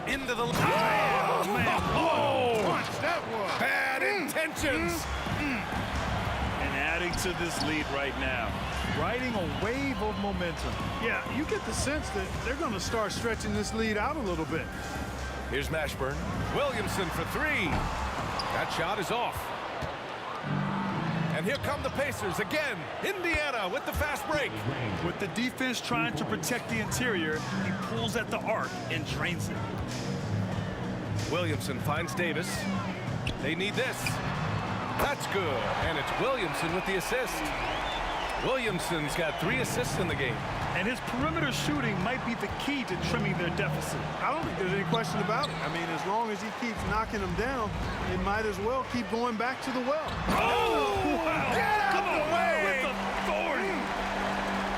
Into the... Oh, man. Oh, punch that was. Bad intentions. And adding to this lead right now. Riding a wave of momentum. Yeah, you get the sense that they're going to start stretching this lead out a little bit. Here's Mashburn. Williamson for three. That shot is off. And here come the Pacers again. Indiana with the fast break. With the defense trying to protect the interior, he pulls at the arc and drains it. Williamson finds Davis. They need this. That's good. And it's Williamson with the assist. Williamson's got 3 assists in the game. And his perimeter shooting might be the key to trimming their deficit. I don't think there's any question about it. I mean, as long as he keeps knocking them down, they might as well keep going back to the well. Oh, wow. Get out Come of the on, way! with authority.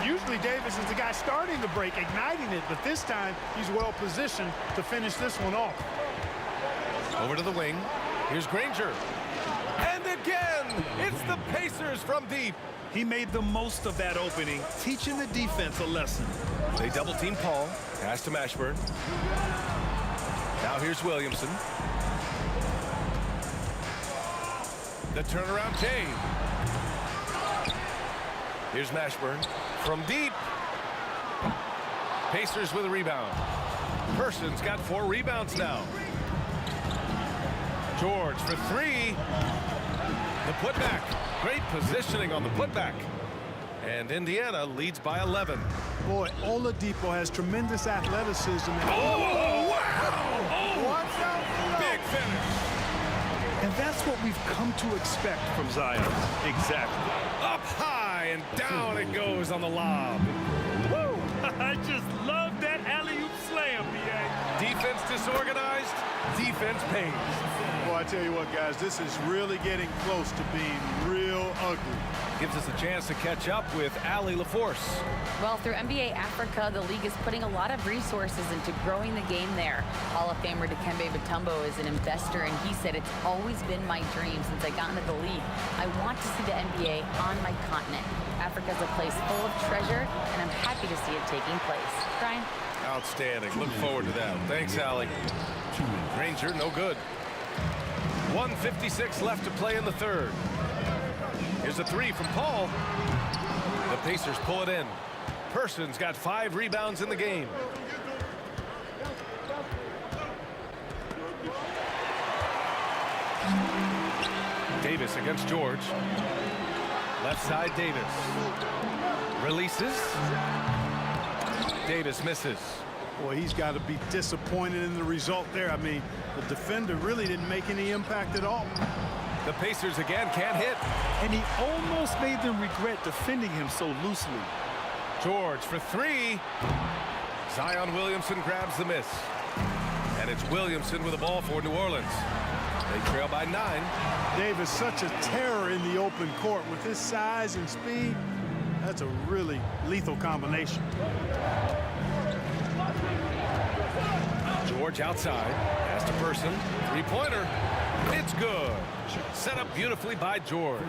Usually Davis is the guy starting the break, igniting it, but this time he's well positioned to finish this one off. Over to the wing. Here's Granger. And again, it's the Pacers from deep. He made the most of that opening, teaching the defense a lesson. They double team Paul. Pass to Mashburn. Now here's Williamson. The turnaround Jay. Here's Mashburn from deep. Pacers with a rebound. Person's got 4 rebounds now. George for 3. The putback. Great positioning on the putback. And Indiana leads by 11. Boy, Oladipo has tremendous athleticism. Oh, wow! Watch out! Big finish. And that's what we've come to expect from Zion. Exactly. Up high and down it goes on the lob. Woo! I just love that alley-oop slam, B.A. Defense disorganized, defense pays. Well, I tell you what, guys, this is really getting close to being real ugly. Gives us a chance to catch up with Allie LaForce. Well, through NBA Africa, the league is putting a lot of resources into growing the game there. Hall of Famer Dikembe Mutombo is an investor, and he said, "It's always been my dream since I got into the league. I want to see the NBA on my continent. Africa's a place full of treasure, and I'm happy to see it taking place." Brian? Outstanding. Look forward to that. Thanks, Allie. Granger, no good. 1:56 left to play in the third. Here's a 3 from Paul. The Pacers pull it in. Person's got 5 rebounds in the game. Davis against George. Left side, Davis. Releases. Davis misses. Boy, he's got to be disappointed in the result there. I mean, the defender really didn't make any impact at all. The Pacers again can't hit. And he almost made them regret defending him so loosely. George for 3. Zion Williamson grabs the miss. And it's Williamson with the ball for New Orleans. They trail by 9. Davis, such a terror in the open court. With his size and speed, that's a really lethal combination. George outside. Pass to Person. 3-pointer. It's good. Set up beautifully by George.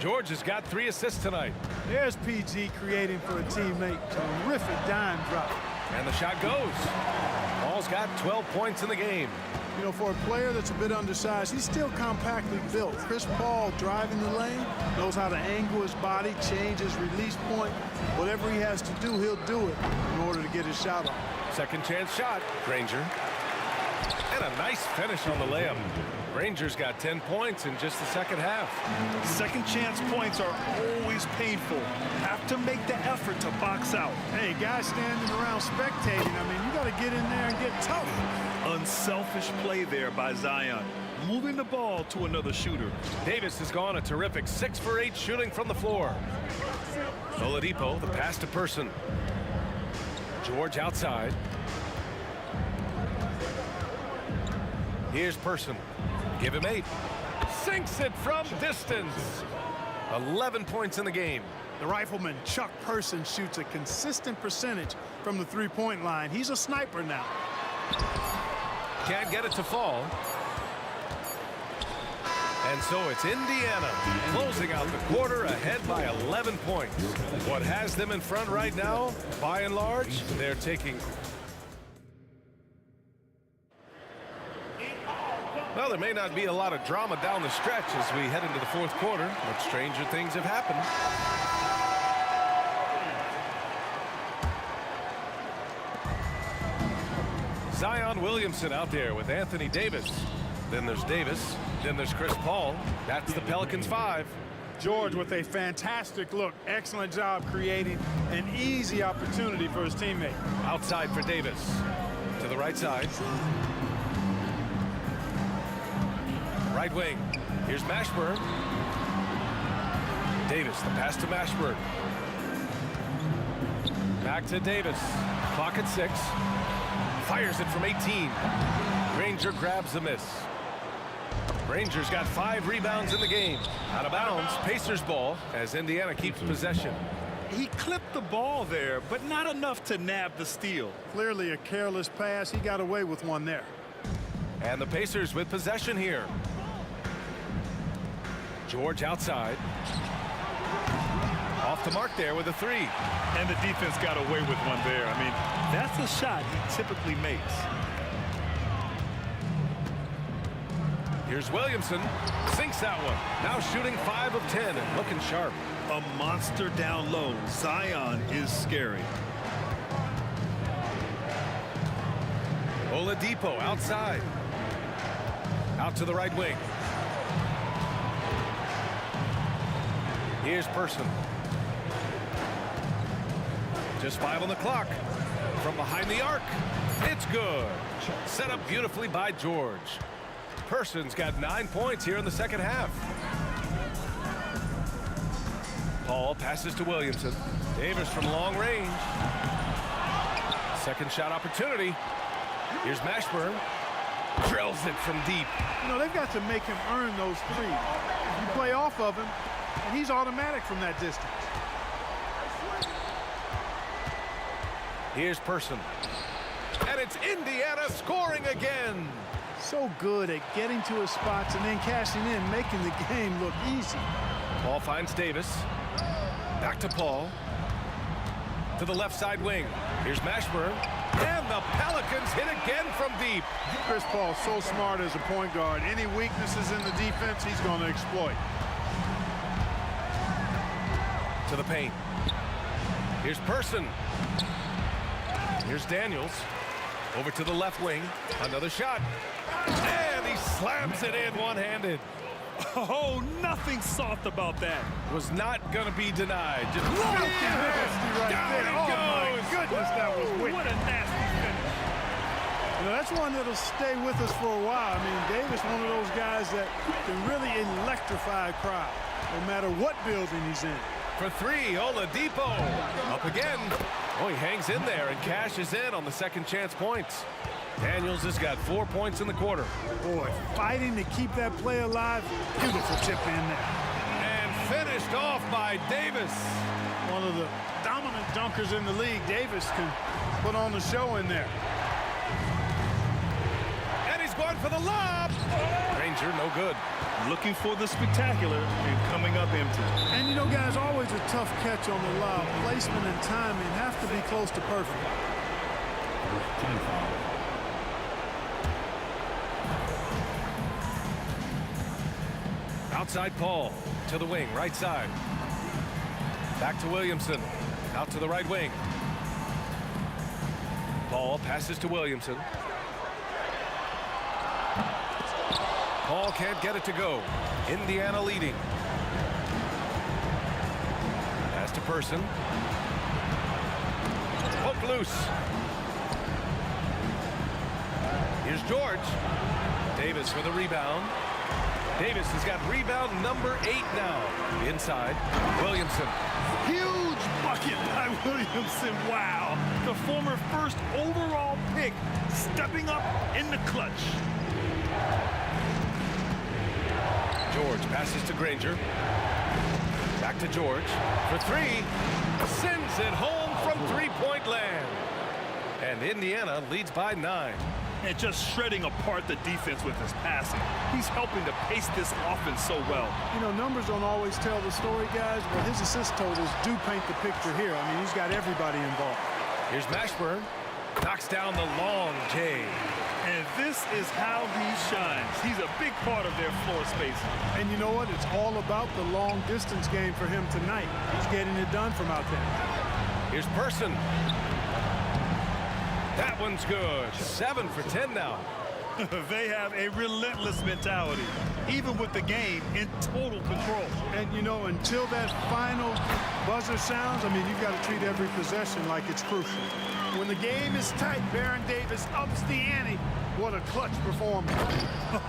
George has got 3 assists tonight. There's PG creating for a teammate. Terrific dime drop. And the shot goes. Paul's got 12 points in the game. You know, for a player that's a bit undersized, he's still compactly built. Chris Paul driving the lane, knows how to angle his body, change his release point. Whatever he has to do, he'll do it in order to get his shot off. Second chance shot, Granger. And a nice finish on the layup. Granger's got 10 points in just the second half. Second chance points are always painful. Have to make the effort to box out. Hey, guys standing around spectating, I mean, you got to get in there and get tough. Unselfish play there by Zion, moving the ball to another shooter. Davis has gone a terrific 6 for 8 shooting from the floor. Oladipo, the pass to Person. George outside. Here's Person. Give him 8. Sinks it from distance. 11 points in the game. The rifleman, Chuck Person, shoots a consistent percentage from the three-point line. He's a sniper now. Can't get it to fall. And so it's Indiana closing out the quarter ahead by 11 points. What has them in front right now, by and large, they're taking... Well, there may not be a lot of drama down the stretch as we head into the fourth quarter, but stranger things have happened. Zion Williamson out there with Anthony Davis. Then there's Davis. Then there's Chris Paul. That's the Pelicans 5. George with a fantastic look. Excellent job creating an easy opportunity for his teammate. Outside for Davis. To the right side. Right wing. Here's Mashburn. Davis, the pass to Mashburn. Back to Davis. Clock at 6. Fires it from 18. Granger grabs the miss. Granger's got 5 rebounds in the game. Out of bounds, Pacers ball as Indiana keeps possession. He clipped the ball there, but not enough to nab the steal. Clearly a careless pass. He got away with one there. And the Pacers with possession here. George outside. Off the mark there with a 3. And the defense got away with one there. I mean, that's a shot he typically makes. Here's Williamson. Sinks that one. Now shooting 5 of 10 and looking sharp. A monster down low. Zion is scary. Oladipo outside. Out to the right wing. Here's Person. Just 5 on the clock. From behind the arc. It's good. Set up beautifully by George. Person's got 9 points here in the second half. Paul passes to Williamson. Davis from long range. Second shot opportunity. Here's Mashburn. Drills it from deep. You know, they've got to make him earn those threes. You play off of him, and he's automatic from that distance. Here's Person. And it's Indiana scoring again. So good at getting to his spots and then cashing in, making the game look easy. Paul finds Davis. Back to Paul. To the left side wing. Here's Mashburn. And the Pelicans hit again from deep. Chris Paul so smart as a point guard. Any weaknesses in the defense, he's going to exploit. To the paint. Here's Person. Here's Daniels. Over to the left wing. Another shot. And he slams it in one-handed. Oh, nothing soft about that. Was not going to be denied. Just nasty right down there. it Oh, goes. my goodness, that was wicked. What a nasty finish. You know, that's one that'll stay with us for a while. I mean, Davis, one of those guys that can really electrify a crowd, no matter what building he's in. For 3, Oladipo. Up again. Oh, he hangs in there and cashes in on the second chance points. Daniels has got 4 points in the quarter. Boy, fighting to keep that play alive. Beautiful chip in there. And finished off by Davis. One of the dominant dunkers in the league. Davis can put on the show in there. And he's going for the lob. Granger, no good. Looking for the spectacular and coming up empty. And you know, guys, always a tough catch on the lob. Placement and timing have to be close to perfect. Team foul. Outside Paul to the wing, right side. Back to Williamson. Out to the right wing. Paul passes to Williamson. Paul can't get it to go. Indiana leading. Pass to Person. Poke loose. Here's George. Davis with a rebound. Davis has got rebound number 8 now. Inside, Williamson. Huge bucket by Williamson. Wow. The former first overall pick stepping up in the clutch. George passes to Granger. Back to George for 3. Sends it home from three-point land. And Indiana leads by 9. And just shredding apart the defense with his passing. He's helping to pace this offense so well. You know, numbers don't always tell the story, guys, but his assist totals do paint the picture here. I mean, he's got everybody involved. Here's Mashburn. Knocks down the long J. And this is how he shines. He's a big part of their floor spacing. And you know what? It's all about the long distance game for him tonight. He's getting it done from out there. Here's Person. That one's good. 7 for 10 now. They have a relentless mentality, even with the game in total control. And, you know, until that final buzzer sounds, I mean, you've got to treat every possession like it's crucial. When the game is tight, Baron Davis ups the ante. What a clutch performance.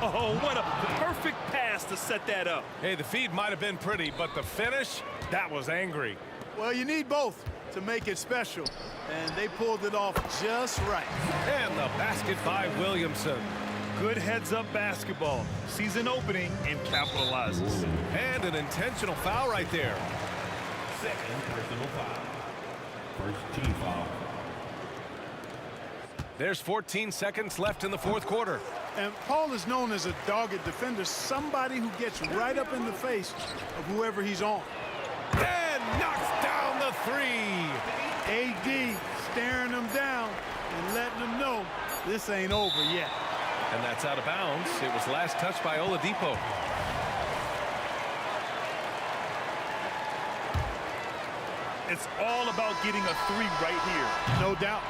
Oh, what a perfect pass to set that up. Hey, the feed might have been pretty, but the finish, that was angry. Well, you need both to make it special, and they pulled it off just right. And the basket by Williamson. Good heads-up basketball. Sees an opening and capitalizes. And an intentional foul right there. Second personal foul. First team foul. There's 14 seconds left in the fourth quarter. And Paul is known as a dogged defender, somebody who gets right up in the face of whoever he's on. And knocks down the three. AD staring him down and letting him know this ain't over yet. And that's out of bounds. It was last touched by Oladipo. It's all about getting a three right here. No doubt.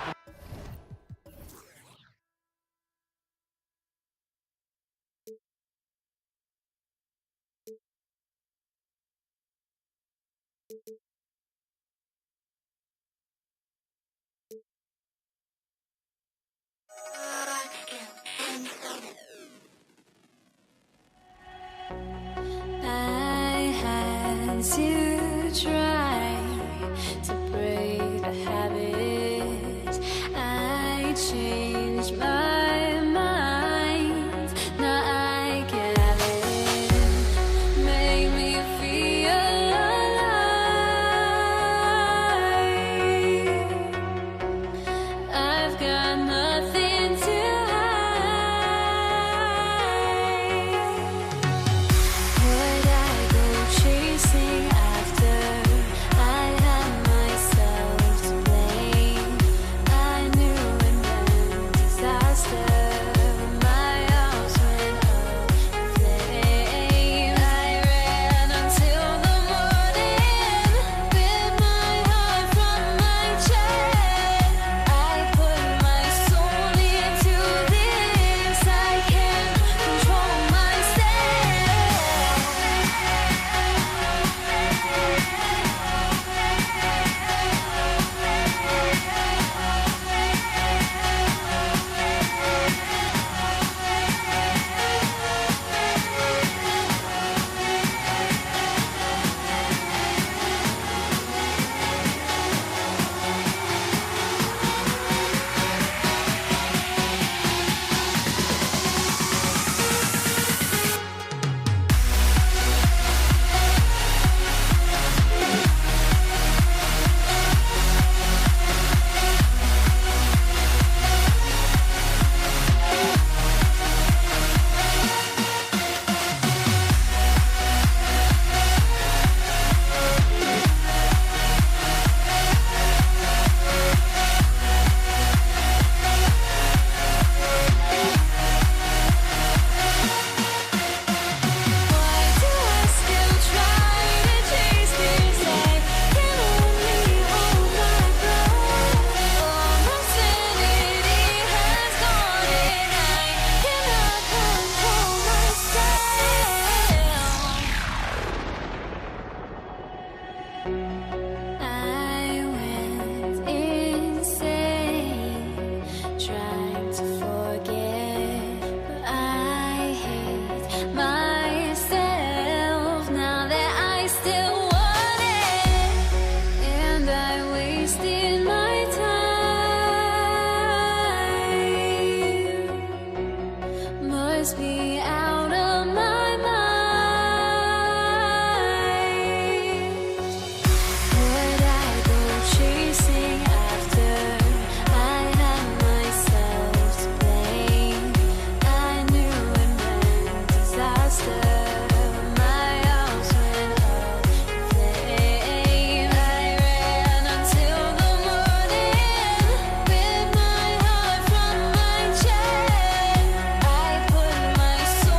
I had to try to break the habit. I changed my mind. Now I can have it. Make me feel alive. I've got nothing to my soul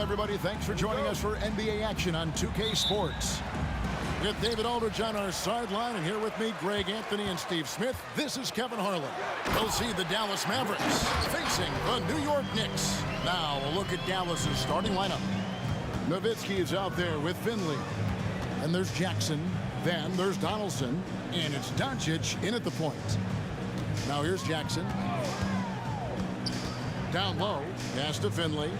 everybody. Thanks for joining us for NBA action on 2K Sports. With David Aldridge on our sideline, and here with me, Greg Anthony and Steve Smith, this is Kevin Harlan. We'll see the Dallas Mavericks facing the New York Knicks. Now, a look at Dallas's starting lineup. Nowitzki is out there with Finley. And there's Jackson. Then there's Donaldson. And it's Doncic in at the point. Now here's Jackson. Down low. Pass to Finley.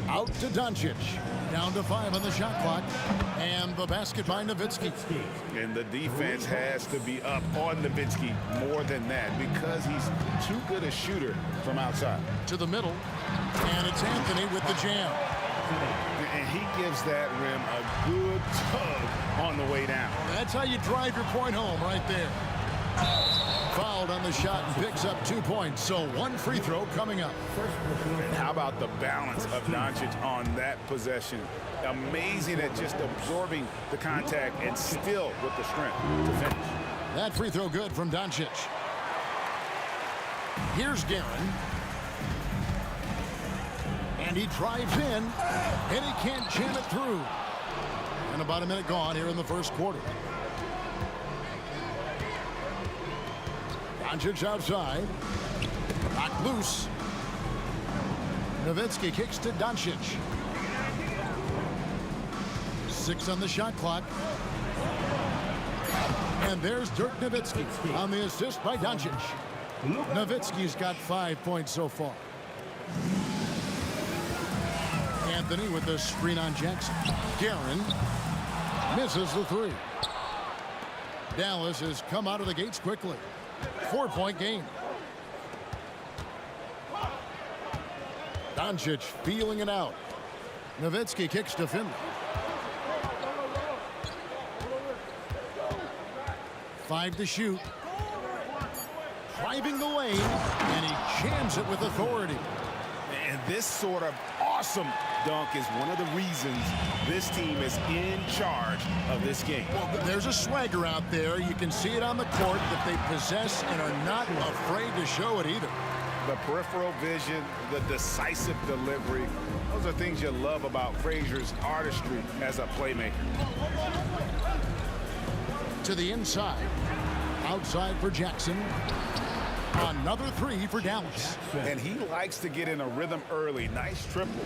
Out to Doncic. Down to 5 on the shot clock. And the basket by Nowitzki. And the defense has to be up on Nowitzki more than that because he's too good a shooter from outside. To the middle. And it's Anthony with the jam. And he gives that rim a good tug on the way down. That's how you drive your point home right there. Fouled on the shot and picks up 2 points. So 1 free throw coming up. And how about the balance of Doncic on that possession? Amazing at just absorbing the contact and still with the strength to finish. That free throw good from Doncic. Here's Guerin. And he drives in, and he can't jam it through. And about a minute gone here in the first quarter. Doncic outside. Knocked loose. Nowitzki kicks to Doncic. 6 on the shot clock. And there's Dirk Nowitzki on the assist by Doncic. Nowitzki's got 5 points so far. Anthony with the screen on Jackson. Guerin misses the 3. Dallas has come out of the gates quickly. 4-point game. Doncic feeling it out. Nowitzki kicks to Finley. 5 to shoot. Driving the lane, and he jams it with authority. And this sort of awesome dunk is one of the reasons this team is in charge of this game. Well, there's a swagger out there. You can see it on the court that they possess and are not afraid to show it either. The peripheral vision, the decisive delivery, those are things you love about Frazier's artistry as a playmaker. To the inside. Outside for Jackson. Another 3 for Dallas. And he likes to get in a rhythm early. Nice triple.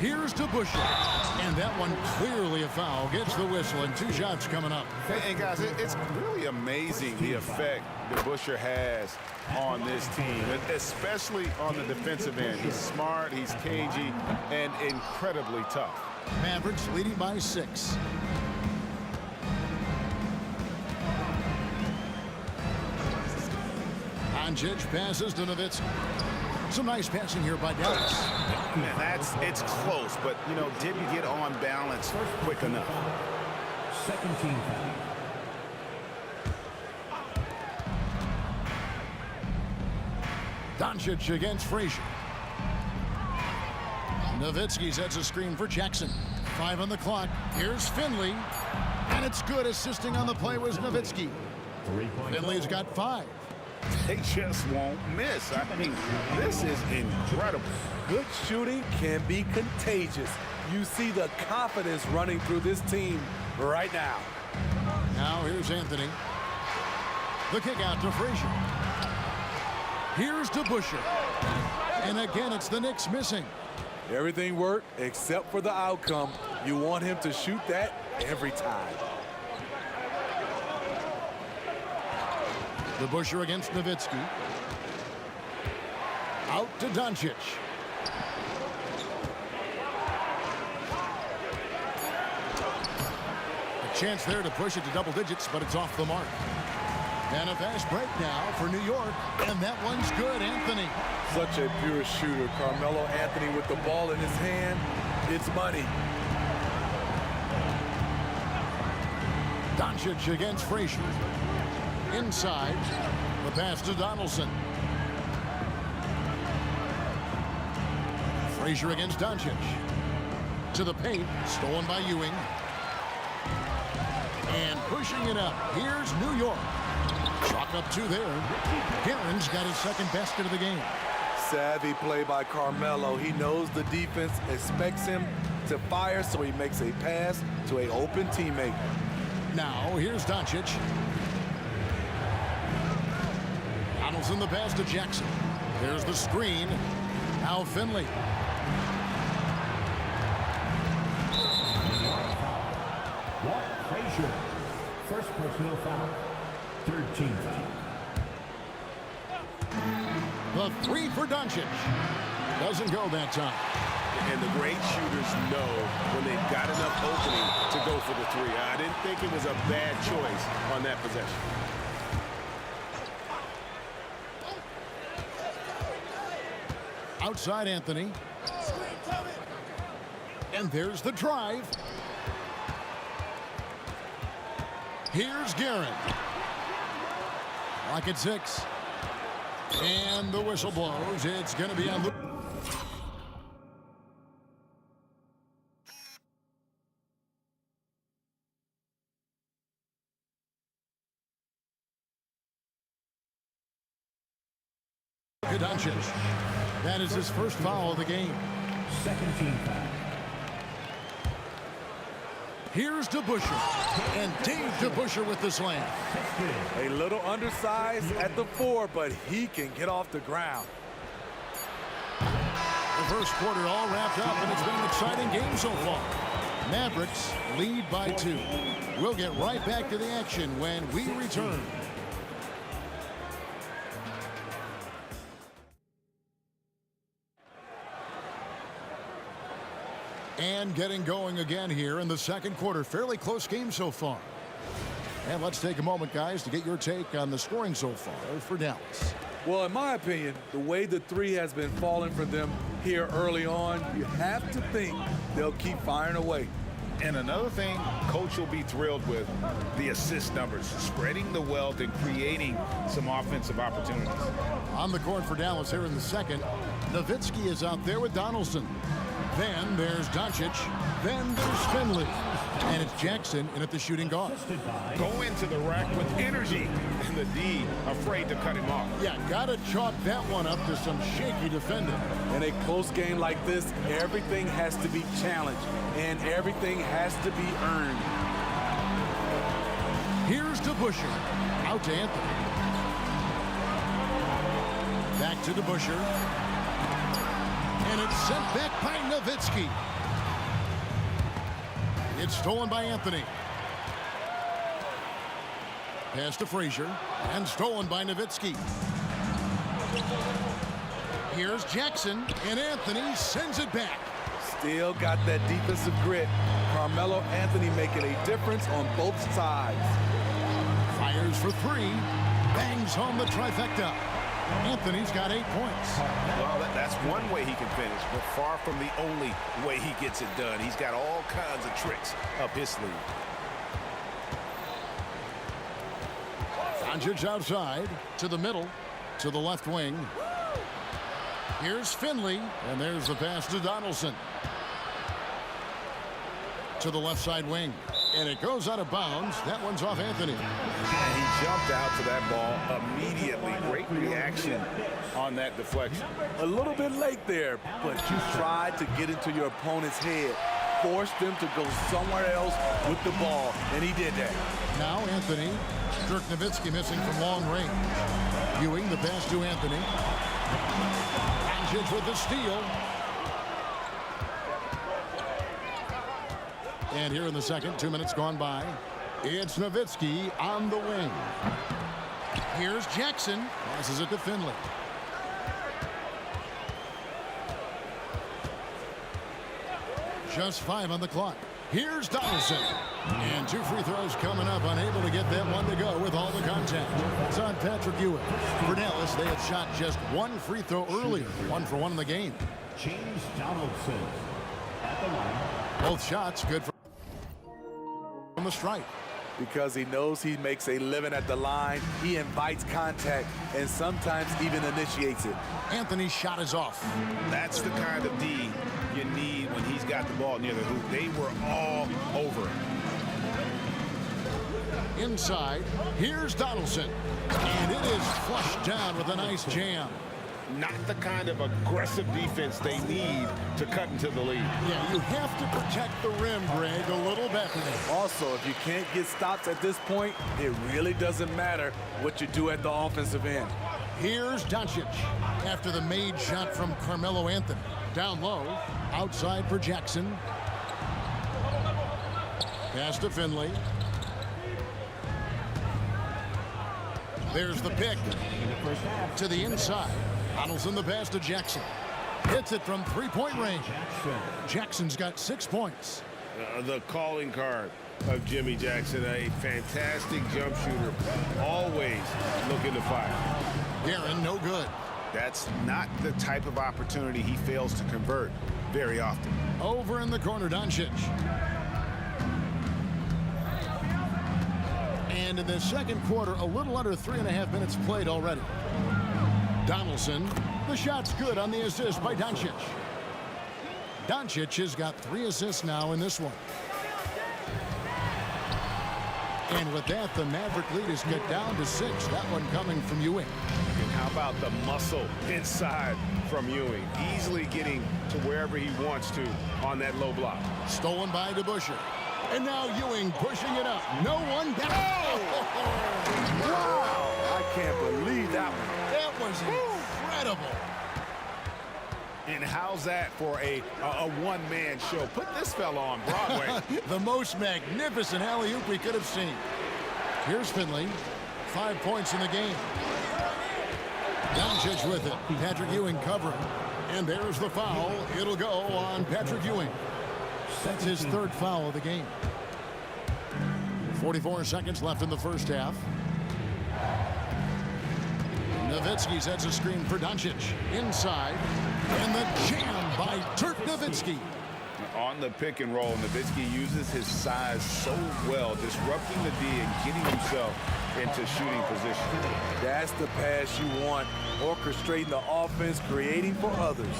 Here's to Busher. And that one clearly a foul. Gets the whistle and 2 shots coming up. And guys, it's really amazing the effect that Busher has on this team, especially on the defensive end. He's smart, he's cagey, and incredibly tough. Mavericks leading by 6. Doncic passes to Nowitzki. Some nice passing here by Dallas. Man, it's close, but, you know, didn't get on balance quick enough. Second team foul. Doncic against Frazier. Nowitzki sets a screen for Jackson. 5 on the clock. Here's Finley. And it's good. Assisting on the play was Nowitzki. Finley's got 5. They just won't miss. I mean, this is incredible. Good shooting can be contagious. You see the confidence running through this team right now. Now here's Anthony. The kick out to Frazier. Here's to Busher. And again, it's the Knicks missing. Everything worked except for the outcome. You want him to shoot that every time. The Busher against Nowitzki. Out to Doncic. A chance there to push it to double digits, but it's off the mark. And a fast break now for New York, and that one's good, Anthony. Such a pure shooter. Carmelo Anthony with the ball in his hand. It's money. Doncic against Frazier. Inside, the pass to Donaldson. Frazier against Doncic. To the paint, stolen by Ewing. And pushing it up, here's New York. Chalk up 2 there. Guerin's got his second basket of the game. Savvy play by Carmelo. He knows the defense expects him to fire, so he makes a pass to an open teammate. Now, here's Doncic. Donaldson the pass to Jackson. There's the screen. Now Finley. Walt Frazier. First personal foul. Third team foul. The 3 for Doncic. Doesn't go that time. And the great shooters know when they've got enough opening to go for the 3. I didn't think it was a bad choice on that possession. Outside Anthony. And there's the drive. Here's Guerin. Lock at 6. And the whistle blows. It's going to be on the... Doncic. That is his first foul of the game. Second team foul. Here's DeBusschere. And Dave DeBusschere with the slam. A little undersized at the 4, but he can get off the ground. The first quarter all wrapped up, and it's been an exciting game so far. Mavericks lead by 2. We'll get right back to the action when we return. And getting going again here in the second quarter. Fairly close game so far. And let's take a moment, guys, to get your take on the scoring so far for Dallas. Well, in my opinion, the way the 3 has been falling for them here early on, you have to think they'll keep firing away. And another thing Coach will be thrilled with, the assist numbers, spreading the wealth and creating some offensive opportunities. On the court for Dallas here in the second, Nowitzki is out there with Donaldson. Then there's Doncic. Then there's Finley. And it's Jackson in at the shooting guard. Go into the rack with energy. And the D afraid to cut him off. Yeah, gotta chalk that one up to some shaky defending. In a close game like this, everything has to be challenged. And everything has to be earned. Here's DeBusschere. Out to Anthony. Back to DeBusschere. And it's sent back by Nowitzki. It's stolen by Anthony. Pass to Frazier. And stolen by Nowitzki. Here's Jackson. And Anthony sends it back. Still got that defensive grit. Carmelo Anthony making a difference on both sides. Fires for 3. Bangs home the trifecta. Anthony's got 8 points. Well, that's one way he can finish, but far from the only way he gets it done. He's got all kinds of tricks up his sleeve. Doncic outside, to the middle, to the left wing. Here's Finley, and there's the pass to Donaldson. To the left side wing. And it goes out of bounds. That one's off Anthony. And he jumped out to that ball immediately. Great reaction on that deflection. A little bit late there, but you tried to get into your opponent's head. Forced them to go somewhere else with the ball, and he did that. Now Anthony. Dirk Nowitzki missing from long range. Ewing the pass to Anthony. Doncic with the steal. And here in the second, 2 minutes gone by, it's Nowitzki on the wing. Here's Jackson. Passes it to Finley. Just 5 on the clock. Here's Donaldson. And 2 free throws coming up. Unable to get that one to go with all the contact. It's on Patrick Ewing. For Dallas, they had shot just 1 free throw earlier. 1 for 1 in the game. James Donaldson at the line. Both shots good from the strike. Because he knows he makes a living at the line, he invites contact and sometimes even initiates it. Anthony's shot is off. That's the kind of D you need when he's got the ball near the hoop. They were all over it. Inside, here's Donaldson. And it is flushed down with a nice jam. Not the kind of aggressive defense they need to cut into the lead. Yeah, you have to protect the rim, Greg, a little better. Also, if you can't get stops at this point, it really doesn't matter what you do at the offensive end. Here's Doncic after the made shot from Carmelo Anthony. Down low, outside for Jackson. Pass to Finley. There's the pick to the inside. Donaldson the pass to Jackson. Hits it from three-point range. Jackson's got 6 points. The calling card of Jimmy Jackson, a fantastic jump shooter, always looking to fire. Guerin, no good. That's not the type of opportunity he fails to convert very often. Over in the corner, Doncic. And in the second quarter, a little under 3.5 minutes played already. Donaldson, the shot's good on the assist by Doncic. Doncic has got 3 assists now in this one. And with that, the Maverick lead is cut down to 6. That one coming from Ewing. And how about the muscle inside from Ewing? Easily getting to wherever he wants to on that low block. Stolen by DeBusschere. And now Ewing pushing it up. No one down. Oh! Wow! I can't believe that one. That was incredible. And how's that for a one-man show? Put this fella on Broadway. The most magnificent alley-oop we could have seen. Here's Finley. 5 points in the game. Doncic with it. Patrick Ewing covering. And there's the foul. It'll go on Patrick Ewing. That's his 3rd foul of the game. 44 seconds left in the first half. Nowitzki sets a screen for Doncic. Inside. And the jam by Dirk Nowitzki. On the pick and roll, Nowitzki uses his size so well, disrupting the D and getting himself into shooting position. That's the pass you want. Orchestrating the offense, creating for others.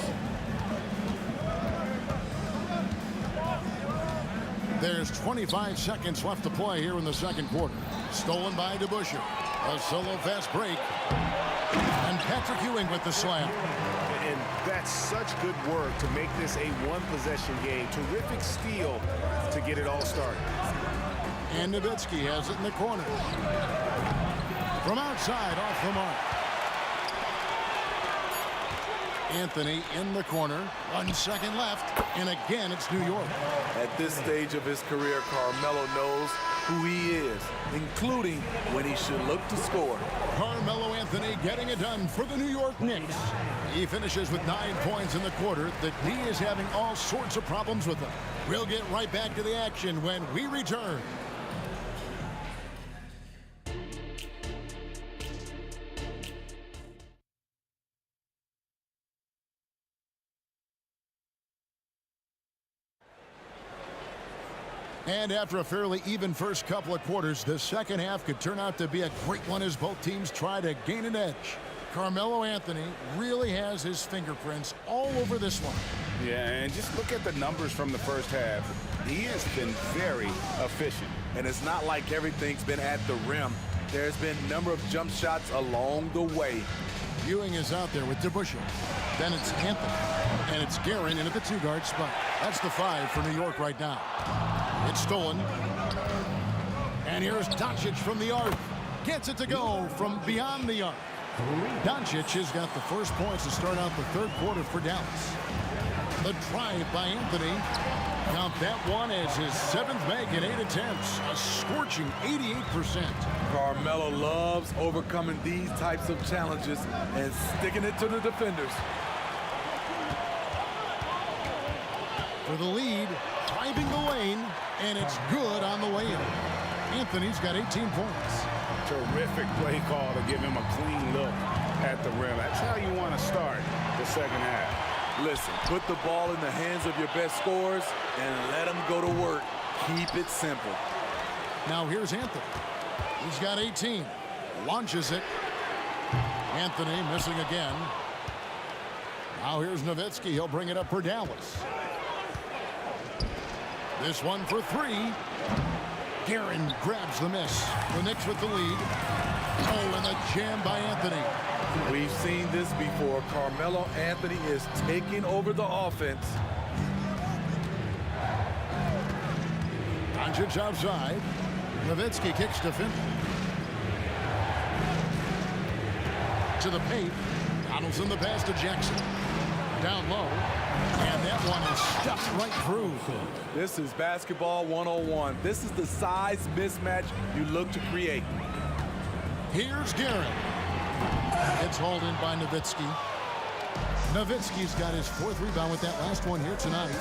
There's 25 seconds left to play here in the second quarter. Stolen by DeBusschere. A solo fast break. And Patrick Ewing with the slam. And that's such good work to make this a one-possession game. Terrific steal to get it all started. And Nowitzki has it in the corner. From outside, off the mark. Anthony in the corner. 1 second left. And again, it's New York. At this stage of his career, Carmelo knows who he is, including when he should look to score. Carmelo Anthony getting it done for the New York Knicks. He finishes with 9 points in the quarter. The D is having all sorts of problems with him. We'll get right back to the action when we return. And after a fairly even first couple of quarters, the second half could turn out to be a great one as both teams try to gain an edge. Carmelo Anthony really has his fingerprints all over this one. Yeah, and just look at the numbers from the first half. He has been very efficient. And it's not like everything's been at the rim. There's been a number of jump shots along the way. Ewing is out there with DeBusschere. Then it's Anthony. And it's Guerin in at the 2-guard spot. That's the 5 for New York right now. It's stolen. And here's Doncic from the arc. Gets it to go from beyond the arc. Doncic has got the first points to start out the third quarter for Dallas. The drive by Anthony. Count that one as his 7th make in 8 attempts. A scorching 88%. Carmelo loves overcoming these types of challenges and sticking it to the defenders. For the lead, driving the lane, and it's good on the way in. Anthony's got 18 points. Terrific play call to give him a clean look at the rim. That's how you want to start the second half. Listen, put the ball in the hands of your best scorers and let them go to work. Keep it simple. Now here's Anthony. He's got 18. Launches it. Anthony missing again. Now here's Nowitzki. He'll bring it up for Dallas. This one for 3. Guerin grabs the miss. The Knicks with the lead. Oh, and the jam by Anthony. We've seen this before. Carmelo Anthony is taking over the offense. Doncic outside. Nowitzki kicks to Finley. To the paint. Donaldson the pass to Jackson. Down low. And that one is stuffed right through. This is basketball 101. This is the size mismatch you look to create. Here's Guerin. It's hauled in by Nowitzki. Nowitzki's got his 4th rebound with that last one here tonight.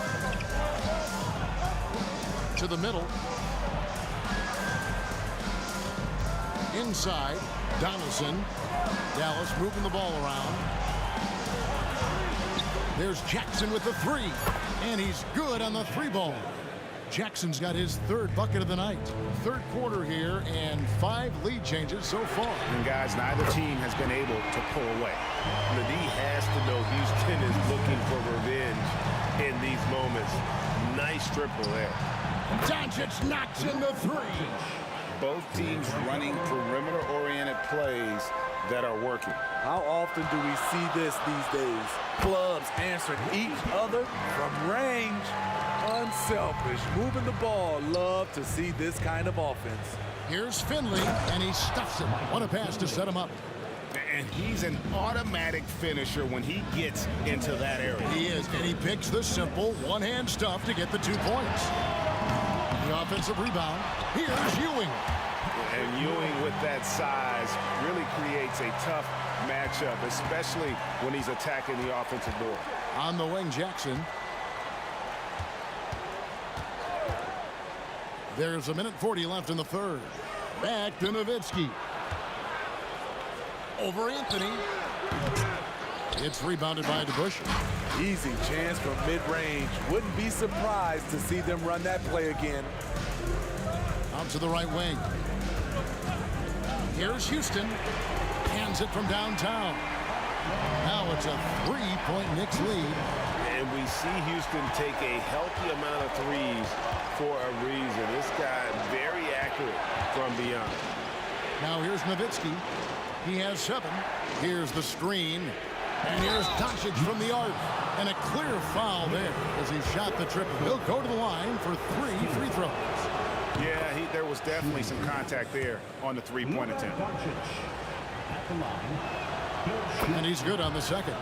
To the middle. Inside, Donaldson. Dallas moving the ball around. There's Jackson with the 3. And he's good on the 3-ball. Jackson's got his 3rd bucket of the night. 3rd quarter here and 5 lead changes so far. And guys, neither team has been able to pull away. The D has to know Houston is looking for revenge in these moments. Nice triple there. Doncic knocks in the 3. Both teams running perimeter-oriented plays that are working. How often do we see this these days? Clubs answering each other from range. Unselfish, moving the ball. Love to see this kind of offense. Here's Finley, and he stuffs it. What a pass to set him up. And he's an automatic finisher when he gets into that area. He is, and he picks the simple one-hand stuff to get the 2 points. The offensive rebound. Here's Ewing. And Ewing with that size really creates a tough matchup, especially when he's attacking the offensive board. On the wing, Jackson. There's 1:40 left in the 3rd. Back to Nowitzki. Over Anthony. It's rebounded by DeBusschere. Easy chance from mid-range. Wouldn't be surprised to see them run that play again. Out to the right wing. Here's Houston. Hands it from downtown. Now it's a 3-point Knicks lead. And we see Houston take a healthy amount of threes for a reason. This guy very accurate from beyond. Now here's Nowitzki. He has 7. Here's the screen. And here's Doncic from the arc. And a clear foul there as he shot the triple. He'll go to the line for 3 free throws. Yeah, there was definitely some contact there on the 3-point attempt. And he's good on the 2nd.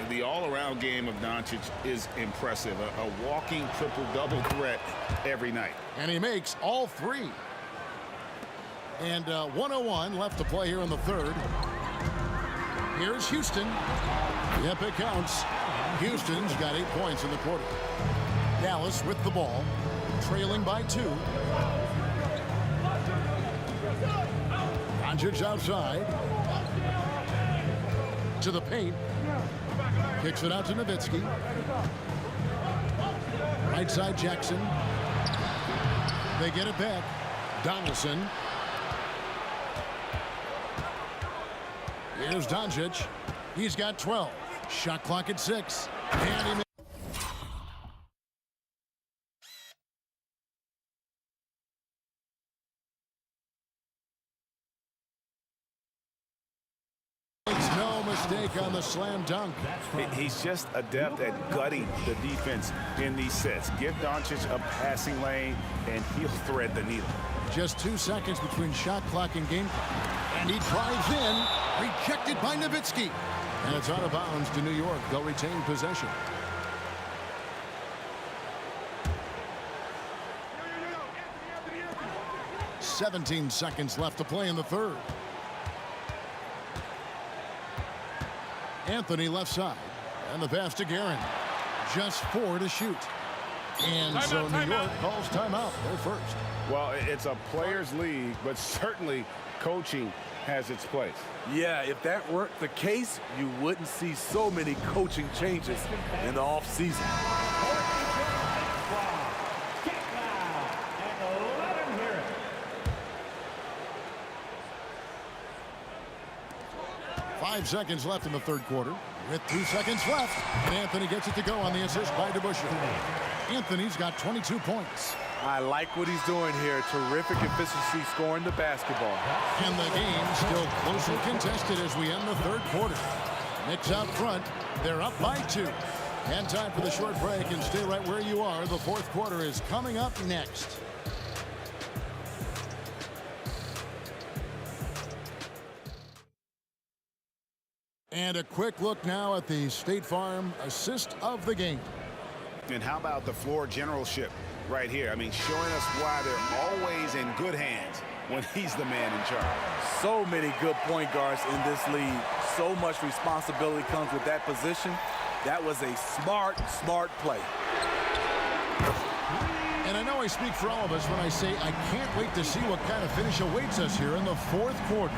The all-around game of Doncic is impressive. A walking triple-double threat every night. And he makes all 3. And 1:01 left to play here in the 3rd. Here's Houston. Yep, it counts. Houston's got 8 points in the quarter. Dallas with the ball, trailing by 2. Doncic outside. To the paint. Kicks it out to Nowitzki. Right side Jackson. They get it back. Donaldson. Here's Doncic. He's got 12. Shot clock at 6. And he makes no mistake on the slam dunk. He's just adept at gutting the defense in these sets. Give Doncic a passing lane, and he'll thread the needle. Just 2 seconds between shot clock and game clock. And he drives in. Rejected by Nowitzki. And it's out of bounds to New York. They'll retain possession. "17 seconds left to play in the 3rd. Anthony left side. And the pass to Guerin. Just 4 to shoot. And so New York calls timeout. They're first. Well, it's a players' league, but certainly coaching has its place. Yeah, if that weren't the case, you wouldn't see so many coaching changes in the offseason. 5 seconds left in the 3rd quarter. With 2 seconds left, and Anthony gets it to go on the assist by DeBusschere. Anthony's got 22 points. I like what he's doing here. Terrific efficiency scoring the basketball. And the game still closely contested as we end the third quarter. Knicks out front. They're up by 2. And time for the short break, and stay right where you are. The fourth quarter is coming up next. And a quick look now at the State Farm assist of the game. And how about the floor generalship right here? I mean, showing us why they're always in good hands when he's the man in charge. So many good point guards in this league. So much responsibility comes with that position. That was a smart play. And I know I speak for all of us when I say I can't wait to see what kind of finish awaits us here in the fourth quarter.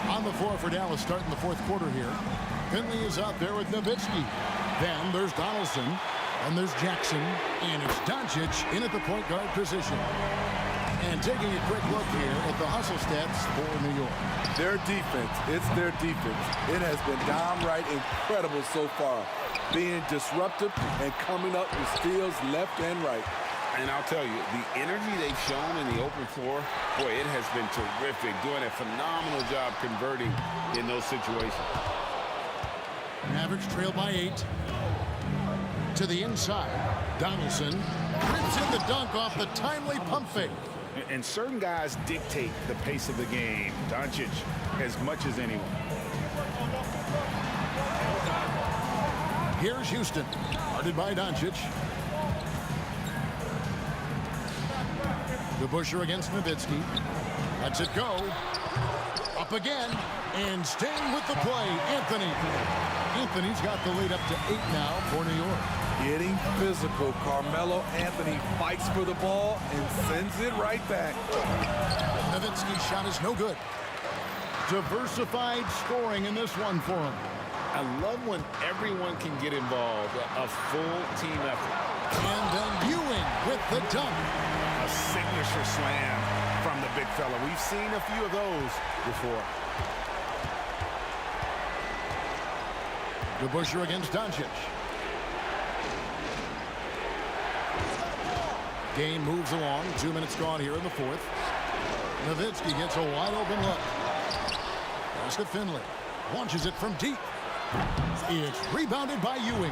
On the floor for Dallas starting the fourth quarter here. Finley is out there with Nowitzki. Then there's Donaldson. And there's Jackson. And it's Doncic in at the point guard position. And taking a quick look here at the hustle stats for New York. Their defense, it's their defense. It has been downright incredible so far. Being disruptive and coming up with steals left and right. And I'll tell you, the energy they've shown in the open floor, boy, it has been terrific. Doing a phenomenal job converting in those situations. Mavericks trail by 8. To the inside. Donaldson rips in the dunk off the timely pump fake. And certain guys dictate the pace of the game. Doncic as much as anyone. Here's Houston. Guarded by Doncic. The Busher against Nowitzki. Lets it go. Up again. And staying with the play, Anthony. Anthony's got the lead up to 8 now for New York. Getting physical. Carmelo Anthony fights for the ball and sends it right back. Nowitzki's shot is no good. Diversified scoring in this one for him. I love when everyone can get involved. A full team effort. And then Ewing with the dunk. A signature slam from the big fella. We've seen a few of those before. The Busher against Doncic. Game moves along. 2 minutes gone here in the fourth. Nowitzki gets a wide open look. Pass to Finley. Launches it from deep. It's rebounded by Ewing.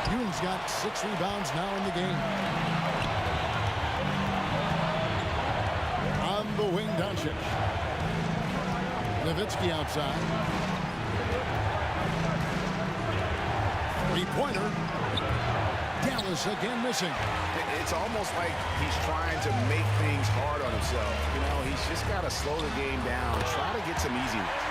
Ewing's got 6 rebounds now in the game. On the wing, Doncic. Nowitzki outside. Three-pointer. Dallas again missing. It's almost like he's trying to make things hard on himself. You know, he's just got to slow the game down, try to get some easy ones.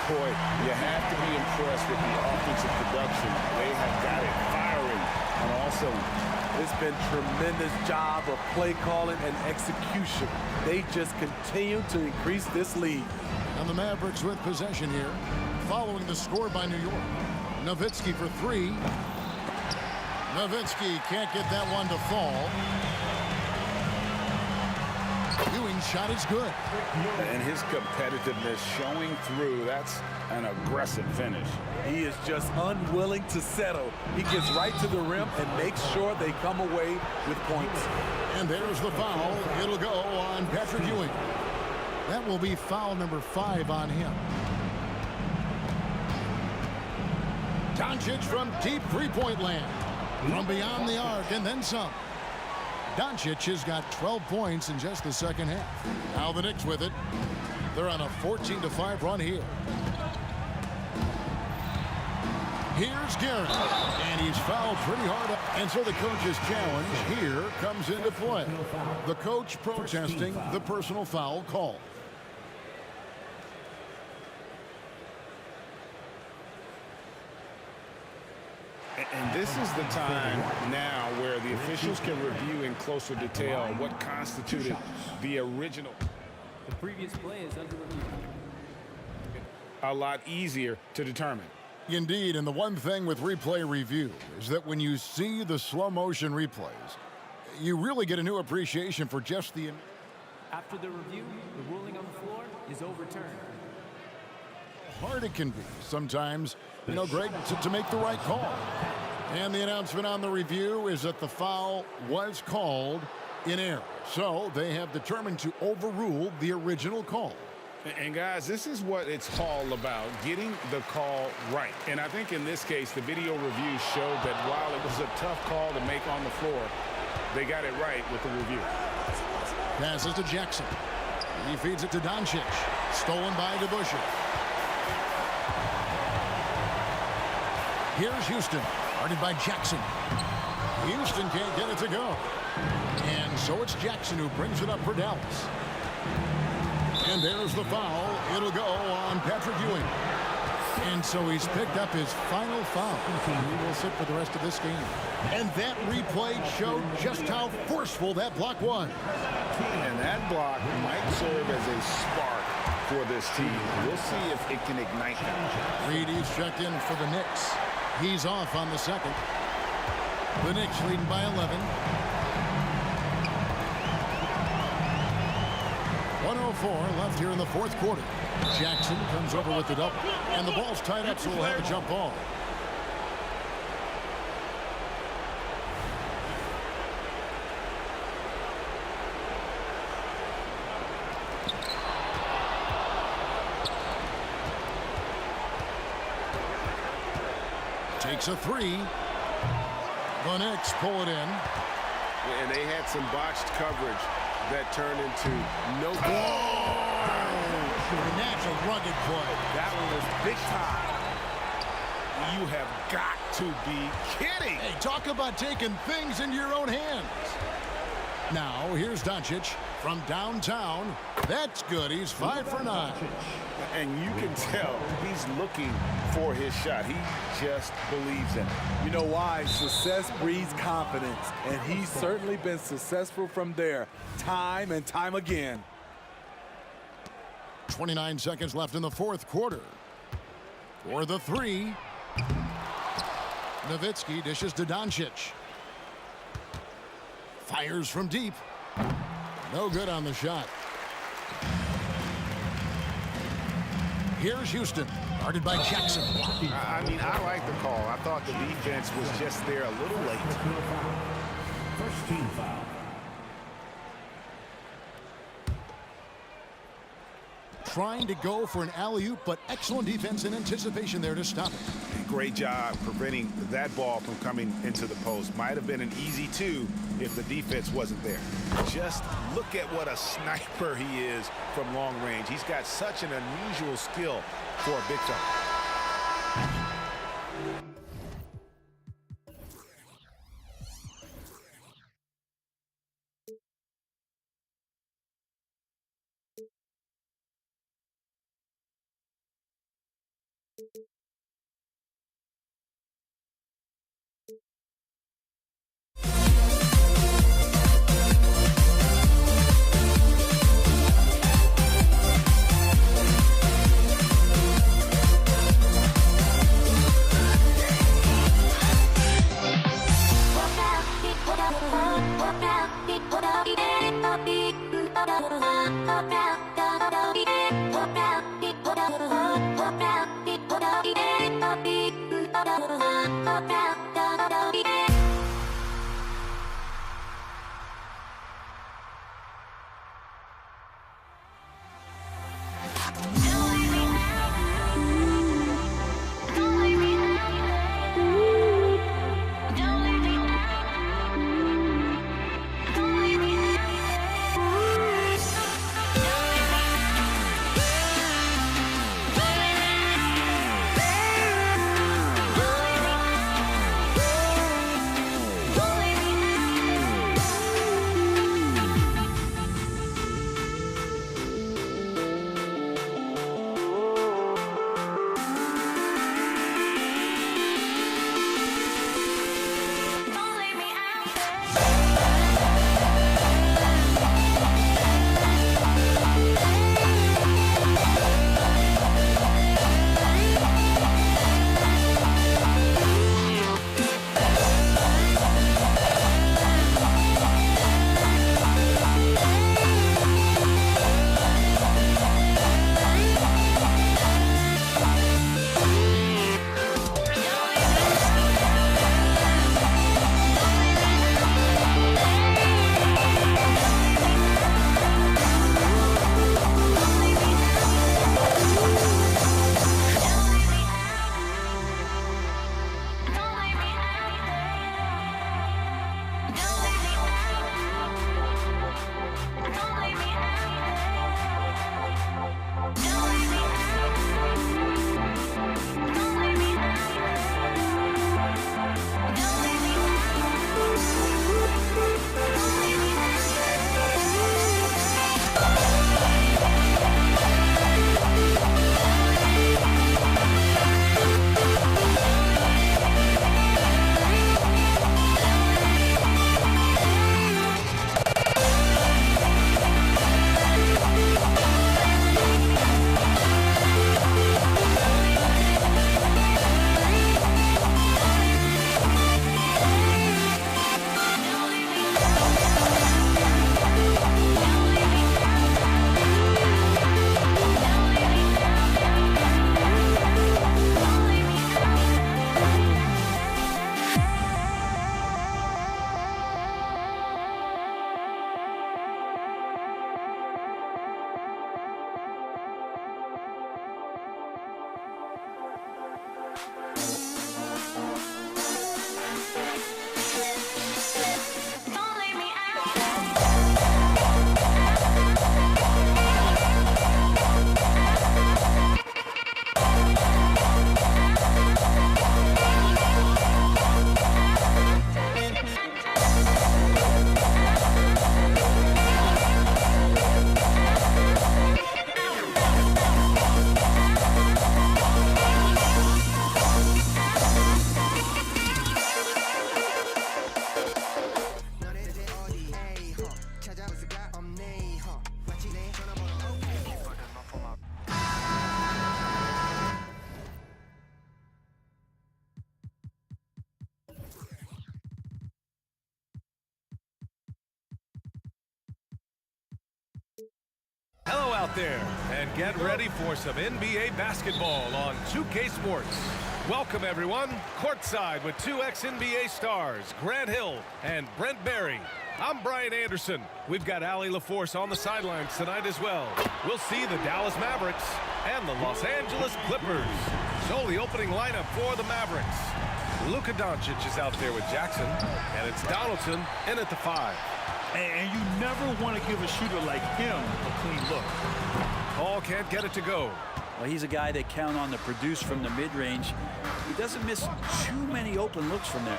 Boy, you have to be impressed with the offensive production. They have got it firing on all cylinders. It's been tremendous job of play calling and execution. They just continue to increase this lead. And the Mavericks with possession here, following the score by New York. Nowitzki for 3. Nowitzki can't get that one to fall. Ewing's shot is good. And his competitiveness showing through. That's an aggressive finish. He is just unwilling to settle. He gets right to the rim and makes sure they come away with points. And there's the foul. It'll go on Patrick Ewing. That will be foul number 5 on him. Doncic from deep three-point land. From beyond the arc and then some. Doncic has got 12 points in just the second half. Now the Knicks with it. They're on a 14-5 run here. Here's Garrett. And he's fouled pretty hard. And so the coach's challenge here comes into play. The coach protesting the personal foul call. And this is the time now where the officials can review in closer detail what constituted the original. The previous play is under review. A lot easier to determine. Indeed, and the one thing with replay review is that when you see the slow motion replays, you really get a new appreciation for just the... After the review, the ruling on the floor is overturned. Hard it can be sometimes, you know, Greg, to make the right call. And the announcement on the review is that the foul was called in air. So they have determined to overrule the original call. And guys, this is what it's all about, getting the call right. And I think in this case, the video review showed that while it was a tough call to make on the floor, they got it right with the review. Passes to Jackson. He feeds it to Doncic. Stolen by DeBusschere. Here's Houston, guarded by Jackson. Houston can't get it to go. And so it's Jackson who brings it up for Dallas. And there's the foul. It'll go on Patrick Ewing. And so he's picked up his final foul. He will sit for the rest of this game. And that replay showed just how forceful that block was. And that block might serve as a spark for this team. We'll see if it can ignite them. Reedy's checked in for the Knicks. He's off on the second. The Knicks leading by 11. 1:04 left here in the fourth quarter. Jackson comes over with the double. And the ball's tied up, so we'll have a jump ball. Takes a three. The Knicks pull it in. And they had some botched coverage that turned into no. And that's a rugged play. That one was big time. You have got to be kidding. Hey, talk about taking things into your own hands. Now, here's Doncic from downtown. That's good. He's 5 for 9. And you can tell he's looking for his shot. He just believes in it. You know why? Success breeds confidence, and he's certainly been successful from there, time and time again. 29 seconds left in the fourth quarter. For the three. Nowitzki dishes to Doncic. Fires from deep. No good on the shot. Here's Houston, guarded by Jackson. I mean, I like the call. I thought the defense was just there a little late. First team foul. Trying to go for an alley-oop, but excellent defense and anticipation there to stop it. Great job preventing that ball from coming into the post. Might have been an easy two if the defense wasn't there. Just look at what a sniper he is from long range. He's got such an unusual skill for a big fella. Hello out there, and get ready for some NBA basketball on 2K Sports. Welcome, everyone. Courtside with two ex-NBA stars, Grant Hill and Brent Barry. I'm Brian Anderson. We've got Allie LaForce on the sidelines tonight as well. We'll see the Dallas Mavericks and the Los Angeles Clippers. So the opening lineup for the Mavericks. Luka Doncic is out there with Jackson, and it's Donaldson in at the 5. And you never want to give a shooter like him a clean look. Paul can't get it to go. Well, he's a guy they count on to produce from the mid-range. He doesn't miss too many open looks from there.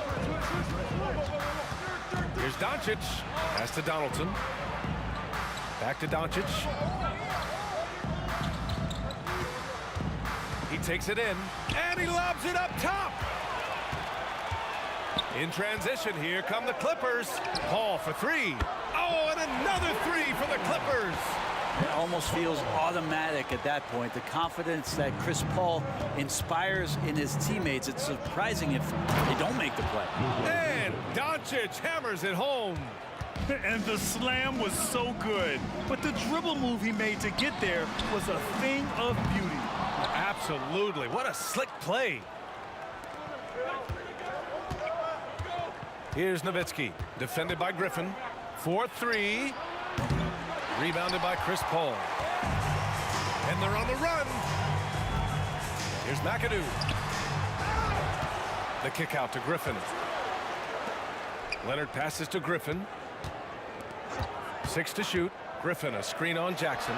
Here's Doncic. Pass to Donaldson. Back to Doncic. He takes it in, and he lobs it up top. In transition, here come the Clippers. Paul for 3. Oh, and another 3 for the Clippers. It almost feels automatic at that point. The confidence that Chris Paul inspires in his teammates. It's surprising if they don't make the play. And Doncic hammers it home. And the slam was so good. But the dribble move he made to get there was a thing of beauty. Absolutely. What a slick play. Here's Nowitzki, defended by Griffin. 4-3. Rebounded by Chris Paul. And they're on the run. Here's McAdoo. The kick out to Griffin. Leonard passes to Griffin. 6 to shoot. Griffin, a screen on Jackson.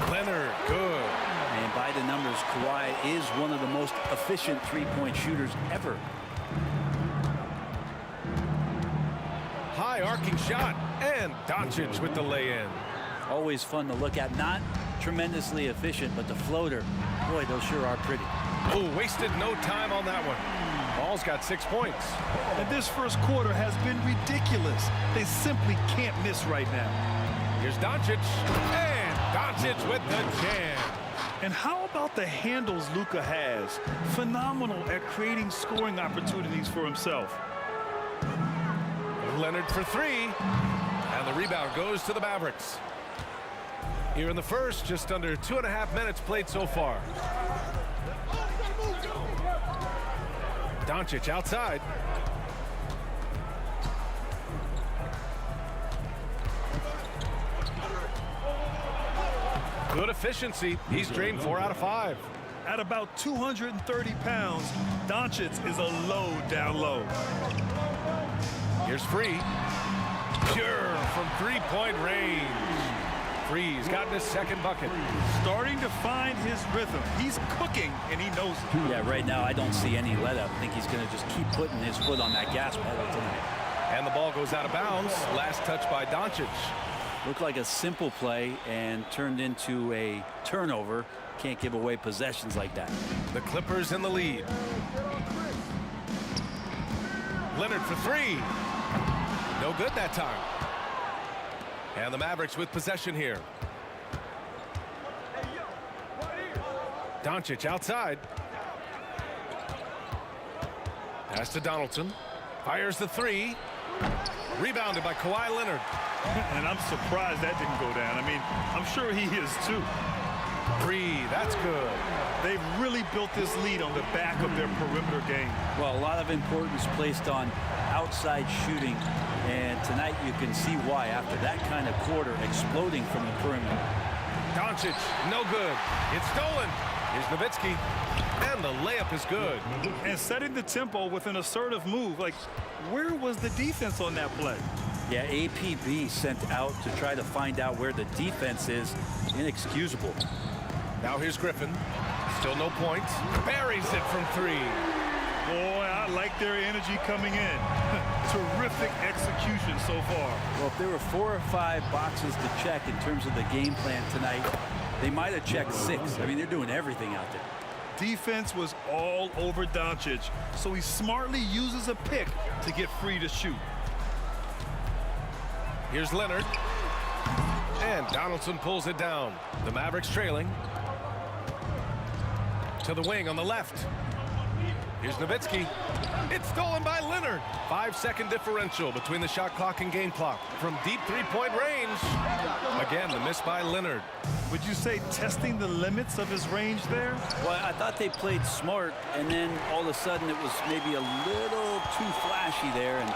Leonard, good. And by the numbers, Kawhi is one of the most efficient three-point shooters ever. High arcing shot, and Doncic with the lay-in. Always fun to look at. Not tremendously efficient, but the floater, boy, those sure are pretty. Oh, wasted no time on that one. Paul's got 6 points. And this first quarter has been ridiculous. They simply can't miss right now. Here's Doncic, and Doncic with the jam. And how about the handles Luka has? Phenomenal at creating scoring opportunities for himself. Leonard for 3, and the rebound goes to the Mavericks. Here in the first, just under 2.5 minutes played so far. Doncic outside. Good efficiency. He's drained 4 out of 5. At about 230 pounds, Doncic is a load down low. Here's Free. Pure from 3-point range. Free's gotten his second bucket. Starting to find his rhythm. He's cooking, and he knows it. Yeah, right now I don't see any let up. I think he's going to just keep putting his foot on that gas pedal tonight. And the ball goes out of bounds. Last touch by Doncic. Looked like a simple play and turned into a turnover. Can't give away possessions like that. The Clippers in the lead. Leonard for 3. No good that time. And the Mavericks with possession here. Doncic outside. Pass to Donaldson. Fires the 3. Rebounded by Kawhi Leonard. And I'm surprised that didn't go down. I mean, I'm sure he is too. 3, that's good. They've really built this lead on the back of their perimeter game. Well, a lot of importance placed on outside shooting, and tonight you can see why after that kind of quarter exploding from the perimeter. Doncic, no good. It's stolen. Here's Nowitzki, and the layup is good. And setting the tempo with an assertive move. Like, where was the defense on that play? Yeah, APB sent out to try to find out where the defense is. Inexcusable. Now here's Griffin. Still no points. Buries it from 3. Boy, I like their energy coming in. Terrific execution so far. Well, if there were 4 or 5 boxes to check in terms of the game plan tonight, they might have checked 6. I mean, they're doing everything out there. Defense was all over Doncic, so he smartly uses a pick to get free to shoot. Here's Leonard. And Donaldson pulls it down. The Mavericks trailing. To the wing on the left. Here's Nowitzki. It's stolen by Leonard. 5-second differential between the shot clock and game clock. From deep three-point range. Again, the miss by Leonard. Would you say testing the limits of his range there? Well, I thought they played smart, and then all of a sudden it was maybe a little too flashy there, and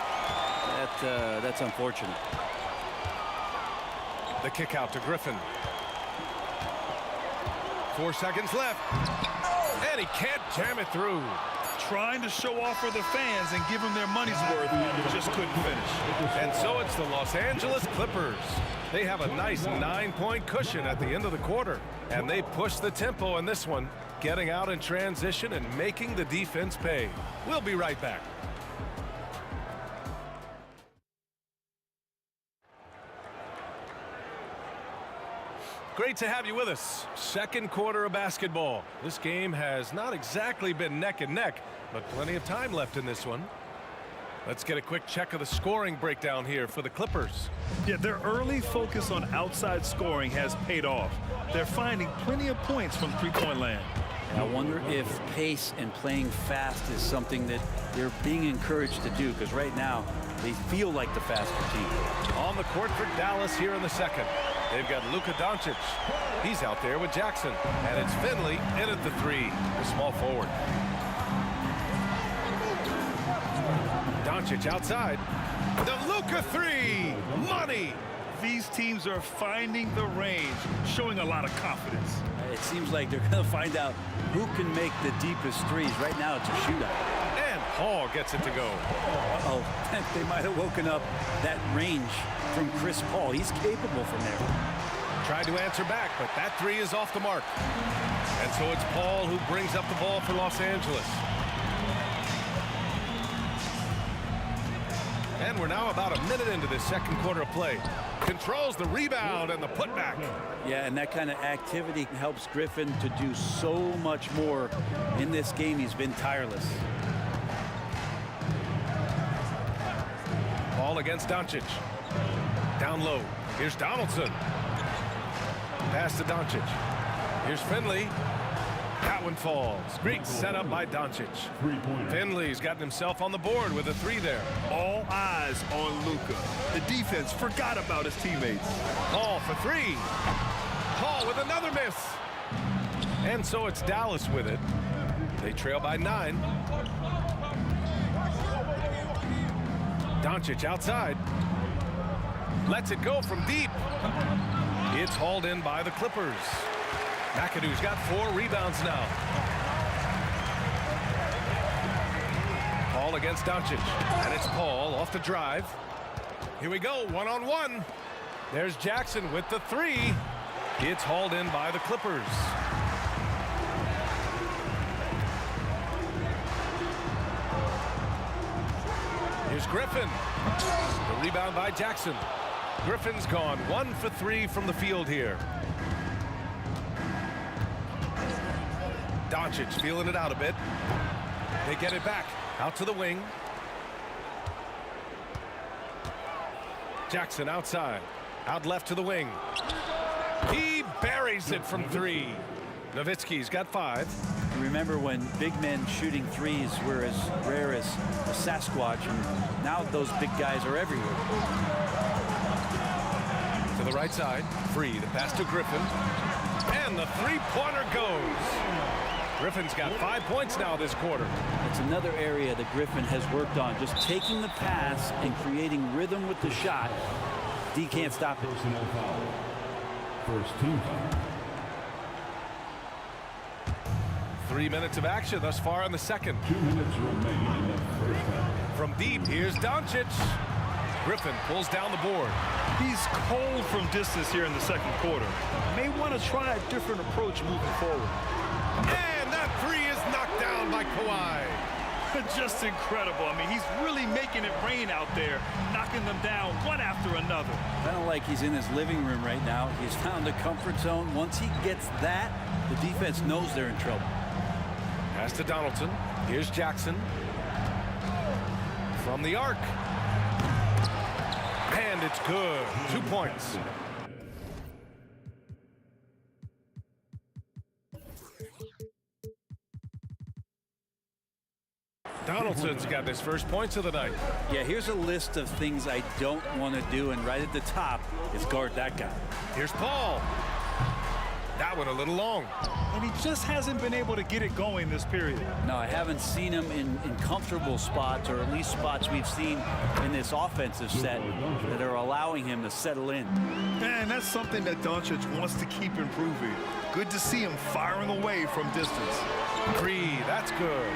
that's unfortunate. The kick out to Griffin. 4 seconds left. And he can't jam it through. Trying to show off for the fans and give them their money's worth, just couldn't finish. And so it's the Los Angeles Clippers. They have a nice 9-point cushion at the end of the quarter. And they push the tempo in this one, getting out in transition and making the defense pay. We'll be right back. Great to have you with us. Second quarter of basketball. This game has not exactly been neck and neck, but plenty of time left in this one. Let's get a quick check of the scoring breakdown here for the Clippers. Yeah, their early focus on outside scoring has paid off. They're finding plenty of points from three-point land. I wonder if pace and playing fast is something that they're being encouraged to do, because right now they feel like the faster team. On the court for Dallas here in the second. They've got Luka Doncic. He's out there with Jackson. And it's Finley in at the three, the small forward. Doncic outside. The Luka three. Money. These teams are finding the range, showing a lot of confidence. It seems like they're going to find out who can make the deepest threes. Right now it's a shootout. And Paul gets it to go. Uh-oh. They might have woken up that range from Chris Paul. He's capable from there. Tried to answer back, but that three is off the mark. And so it's Paul who brings up the ball for Los Angeles. And we're now about a minute into this second quarter of play. Controls the rebound and the putback. Yeah, and that kind of activity helps Griffin to do so much more in this game. He's been tireless. Ball against Doncic. Down low. Here's Donaldson. Pass to Doncic. Here's Finley. That one falls. Great setup by Doncic. Finley's gotten himself on the board with a three there. All eyes on Luka. The defense forgot about his teammates. Paul for three. Paul with another miss. And so it's Dallas with it. They trail by 9. Doncic outside. Lets it go from deep. It's hauled in by the Clippers. McAdoo's got 4 rebounds now. Paul against Doncic. And it's Paul off the drive. Here we go, one-on-one. There's Jackson with the three. It's hauled in by the Clippers. Here's Griffin. The rebound by Jackson. Griffin's gone 1 for 3 from the field here. Doncic feeling it out a bit. They get it back. Out to the wing. Jackson outside. Out left to the wing. He buries it from 3. Nowitzki's got 5. Remember when big men shooting threes were as rare as a Sasquatch, and now those big guys are everywhere. To the right side. Free. The pass to Griffin. And the three-pointer goes. Griffin's got 5 points now this quarter. It's another area that Griffin has worked on, just taking the pass and creating rhythm with the shot. D can't stop it. First team foul. 3 minutes of action thus far in the second. 2 minutes remaining in the first half. From deep, here's Doncic. Griffin pulls down the board. He's cold from distance here in the second quarter. May want to try a different approach moving forward. And that three is knocked down by Kawhi. Just incredible. I mean, he's really making it rain out there, knocking them down one after another. Kind of like he's in his living room right now. He's found a comfort zone. Once he gets that, the defense knows they're in trouble. Pass to Donaldson. Here's Jackson. From the arc. And it's good. 2 points. Donaldson's got his first points of the night. Yeah, here's a list of things I don't want to do, and right at the top is guard that guy. Here's Paul. That one a little long. And he just hasn't been able to get it going this period. No, I haven't seen him in comfortable spots, or at least spots we've seen in this offensive set that are allowing him to settle in. Man, that's something that Doncic wants to keep improving. Good to see him firing away from distance. Three, that's good.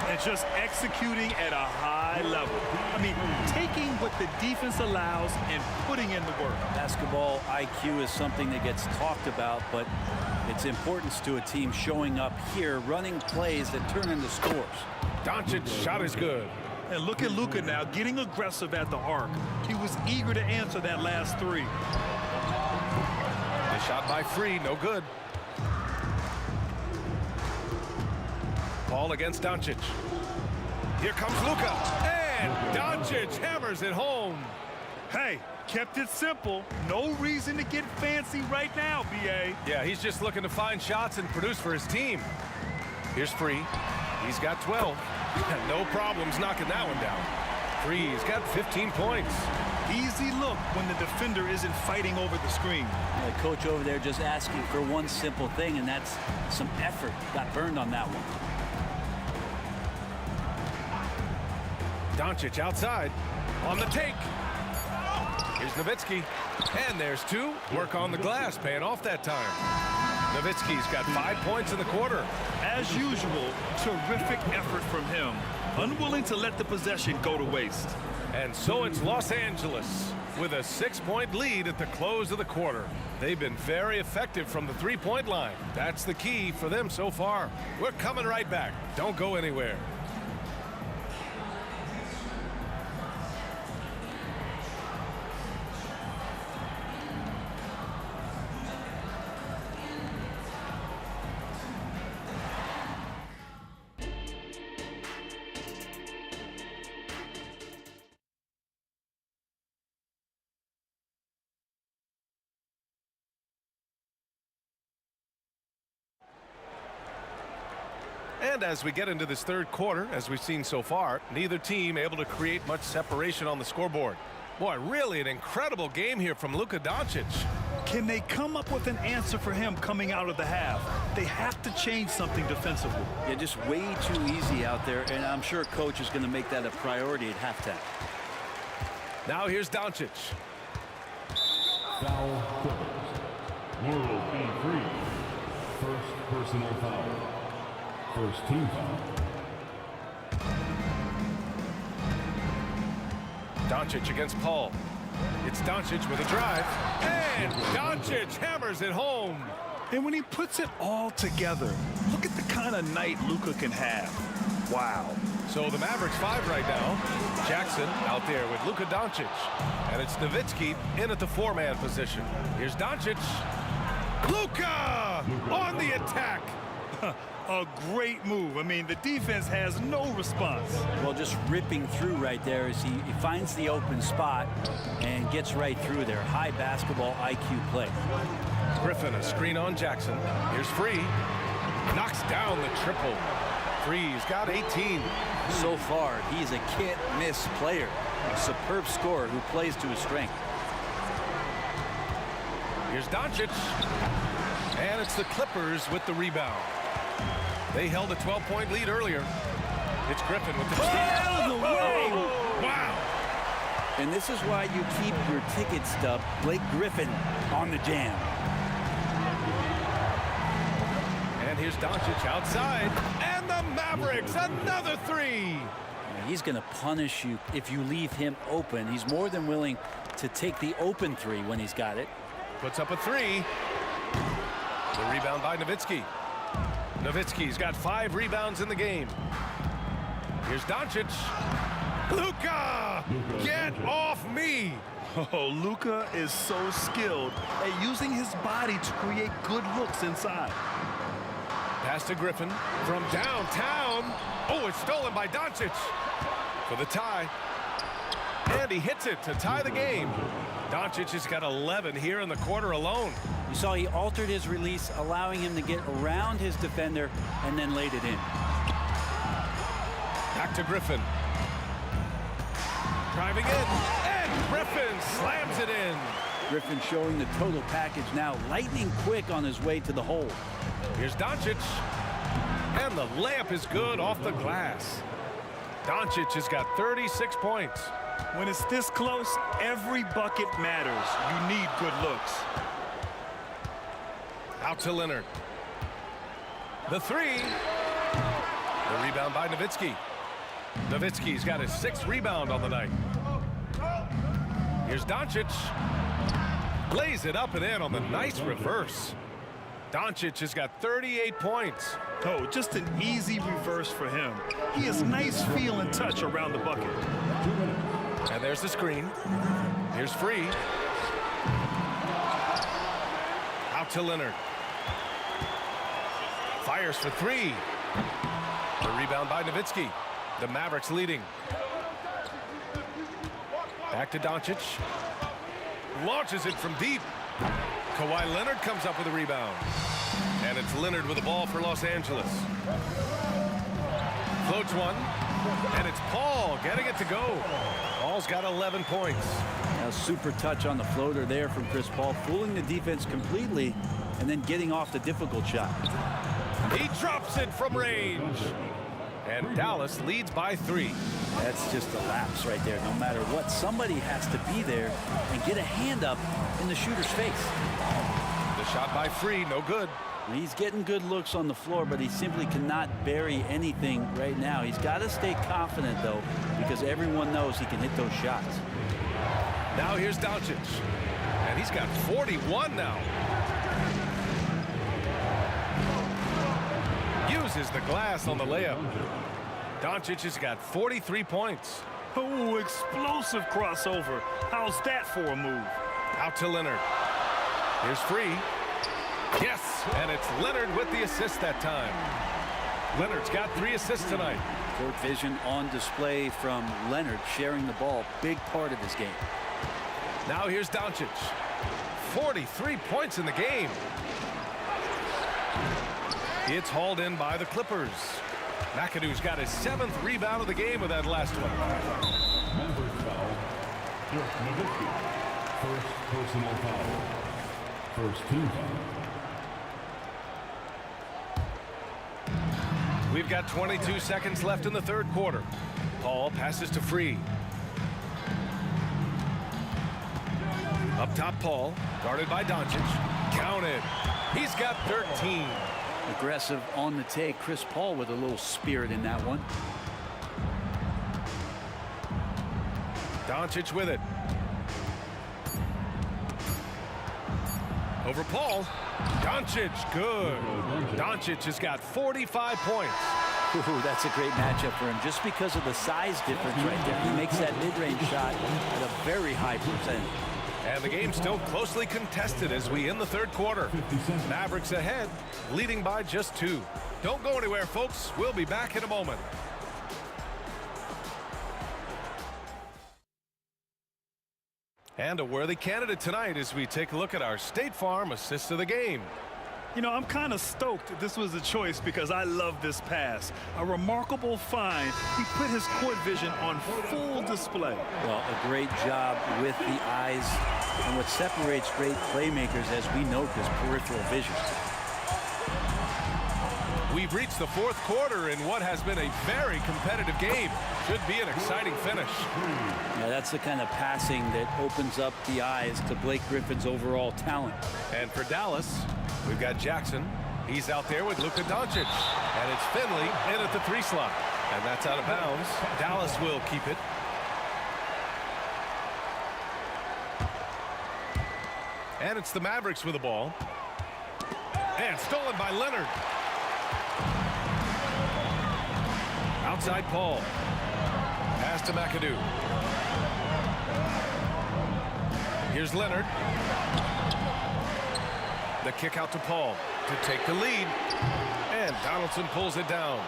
And just executing at a high level. I mean, taking what the defense allows and putting in the work. Basketball IQ is something that gets talked about, but its importance to a team showing up here, running plays that turn into scores. Doncic's shot is good. And look at Luka now, getting aggressive at the arc. He was eager to answer that last three. The shot by Free, no good. Paul against Doncic. Here comes Luka, and Doncic hammers it home. Hey, kept it simple. No reason to get fancy right now, B.A. Yeah, he's just looking to find shots and produce for his team. Here's Free. He's got 12. No problems knocking that one down. Free's got 15 points. Easy look when the defender isn't fighting over the screen. The coach over there just asking for one simple thing, and that's some effort. Got burned on that one. Doncic outside on the take. Here's Nowitzki. And there's two. Work on the glass, paying off that time. Nowitzki's got 5 points in the quarter. As usual, terrific effort from him. Unwilling to let the possession go to waste. And so it's Los Angeles with a 6-point lead at the close of the quarter. They've been very effective from the three-point line. That's the key for them so far. We're coming right back. Don't go anywhere. And as we get into this third quarter, as we've seen so far, neither team able to create much separation on the scoreboard. Boy, really an incredible game here from Luka Doncic. Can they come up with an answer for him coming out of the half? They have to change something defensively. Yeah, just way too easy out there, and I'm sure coach is going to make that a priority at halftime. Now here's Doncic. Foul calls. World team free. First personal foul. First team foul. Doncic against Paul. It's Doncic with a drive. And Doncic hammers it home. And when he puts it all together, look at the kind of night Luka can have. Wow. So the Mavericks 5 right now. Jackson out there with Luka Doncic. And it's Nowitzki in at the 4-man position. Here's Doncic. Luka on the attack. A great move. I mean, the defense has no response. Well, just ripping through right there as he finds the open spot and gets right through there. High basketball IQ play. Griffin, a screen on Jackson. Here's Free. Knocks down the triple. Free's got 18. So far, he's a can't-miss player. A superb scorer who plays to his strength. Here's Doncic. And it's the Clippers with the rebound. They held a 12-point lead earlier. It's Griffin with the steal. Out of the way! Wow! And this is why you keep your ticket stub, Blake Griffin, on the jam. And here's Doncic outside. And the Mavericks, another three! Now, he's going to punish you if you leave him open. He's more than willing to take the open three when he's got it. Puts up a three. The rebound by Nowitzki. Nowitzki's got 5 rebounds in the game. Here's Doncic. Luka! Get off me! Oh, Luka is so skilled at using his body to create good looks inside. Pass to Griffin from downtown. Oh, it's stolen by Doncic for the tie. And he hits it to tie the game. Doncic has got 11 here in the quarter alone. You saw he altered his release, allowing him to get around his defender and then laid it in. Back to Griffin. Driving in, and Griffin slams it in. Griffin showing the total package now, lightning quick on his way to the hole. Here's Doncic, and the layup is good off the glass. Doncic has got 36 points. When it's this close, every bucket matters. You need good looks. Out to Leonard. The three. The rebound by Nowitzki. Nowitzki's got his 6th rebound on the night. Here's Doncic. Lays it up and in on the nice reverse. Doncic has got 38 points. Oh, just an easy reverse for him. He has nice feel and touch around the bucket. And there's the screen. Here's Free. Out to Leonard. Fires for 3. The rebound by Nowitzki. The Mavericks leading. Back to Doncic. Launches it from deep. Kawhi Leonard comes up with a rebound. And it's Leonard with the ball for Los Angeles. Floats one. And it's Paul getting it to go. Paul's got 11 points. A super touch on the floater there from Chris Paul, fooling the defense completely and then getting off the difficult shot. He drops it from range. And Dallas leads by 3. That's just a lapse right there. No matter what, somebody has to be there and get a hand up in the shooter's face. The shot by Free, no good. He's getting good looks on the floor, but he simply cannot bury anything right now. He's got to stay confident, though, because everyone knows he can hit those shots. Now here's Doncic. And he's got 41 now. Uses the glass on the layup. Doncic has got 43 points. Oh, explosive crossover. How's that for a move? Out to Leonard. Here's Free. Yes, and it's Leonard with the assist that time. Leonard's got 3 assists tonight. Court vision on display from Leonard, sharing the ball. Big part of his game. Now here's Doncic. 43 points in the game. It's hauled in by the Clippers. McAdoo's got his 7th rebound of the game with that last one. Members foul. Dirk Nowitzki. First personal foul. First team foul. We've got 22 seconds left in the 3rd quarter. Paul passes to Free. Up top, Paul, guarded by Doncic. Counted. He's got 13. Aggressive on the take. Chris Paul with a little spirit in that one. Doncic with it. Over Paul. Doncic, good. Doncic has got 45 points. Ooh, that's a great matchup for him just because of the size difference right there. He makes that mid-range shot at a very high percentage. And the game's still closely contested as we end the 3rd quarter. Mavericks ahead, leading by just 2. Don't go anywhere, folks. We'll be back in a moment. And a worthy candidate tonight as we take a look at our State Farm assist of the game. You know, I'm kind of stoked this was a choice because I love this pass. A remarkable find. He put his court vision on full display. Well, a great job with the eyes. And what separates great playmakers, as we note, is peripheral vision. We've reached the 4th quarter in what has been a very competitive game. Should be an exciting finish. Yeah, that's the kind of passing that opens up the eyes to Blake Griffin's overall talent. And for Dallas, we've got Jackson. He's out there with Luka Doncic. And it's Finley in at the 3 slot. And that's out of bounds. Dallas will keep it. And it's the Mavericks with the ball. And stolen by Leonard. Outside Paul. Pass to McAdoo. Here's Leonard. The kick out to Paul to take the lead. And Donaldson pulls it down.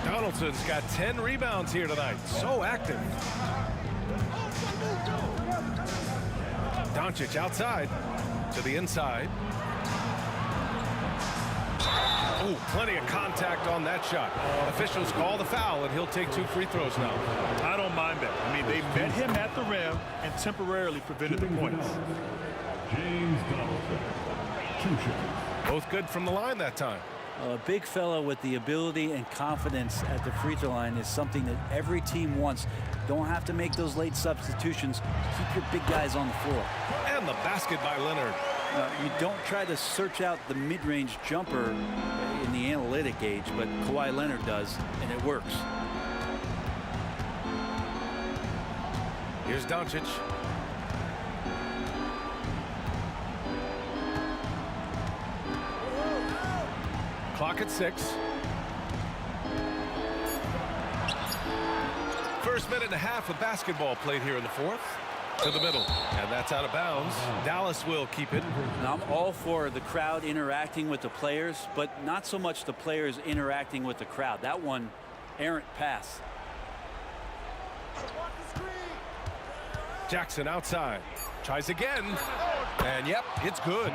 Donaldson's got 10 rebounds here tonight. So active. Doncic outside to the inside. Oh, plenty of contact on that shot. Officials call the foul, and he'll take 2 free throws now. I don't mind that. I mean, they met him at the rim and temporarily prevented the points. James Donaldson, 2 shots. Both good from the line that time. A big fella with the ability and confidence at the free throw line is something that every team wants. Don't have to make those late substitutions. Keep your big guys on the floor. And the basket by Leonard. You don't try to search out the mid-range jumper in the analytic age, but Kawhi Leonard does, and it works. Here's Doncic. Clock at 6. First minute and a half of basketball played here in the fourth. To the middle, and that's out of bounds. Dallas will keep it. Now, I'm all for the crowd interacting with the players, but not so much the players interacting with the crowd. That one, errant pass. Jackson outside. Tries again. And yep, it's good.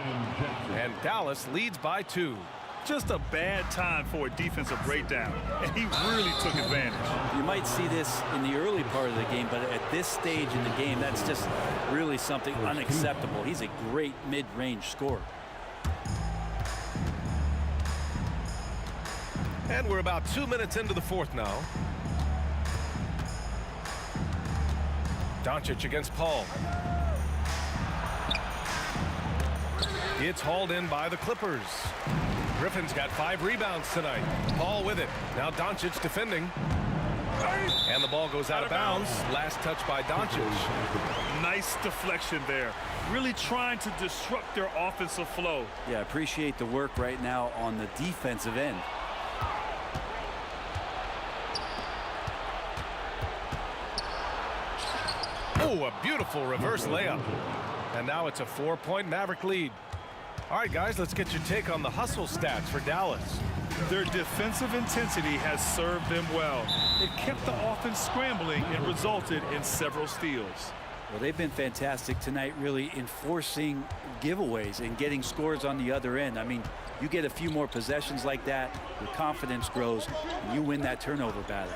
And Dallas leads by 2. Just a bad time for a defensive breakdown, and he really took advantage. You might see this in the early part of the game, but at this stage in the game, that's just really something unacceptable. He's a great mid-range scorer. And we're about 2 minutes into the fourth now. Doncic against Paul. It's hauled in by the Clippers. Griffin's got 5 rebounds tonight. Paul with it. Now Doncic defending. And the ball goes out of bounds. Last touch by Doncic. Nice deflection there. Really trying to disrupt their offensive flow. Yeah, appreciate the work right now on the defensive end. Oh, a beautiful reverse layup. And now it's a 4-point Maverick lead. All right, guys, let's get your take on the hustle stats for Dallas. Their defensive intensity has served them well. It kept the offense scrambling and resulted in several steals. Well, they've been fantastic tonight, really enforcing giveaways and getting scores on the other end. I mean, you get a few more possessions like that, your confidence grows, and you win that turnover battle.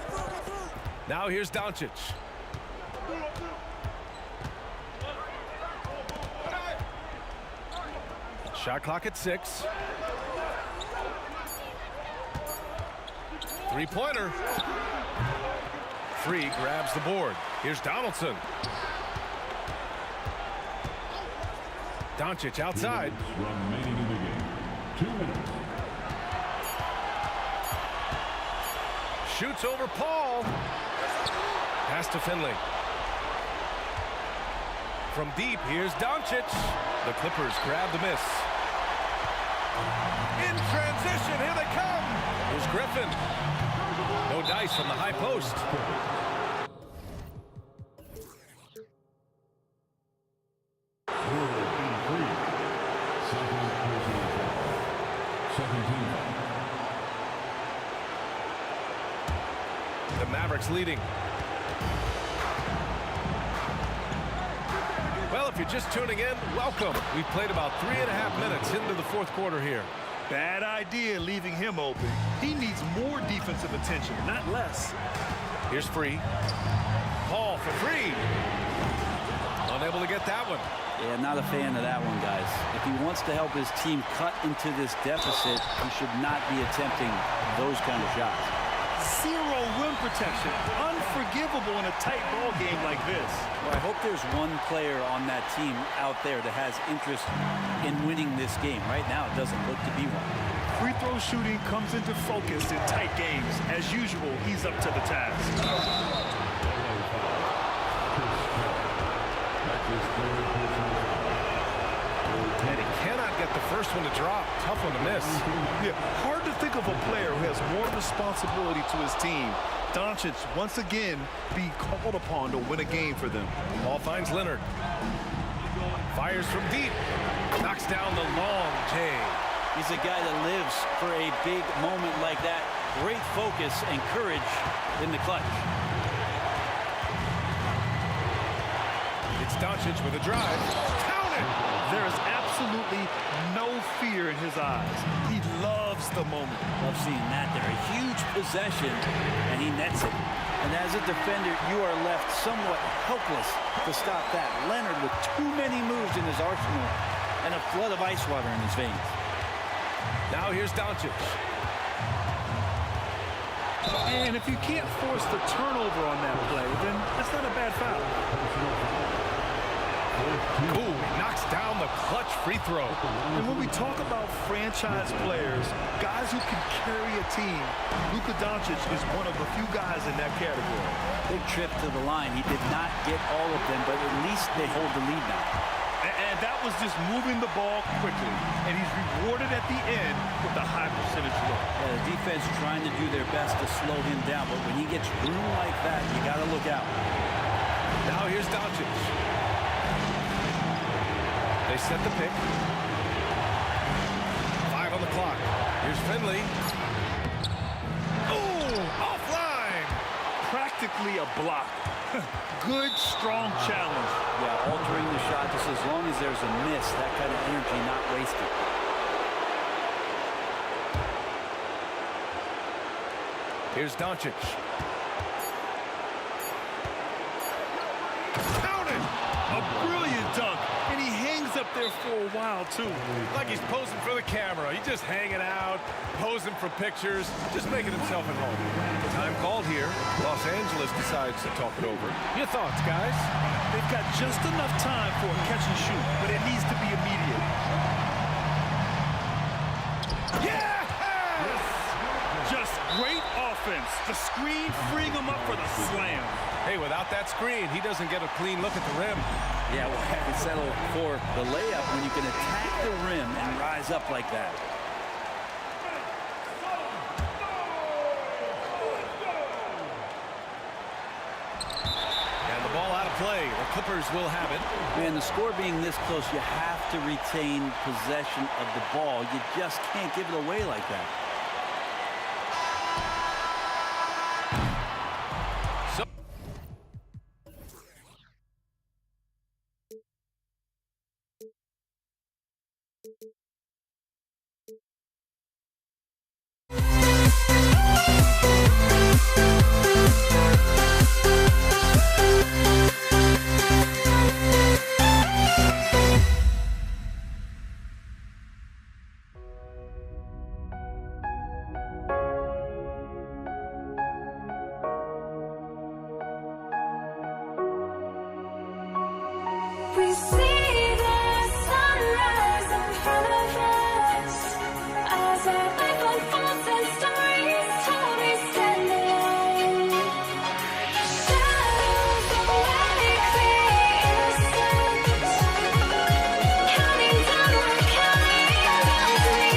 Now here's Doncic. Shot clock at 6. 3-pointer. Free grabs the board. Here's Donaldson. Doncic outside. Remaining in the game. 2 minutes. Shoots over Paul. Pass to Finley. From deep, here's Doncic. The Clippers grab the miss. In transition, here they come. Here's Griffin. No dice from the high post. The Mavericks leading. Well, if you're just tuning in, welcome. We've played about 3.5 minutes into the fourth quarter here. Bad idea leaving him open. He needs more defensive attention, not less. Here's Free. Paul for Free. Unable to get that one. Yeah, not a fan of that one, guys. If he wants to help his team cut into this deficit, he should not be attempting those kind of shots. Zero rim protection. Unforgivable in a tight ball game like this. Well, I hope there's one player on that team out there that has interest in winning this game. Right now, it doesn't look to be one. Free throw shooting comes into focus in tight games. As usual, he's up to the task. And he cannot get the first one to drop. Tough one to miss. Yeah, hard to think of a player who has more responsibility to his team. Doncic, once again, being called upon to win a game for them. Ball finds Leonard. Fires from deep. Knocks down the long J. He's a guy that lives for a big moment like that. Great focus and courage in the clutch. It's Doncic with a drive. Count it! There is absolutely no fear in his eyes. He loves the moment. Love seeing that there. A huge possession, and he nets it. And as a defender, you are left somewhat helpless to stop that. Leonard with too many moves in his arsenal and a flood of ice water in his veins. Now here's Doncic. And if you can't force the turnover on that play, then that's not a bad foul. Ooh, he knocks down the clutch free throw. And when we talk about franchise players, guys who can carry a team, Luka Doncic is one of the few guys in that category. Big trip to the line. He did not get all of them, but at least they hold the lead now. And that was just moving the ball quickly. And he's rewarded at the end with a high percentage look. Yeah, the defense trying to do their best to slow him down, but when he gets room like that, you got to look out. Now here's Doncic. They set the pick. 5 on the clock. Here's Finley. Oh, offline. Practically a block. Good, strong challenge. Yeah, altering the shot just as long as there's a miss, that kind of energy not wasted. Here's Doncic. Count it! A brilliant dunk. And he hangs up there for a while, too. Like he's posing for the camera. He's just hanging out, posing for pictures, just making himself at home. Time called here. Los Angeles decides to talk it over. Your thoughts, guys? They've got just enough time for a catch and shoot, but it needs to be immediate. Yes! Just great offense. The screen freeing him up for the slam. Hey, without that screen, he doesn't get a clean look at the rim. Yeah, well, have to settle for the layup when you can attack the rim and rise up like that. And the ball out of play. The Clippers will have it. Man, the score being this close, you have to retain possession of the ball. You just can't give it away like that. We see the sunrise in front of us as our life unfolds and stories told we stand alone. Shadows of light create innocence, counting down, we're counting down to the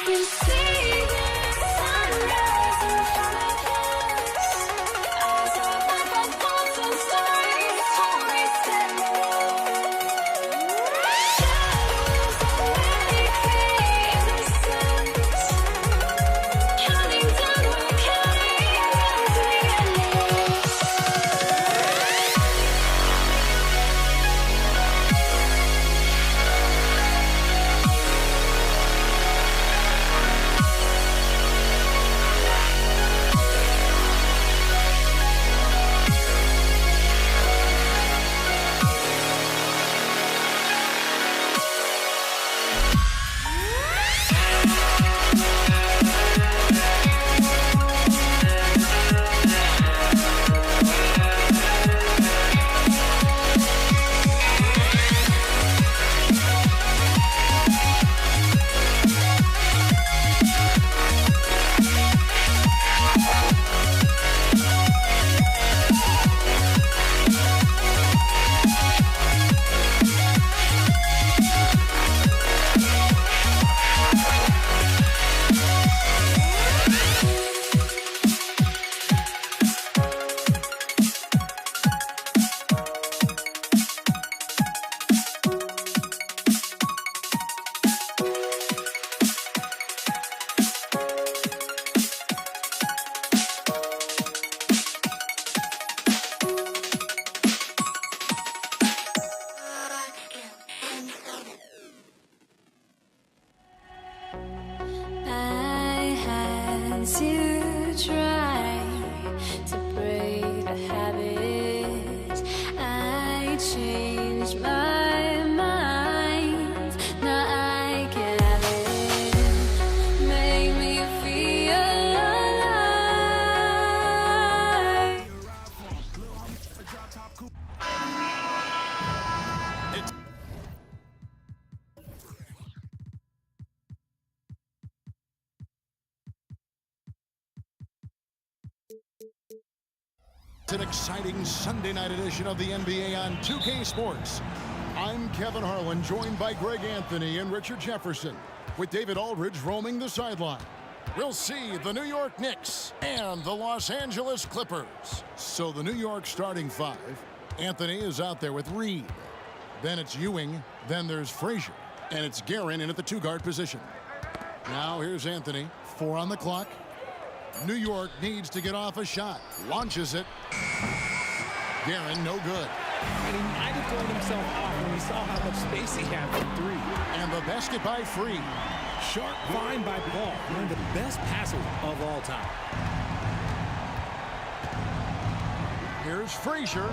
We see the sunrise in front of us as to try to break the habit. I changed my mind. Now I can have it. Make me feel alive. It's an exciting Sunday night edition of the NBA on 2K Sports. I'm Kevin Harlan, joined by Greg Anthony and Richard Jefferson, with David Aldridge roaming the sideline. We'll see the New York Knicks and the Los Angeles Clippers. So the New York starting five. Anthony is out there with Reed. Then it's Ewing. Then there's Frazier. And it's Guerin in at the two-guard position. Now here's Anthony. 4 on the clock. New York needs to get off a shot. Launches it. Guerin, no good. And he might have thrown himself off when he saw how much space he had from three. And the basket by Free. Sharp find by Paul, one of the best passers of all time. Here's Frazier.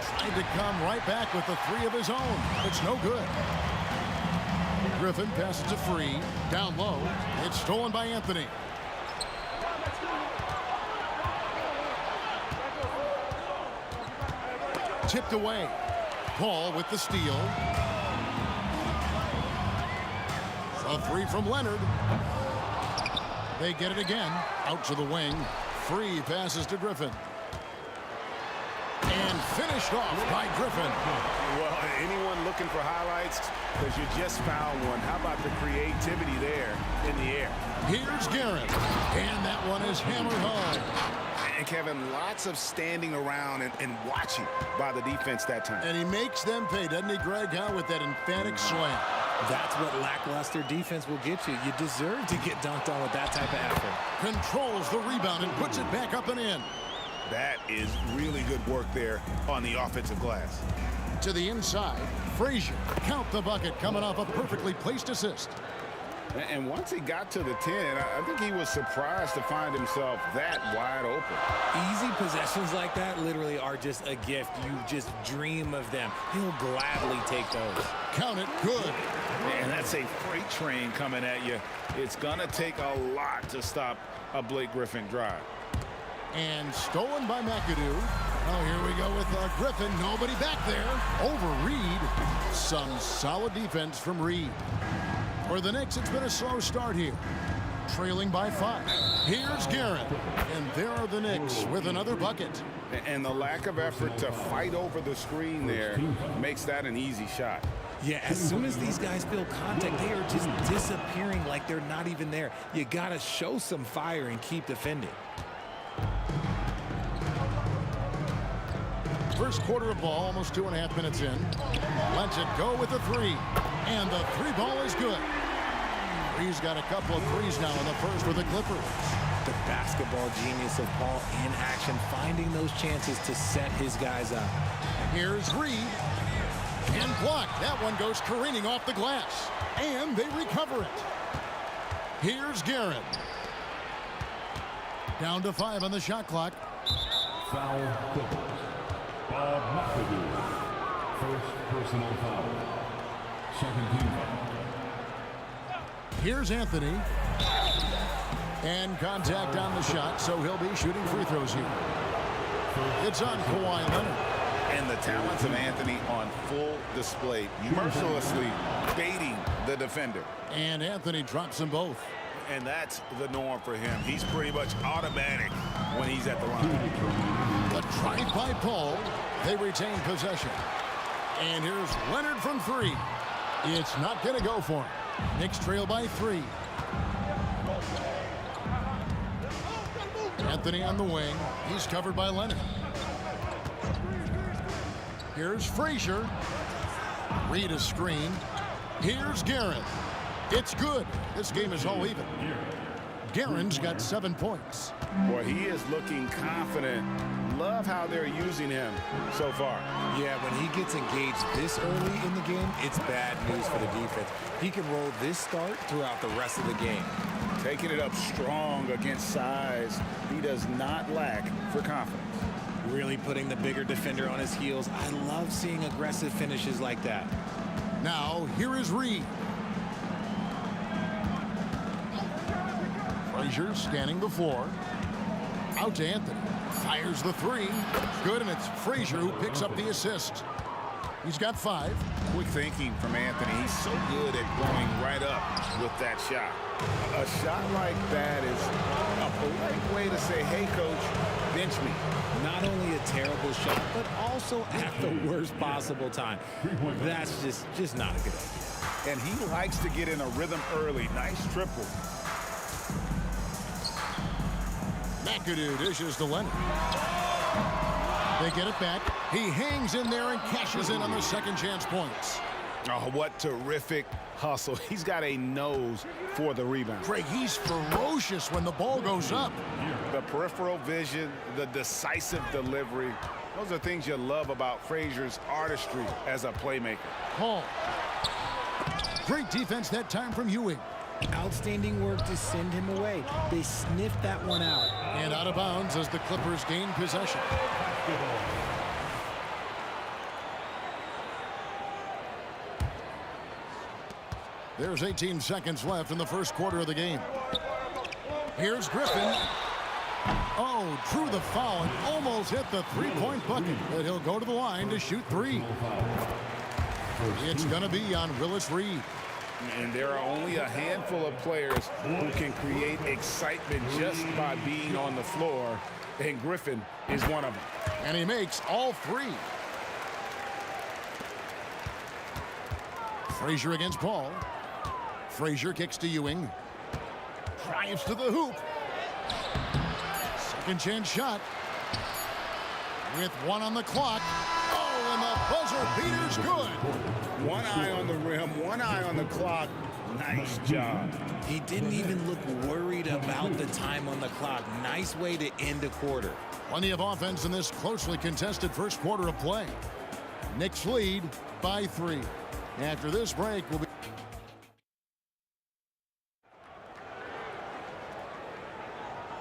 Tried to come right back with the three of his own. It's no good. Griffin passes to Free. Down low. It's stolen by Anthony. Tipped away. Paul with the steal. A three from Leonard. They get it again. Out to the wing. Free passes to Griffin. And finished off by Griffin. Well, anyone looking for highlights, because you just found one. How about the creativity there in the air? Here's Guerin. And that one is hammered home. And Kevin, lots of standing around and watching by the defense that time. And he makes them pay, doesn't he, Greg, with that emphatic slam. That's what lackluster defense will get you. You deserve to get dunked on with that type of effort. Controls the rebound and puts it back up and in. That is really good work there on the offensive glass. To the inside, Frazier. Count the bucket coming off a perfectly placed assist. And once he got to the 10, I think he was surprised to find himself that wide open. Easy possessions like that literally are just a gift. You just dream of them. He'll gladly take those. Count it. Good. And that's a freight train coming at you. It's going to take a lot to stop a Blake Griffin drive. And stolen by McAdoo. Oh, here we go with Griffin. Nobody back there. Over Reed. Some solid defense from Reed. For the Knicks, it's been a slow start here. Trailing by 5. Here's Guerin. And there are the Knicks with another bucket. And the lack of effort to fight over the screen there makes that an easy shot. Yeah, as soon as these guys feel contact, they are just disappearing like they're not even there. You got to show some fire and keep defending. First quarter of ball, almost 2.5 minutes in. Lets it go with the three. And the three ball is good. He's got a couple of threes now in the first for the Clippers. The basketball genius of Paul in action, finding those chances to set his guys up. Here's Reed. And blocked. That one goes careening off the glass. And they recover it. Here's Guerin. Down to 5 on the shot clock. Foul Clippers. Bob McAdoo. First personal foul. Second team foul. Here's Anthony. And contact on the shot, so he'll be shooting free throws here. It's on Kawhi Leonard. And the talents of Anthony on full display, mercilessly baiting the defender. And Anthony drops them both. And that's the norm for him. He's pretty much automatic when he's at the line. The drive by Paul. They retain possession. And here's Leonard from 3. It's not going to go for him. Knicks trail by 3. Anthony on the wing. He's covered by Leonard. Here's Frazier. Reed a screen. Here's Guerin. It's good. This game is all even. Guerin's got 7 points. Boy, he is looking confident. Love how they're using him so far. Yeah, when he gets engaged this early in the game, it's bad news for the defense. He can roll this start throughout the rest of the game. Taking it up strong against size. He does not lack for confidence. Really putting the bigger defender on his heels. I love seeing aggressive finishes like that. Now, here is Reed. Frazier scanning the floor. Out to Anthony. Fires the three. Good, and it's Frazier who picks up the assist. He's got 5. Quick thinking from Anthony. He's so good at going right up with that shot. A shot like that is a polite way to say, hey, coach, bench me. Not only a terrible shot, but also at the worst possible time. That's just not a good idea. And he likes to get in a rhythm early. Nice triple. McAdoo dishes to Leonard. They get it back. He hangs in there and cashes in on the second chance points. Oh, what terrific hustle. He's got a nose for the rebound. Craig, he's ferocious when the ball goes up. The peripheral vision, the decisive delivery. Those are things you love about Frazier's artistry as a playmaker. Paul. Great defense that time from Ewing. Outstanding work to send him away. They sniffed that one out. And out of bounds as the Clippers gain possession. There's 18 seconds left in the first quarter of the game. Here's Griffin. Oh, drew the foul and almost hit the three-point bucket. But he'll go to the line to shoot 3. It's going to be on Willis Reed. And there are only a handful of players who can create excitement just by being on the floor, and Griffin is one of them. And he makes all 3. Frazier against Paul. Frazier kicks to Ewing. Drives to the hoop. Second chance shot. With 1 on the clock. Oh, and the buzzer beater's good. One eye on the rim, one eye on the clock. Nice job. He didn't even look worried about the time on the clock. Nice way to end a quarter. Plenty of offense in this closely contested first quarter of play. Knicks lead by 3. After this break, we'll be...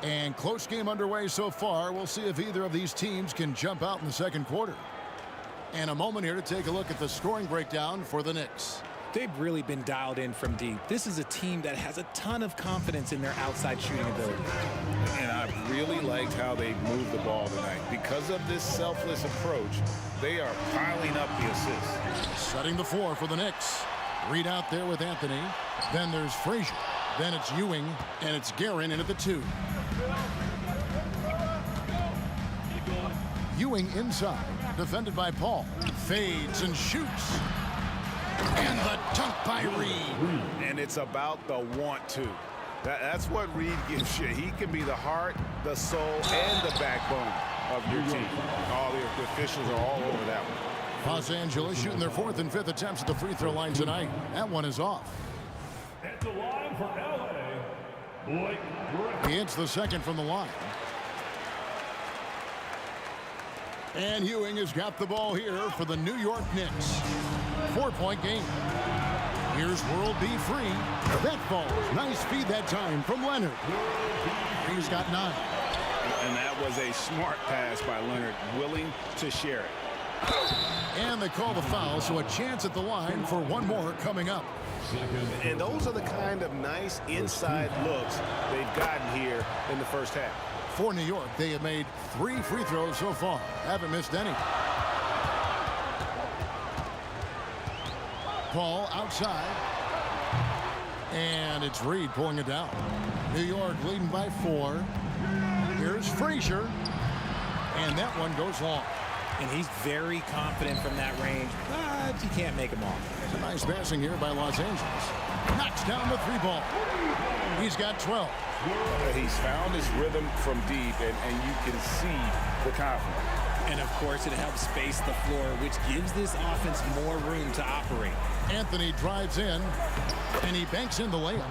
And close game underway so far. We'll see if either of these teams can jump out in the second quarter. And a moment here to take a look at the scoring breakdown for the Knicks. They've really been dialed in from deep. This is a team that has a ton of confidence in their outside shooting ability. And I really liked how they moved the ball tonight. Because of this selfless approach, they are piling up the assists. Setting the floor for the Knicks. Reed out there with Anthony. Then there's Frazier. Then it's Ewing. And it's Guerin in at the 2. Ewing inside. Defended by Paul. Fades and shoots. And the dunk by Reed. And it's about the want to. That's what Reed gives you. He can be the heart, the soul, and the backbone of your team. All the officials are all over that one. Los Angeles shooting their 4th and 5th attempts at the free throw line tonight. That one is off. At the line for LA, Blake Griffin. He hits the second from the line. And Ewing has got the ball here for the New York Knicks. 4-point game. Here's World B free. That falls. Nice feed that time from Leonard. He's got 9. And that was a smart pass by Leonard, willing to share it. And they call the foul, so a chance at the line for one more coming up. And those are the kind of nice inside looks they've gotten here in the first half. For New York, they have made 3 free throws so far. Haven't missed any. Paul outside. And it's Reed pulling it down. New York leading by 4. Here's Frazier. And that one goes long. And he's very confident from that range, but you can't make him off. It's a nice passing here by Los Angeles. Knocks down the 3 ball. He's got 12. He's found his rhythm from deep, and you can see the confidence. And, of course, it helps space the floor, which gives this offense more room to operate. Anthony drives in, and he banks in the layup.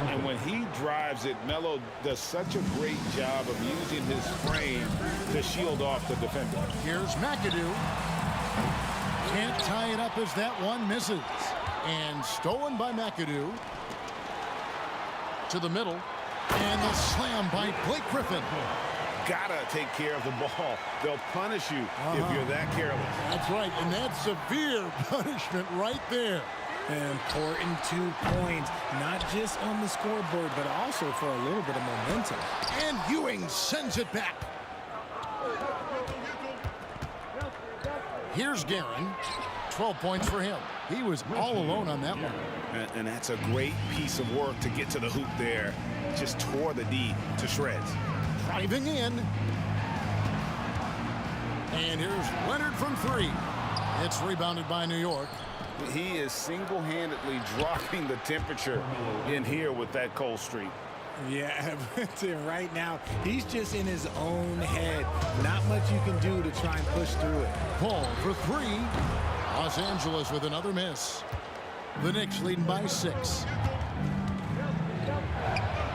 And when he drives it, Melo does such a great job of using his frame to shield off the defender. Here's McAdoo. Can't tie it up as that one misses. And stolen by McAdoo. To the middle. And the slam by Blake Griffin. Gotta take care of the ball. They'll punish you if you're that careless. That's right, and that's severe punishment right there. An important 2 points, not just on the scoreboard, but also for a little bit of momentum. And Ewing sends it back. Here's Guerin. 12 points for him. He was all alone on that one. And that's a great piece of work to get to the hoop there. Just tore the D to shreds. Driving in. And here's Leonard from 3. It's rebounded by New York. He is single-handedly dropping the temperature in here with that cold streak. Yeah, but right now, he's just in his own head. Not much you can do to try and push through it. Paul for 3. Los Angeles with another miss. The Knicks leading by 6.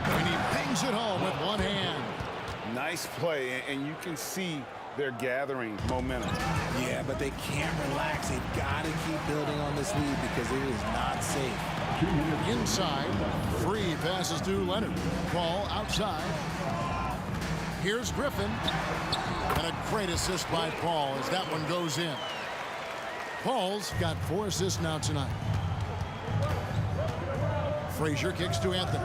And he bangs it home with one hand. Nice play, and you can see they're gathering momentum. Yeah, but they can't relax. They've got to keep building on this lead because it is not safe. Inside, free passes to Leonard. Ball outside. Here's Griffin. And a great assist by Paul as that one goes in. Paul's got 4 assists now tonight. Frazier kicks to Anthony.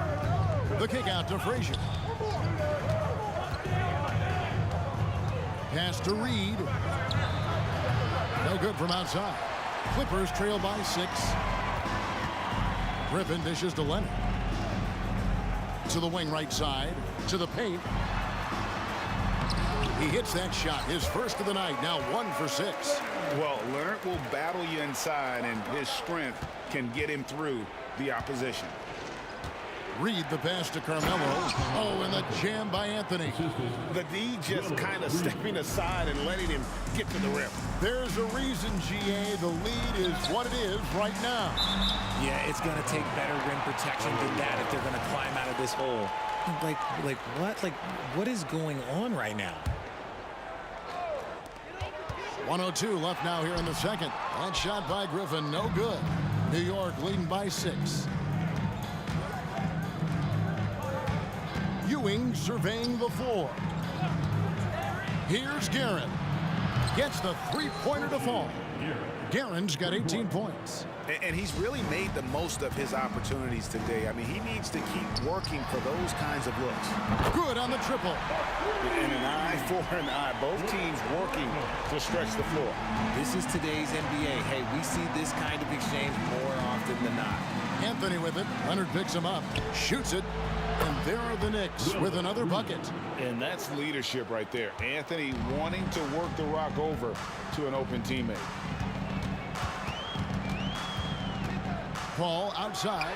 The kick out to Frazier. Pass to Reed. No good from outside. Clippers trail by 6. Griffin dishes to Leonard. To the wing right side. To the paint. He hits that shot. His first of the night. Now 1 for 6. Well, Leonard will battle you inside, and his strength can get him through the opposition. Reed the pass to Carmelo. Oh, and the jam by Anthony. The D just kind of stepping aside and letting him get to the rim. There's a reason, GA, the lead is what it is right now. Yeah, it's going to take better rim protection than that if they're going to climb out of this hole. Like what? Like, what is going on right now? 1:02 left now here in the second. That shot by Griffin, no good. New York leading by 6. Ewing surveying the floor. Here's Guerin. Gets the three-pointer to fall. Guerin's got 18 points. And he's really made the most of his opportunities today. I mean, he needs to keep working for those kinds of looks. Good on the triple. And an eye for an eye. Both teams working to stretch the floor. This is today's NBA. Hey, we see this kind of exchange more often than not. Anthony with it. Leonard picks him up. Shoots it. And there are the Knicks with another bucket. And that's leadership right there. Anthony wanting to work the rock over to an open teammate. Paul outside.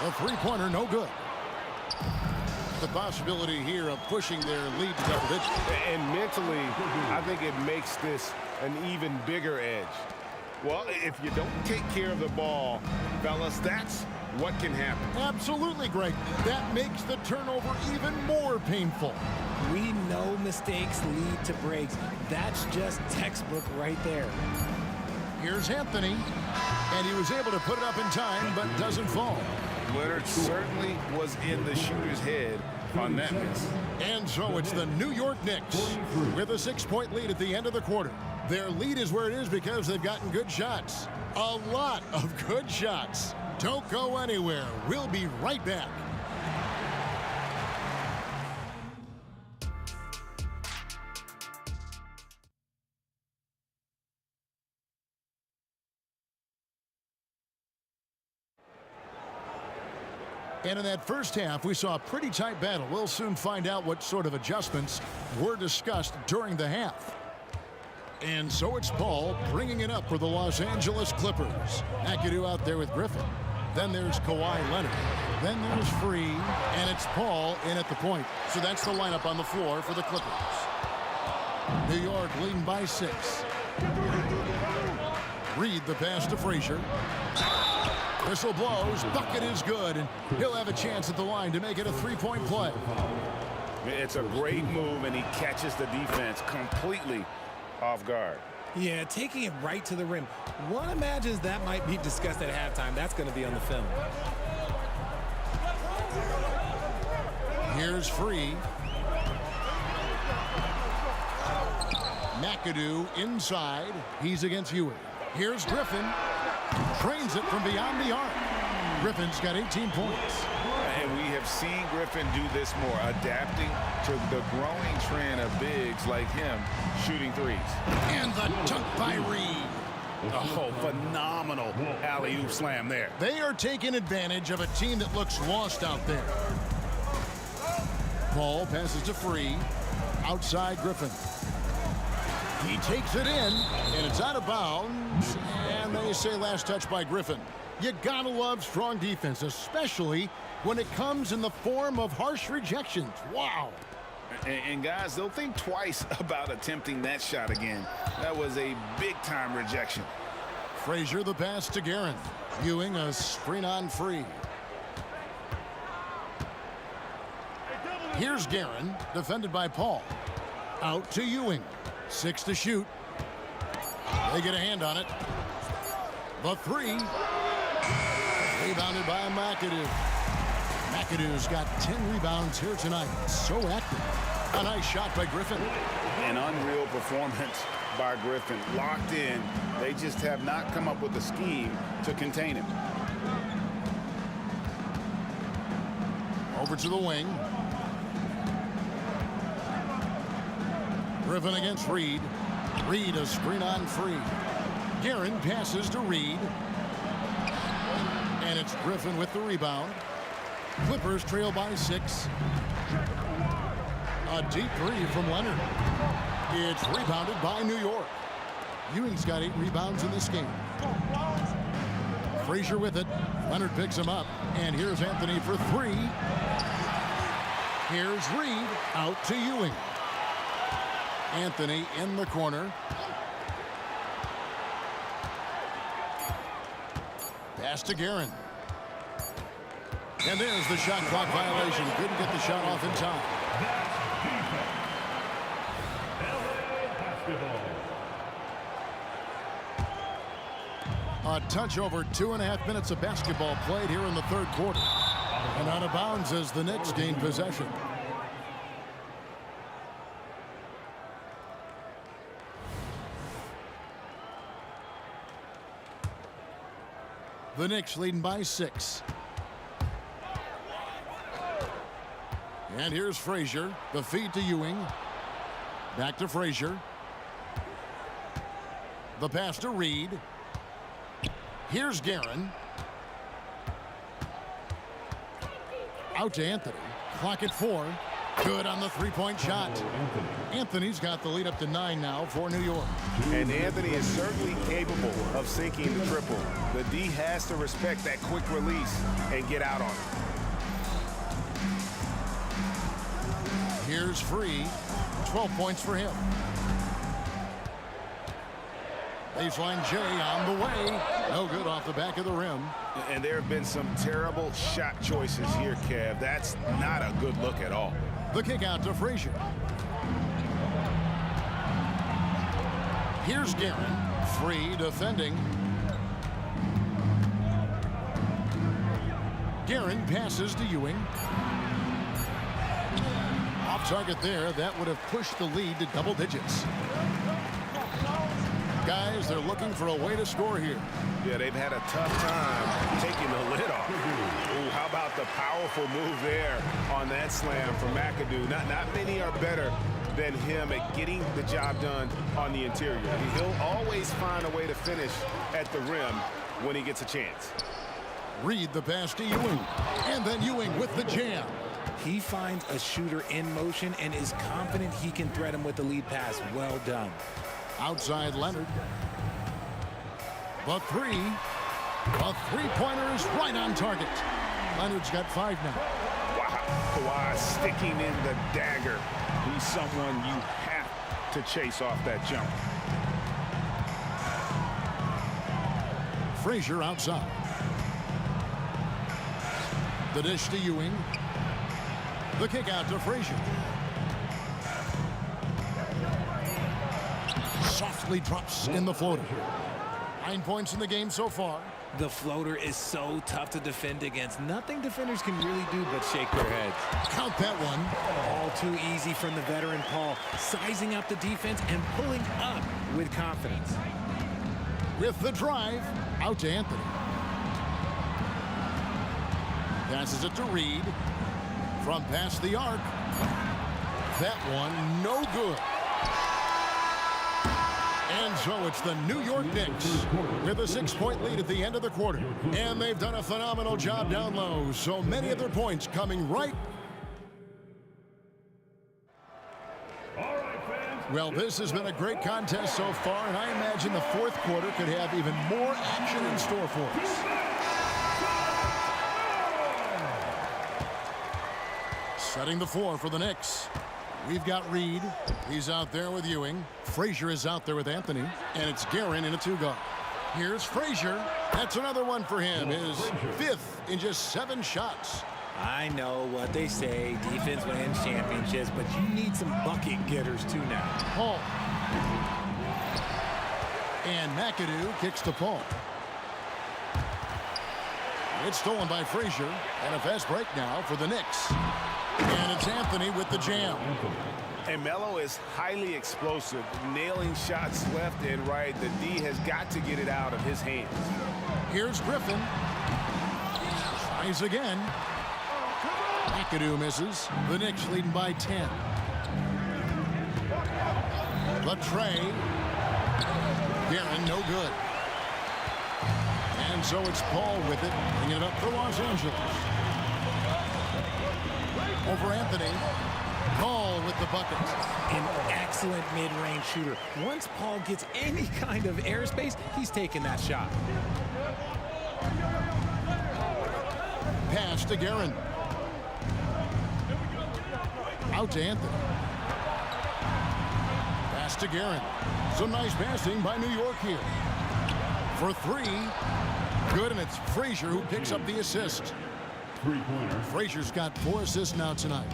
A three-pointer, no good. The possibility here of pushing their lead to double digits. And mentally, I think it makes this an even bigger edge. Well, if you don't take care of the ball, fellas, that's what can happen. Absolutely, Greg. That makes the turnover even more painful. We know mistakes lead to breaks. That's just textbook right there. Here's Anthony, and he was able to put it up in time, but doesn't fall. Leonard certainly was in the shooter's head on that miss. And so it's the New York Knicks with a 6-point lead at the end of the quarter. Their lead is where it is because they've gotten good shots. A lot of good shots. Don't go anywhere. We'll be right back. And in that first half, we saw a pretty tight battle. We'll soon find out what sort of adjustments were discussed during the half. And so it's Paul bringing it up for the Los Angeles Clippers. McAdoo out there with Griffin. Then there's Kawhi Leonard. Then there's Free, and it's Paul in at the point. So that's the lineup on the floor for the Clippers. New York leading by 6. Reed the pass to Frazier. Whistle blows, bucket is good, and he'll have a chance at the line to make it a three-point play. It's a great move, and he catches the defense completely off guard. Yeah, taking it right to the rim. One imagines that might be discussed at halftime. That's going to be on the film. Here's Free. McAdoo inside. He's against Ewing. Here's Griffin. Trains it from beyond the arc. Griffin's got 18 points. And we have seen Griffin do this more, adapting to the growing trend of bigs like him shooting threes. And the dunk by Reed. Oh, phenomenal alley-oop slam there. They are taking advantage of a team that looks lost out there. Ball passes to Free. Outside Griffin. He takes it in, and it's out of bounds. And they say last touch by Griffin. You gotta love strong defense, especially when it comes in the form of harsh rejections. Wow. And guys, they'll think twice about attempting that shot again. That was a big-time rejection. Frazier the pass to Guerin. Ewing a screen on Free. Here's Guerin, defended by Paul. Out to Ewing. 6 to shoot. They get a hand on it. The three. Rebounded by McAdoo. McAdoo's got 10 rebounds here tonight. So active. A nice shot by Griffin. An unreal performance by Griffin. Locked in. They just have not come up with a scheme to contain him. Over to the wing. Griffin against Reed. Reed a screen on Free. Guerin passes to Reed. And it's Griffin with the rebound. Clippers trail by 6. A deep three from Leonard. It's rebounded by New York. Ewing's got 8 rebounds in this game. Frazier with it. Leonard picks him up. And here's Anthony for 3. Here's Reed out to Ewing. Anthony in the corner. Pass to Guerin. And there's the shot clock violation. Couldn't get the shot off in time. A touch over 2.5 minutes of basketball played here in the third quarter. And out of bounds as the Knicks gain possession. The Knicks leading by 6. And here's Frazier. The feed to Ewing. Back to Frazier. The pass to Reed. Here's Guerin. Out to Anthony. Clock at 4. Good on the three-point shot. Anthony's got the lead up to 9 now for New York. And Anthony is certainly capable of sinking the triple. The D has to respect that quick release and get out on it. Here's Free. 12 points for him. Baseline J on the way. No good off the back of the rim. And there have been some terrible shot choices here, Kev. That's not a good look at all. The kick out to Frazier. Here's Guerin. Free defending. Guerin passes to Ewing. Off target there. That would have pushed the lead to double digits. Guys, they're looking for a way to score here. Yeah, they've had a tough time taking the lid off. Ooh, how about the powerful move there on that slam from McAdoo? Not many are better than him at getting the job done on the interior. He'll always find a way to finish at the rim when he gets a chance. Reed the pass to Ewing. And then Ewing with the jam. He finds a shooter in motion and is confident he can thread him with the lead pass. Well done. Outside Leonard. The three. A three-pointer is right on target. Leonard's got 5 now. Wow. Kawhi sticking in the dagger. He's someone you have to chase off that jump. Frazier outside. The dish to Ewing. The kick out to Frazier. Softly drops in the floater. 9 points in the game so far. The floater is so tough to defend against. Nothing defenders can really do but shake their heads. Count that one. All too easy from the veteran Paul, sizing up the defense and pulling up with confidence. With the drive, out to Anthony. Passes it to Reed. From past the arc. That one, no good. And so it's the New York Knicks with a 6-point lead at the end of the quarter. And they've done a phenomenal job down low. So many of their points coming right. Well, this has been a great contest so far, and I imagine the fourth quarter could have even more action in store for us. Setting the floor for the Knicks. We've got Reed. He's out there with Ewing. Frazier is out there with Anthony. And it's Guerin in a 2-guard. Here's Frazier. That's another one for him. His 5th in just 7 shots. I know what they say, defense wins championships, but you need some bucket getters too now. Paul. And McAdoo kicks to Paul. It's stolen by Frazier. And a fast break now for the Knicks. And it's Anthony with the jam. And Melo is highly explosive, nailing shots left and right. The D has got to get it out of his hands. Here's Griffin. Tries again. McAdoo misses. The Knicks leading by 10. The tray. Guerin, no good. And so it's Paul with it, bringing it up for Los Angeles. Over Anthony. Paul with the bucket. An excellent mid-range shooter. Once Paul gets any kind of airspace, he's taking that shot. Pass to Guerin. Out to Anthony. Pass to Guerin. Some nice passing by New York here. For 3. Good, and it's Frazier who picks up the assist. Three-pointer. Frazier's got 4 assists now tonight.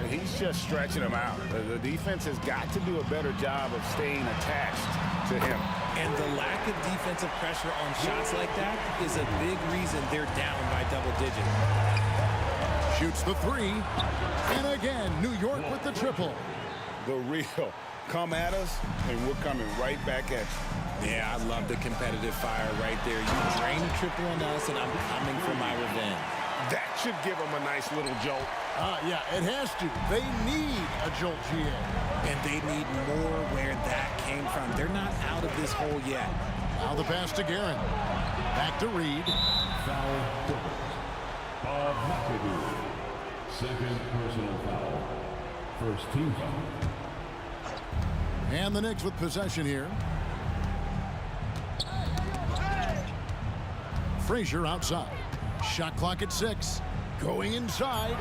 He's just stretching them out. The defense has got to do a better job of staying attached to him. And the lack of defensive pressure on shots like that is a big reason they're down by double digits. Shoots the 3. And again, New York with the triple. The real. Come at us, and we're coming right back at you. Yeah, I love the competitive fire right there. You drain the triple on us, and I'm coming for my revenge. That should give them a nice little jolt. Yeah, it has to. They need a jolt, GA. And they need more where that came from. They're not out of this hole yet. Now the pass to Guerin. Back to Reed. Foul. McAdoo. Second personal foul. First team foul. And the Knicks with possession here. Frazier outside. Shot clock at 6. Going inside.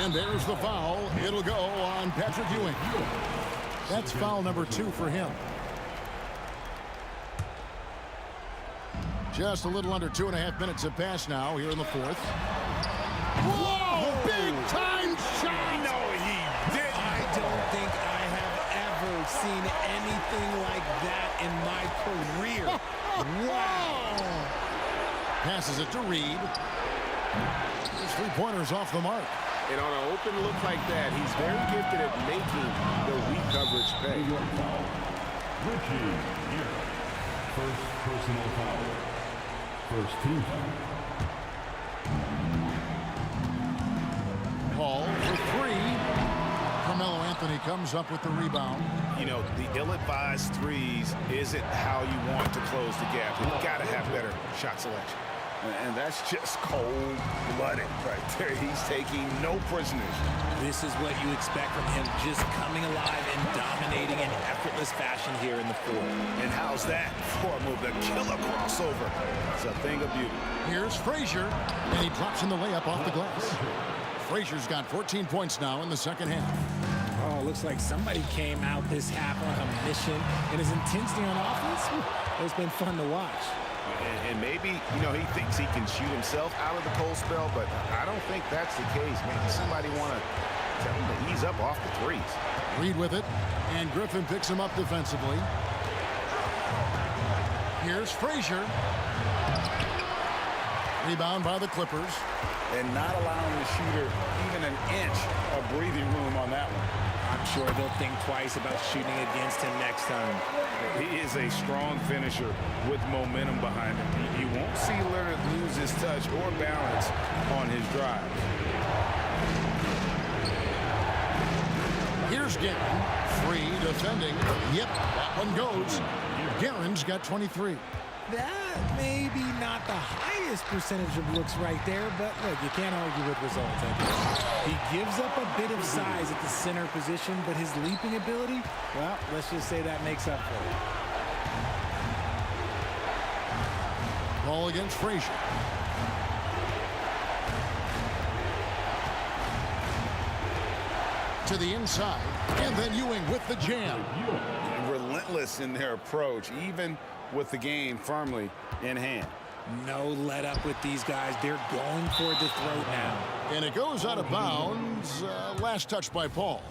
And there's the foul. It'll go on Patrick Ewing. That's foul number 2 for him. Just a little under 2.5 minutes have passed now here in the 4th. Whoa! Big time shot! No, he didn't. I don't think I have ever seen anything like that in my career. Wow! Passes it to Reed. His 3-pointers off the mark. And on an open look like that, he's very gifted at making the weak coverage pay. Richie here. First personal foul. First team foul. Paul for 3. Carmelo Anthony comes up with the rebound. You know, the ill-advised threes isn't how you want to close the gap. You've got to have better shot selection. And that's just cold-blooded right there. He's taking no prisoners. This is what you expect from him, just coming alive and dominating in effortless fashion here in the 4th. And how's that for a move? The killer crossover. It's a thing of beauty. Here's Frazier, and he drops in the layup off the glass. Frazier's got 14 points now in the second half. Oh, looks like somebody came out this half on a mission, and his intensity on offense, it's been fun to watch. And maybe, you know, he thinks he can shoot himself out of the cold spell, but I don't think that's the case. Maybe somebody want to tell him to ease up off the threes. Reed with it, and Griffin picks him up defensively. Here's Frazier. Rebound by the Clippers. And not allowing the shooter even an inch of breathing room on that one. I'm sure they'll think twice about shooting against him next time. He is a strong finisher with momentum behind him. You won't see Leonard lose his touch or balance on his drive. Here's Guerin. Free defending. Yep, that one goes. Guerin's got 23. That may be not the highest percentage of looks right there, but look, you can't argue with results, I guess. He gives up a bit of size at the center position, but his leaping ability, well, let's just say that makes up for it. Ball against Frazier. To the inside, and then Ewing with the jam. Relentless in their approach, even with the game firmly in hand. No let up with these guys. They're going for the throat now. And it goes out of bounds. Last touch by Paul.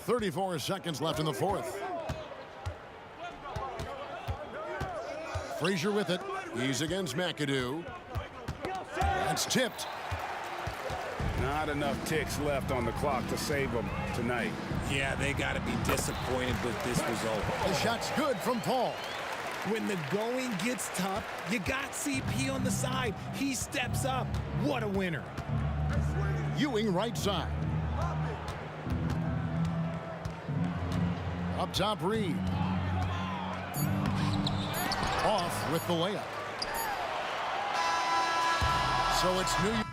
.34 seconds left in the fourth. Frazier with it. He's against McAdoo. That's tipped. Not enough ticks left on the clock to save them tonight. Yeah, they got to be disappointed with this result. The shot's good from Paul. When the going gets tough, you got CP on the side. He steps up. What a winner. Ewing right side. Up top, Reed. Off with the layup. So it's New York.